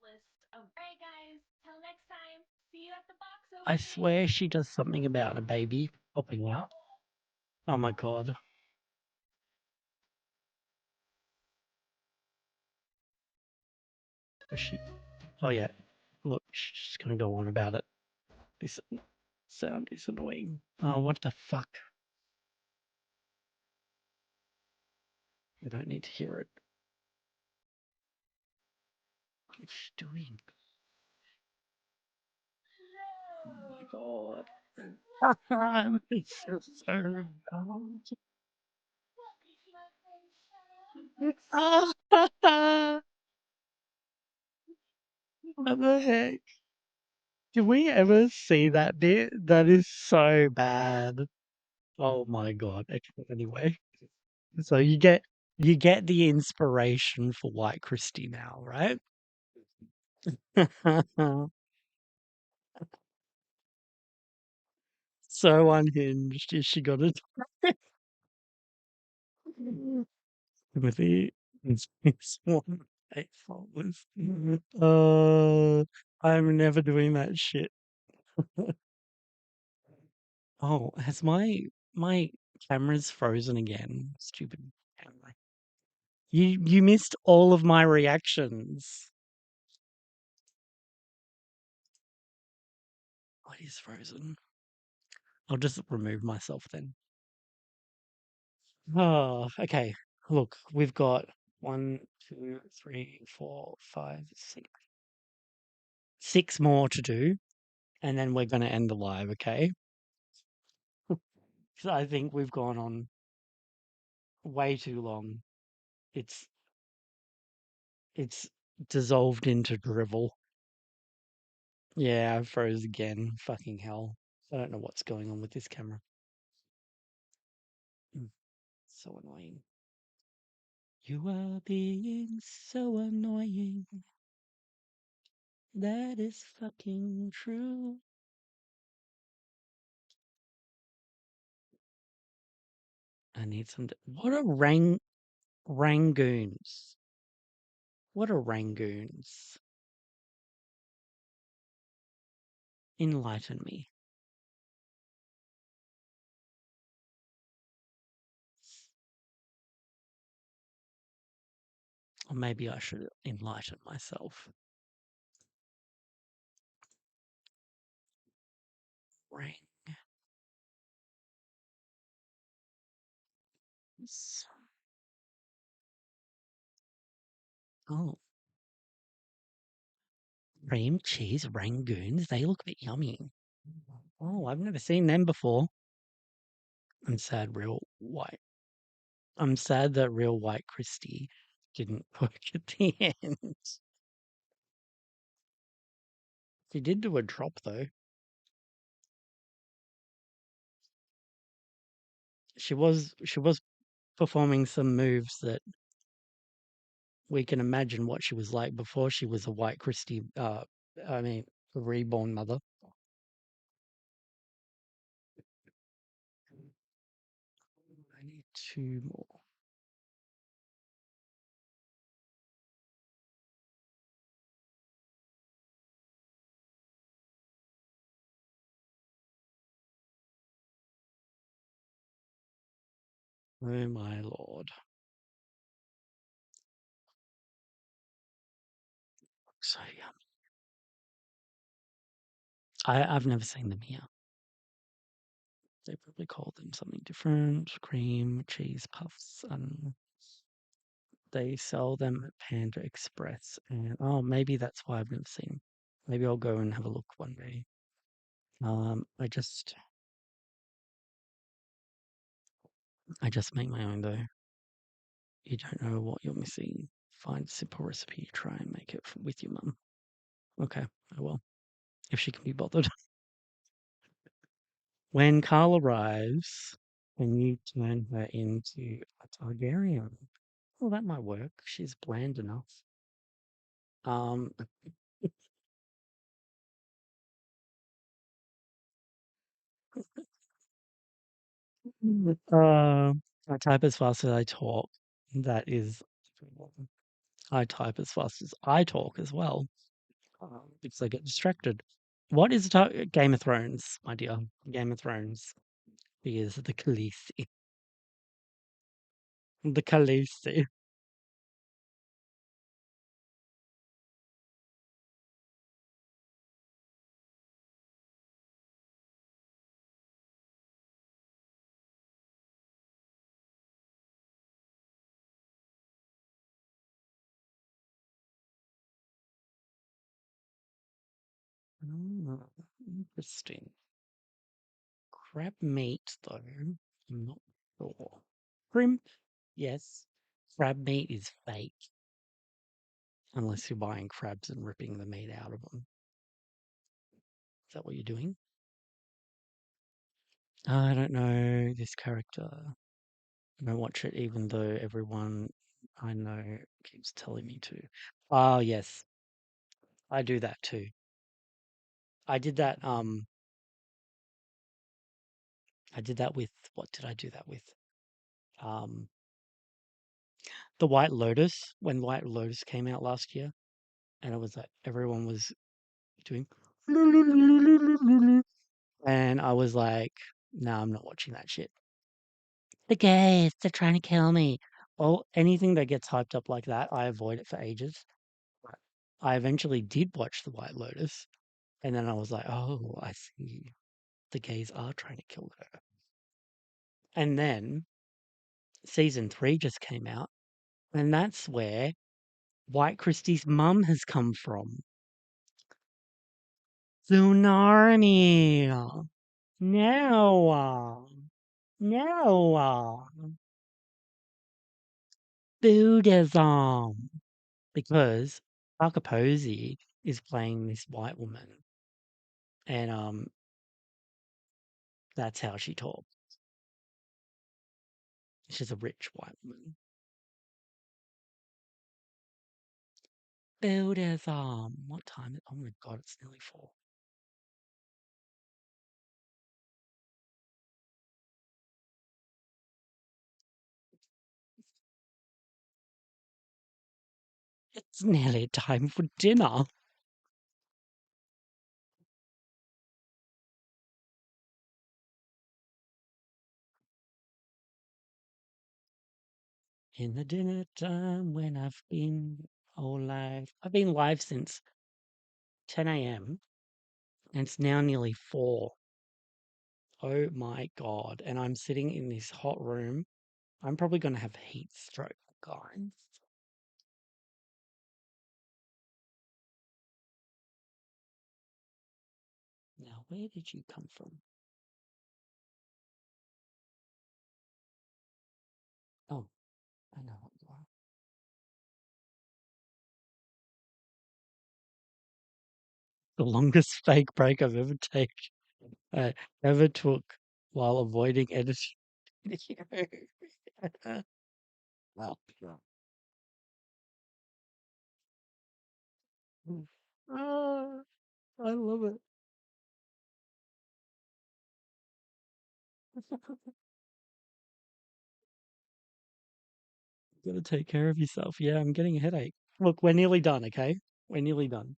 list of. Alright, guys, till next time. See you at the box opening. I swear she does something about a baby popping out. Oh my god. Is she? Oh yeah. Look, she's just gonna go on about it. This sound is annoying. Oh, what the fuck? I don't need to hear it. What is she doing? Oh my god. It's just so bad. What the heck? Did we ever see that bit? That is so bad. Oh my god. Okay, anyway. So you get the inspiration for White Christie now, right? So unhinged. Is she got it? Timothy is one 8 followers. I'm never doing that shit. Oh, has my camera's frozen again? Stupid camera. You missed all of my reactions. Oh, it is frozen. I'll just remove myself then. Oh, okay. Look, we've got 1, 2, 3, 4, 5, 6. 6 more to do, and then we're gonna end the live, okay? So I think we've gone on way too long. It's it's dissolved into drivel. Yeah, I froze again. Fucking hell. I don't know what's going on with this camera. So annoying. You are being so annoying. That is fucking true. I need some. What are rangoons? What are rangoons? Enlighten me. Or maybe I should enlighten myself. Rang. Oh, cream cheese rangoons. They look a bit yummy. Oh, I've never seen them before. I'm sad that real White Christie didn't work at the end. She did do a drop though. she was performing some moves that we can imagine what she was like before she was a white Christie, I mean, a reborn mother. I need two more. Oh my lord. So yummy. I've never seen them here. They probably call them something different. Cream, cheese puffs, and they sell them at Panda Express. And oh, maybe that's why I've never seen them. Maybe I'll go and have a look one day. I just make my own though. You don't know what you're missing. Find a simple recipe, try and make it with your mum. Okay, I will. If she can be bothered. When Carl arrives, can you turn her into a Targaryen? Well, that might work. She's bland enough. Um, I type as fast as I talk. That is, I type as fast as I talk as well, because I get distracted. What is Game of Thrones, my dear? Game of Thrones is the Khaleesi. The Khaleesi. Oh, interesting. Crab meat, though, I'm not sure. Shrimp, yes. Crab meat is fake, unless you're buying crabs and ripping the meat out of them. Is that what you're doing? I don't know this character. I don't watch it, even though everyone I know keeps telling me to. Oh, yes, I do that too. I did that. I did that with what did I do that with? Um, the White Lotus when White Lotus came out last year, and it was like everyone was doing, and I was like, "No, I'm not watching that shit. The gays, they're trying to kill me." Well, anything that gets hyped up like that, I avoid it for ages. But I eventually did watch The White Lotus, and then I was like, "Oh, I see. The gays are trying to kill her." And then season 3 just came out, and that's where White Christie's mum has come from. Tsunami. No. No. Buddhism. Because Parker Posey is playing this white woman, and that's how she talks. She's a rich white woman. Buddhism. What time? Oh my god, it's nearly 4. It's nearly time for dinner. In the dinner time when I've been live. I've been live since 10 a.m. and it's now nearly 4. Oh my god. And I'm sitting in this hot room. I'm probably going to have heat stroke, guys. Now, where did you come from? Oh, I know what you are. The longest fake break I've ever taken, ever took while avoiding editing Wow. Ah, I love it. Gotta take care of yourself. Yeah, I'm getting a headache. Look, we're nearly done, okay? We're nearly done.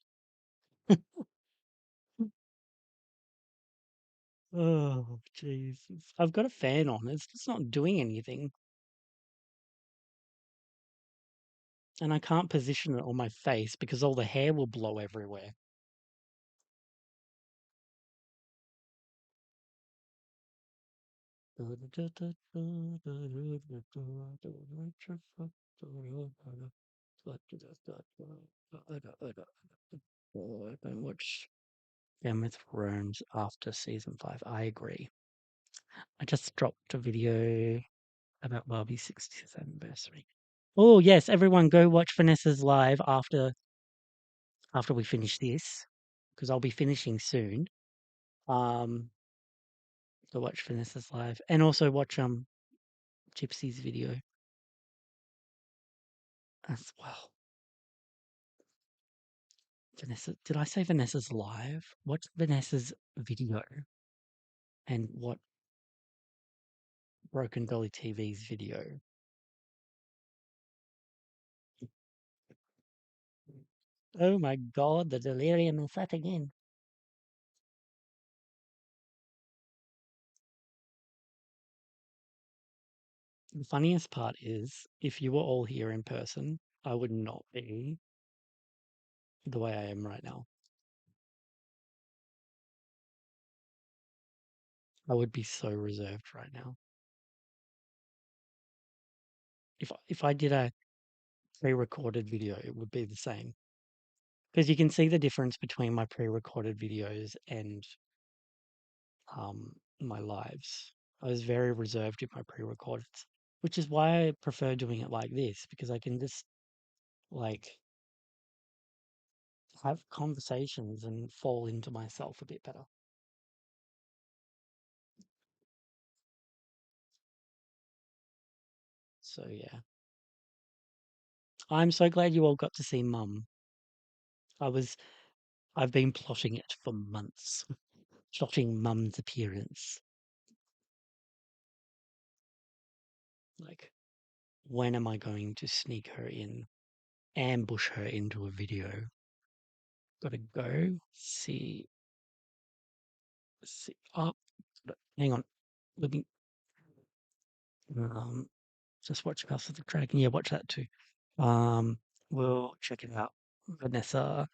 Oh, Jesus. I've got a fan on. It's just not doing anything. And I can't position it on my face because all the hair will blow everywhere. Oh, I don't watch Game of Thrones after season 5. I agree. I just dropped a video about Barbie's 60th anniversary. Oh yes, everyone go watch Vanessa's live after we finish this, because I'll be finishing soon. Um, go watch Vanessa's live, and also watch Gypsy's video as well. Vanessa, did I say Vanessa's live? Watch Vanessa's video and what Broken Dolly TV's video. Oh my God, the delirium is setting in. The funniest part is, if you were all here in person, I would not be the way I am right now. I would be so reserved right now. If I did a pre-recorded video, it would be the same. Because you can see the difference between my pre-recorded videos and my lives. I was very reserved in my pre-recorded, which is why I prefer doing it like this, because I can just like have conversations and fall into myself a bit better. So yeah. I'm so glad you all got to see Mum. I was I've been plotting it for months. Plotting Mum's appearance. Like, when am I going to sneak her in, ambush her into a video? Gotta go see. Oh, hang on. Let me um just watch House of the Dragon. Yeah, watch that too. Um, we'll check it out. Vanessa.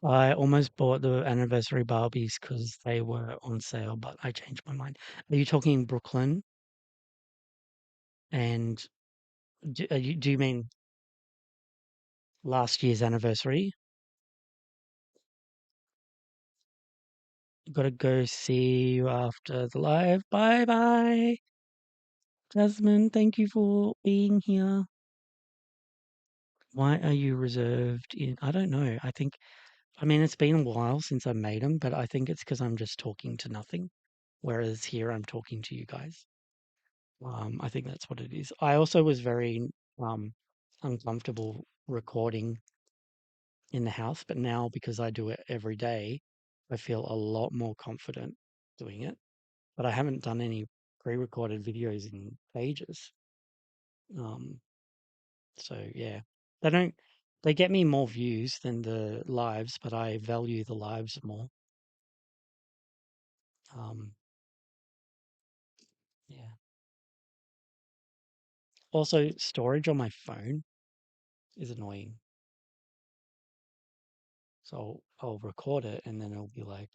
I almost bought the anniversary Barbies because they were on sale, but I changed my mind. Are you talking Brooklyn? And do you mean last year's anniversary? Gotta go see you after the live. Bye bye. Jasmine, thank you for being here. Why are you reserved in? I don't know. I mean, it's been a while since I made them, but I think it's because I'm just talking to nothing. Whereas here I'm talking to you guys. I think that's what it is. I also was very um, uncomfortable recording in the house, but now because I do it every day, I feel a lot more confident doing it. But I haven't done any pre-recorded videos in ages. Um, so yeah, they don't they get me more views than the lives, but I value the lives more. Um, yeah. Also, storage on my phone is annoying. So I'll record it and then it'll be like,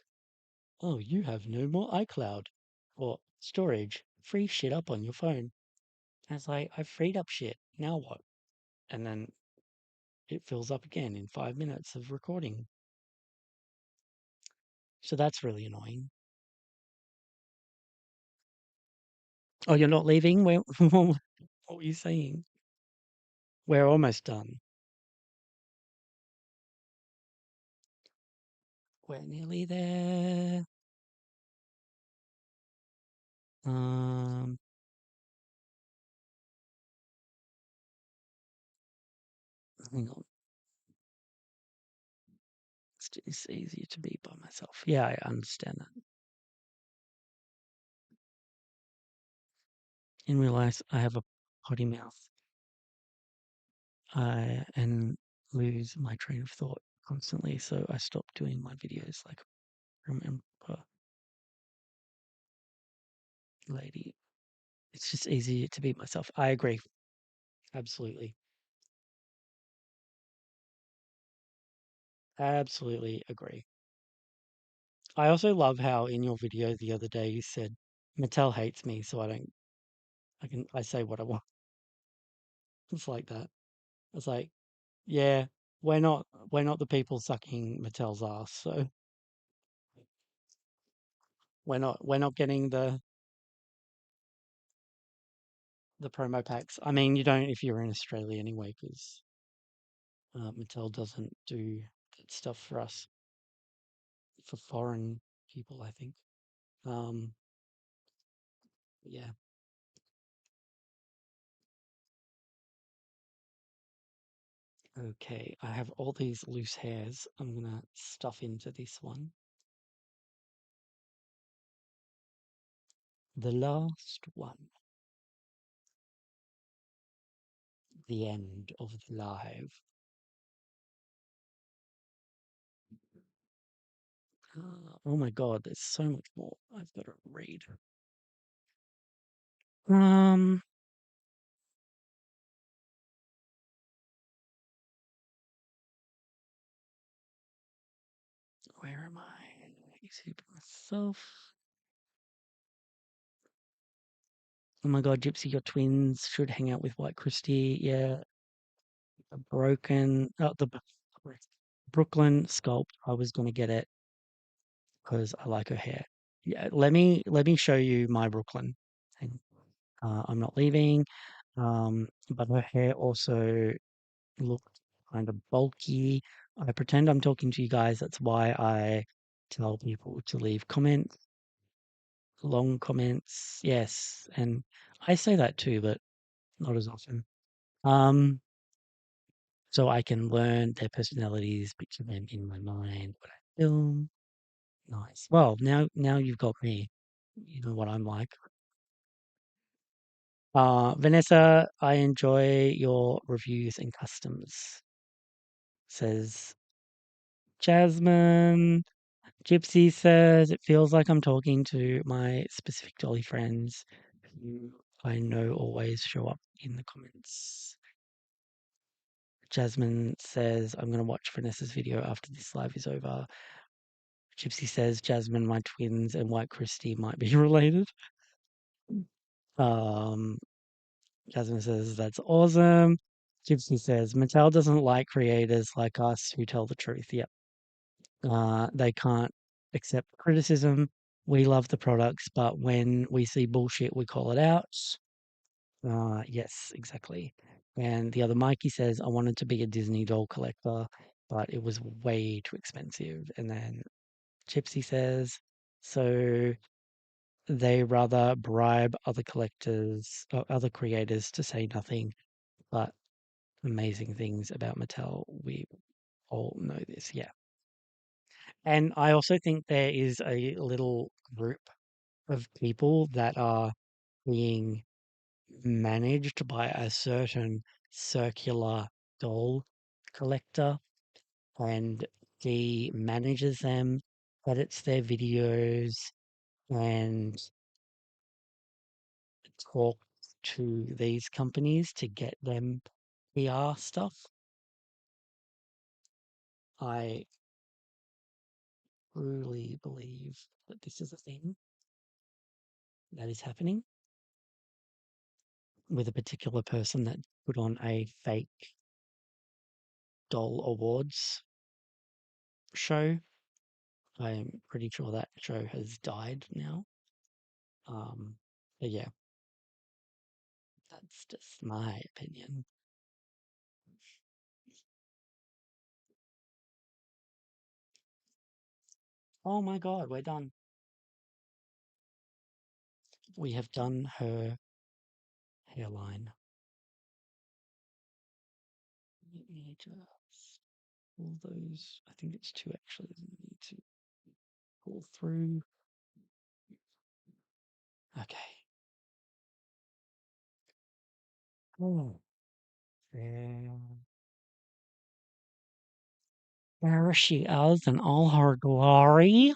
oh, you have no more iCloud or storage. Free shit up on your phone. And it's like, I've freed up shit. Now what? And then it fills up again in 5 minutes of recording. So that's really annoying. Oh, you're not leaving? What were you saying? We're almost done. We're nearly there. Um, Hang on. It's easier to be by myself. Yeah, I understand that. In real life, I have a potty mouth. And lose my train of thought constantly, so I stopped doing my videos. Like, remember, lady, it's just easier to be myself. I agree, absolutely, absolutely agree. I also love how in your video the other day you said Mattel hates me, so I say what I want. It's like that. It's like, yeah, we're not the people sucking Mattel's ass, so we're not getting the promo packs. I mean, you don't if you're in Australia anyway, because Mattel doesn't do that stuff for us, for foreign people, I think. Um, yeah. Okay, I have all these loose hairs. I'm gonna stuff into this one. The last one. The end of the live. Oh my god, there's so much more I've got to read. Um, where am I? Easy myself. Oh my god, Gypsy, your twins should hang out with White Christie. Yeah, the Brooklyn sculpt. I was gonna get it because I like her hair. Yeah, let me show you my Brooklyn. I'm not leaving. But her hair also looked kind of bulky. I pretend I'm talking to you guys. That's why I tell people to leave comments, long comments. Yes, and I say that too, but not as often. Um, so I can learn their personalities, picture them in my mind when I film. Nice. Well, now you've got me. You know what I'm like. Vanessa, I enjoy your reviews and customs, says Jasmine. Gypsy says it feels like I'm talking to my specific Dolly friends who I know always show up in the comments. Jasmine says I'm going to watch Vanessa's video after this live is over. Gypsy says Jasmine, my twins, and White Christie might be related. Um, Jasmine says that's awesome. Gypsy says Mattel doesn't like creators like us who tell the truth. Yep. They can't accept criticism. We love the products, but when we see bullshit, we call it out. Yes, exactly. And the other Mikey says, I wanted to be a Disney doll collector, but it was way too expensive. And then Gypsy says, so they rather bribe other collectors or other creators to say nothing but amazing things about Mattel. We all know this, yeah. And I also think there is a little group of people that are being managed by a certain circular doll collector, and he manages them, edits their videos, and talks to these companies to get them PR stuff. I truly believe that this is a thing that is happening with a particular person that put on a fake doll awards show. I'm pretty sure that show has died now. But yeah, that's just my opinion. Oh my god, we're done. We have done her hairline. just pull those. I think it's 2 actually that we need to pull through. Okay. Oh, there she is in all her glory.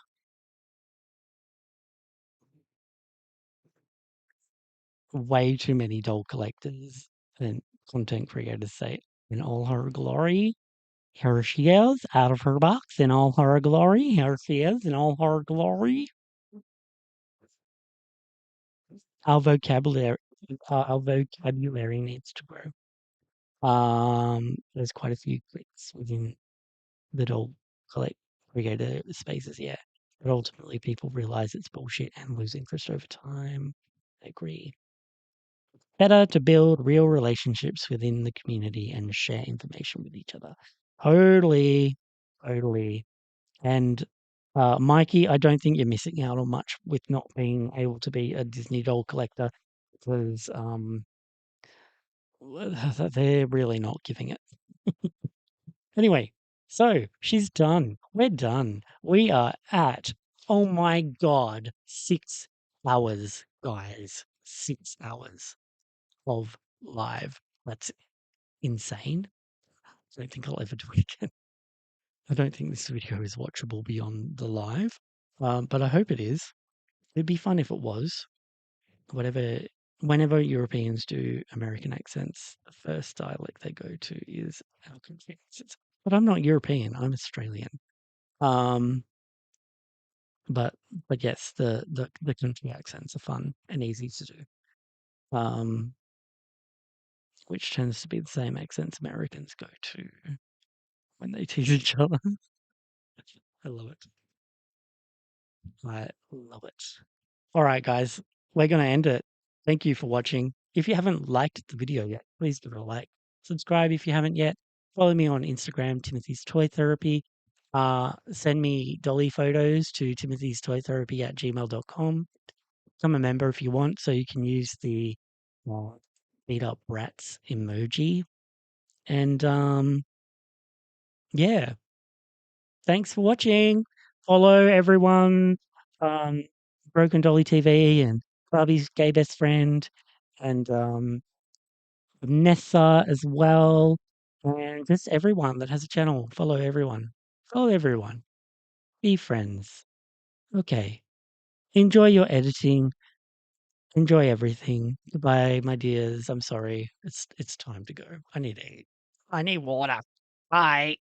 Way too many doll collectors and content creators say it in all her glory. Here she is out of her box in all her glory. Here she is in all her glory. Our vocabulary, our vocabulary needs to grow. There's quite a few clicks within the doll collect creator spaces, yeah. But ultimately, people realize it's bullshit and lose interest over time. I agree. Better to build real relationships within the community and share information with each other. Totally, totally. And Mikey, I don't think you're missing out on much with not being able to be a Disney doll collector because they're really not giving it. Anyway, so she's done. We're done. We are at, oh my God, 6 hours, guys. 6 hours of live. That's insane. I don't think I'll ever do it again. I don't think this video is watchable beyond the live, but I hope it is. It'd be fun if it was. Whatever, whenever Europeans do American accents, the first dialect they go to is our country accents. But I'm not European. I'm Australian. Um, but yes, the country accents are fun and easy to do. Um, which tends to be the same accents Americans go to when they tease each other. I love it. I love it. All right, guys, we're going to end it. Thank you for watching. If you haven't liked the video yet, please give it a like. Subscribe if you haven't yet. Follow me on Instagram, Timothy's Toy Therapy. Send me dolly photos to timothystoytherapy@gmail.com. Become a member if you want, so you can use the uh, beat up rats emoji. And yeah, thanks for watching. Follow everyone. Um, Broken Dolly TV and Barbie's gay best friend and Nessa as well. And just everyone that has a channel. Follow everyone. Follow everyone. Be friends. Okay. Enjoy your editing. Enjoy everything. Goodbye, my dears. I'm sorry. It's time to go. I need to eat. I need water. Bye.